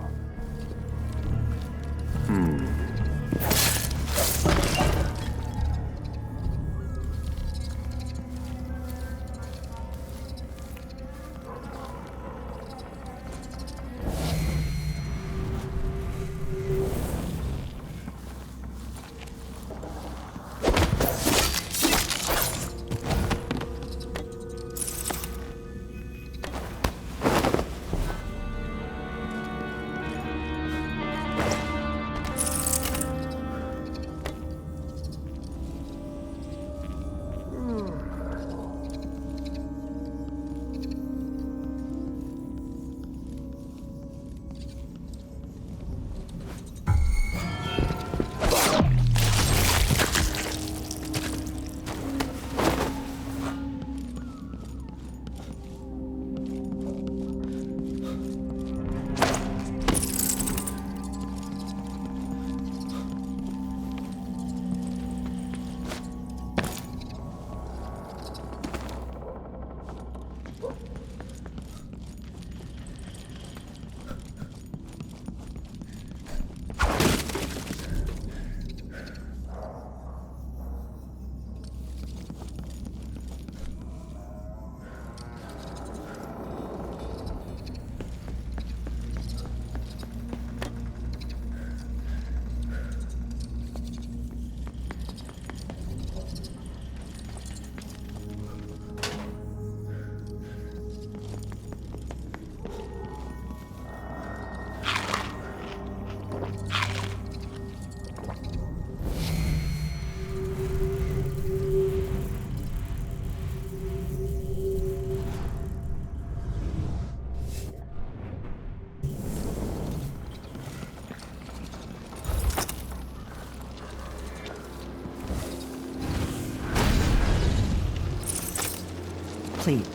Please.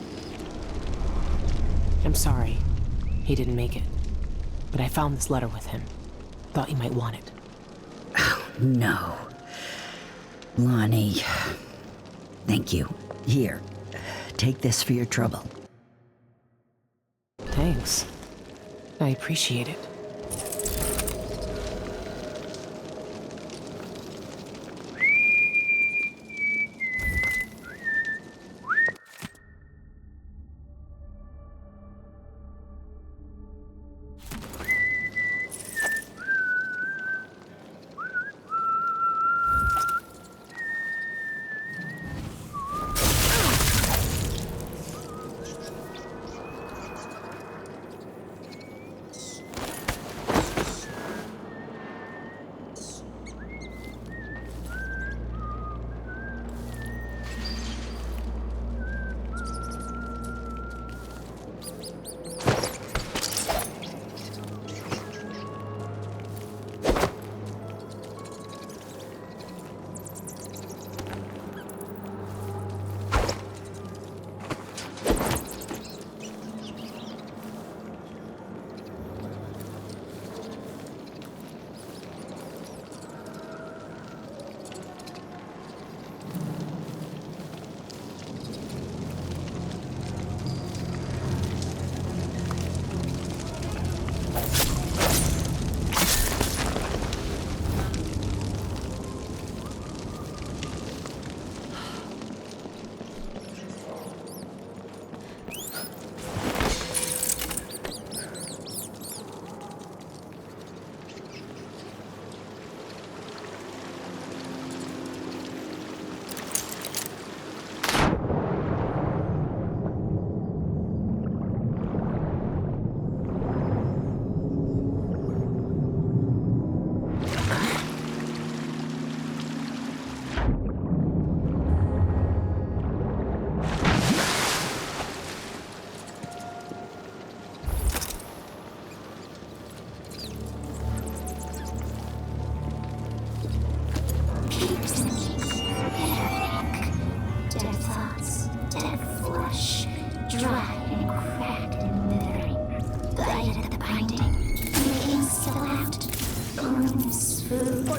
I'm sorry. He didn't make it. But I found this letter with him. Thought you might want it. Oh, no. Lonnie. Thank you. Here. Take this for your trouble. Thanks. I appreciate it. bite at the binding. The ink spill out. Ruins food.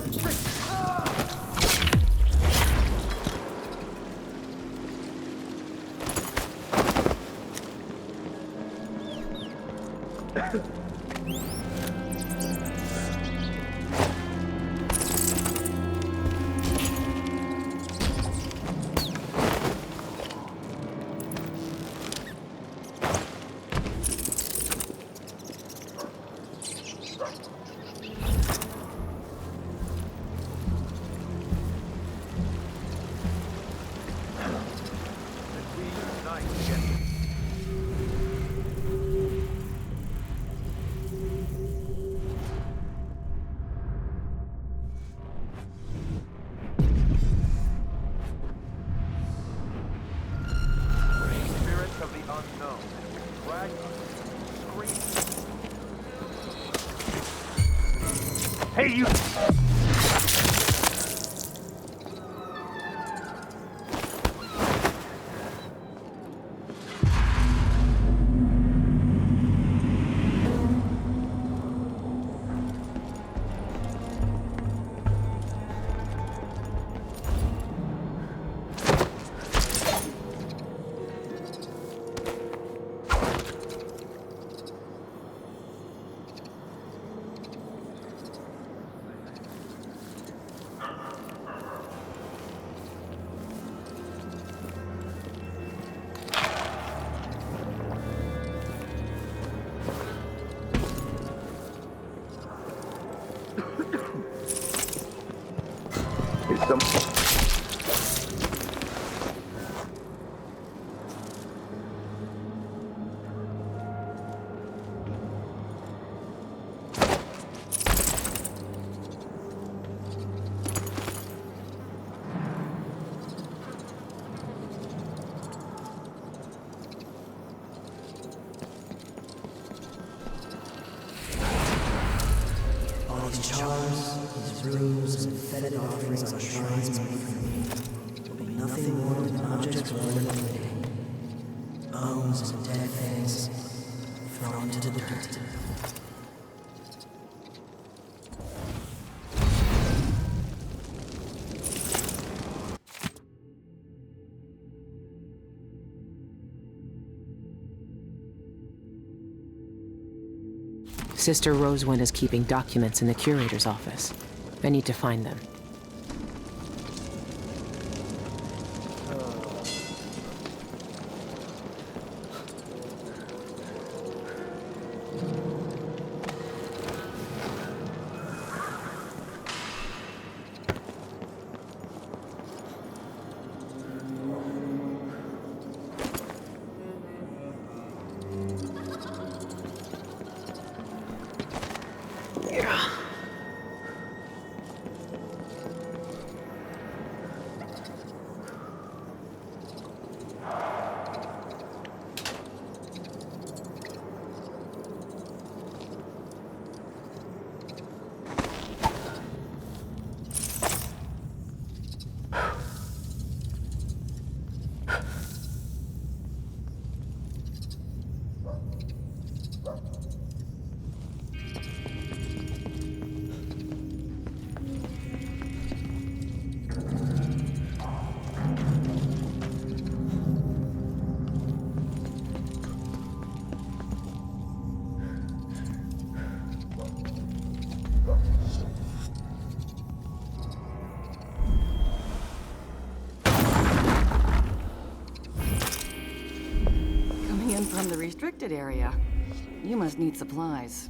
Spirits of the unknown, drag us, scream. Hey, you! Is some... All these charms, these runes, and fetid offerings on shrines made for me will be nothing more than objects of liquidity. Bones and dead things thrown into the dirt. Sister Rosewind is keeping documents in the curator's office. I need to find them. From the restricted area. You must need supplies.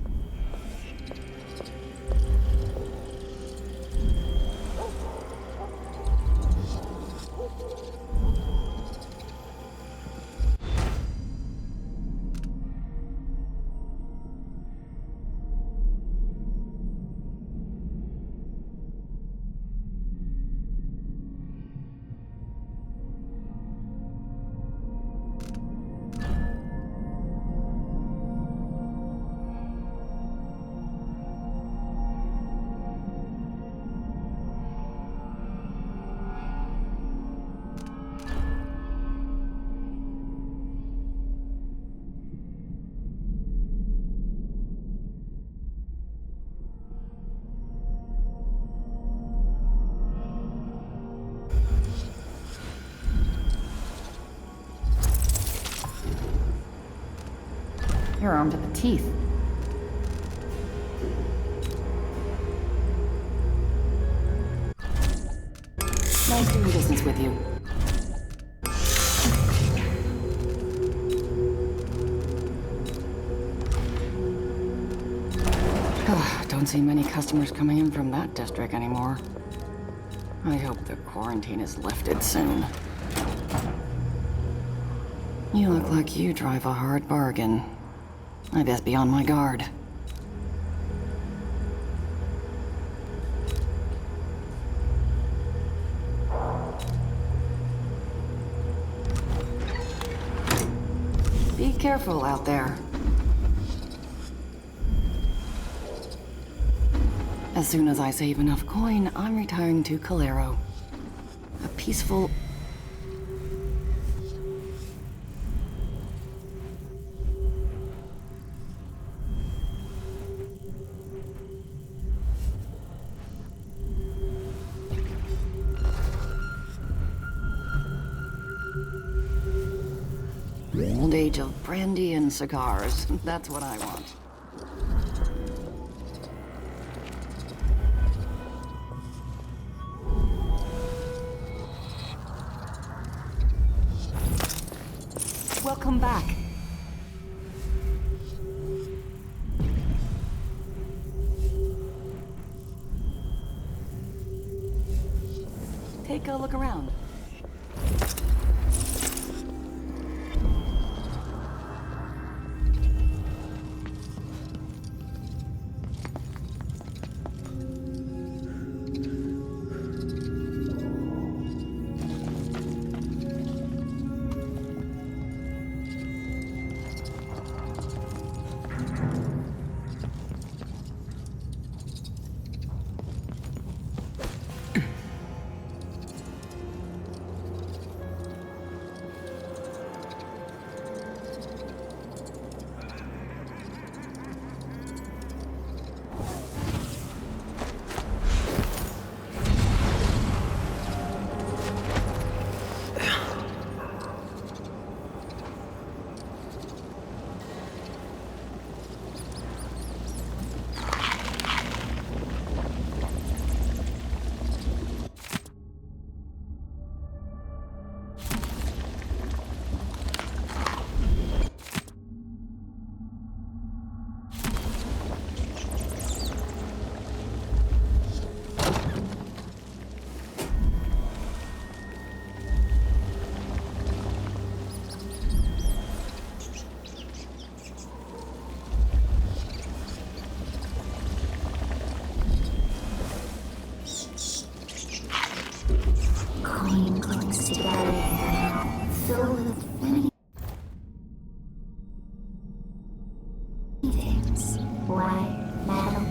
You're armed to the teeth. Nice doing business with you. Don't see many customers coming in from that district anymore. I hope the quarantine is lifted soon. You look like you drive a hard bargain. I best be on my guard. Be careful out there. As soon as I save enough coin, I'm retiring to Calero. A peaceful... old age of brandy and cigars. That's what I want. Welcome back. Take a look around. Coin clicks together, filled with many things. White, metal.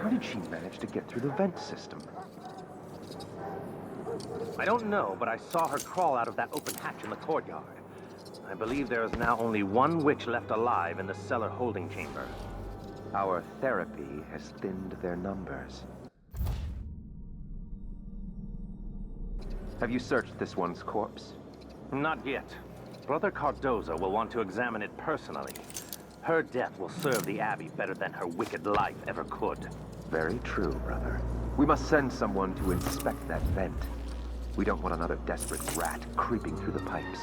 How did she manage to get through the vent system? I don't know, but I saw her crawl out of that open hatch in the courtyard. I believe there is now only one witch left alive in the cellar holding chamber. Our therapy has thinned their numbers. Have you searched this one's corpse? Not yet. Brother Cardoza will want to examine it personally. Her death will serve the Abbey better than her wicked life ever could. Very true, brother. We must send someone to inspect that vent. We don't want another desperate rat creeping through the pipes.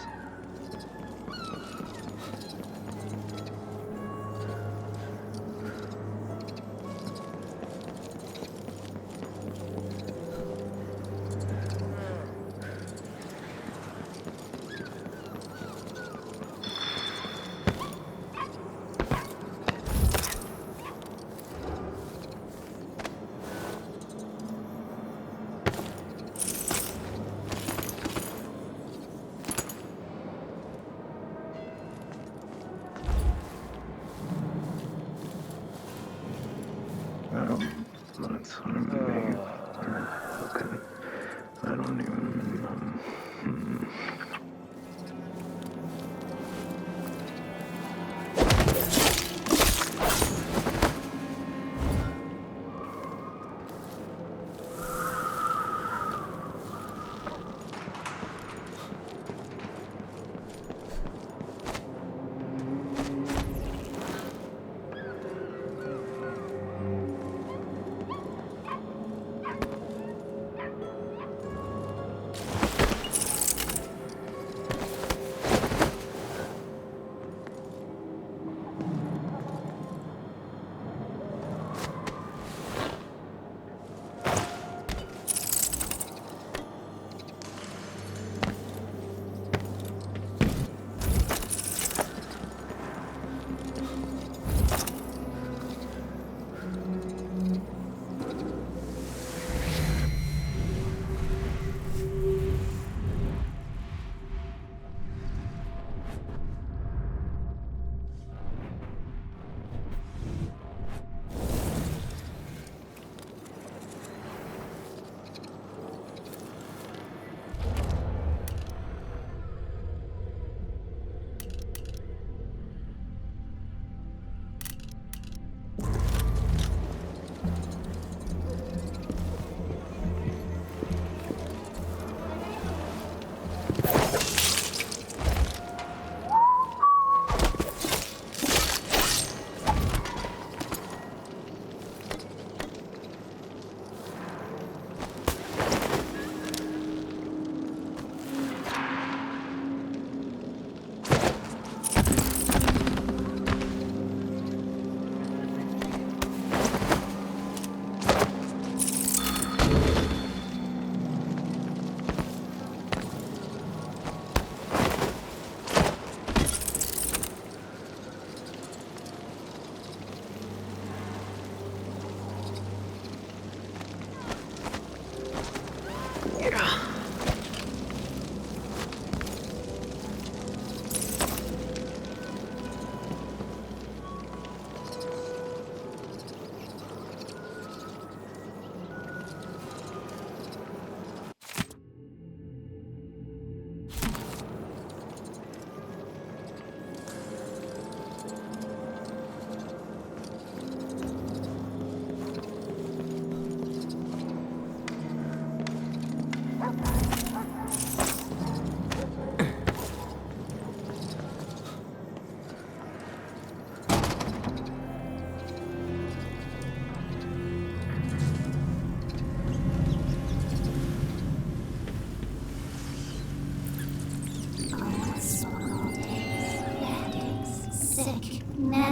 That's me. Okay. I don't even.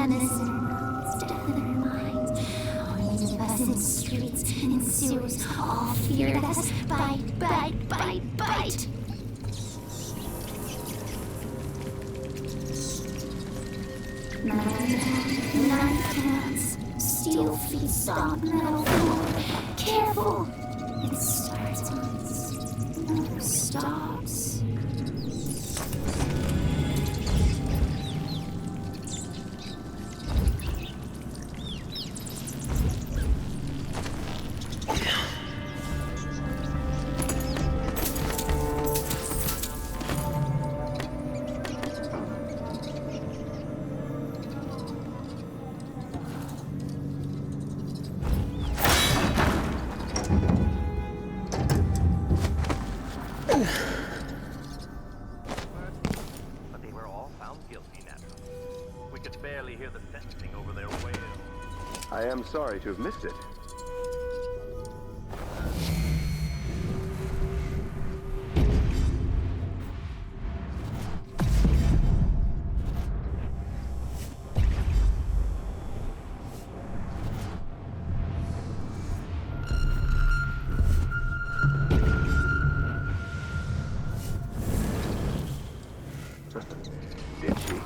and the sinner death in their minds. Millions of us in streets, in sewers, all feared us. Bite, bite, bite, bite. Knife hands, steel feet stomp metal floor. Careful! It starts once, never stops. But they were all found guilty, naturally. We could barely hear the sentencing over their wail. I am sorry to have missed it. Did she?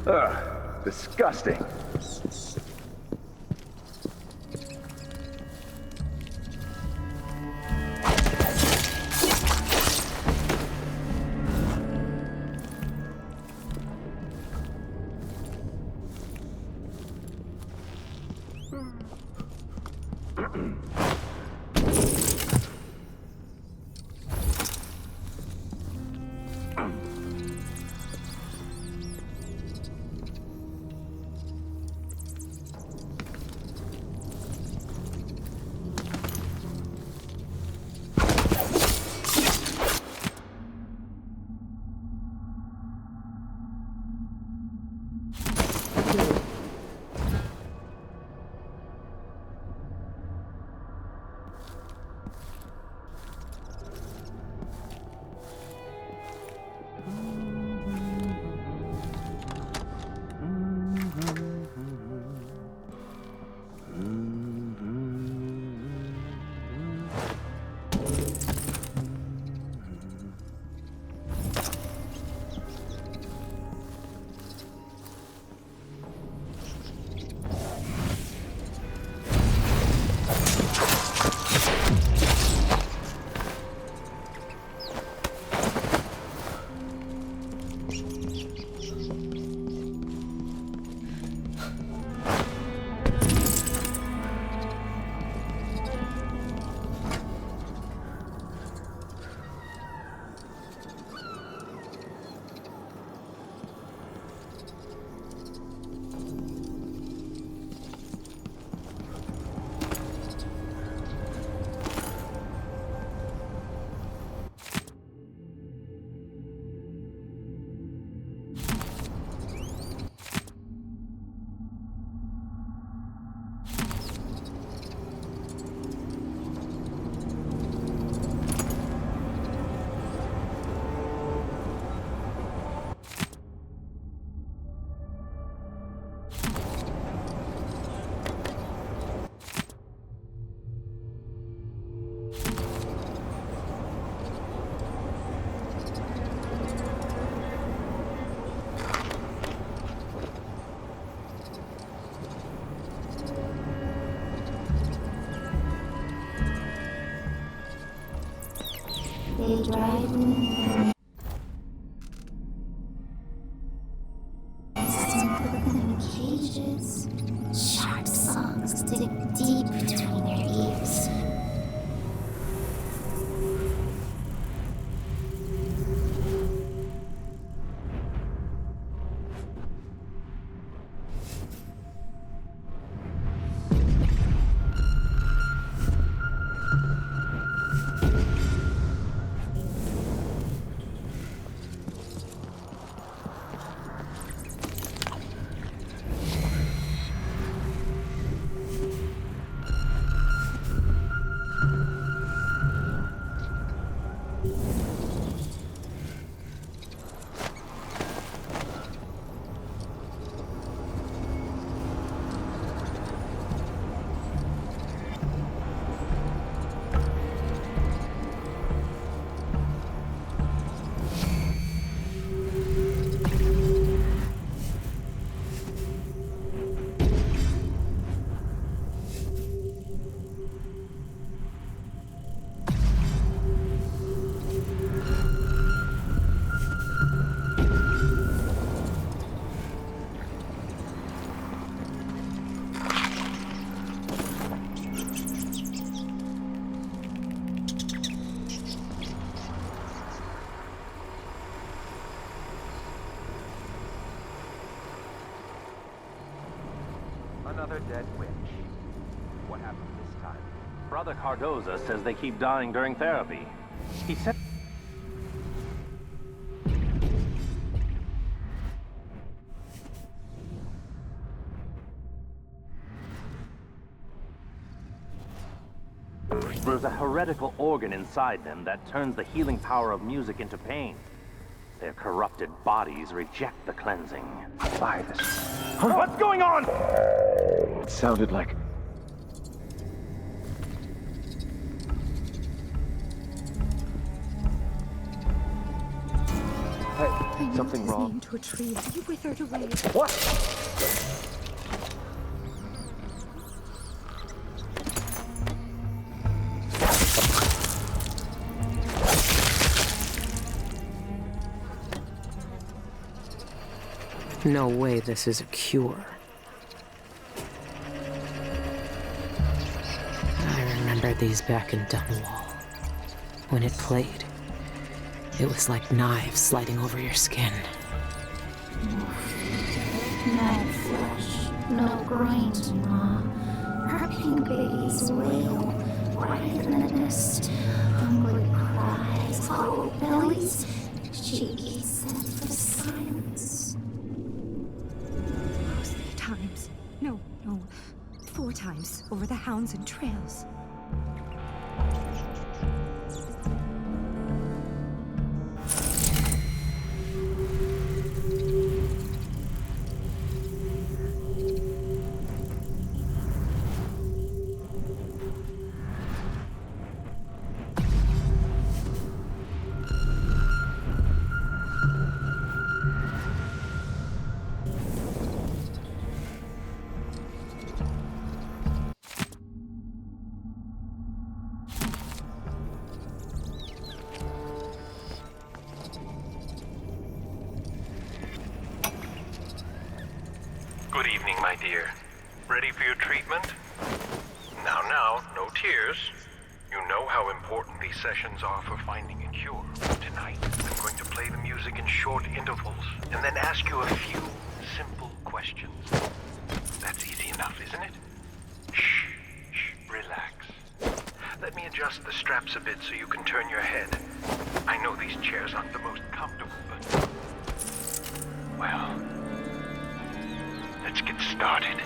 Ugh, disgusting. they drive in. Put them in cages. Sharp songs dig deep between their ears. Another dead witch. What happened this time? Brother Cardoza says they keep dying during therapy. He said... There's a heretical organ inside them that turns the healing power of music into pain. Their corrupted bodies reject the cleansing. By this. Huh? What's going on? It sounded like... Hey, something wrong? Into a tree. He withered away. What? No way this is a cure. I remember these back in Dunwall. When it played, it was like knives sliding over your skin. No flesh, no grains, Ma. Our pink babies wail, whiter than a mist. Hungry cries, hollow bellies, cheeky scent for silence. 3 times. No, 4 times over the hounds and trails. Good evening, my dear. Ready for your treatment? Now, no tears. You know how important these sessions are for finding a cure. Tonight, I'm going to play the music in short intervals, and then ask you a few simple questions. That's easy enough, isn't it? Shh, relax. Let me adjust the straps a bit so you can turn your head. I know these chairs aren't the most comfortable, but... well... let's get started.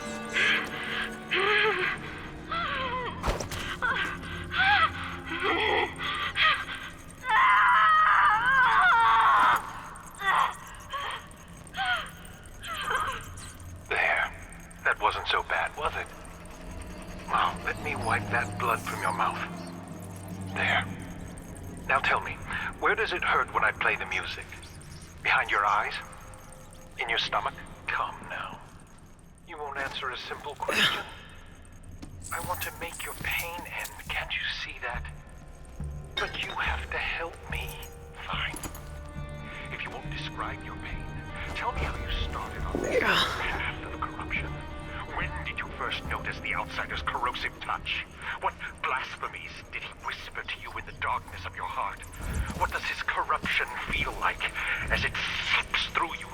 There. That wasn't so bad, was it? Now, let me wipe that blood from your mouth. There. Now tell me, where does it hurt when I play the music? Behind your eyes? In your stomach? Come now. You won't answer a simple question? I want to make your pain end. Can't you see that? But you have to help me. Fine. If you won't describe your pain, tell me how you started on this path of corruption. When did you first notice the outsider's corrosive touch? What blasphemies did he whisper to you in the darkness of your heart? What does his corruption feel like as it seeps through you,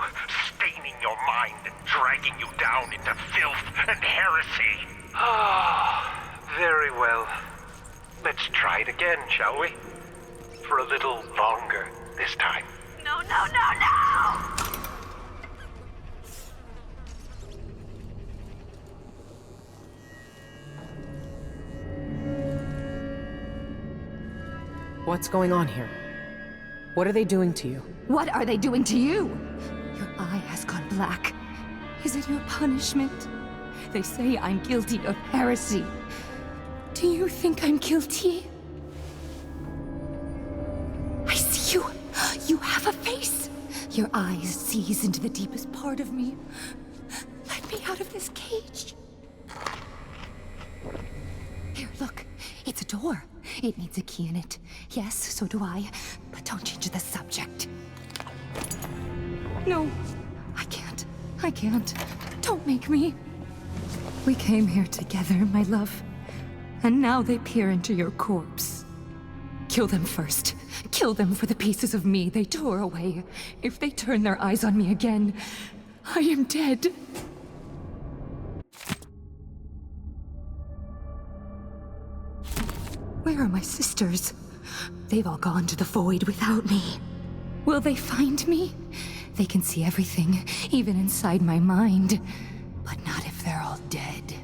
staining your mind and dragging you down into filth and heresy? Ah, very well. Let's try it again, shall we? For a little longer this time. No, no, no, no! What's going on here? What are they doing to you? What are they doing to you? Your eye has gone black. Is it your punishment? They say I'm guilty of heresy. Do you think I'm guilty? I see you. You have a face. Your eyes sees into the deepest part of me. Let me out of this cage. Here, look. It's a door. It needs a key in it. Yes, so do I. But don't change the subject. No. I can't. I can't. Don't make me. We came here together, my love. And now they peer into your corpse. Kill them first. Kill them for the pieces of me they tore away. If they turn their eyes on me again, I am dead. Where are my sisters? They've all gone to the void without me. Will they find me? They can see everything, even inside my mind. But not if they're all dead.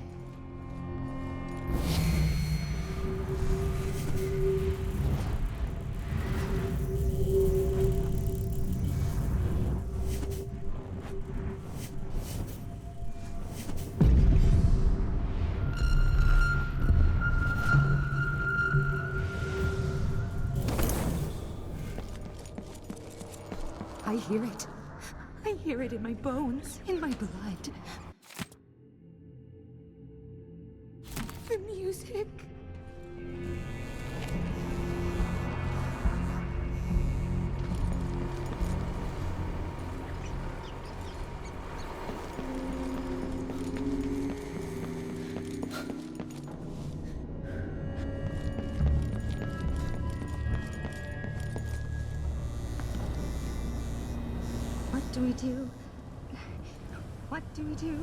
I hear it. I hear it in my bones, in my blood. The music. What do we do? What do we do?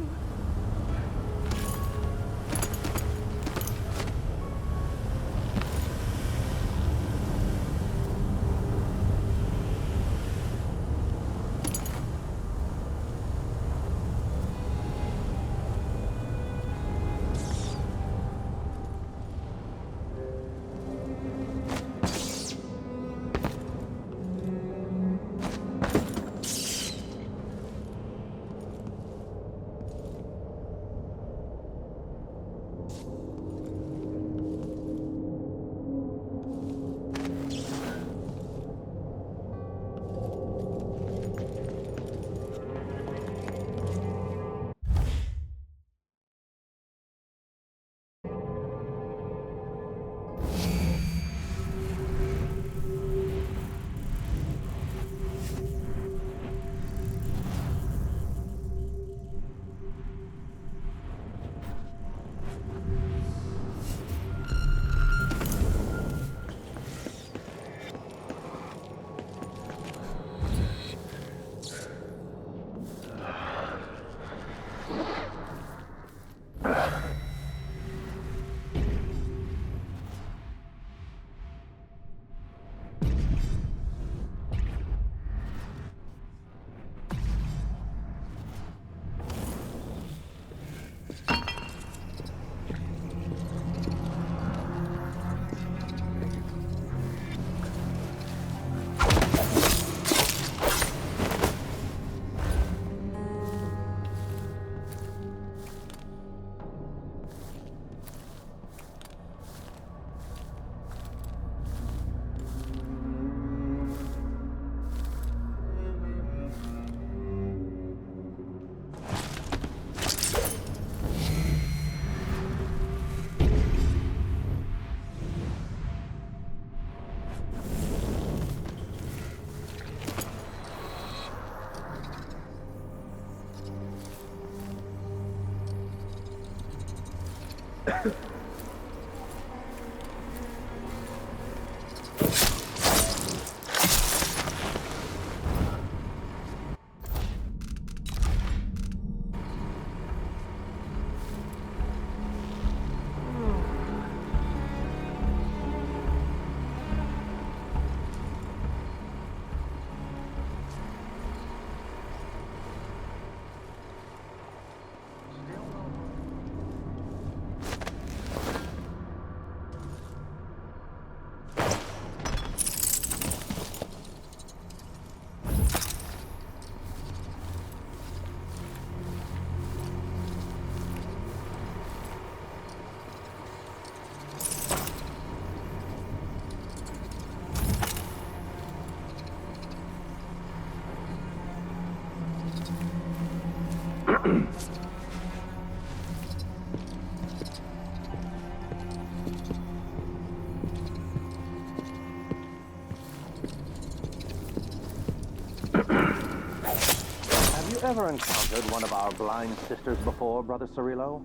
Ever encountered one of our blind sisters before, Brother Cirillo?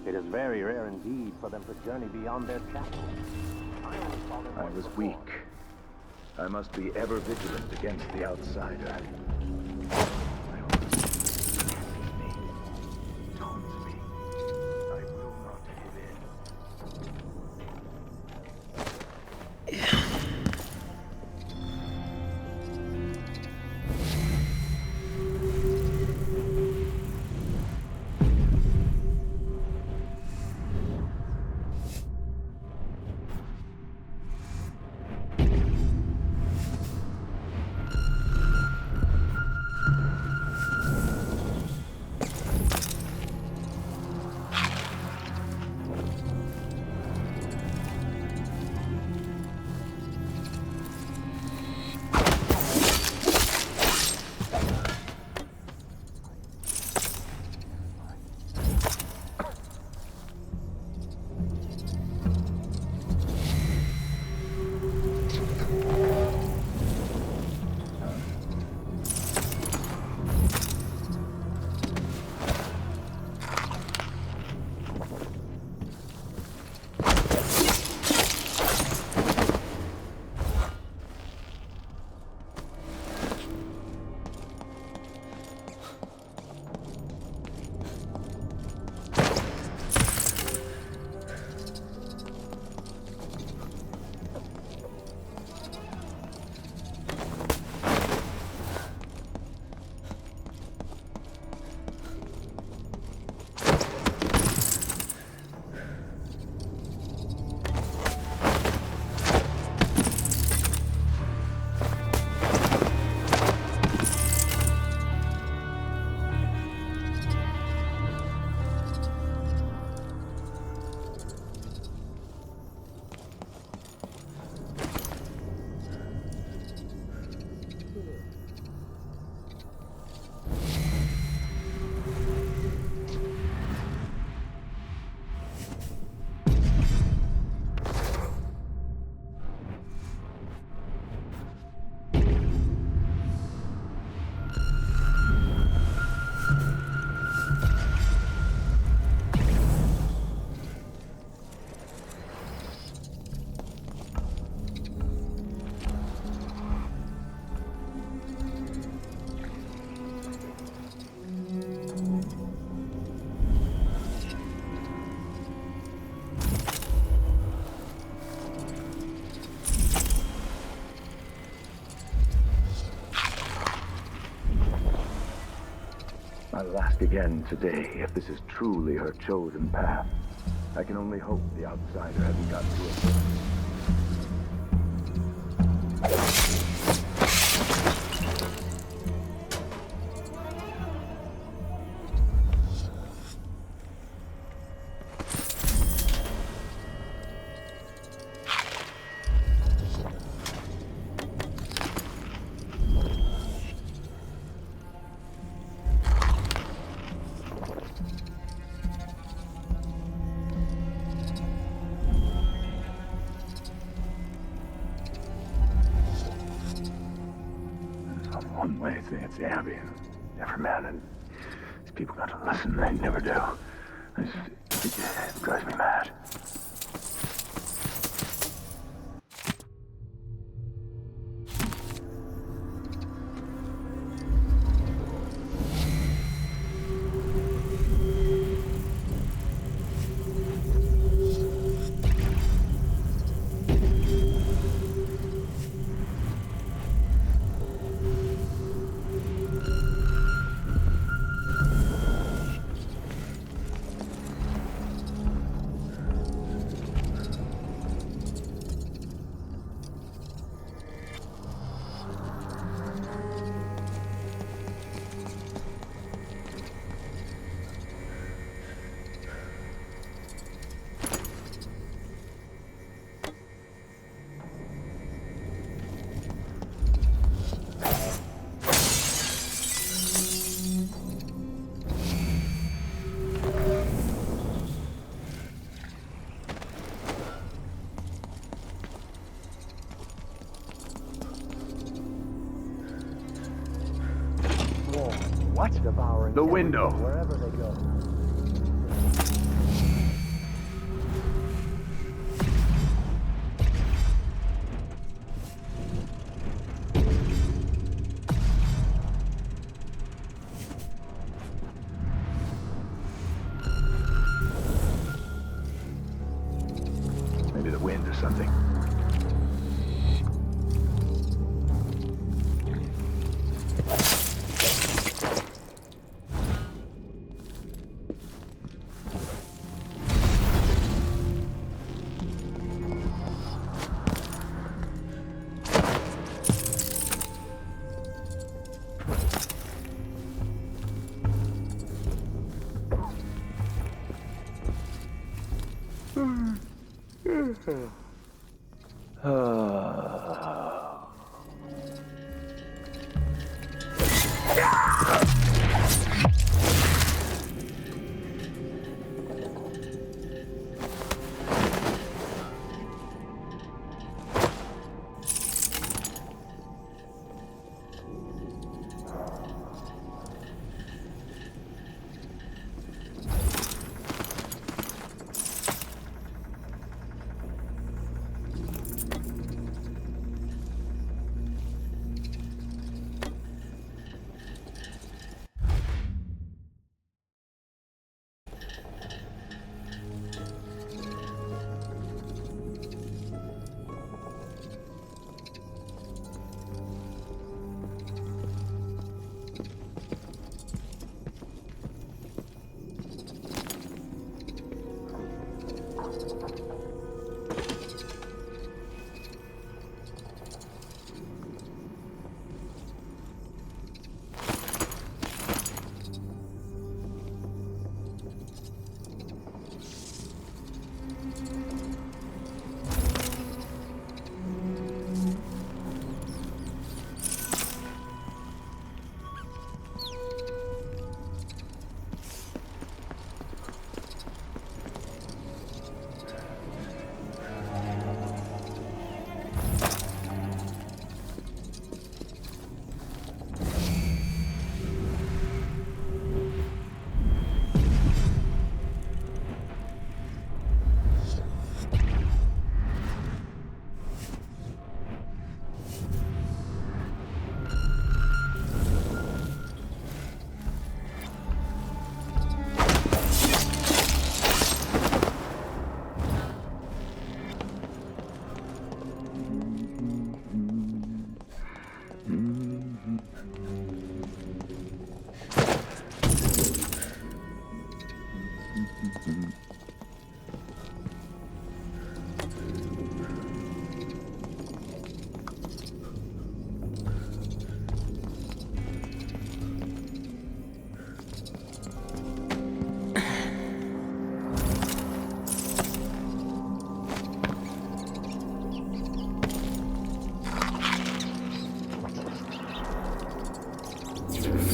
It is very rare indeed for them to journey beyond their chapel. I was weak. I must be ever vigilant against the outsider. I'll ask again today if this is truly her chosen path. I can only hope the outsider hasn't got to it. One way thing, it's Abby. Never man, and these people got to listen. They never do. It drives me mad. What's devouring the window? Wherever they go. Maybe the wind or something.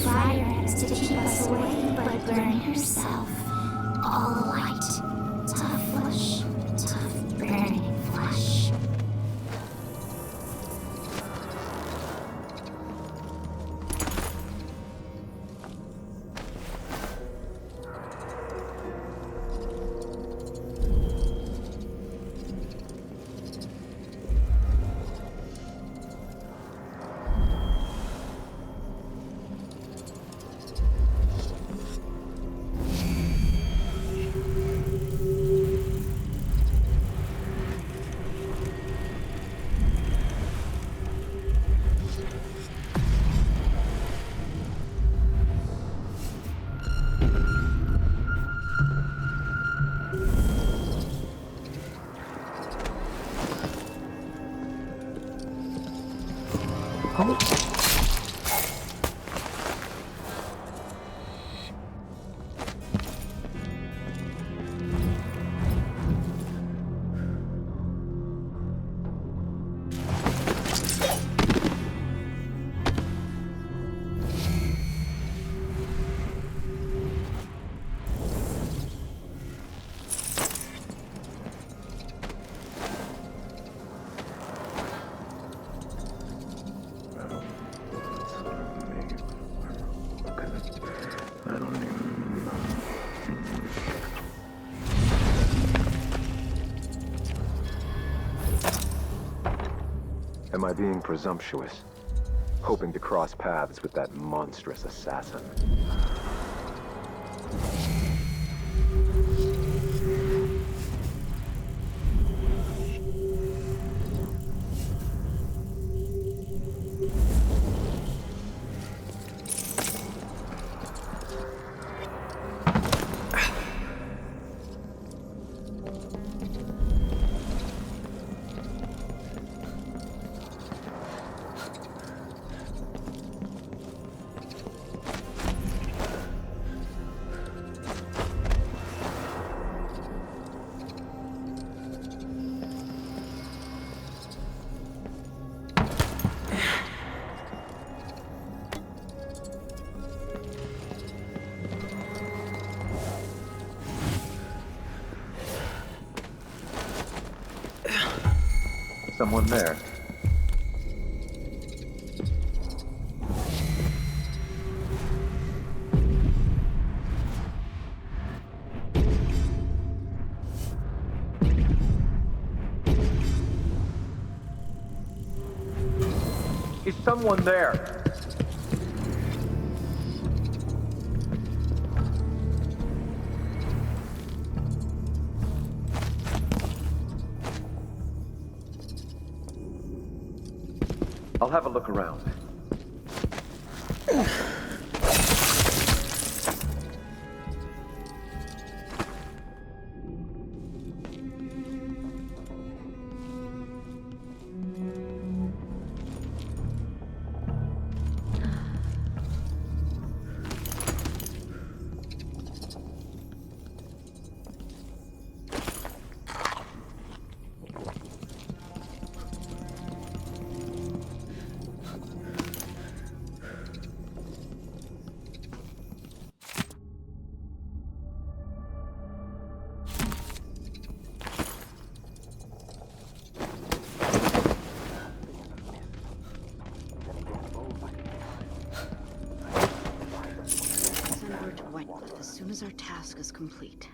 Fire has to keep us away, but burn herself. All light. Tough flesh. Tough burning flesh. Am I being presumptuous? Hoping to cross paths with that monstrous assassin? Someone there. Is someone there? I'll have a look around. As soon as our task is complete.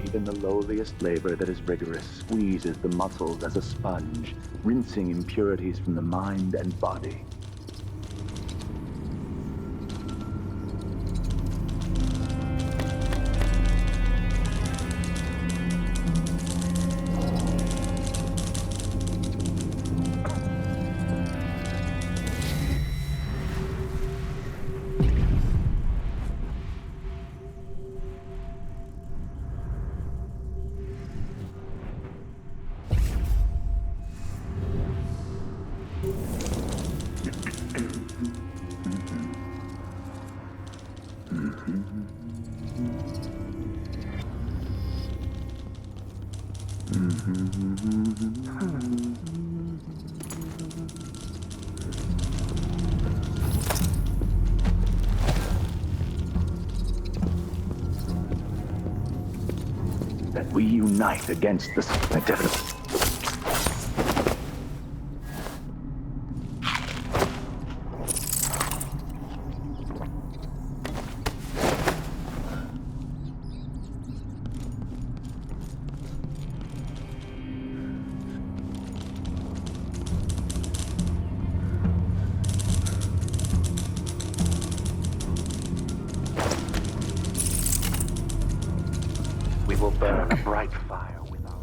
Even the lowliest labor that is rigorous squeezes the muscles as a sponge, rinsing impurities from the mind and body. That we unite against the inevitable. We will burn a bright fire with our...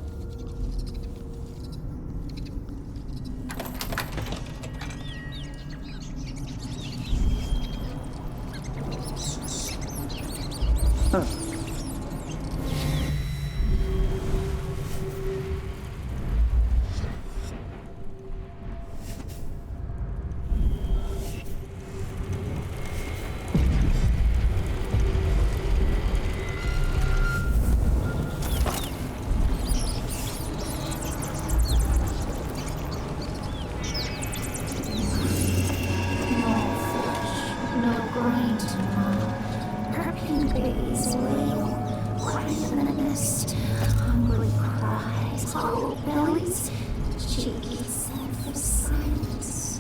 No grind tomorrow. Perfume babies wail, quiet in the mist. Hungry cries, hollow bellies, cheeky scent for silence.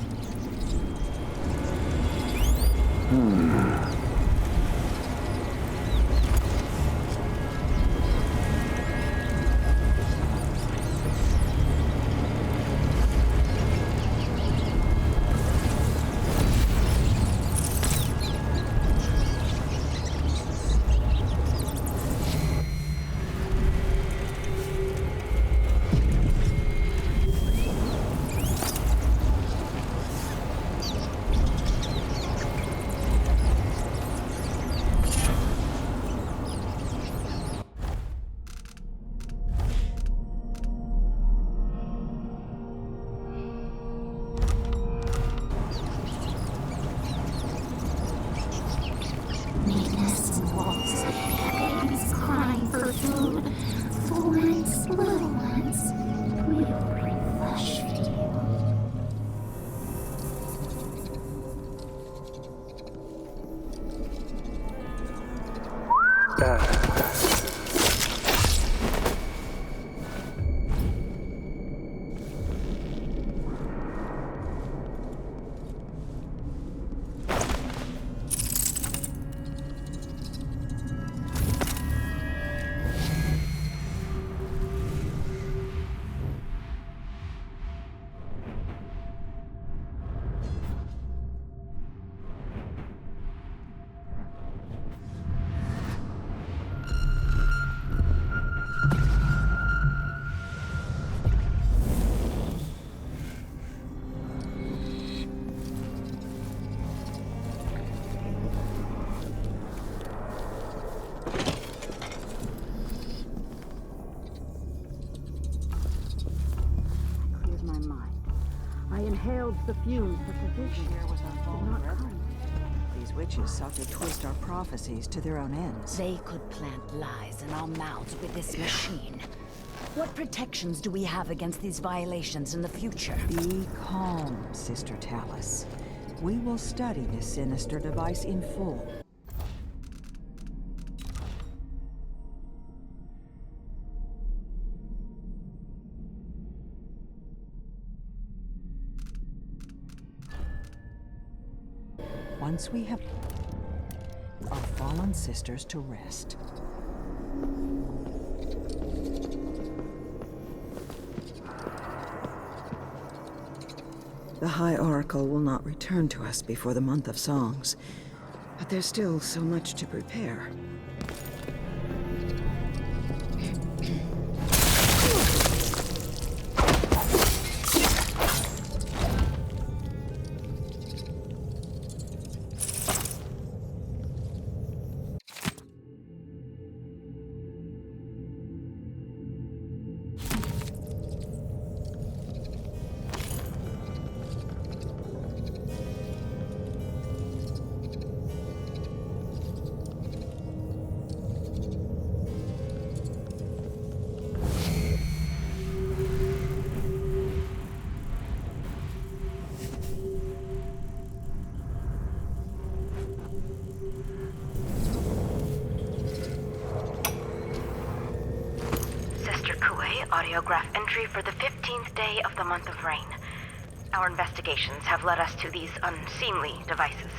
Neatness in walls, babies crying for food. Full ones, little ones, we will bring flesh for you. Cleared my mind. I inhaled the fumes that the vision here was our fallen brethren. These witches sought to twist our prophecies to their own ends. They could plant lies in our mouths with this machine. What protections do we have against these violations in the future? Be calm, Sister Talus. We will study this sinister device in full. Once we have our fallen sisters to rest. The High Oracle will not return to us before the month of songs, but there's still so much to prepare. Kuei, audiograph entry for the 15th day of the month of rain. Our investigations have led us to these unseemly devices.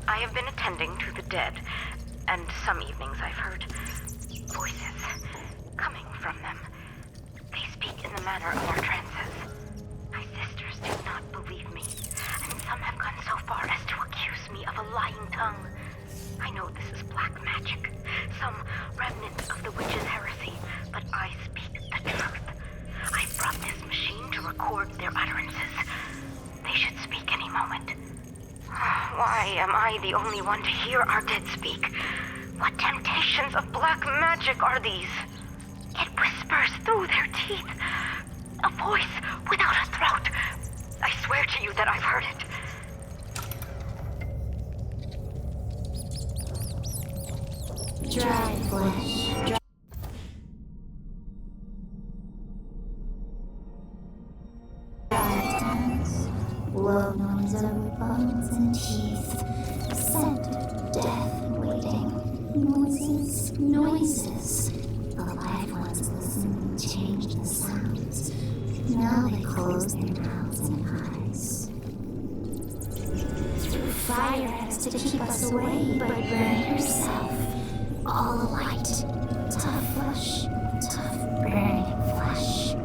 I have been attending to the dead, and some evenings I've heard voices coming from them. They speak in the manner of our trances. My sisters do not believe me, and some have gone so far as to accuse me of a lying tongue. I know this is black magic, some remnant of the witch's heresy, but I speak the truth. I brought this machine to record their utterances. They should speak any moment. Why am I the only one to hear our dead speak? What temptations of black magic are these? It whispers through their teeth. A voice without a throat. I swear to you that I've heard it. Dry flesh. Dry tongues. Low noise over bones and teeth. Scent of death waiting. Noises. The live ones listen and change the sounds. Now they close their mouths and eyes. Fire has to keep us away, but burn herself. All alight. Tough flesh. Tough burning flesh.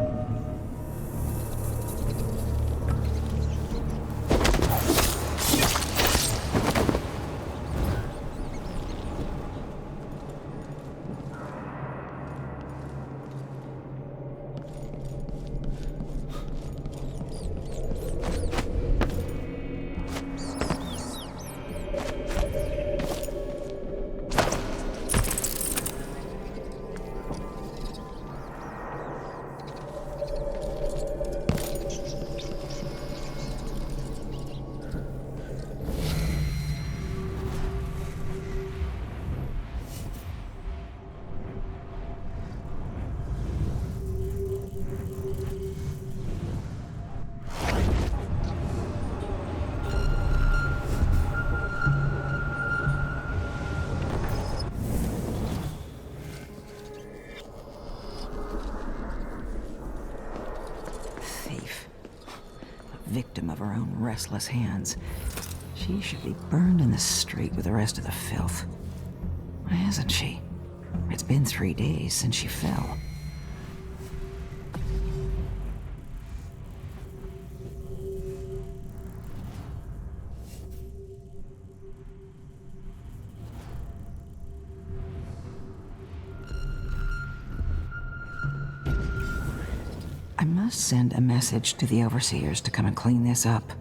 Victim of her own restless hands. She should be burned in the street with the rest of the filth. Why hasn't she? It's been 3 days since she fell. I must send a message to the overseers to come and clean this up.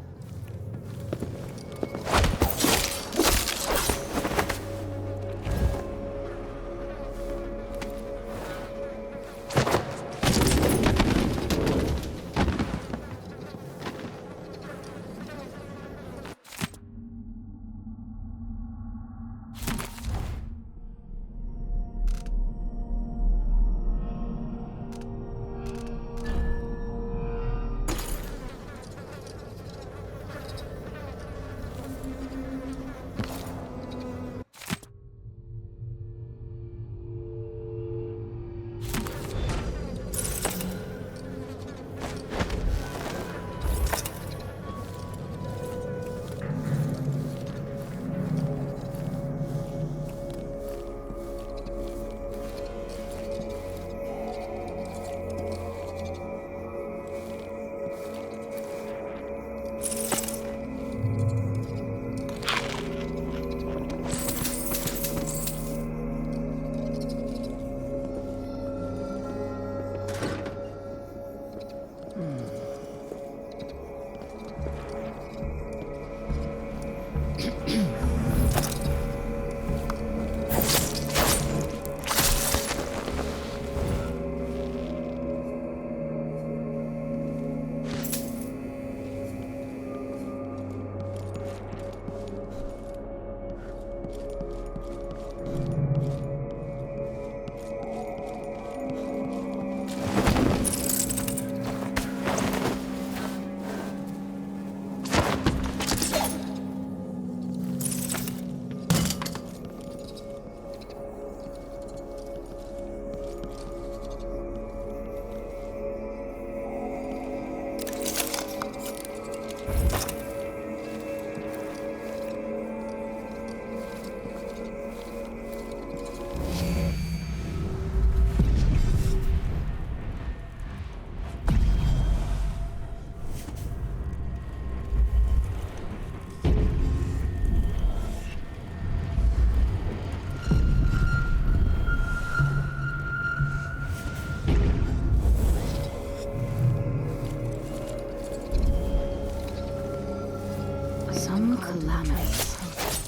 families.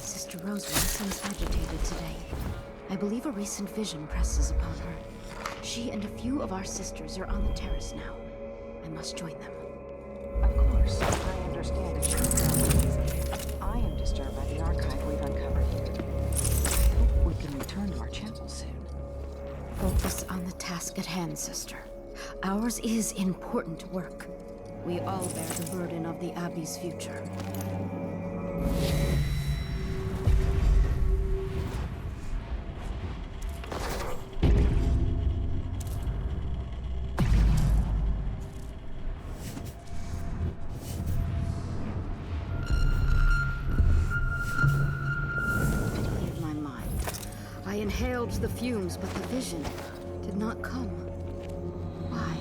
Sister Rosewyn seems agitated today. I believe a recent vision presses upon her. She and a few of our sisters are on the terrace now. I must join them. Of course, I understand if she's I am disturbed by the archive we've uncovered here. I hope we can return to our chapel soon. Focus on the task at hand, sister. Ours is important work. We all bear the burden of the Abbey's future. I inhaled the fumes, but the vision did not come. Why?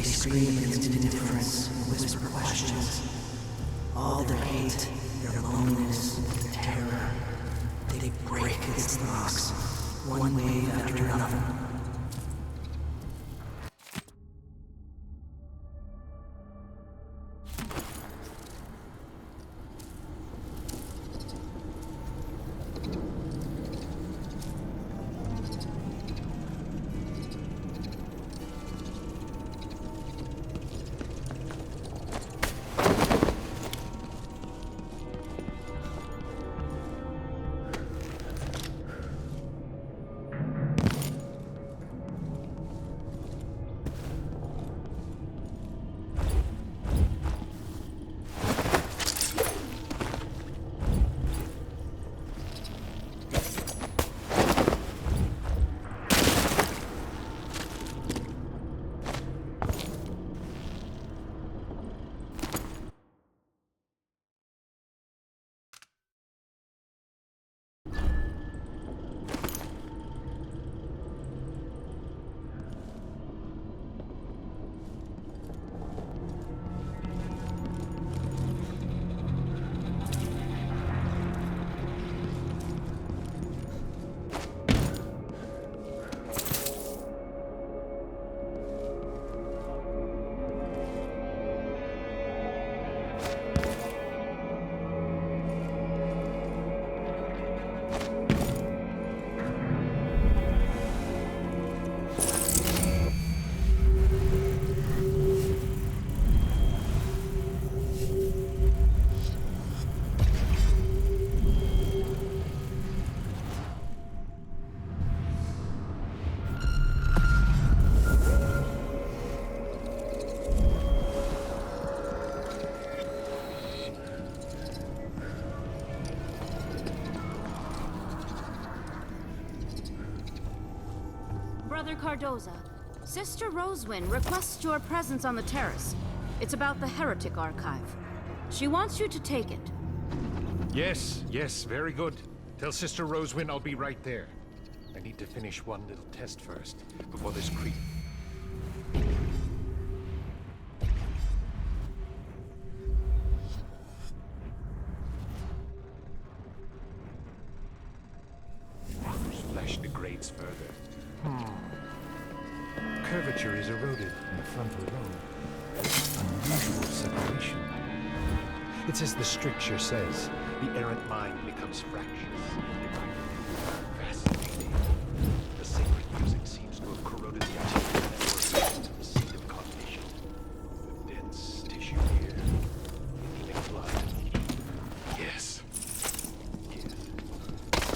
Scream against indifference, whisper questions. All their hate, their loneliness, their terror. They break against the rocks, one wave after another. Brother Cardoza, Sister Rosewyn requests your presence on the terrace. It's about the Heretic Archive. She wants you to take it. Yes, very good. Tell Sister Rosewyn I'll be right there. I need to finish one little test first, before this creep... whose flesh degrades further. Curvature is eroded in the frontal lobe. Unusual separation. It's as the stricture says, the errant mind becomes fractious and divided. Fascinating. The sacred music seems to have corroded the arterial network to the seat of cognition. Dense tissue here. Anemic blood. Yes.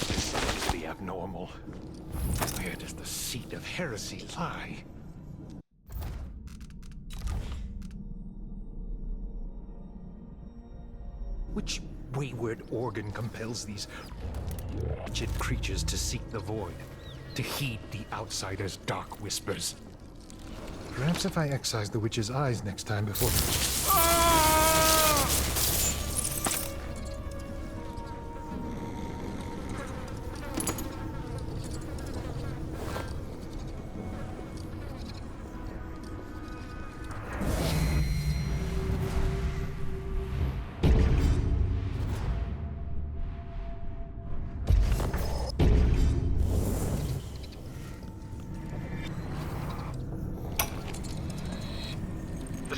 Decidedly abnormal. Where does the seat of heresy lie? Which wayward organ compels these wretched creatures to seek the void, to heed the outsider's dark whispers? Perhaps if I excise the witch's eyes next time before...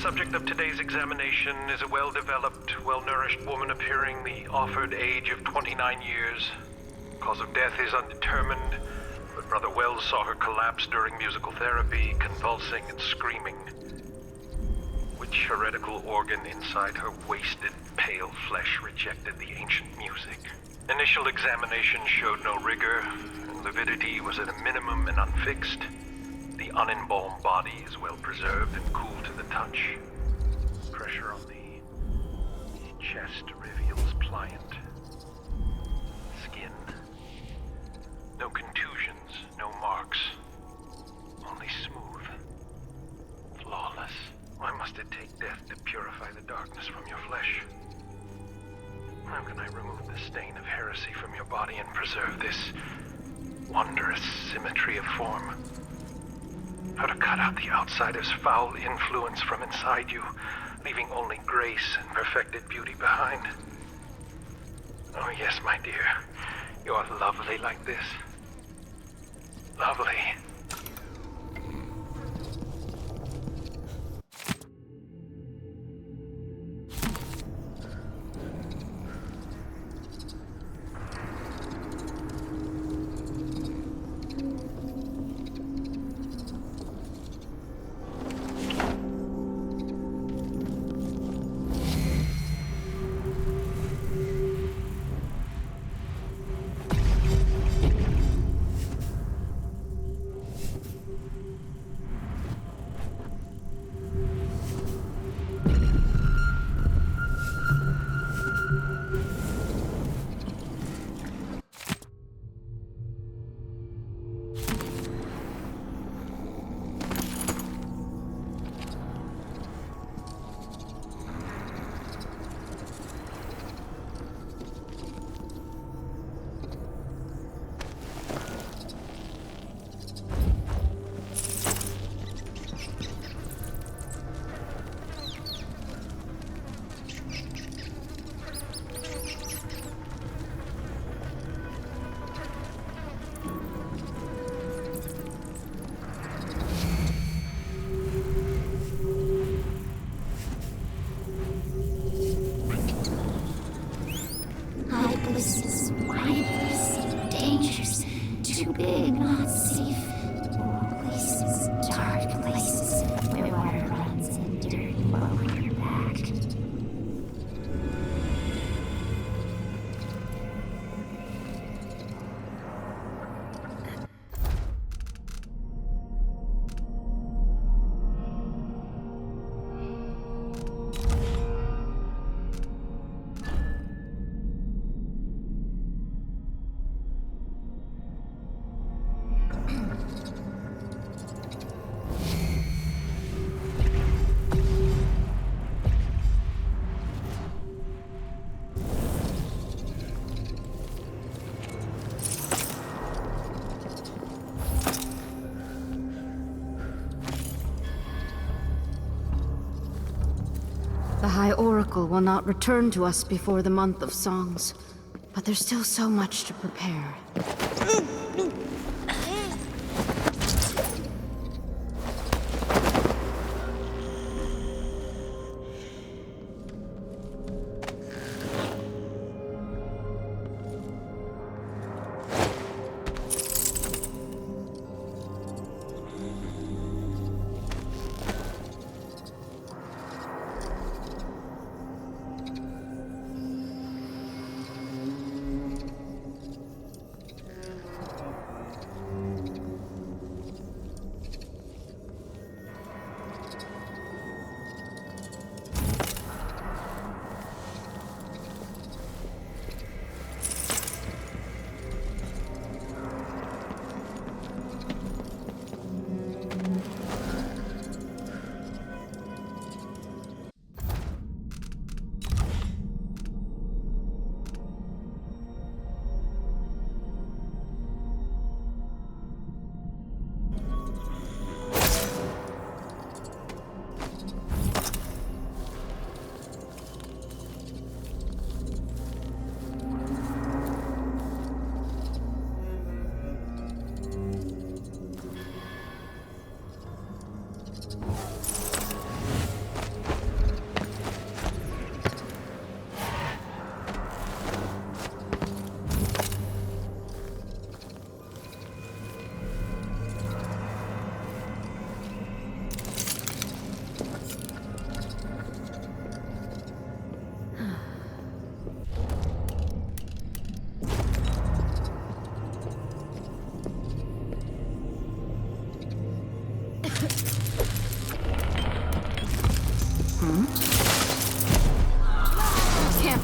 subject of today's examination is a well-developed, well-nourished woman appearing the offered age of 29 years. Cause of death is undetermined, but Brother Wells saw her collapse during musical therapy, convulsing and screaming. Which heretical organ inside her wasted, pale flesh rejected the ancient music? Initial examination showed no rigor, and lividity was at a minimum and unfixed. The unembalmed body is well preserved and cool to the touch. Pressure on the chest reveals pliant skin. No contusions, no marks. Only smooth. Flawless. Why must it take death to purify the darkness from your flesh? How can I remove the stain of heresy from your body and preserve this wondrous symmetry of form? How to cut out the outsider's foul influence from inside you, leaving only grace and perfected beauty behind. Oh yes, my dear, you are lovely like this. Lovely. The High Oracle will not return to us before the month of songs, but there's still so much to prepare.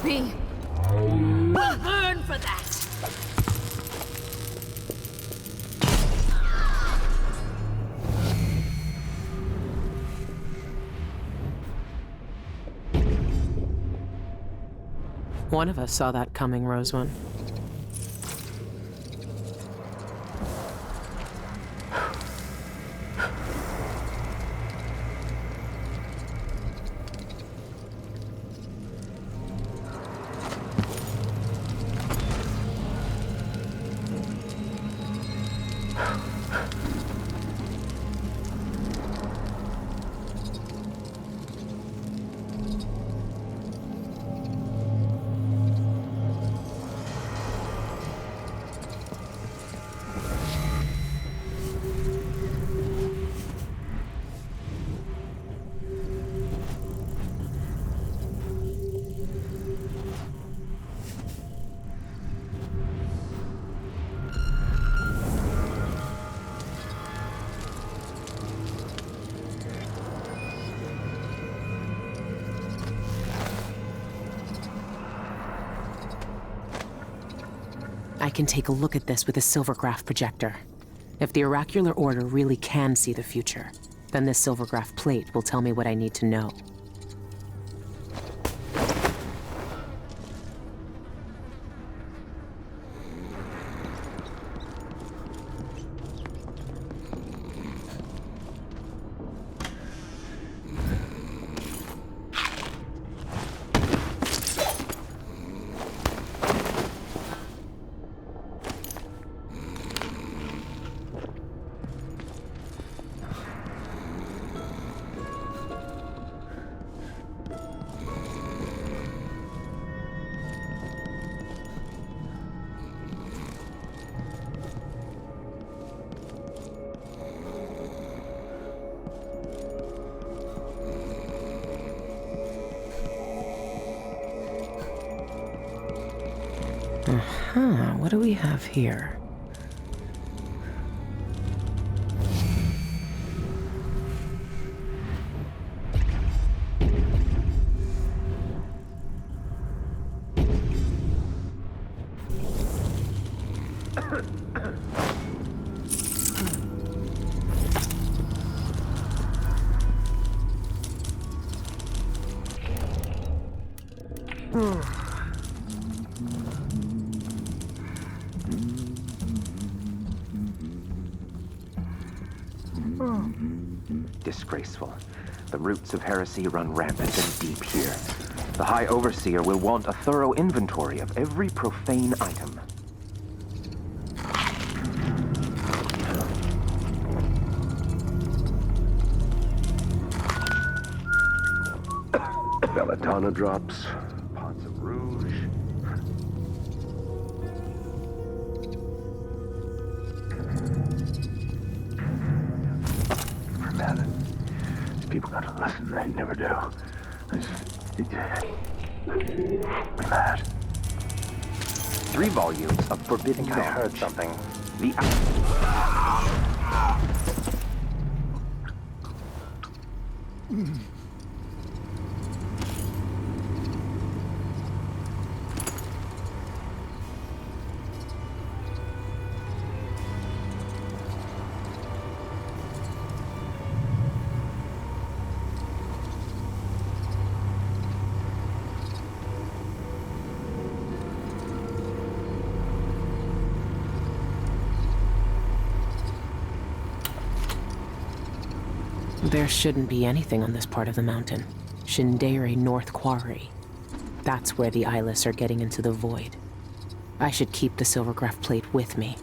be. We'll burn for that! One of us saw that coming, Rosewind. I can take a look at this with a silvergraph projector. If the oracular order really can see the future, then this silvergraph plate will tell me what I need to know. What do we have here? Disgraceful. The roots of heresy run rampant and deep here. The High Overseer will want a thorough inventory of every profane item. Belladonna drops, pots of rouge. People gotta listen, they never do. We're mad. 3 volumes of forbidden knowledge. I heard something. The There shouldn't be anything on this part of the mountain. Shindere North Quarry. That's where the eyeless are getting into the void. I should keep the silvergraph plate with me.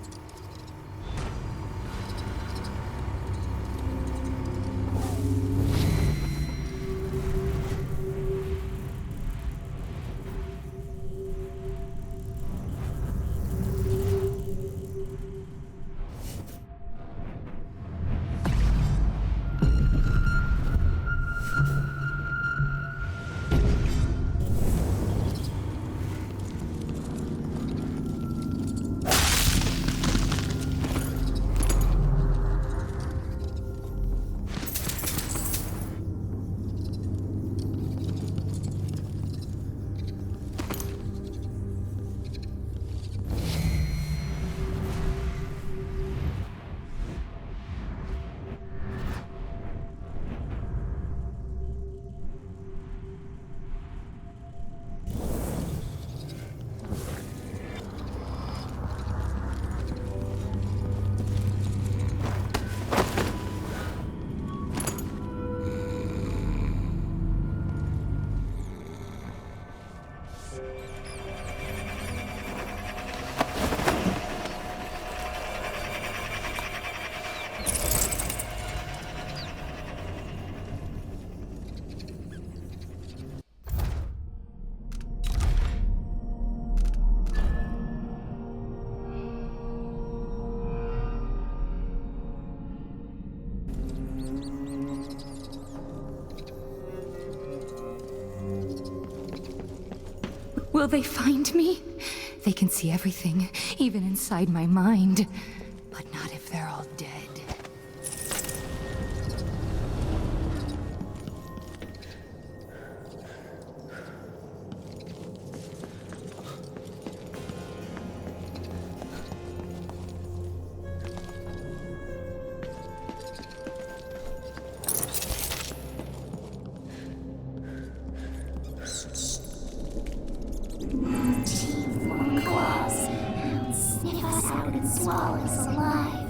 Will they find me? They can see everything, even inside my mind. But not if they're all dead. Teeth, claws, sniff us out and swallow us alive.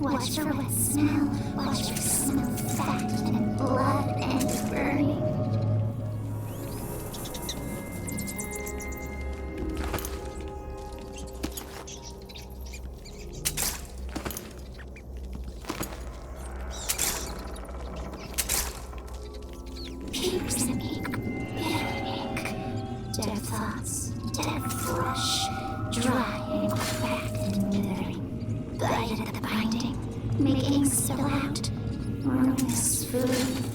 Watch for wet smell. Watch for smell of fat and blood and burning. Peeps and ink, bitter ink. Dead thoughts, dead flesh, dry and cracked and withering. Bited at the binding, make ink spill out. Ruinous food.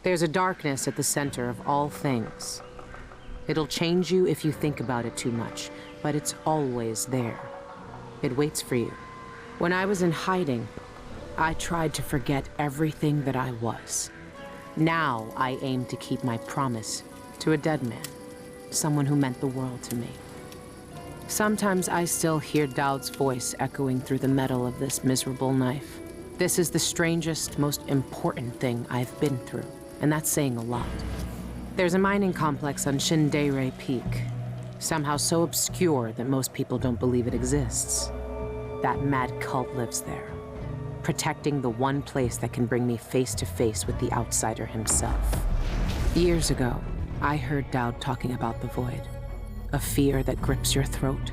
There's a darkness at the center of all things. It'll change you if you think about it too much, but it's always there. It waits for you. When I was in hiding, I tried to forget everything that I was. Now I aim to keep my promise to a dead man, someone who meant the world to me. Sometimes I still hear Dowd's voice echoing through the metal of this miserable knife. This is the strangest, most important thing I've been through, and that's saying a lot. There's a mining complex on Shindere Peak, somehow so obscure that most people don't believe it exists. That mad cult lives there, protecting the one place that can bring me face to face with the outsider himself. Years ago, I heard Dowd talking about the Void, a fear that grips your throat,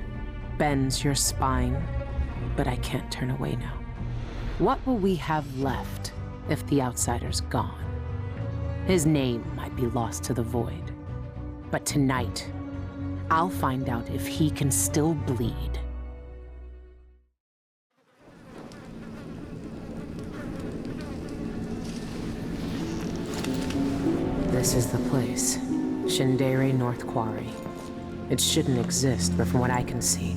bends your spine, but I can't turn away now. What will we have left if the outsider's gone? His name might be lost to the Void, but tonight, I'll find out if he can still bleed. This is the place, Shindere North Quarry. It shouldn't exist, but from what I can see,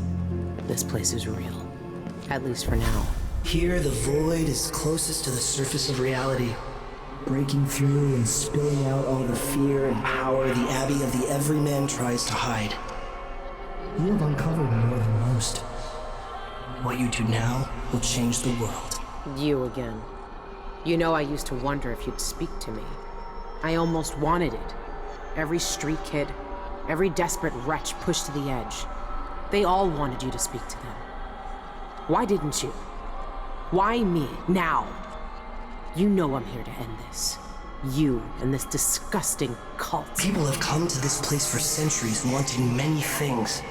this place is real. At least for now. Here, the Void is closest to the surface of reality, breaking through and spilling out all the fear and power the Abbey of the Everyman tries to hide. You have uncovered more than most. What you do now will change the world. You again. You know, I used to wonder if you'd speak to me. I almost wanted it. Every street kid, every desperate wretch pushed to the edge. They all wanted you to speak to them. Why didn't you? Why me, now? You know I'm here to end this. You and this disgusting cult. People have come to this place for centuries wanting many things.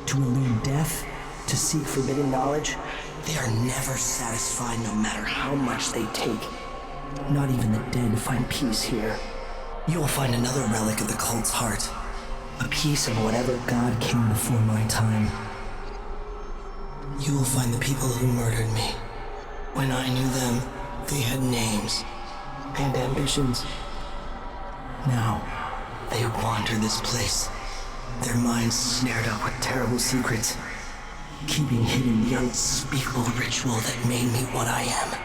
To elude death, to seek forbidden knowledge. They are never satisfied no matter how much they take. Not even the dead find peace here. You will find another relic of the cult's heart. A piece of whatever god came before my time. You will find the people who murdered me. When I knew them, they had names and ambitions. Now, they wander this place, their minds snared up with terrible secrets, keeping hidden the unspeakable ritual that made me what I am.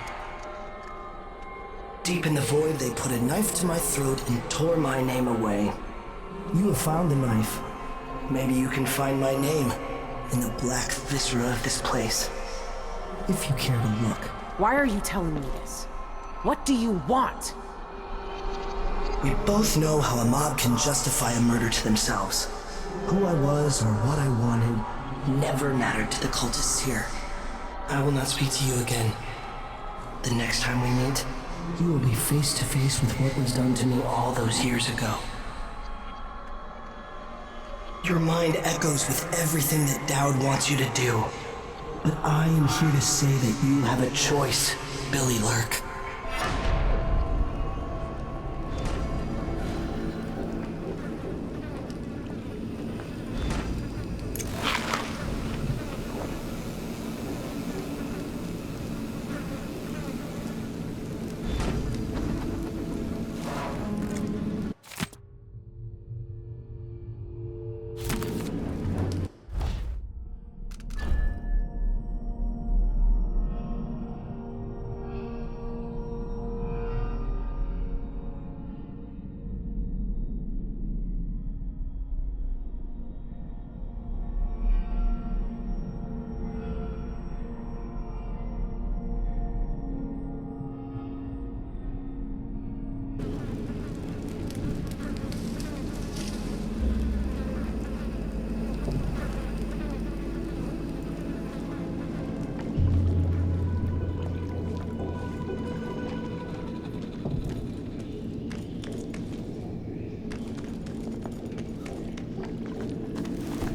Deep in the Void, they put a knife to my throat and tore my name away. You have found the knife. Maybe you can find my name in the black viscera of this place, if you care to look. Why are you telling me this? What do you want? We both know how a mob can justify a murder to themselves. Who I was or what I wanted never mattered to the cultists here. I will not speak to you again. The next time we meet, you will be face to face with what was done to me all those years ago. Your mind echoes with everything that Dowd wants you to do. But I am here to say that you have a choice, Billie Lurk.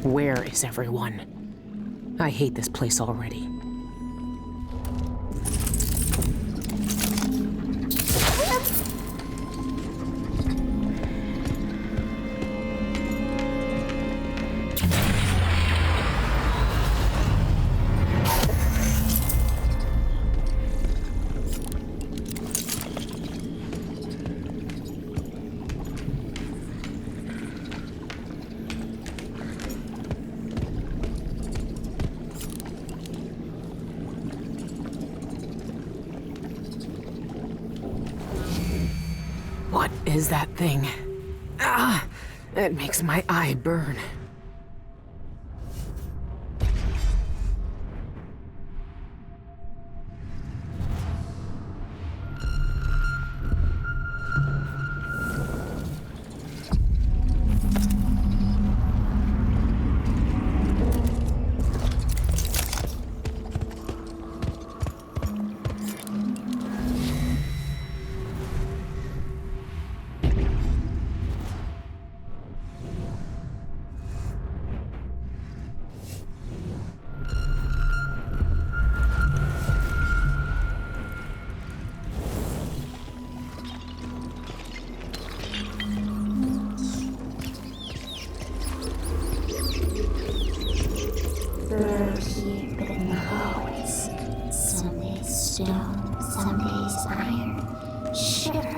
Where is everyone? I hate this place already. What is that thing? Ah! It makes my eye burn. Birds here in the hallways. Some days stone, some days iron. Shiver.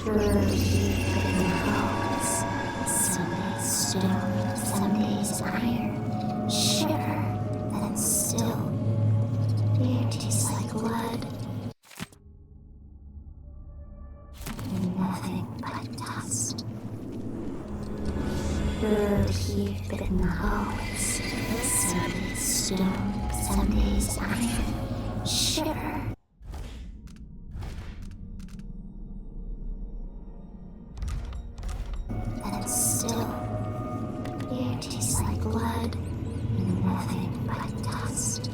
Birds here in the hallways. Some days stone, some days iron. Shiver, then still. Air tastes like blood. And nothing but dust. Bird here in the hallways. Some days stone, some days iron. Shiver. And still, air tastes like blood. And nothing but dust.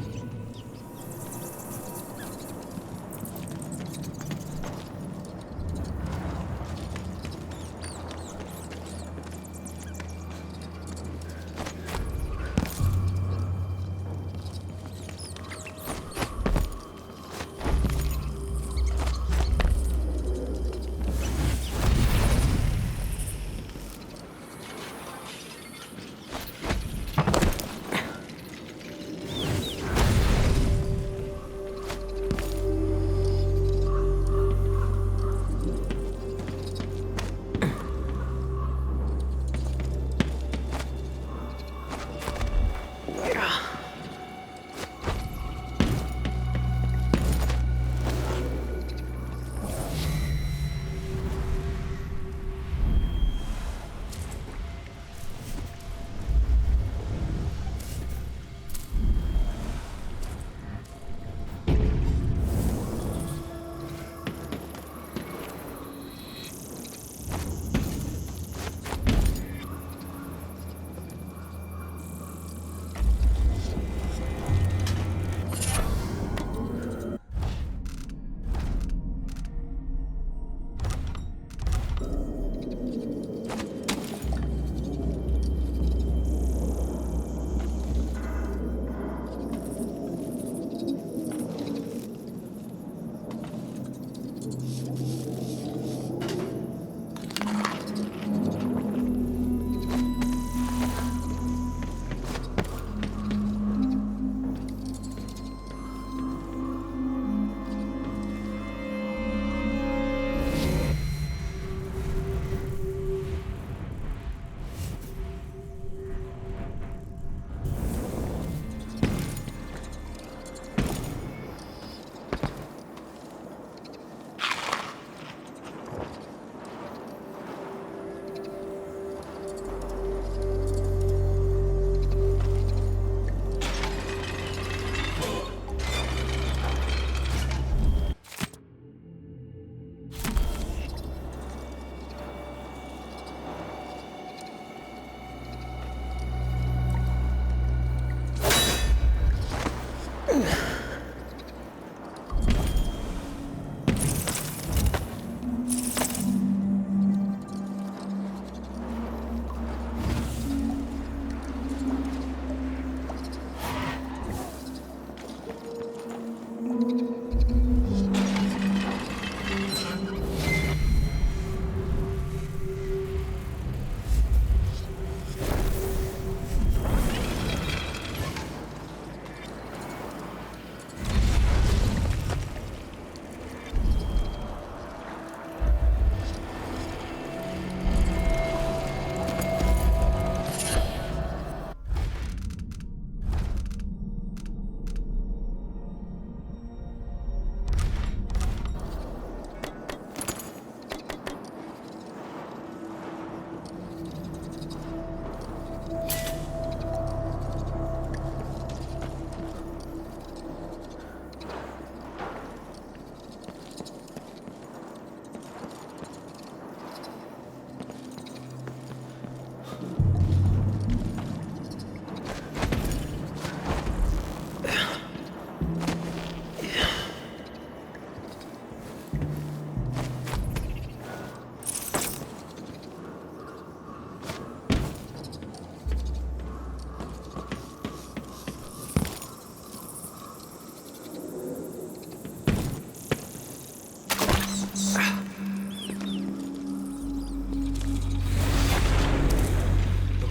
The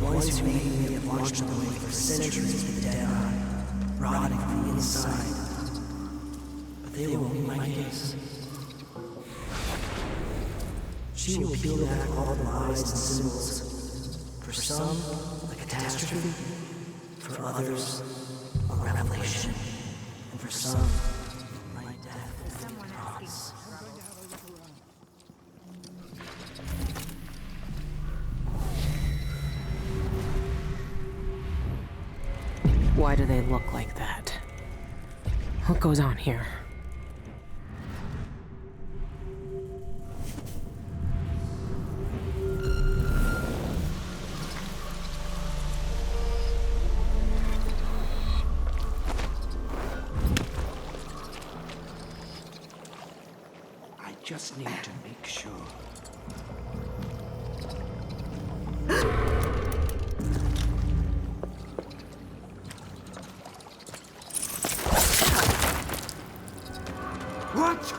ones who made me have watched them away for centuries with dead eye, rotting from the inside. But they won't be my case. She will peel back all the lies and symbols. For some, a catastrophe. For others, a revelation. And for some, like death and loss. Why do they look like that? What goes on here? I just need to make sure. What?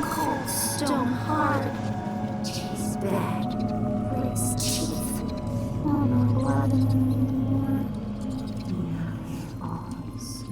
Cold stone hard. Tastes bad. Breaks teeth. Oh, no blood anymore. Falls.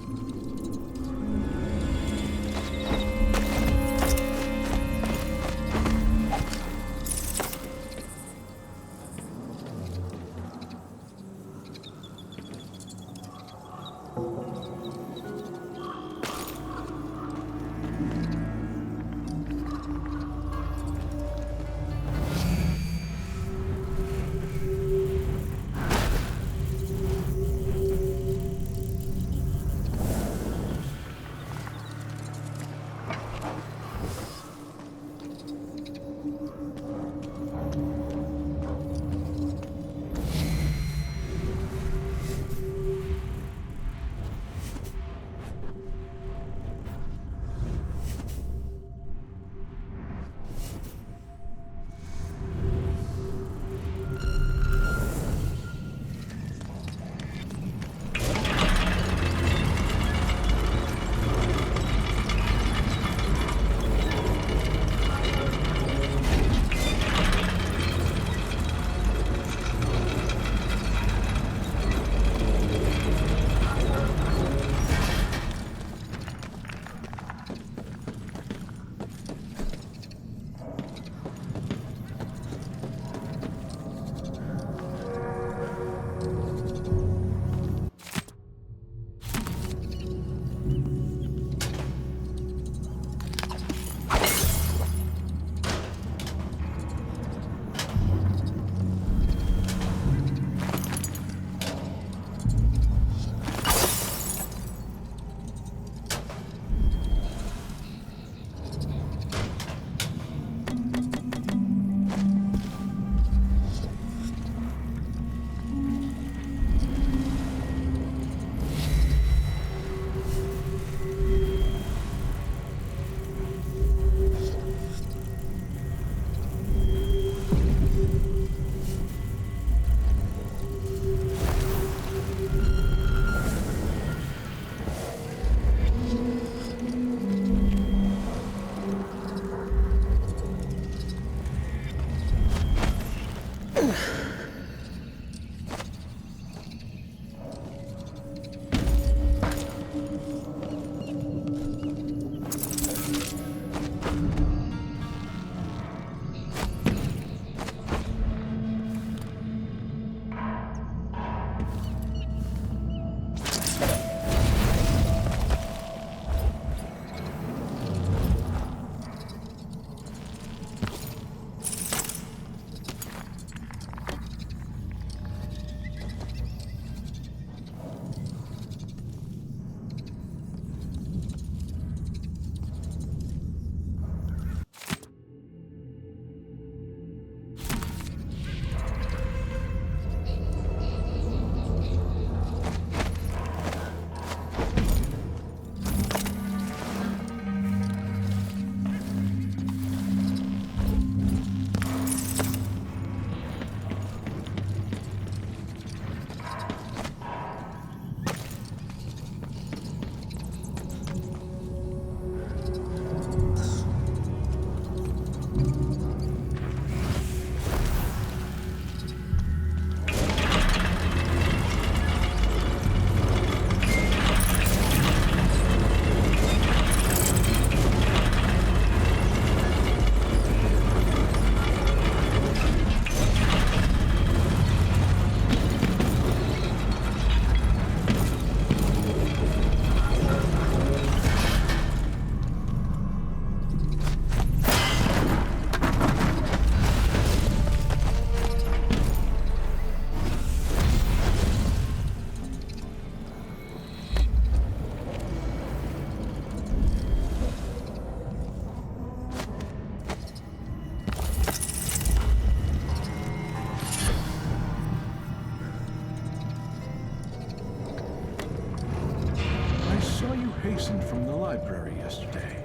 hastened from the library yesterday.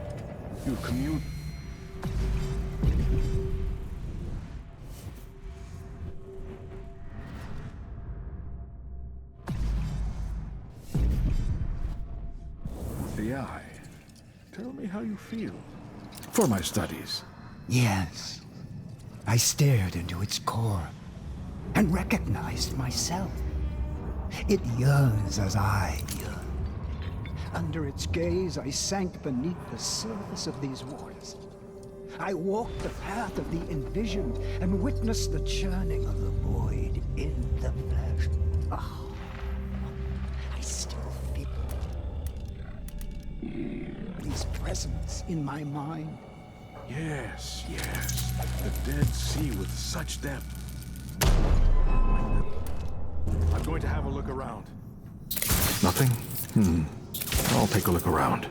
You commune... The eye. Tell me how you feel. For my studies. Yes. I stared into its core and recognized myself. It yearns as I yearn. Under its gaze, I sank beneath the surface of these waters. I walked the path of the envisioned and witnessed the churning of the void in the flesh. Oh, I still feel his presence in my mind. Yes, yes. The Dead Sea with such depth. I'm going to have a look around. Nothing? I'll take a look around.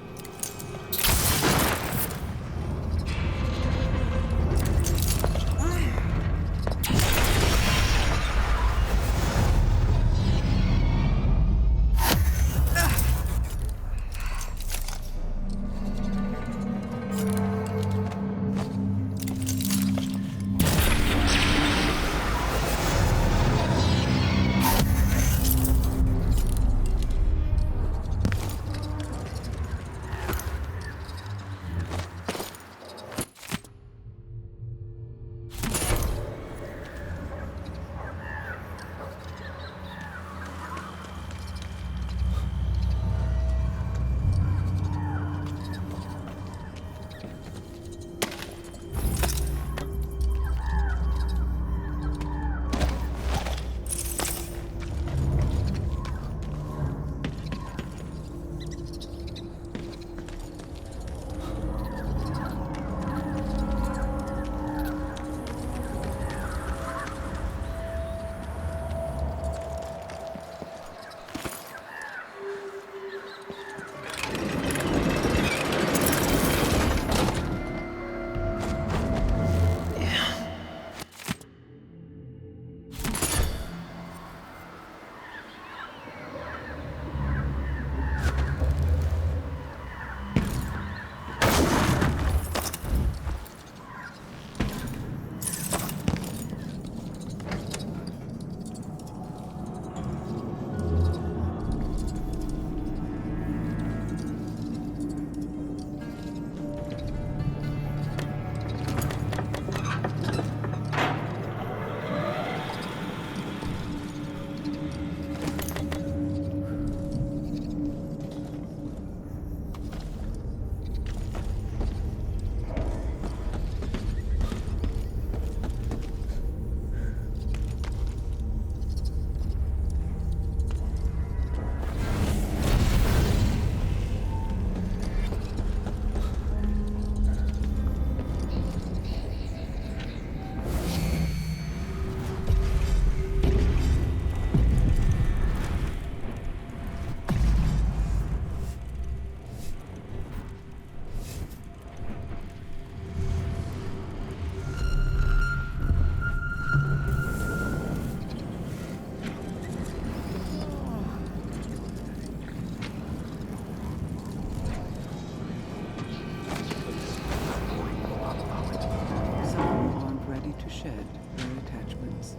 shed their attachments.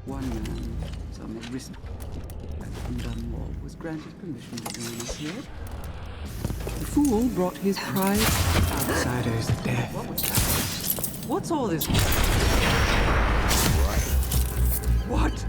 One man, some had risen, and Dunwall was granted permission to join us here. The fool brought his pride. Outsiders death. What's all this? What?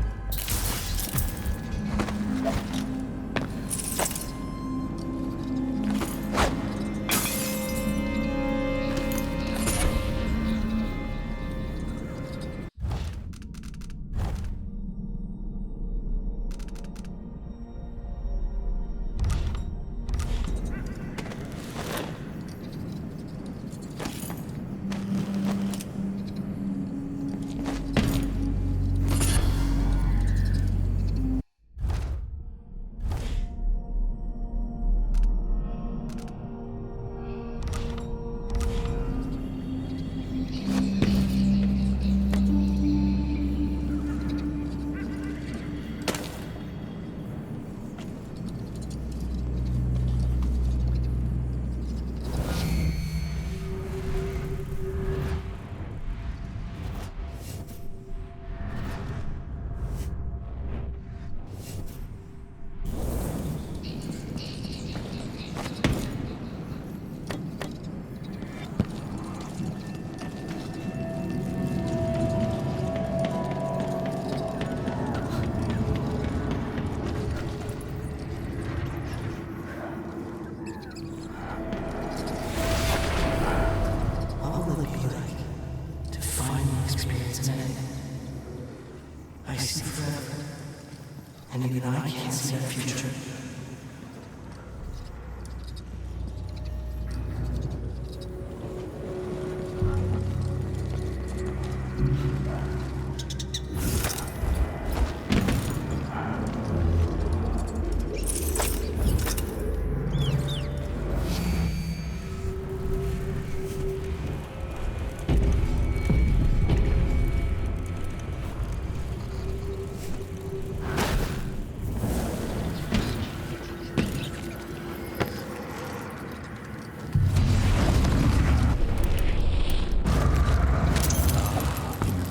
Even I can't see our future.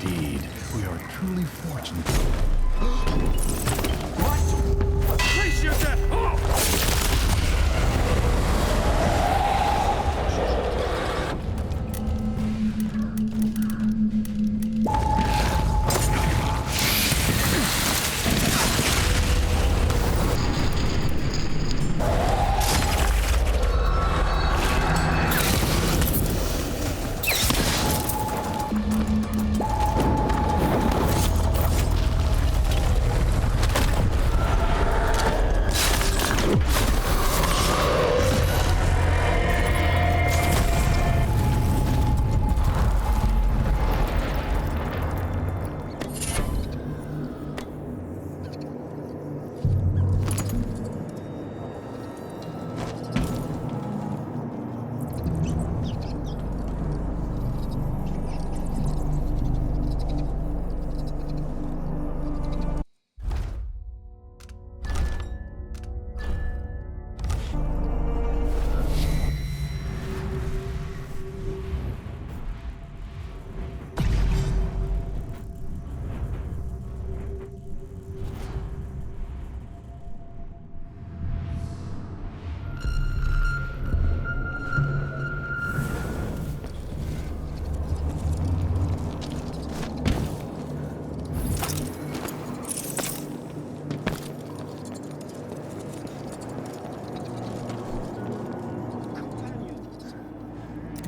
Indeed, we are truly fortunate. Face your death!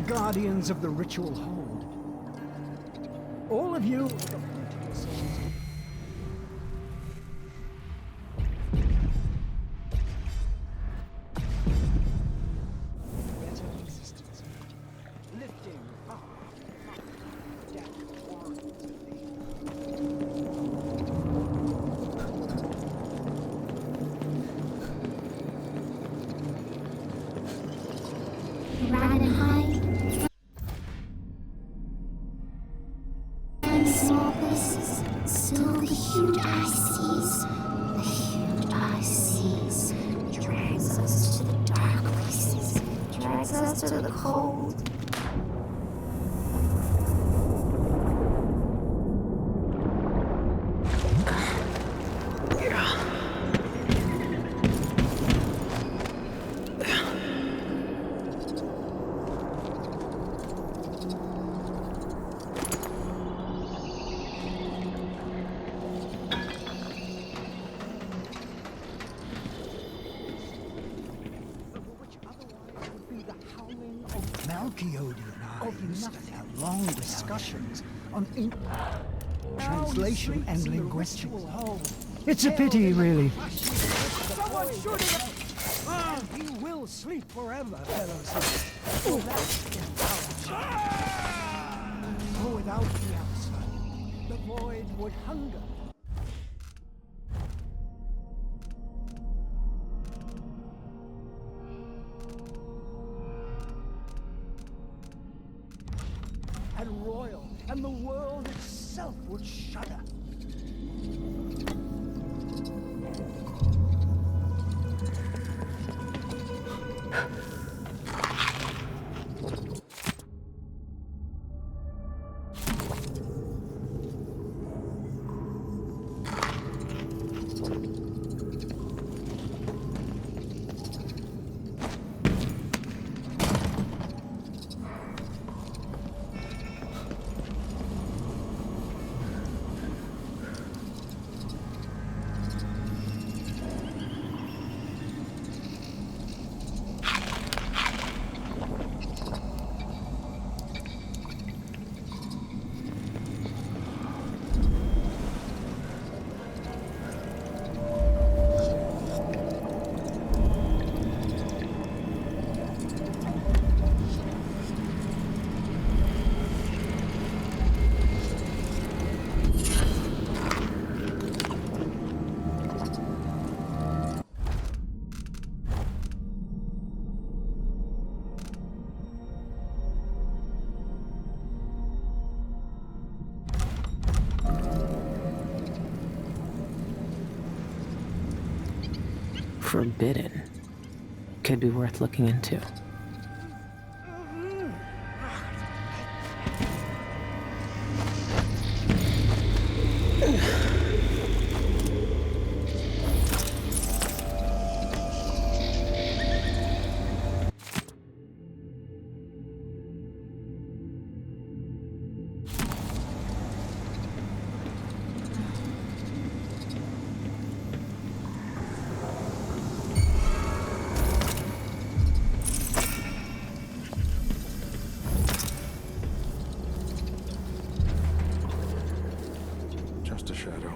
Guardians of the ritual hold. All of you. Better existence. Lifting up. Death warrants of Run and hide. Small places, still the huge ice seas. The huge ice seas drags us to the dark places, drags us to the cold. Melchiode and I used to have long discussions on translation and linguistics. It's a pity, really. Someone shoot him! And he will sleep forever, fellows. For without the outside, the void would hunger. And royal, and the world itself would shudder. Forbidden. Could be worth looking into. Just a shadow.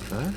Huh?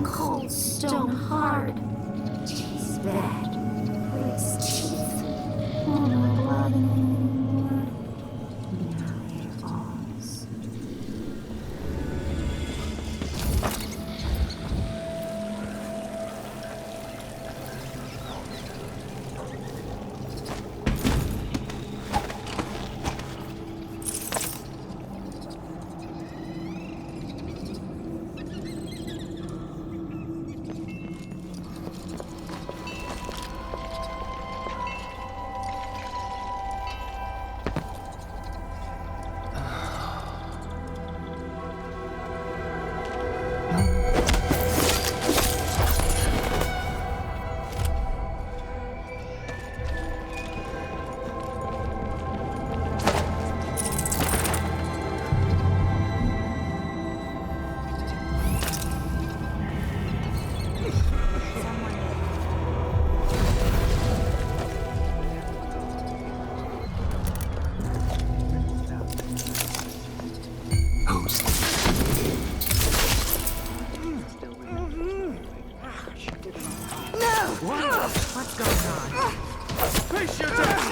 Cold stone hard. Tastes bad. Breaks teeth. Won't bother me anymore. Now he falls. What's going on? Face your death!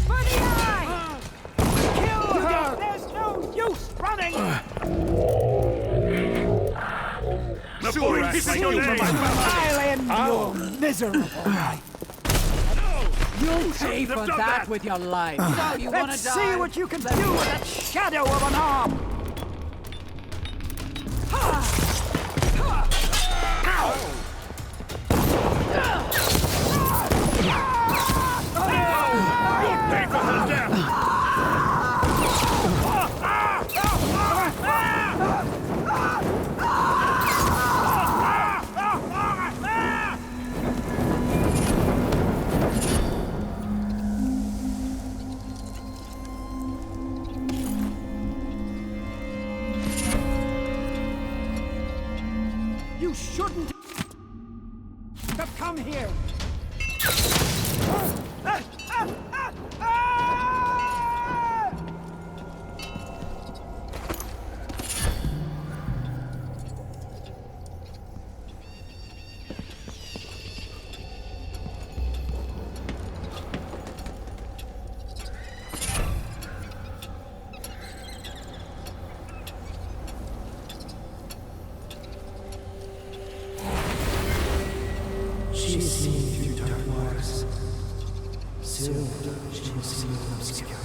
For the eye! Kill her! There's no use running! The police like you from my I'll end your miserable life. You'll pay for that with your life. So you want to die? Let's see what you can do with that shadow of an arm. Pay for her death! You shouldn't have come here. She's seen through dark waters. Soon, she will see the obscure.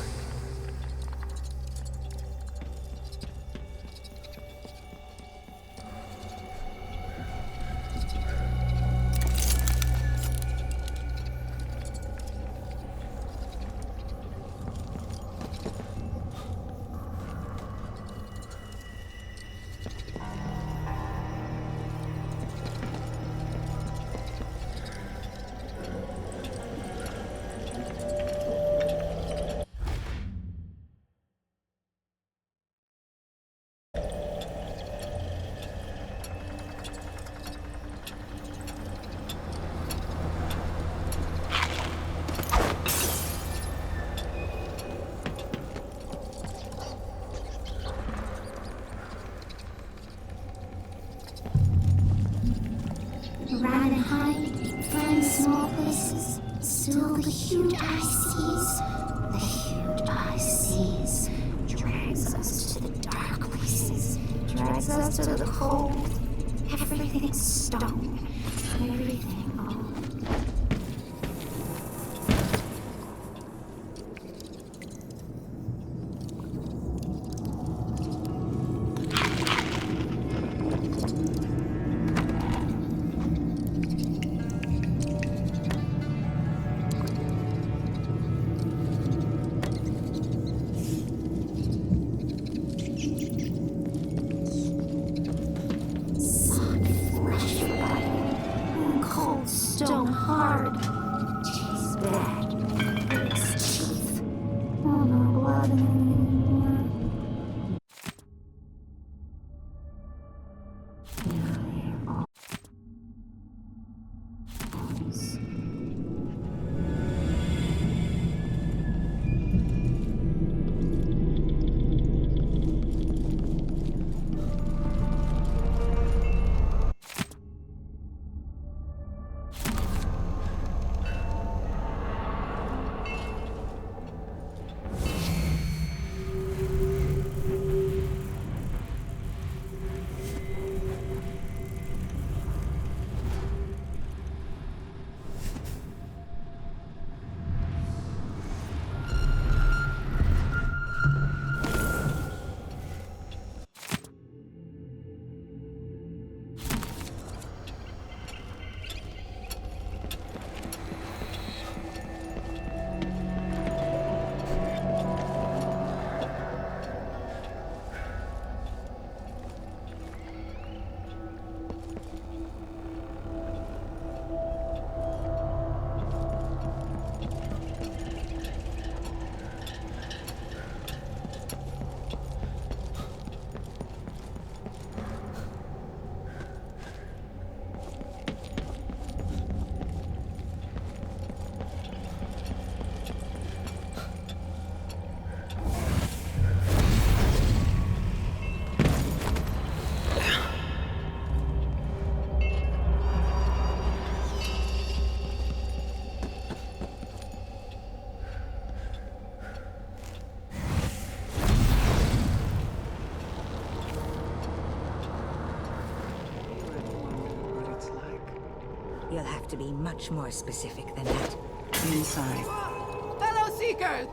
voices. Still the huge eye sees. The huge eye sees. Drags us to the dark places. Drags us to the cold. Everything's stone. Everything old. Stone hard. Tastes bad. Breaks teeth. Oh no blood anymore. You'll have to be much more specific than that. Inside. Fellow Seekers!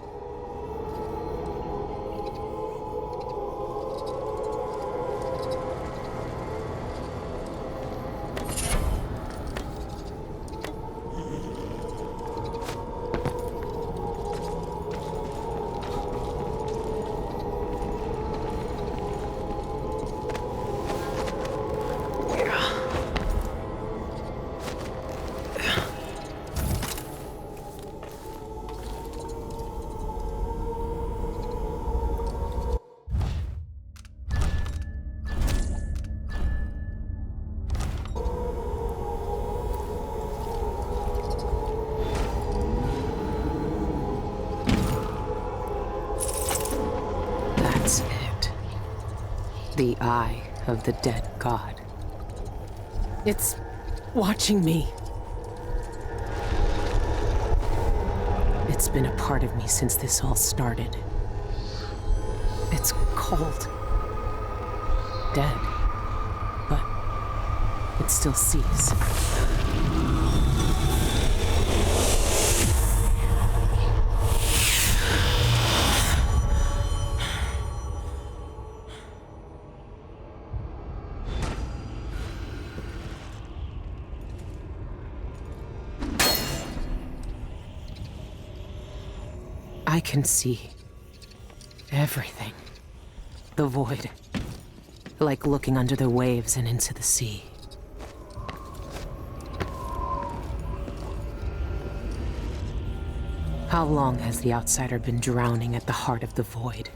That's it. The eye of the dead god. It's watching me. It's been a part of me since this all started. It's cold. Dead. But it still sees. I can see everything. The void. Like looking under the waves and into the sea. How long has the outsider been drowning at the heart of the void?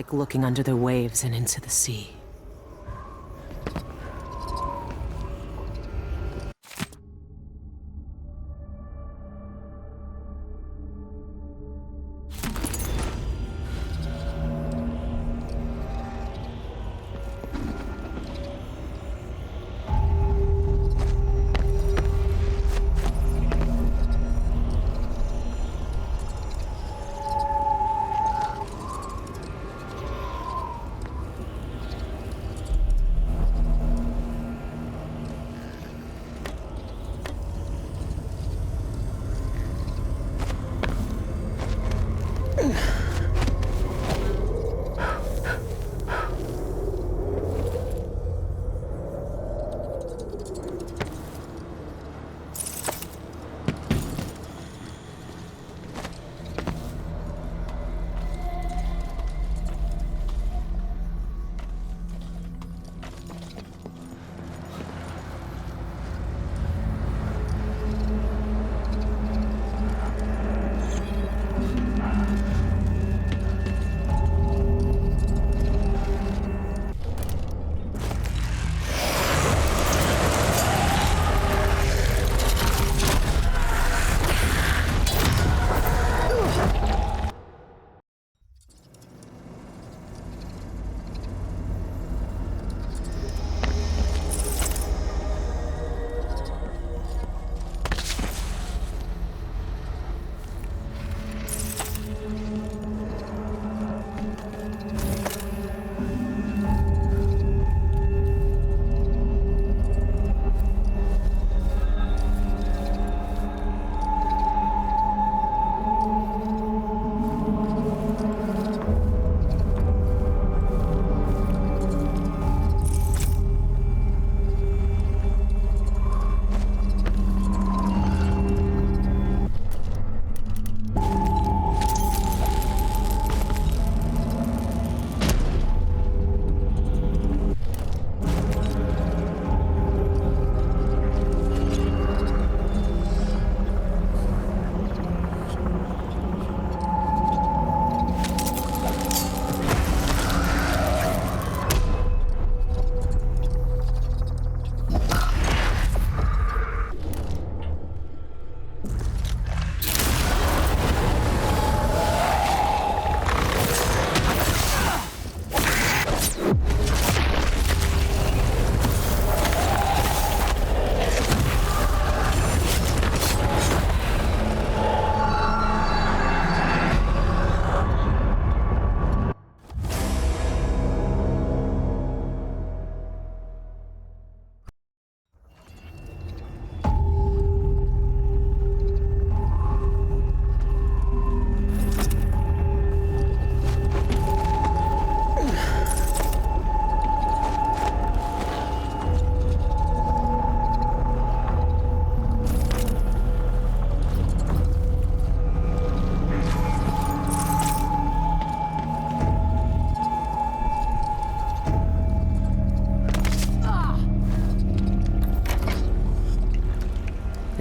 like looking under the waves and into the sea.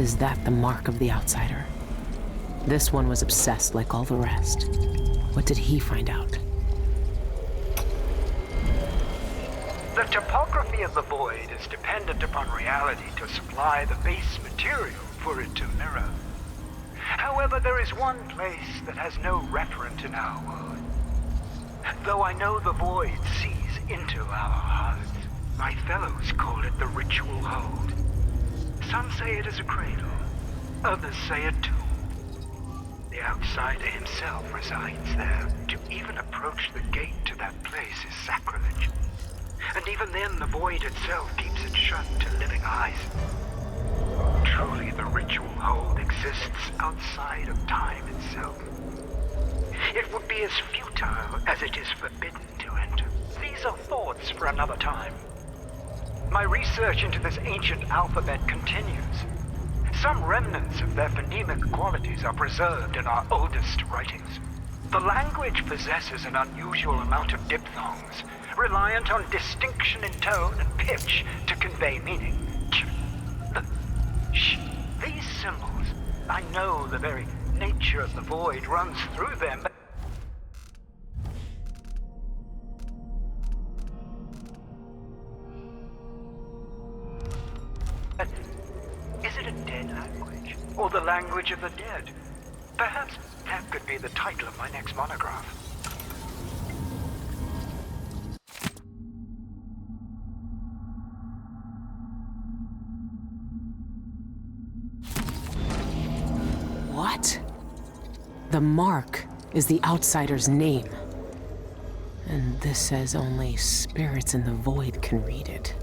Is that the mark of the outsider? This one was obsessed like all the rest. What did he find out? The topography of the void is dependent upon reality to supply the base material for it to mirror. However, there is one place that has no referent in our world. Though I know the void sees into our hearts, my fellows call it the ritual hold. Some say it is a cradle, others say a tomb. The outsider himself resides there. To even approach the gate to that place is sacrilege. And even then, the void itself keeps it shut to living eyes. Truly, the ritual hold exists outside of time itself. It would be as futile as it is forbidden to enter. These are thoughts for another time. My research into this ancient alphabet continues. Some remnants of their phonemic qualities are preserved in our oldest writings. The language possesses an unusual amount of diphthongs, reliant on distinction in tone and pitch to convey meaning. These symbols, I know the very nature of the void runs through them, but or the language of the dead. Perhaps that could be the title of my next monograph. What? The mark is the outsider's name. And this says only spirits in the void can read it.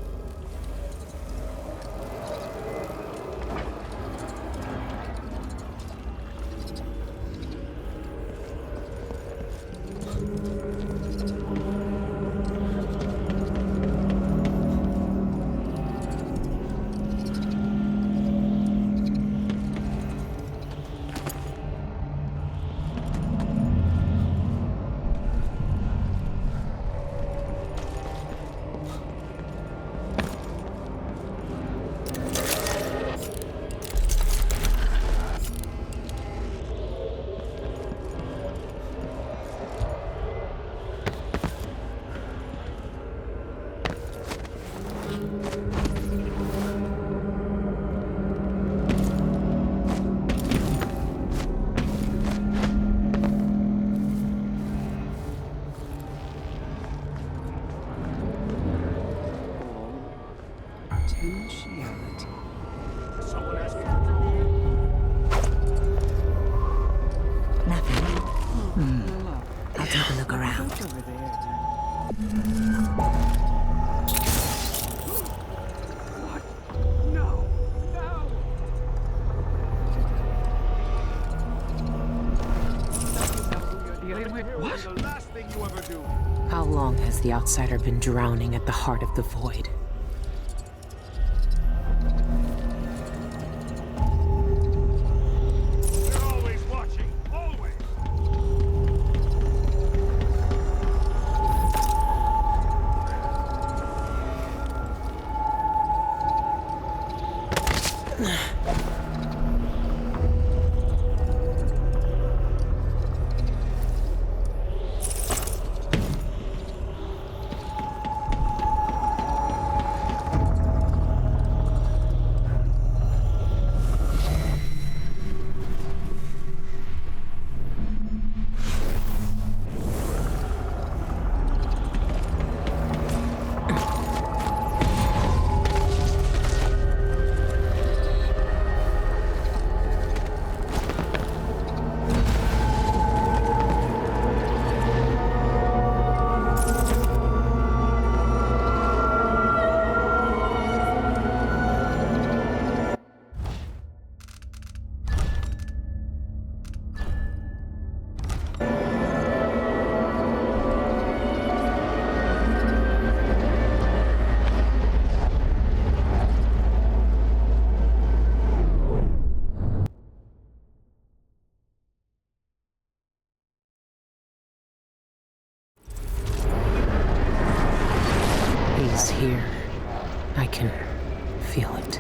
I'll take a look around. How long has the outsider been drowning at the heart of the void? He's here. I can feel it.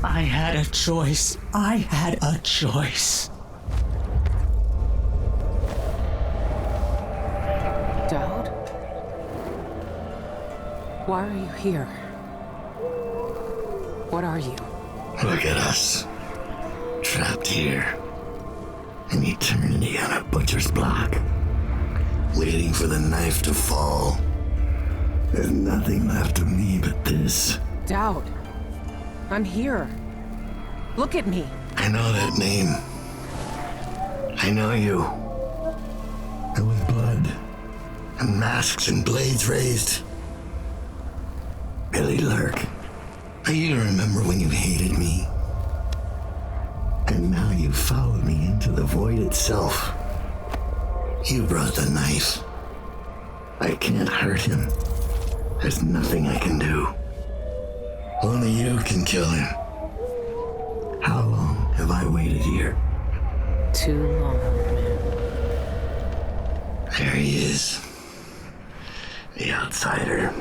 I had a choice. I had a choice. Dowd? Why are you here? What are you? Look at us. Trapped here. An eternity on a butcher's block, waiting for the knife to fall. There's nothing left of me but this. Dowd, I'm here. Look at me. I know that name. I know you. There was blood, and masks and blades raised. Billie Lurk. You remember when you hated me? And now you followed me into the void itself. You brought the knife. I can't hurt him. There's nothing I can do. Only you can kill him. How long have I waited here? Too long, man. There he is. The outsider.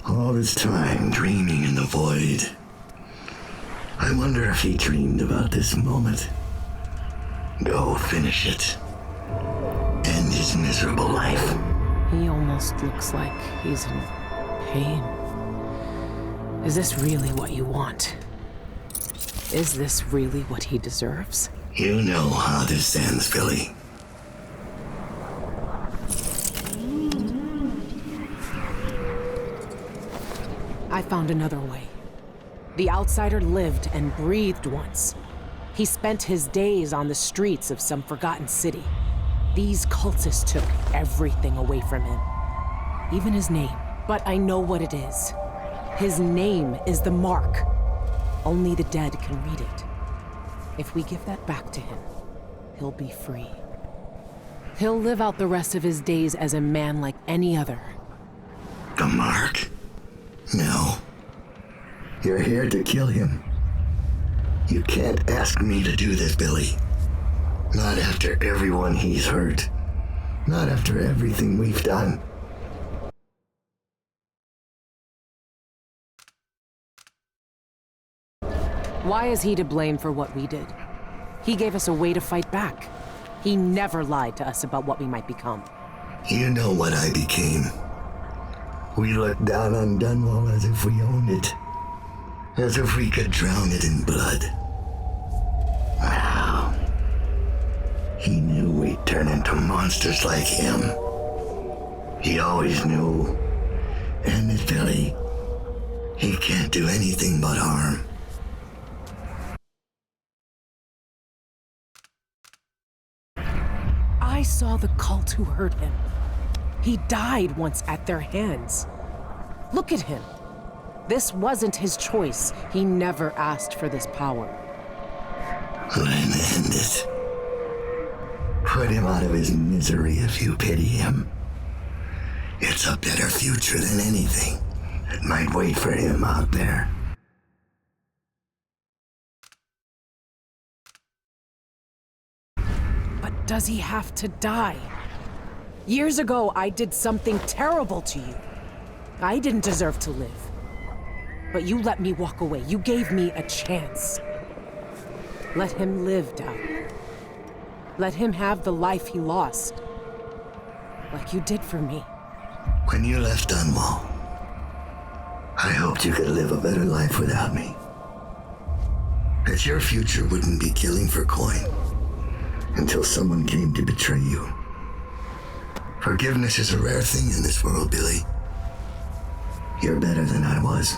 All this time dreaming in the void. I wonder if he dreamed about this moment. Go finish it. End his miserable life. He almost looks like he's in pain. Is this really what you want? Is this really what he deserves? You know how this ends, Billy. I found another way. The outsider lived and breathed once. He spent his days on the streets of some forgotten city. These cultists took everything away from him, even his name. But I know what it is. His name is the Mark. Only the dead can read it. If we give that back to him, he'll be free. He'll live out the rest of his days as a man like any other. The Mark? No. You're here to kill him. You can't ask me to do this, Billy. Not after everyone he's hurt. Not after everything we've done. Why is he to blame for what we did? He gave us a way to fight back. He never lied to us about what we might become. You know what I became. We looked down on Dunwall as if we owned it. As if we could drown it in blood. Wow. He knew we'd turn into monsters like him. He always knew. And this Billy, he can't do anything but harm. I saw the cult who hurt him. He died once at their hands. Look at him. This wasn't his choice. He never asked for this power. Then end it. Put him out of his misery if you pity him. It's a better future than anything that might wait for him out there. But does he have to die? Years ago, I did something terrible to you. I didn't deserve to live. But you let me walk away. You gave me a chance. Let him live, Dowd. Let him have the life he lost. Like you did for me. When you left Dunwall, I hoped you could live a better life without me. That your future wouldn't be killing for coin until someone came to betray you. Forgiveness is a rare thing in this world, Billy. You're better than I was.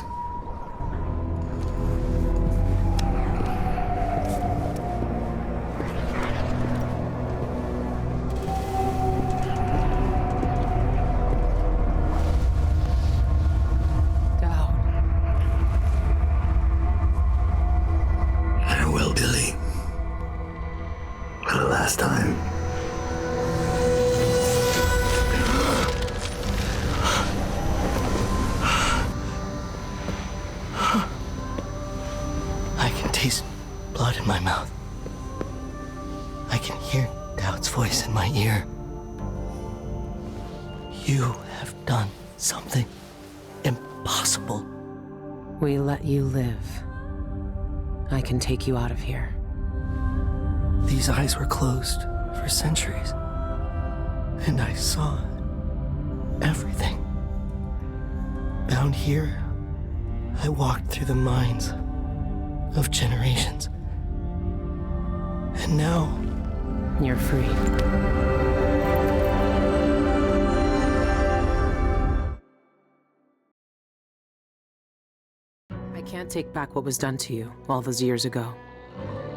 Farewell, Billy. For the last time. I can taste blood in my mouth. I can hear Dowd's voice in my ear. You have done something impossible. We let you live. I can take you out of here. These eyes were closed for centuries, and I saw everything. Down here, I walked through the minds of generations, And now... you're free. I can't take back what was done to you all those years ago.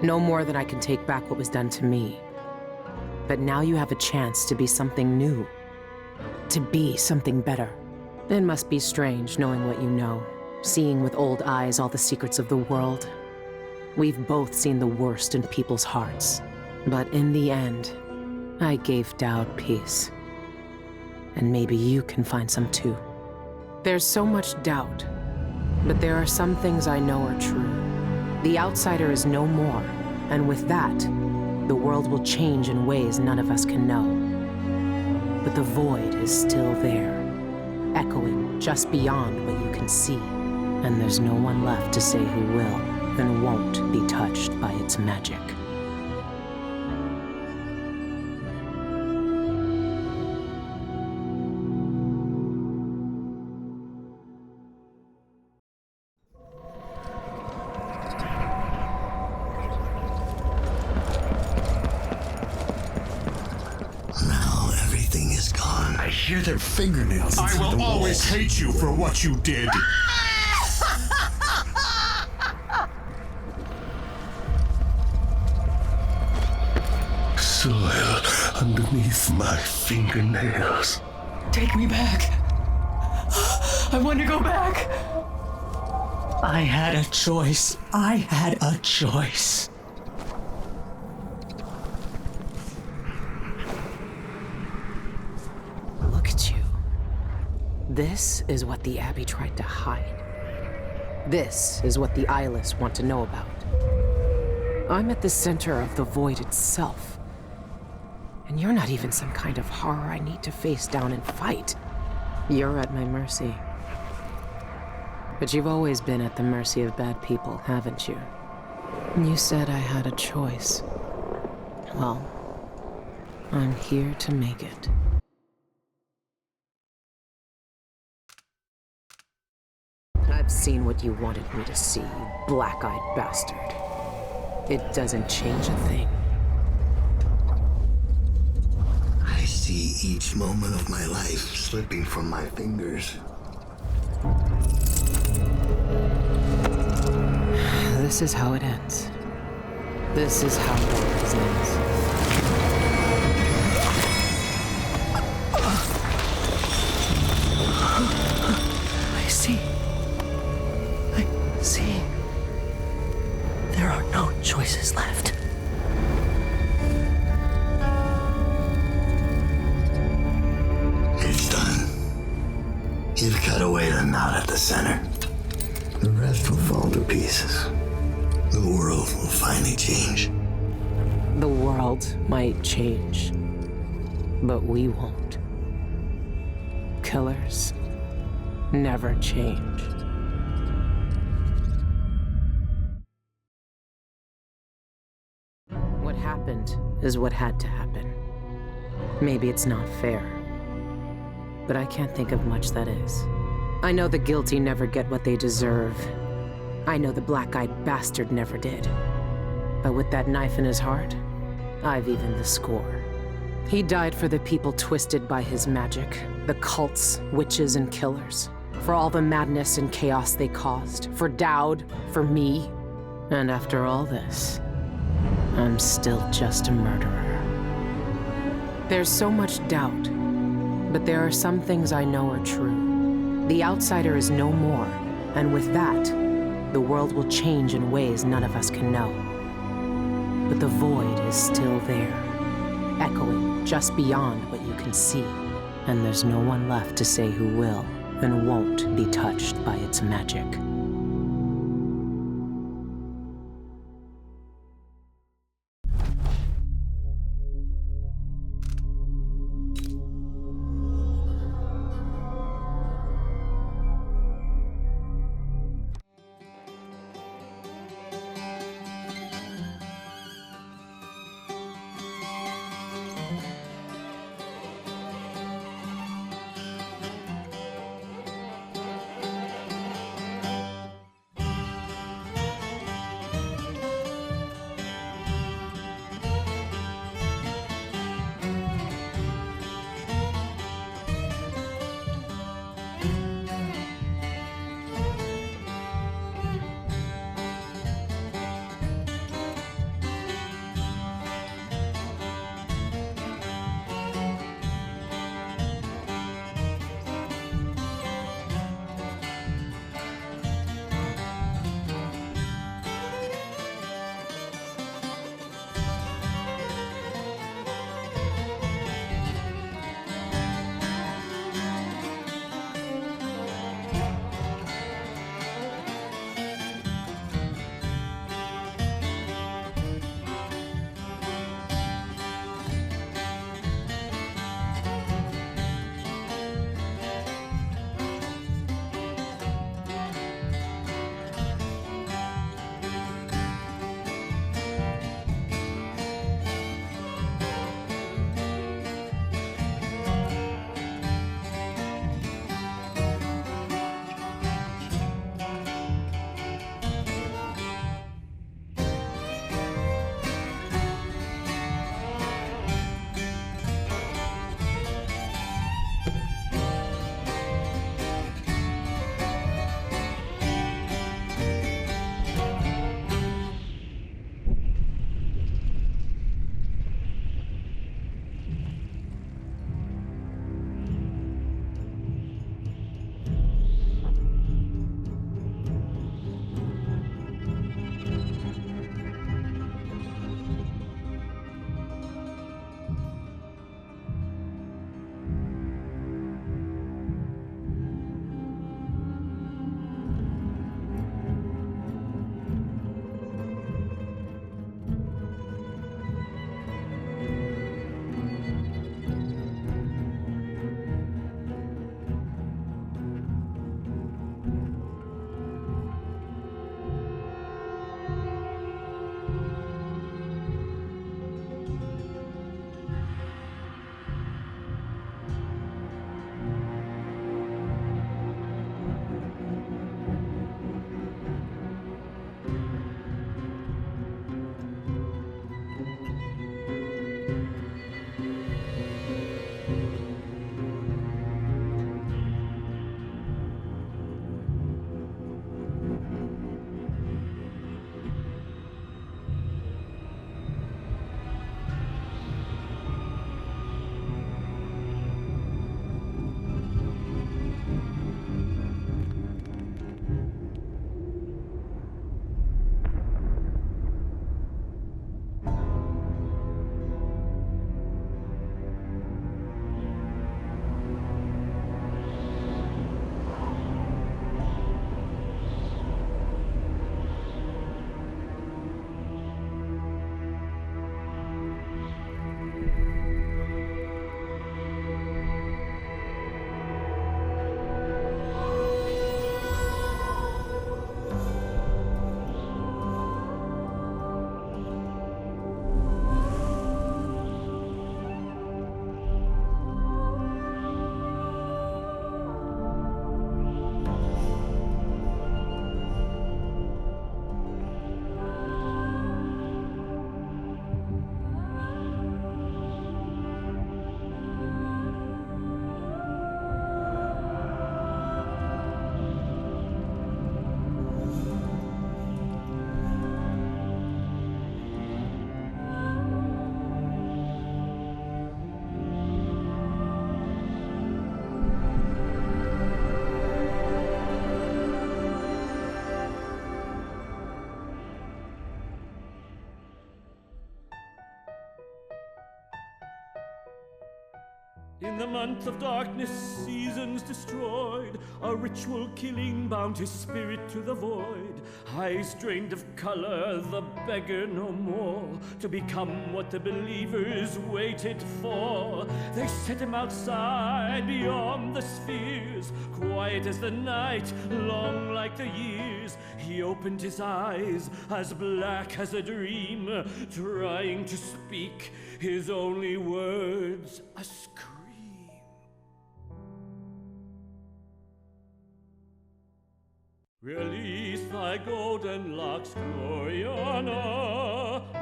No more than I can take back what was done to me. But now you have a chance to be something new. To be something better. It must be strange knowing what you know, seeing with old eyes all the secrets of the world. We've both seen the worst in people's hearts. But in the end, I gave Dowd peace. And maybe you can find some too. There's so much doubt, but there are some things I know are true. The outsider is no more, and with that, the world will change in ways none of us can know. But the void is still there, echoing just beyond what you can see. And there's no one left to say who will and won't be touched by its magic. Now everything is gone. I hear their fingernails. I inside will the always walls. hate you for what you did. Soil underneath my fingernails. Take me back. I want to go back. I had a choice. I had a choice. Look at you. This is what the Abbey tried to hide. This is what the eyeless want to know about. I'm at the center of the void itself. And you're not even some kind of horror I need to face down and fight. You're at my mercy. But you've always been at the mercy of bad people, haven't you? You said I had a choice. Well, I'm here to make it. I've seen what you wanted me to see, you black-eyed bastard. It doesn't change a thing. I see each moment of my life slipping from my fingers. This is how it ends. This is how it always ends. I see. I see. There are no choices left. It's done. You've cut away the knot at the center. The rest will fall to pieces. The world will finally change. The world might change, but we won't. Killers never change. What happened is what had to happen. Maybe it's not fair, but I can't think of much that is. I know the guilty never get what they deserve. I know the black-eyed bastard never did. But with that knife in his heart, I've evened the score. He died for the people twisted by his magic, the cults, witches, and killers. For all the madness and chaos they caused. For Dowd, for me. And after all this, I'm still just a murderer. There's so much doubt, but there are some things I know are true. The outsider is no more, and with that, the world will change in ways none of us can know. But the void is still there, echoing just beyond what you can see. And there's no one left to say who will and won't be touched by its magic. In the month of darkness, seasons destroyed, a ritual killing bound his spirit to the void. Eyes drained of color, the beggar no more, to become what the believers waited for. They set him outside, beyond the spheres, quiet as the night, long like the years. He opened his eyes, as black as a dream, trying to speak his only words, a scream. Release thy golden locks, Gloriana.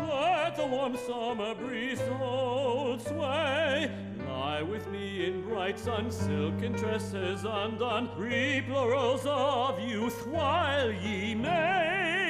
Let the warm summer breeze hold sway. Lie with me in bright sun, silken tresses undone. Reap laurels of youth while ye may.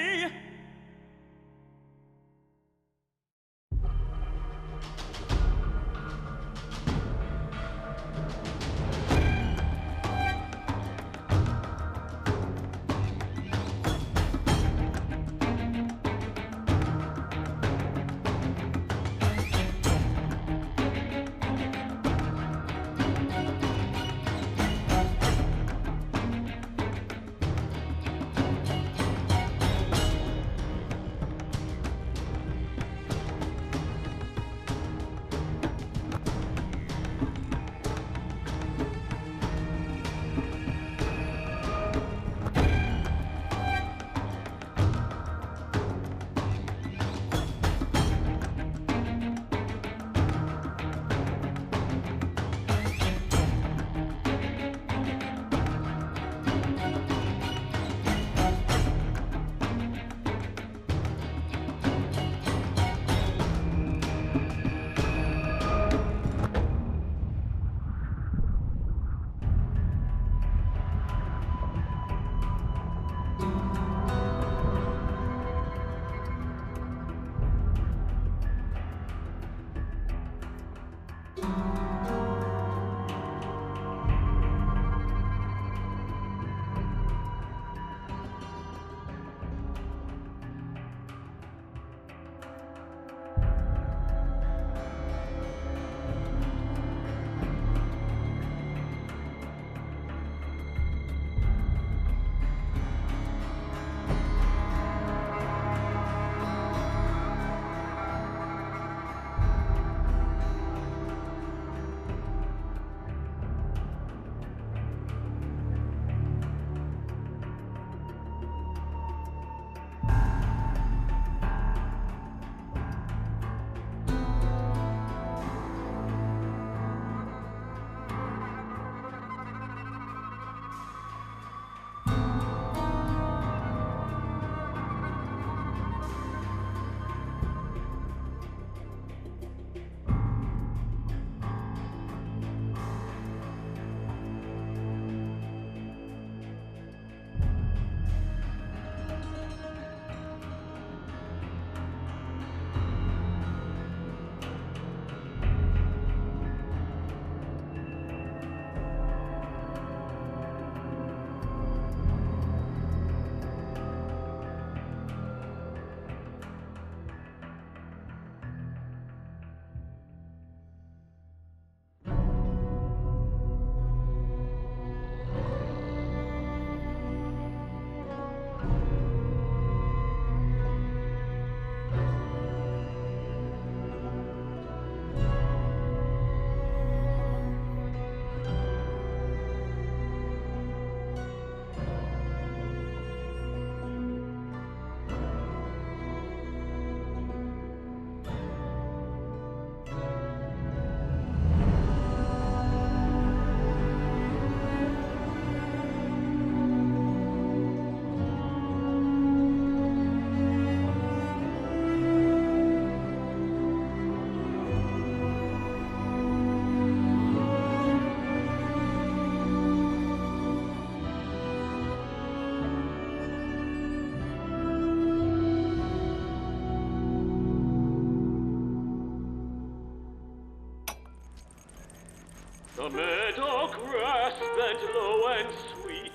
The meadow grass bent low and sweet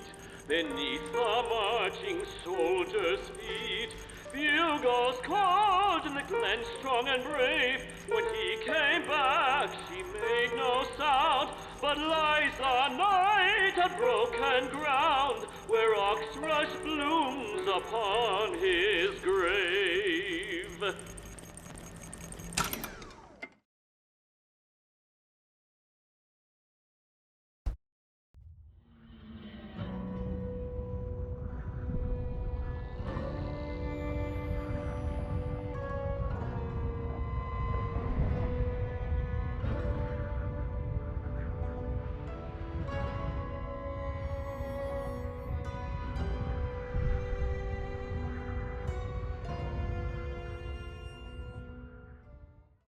beneath the marching soldiers' feet. Bugles called in the glen. and strong and brave. When he came back, she made no sound, but lies the night at broken ground, where oxrush blooms upon his grave.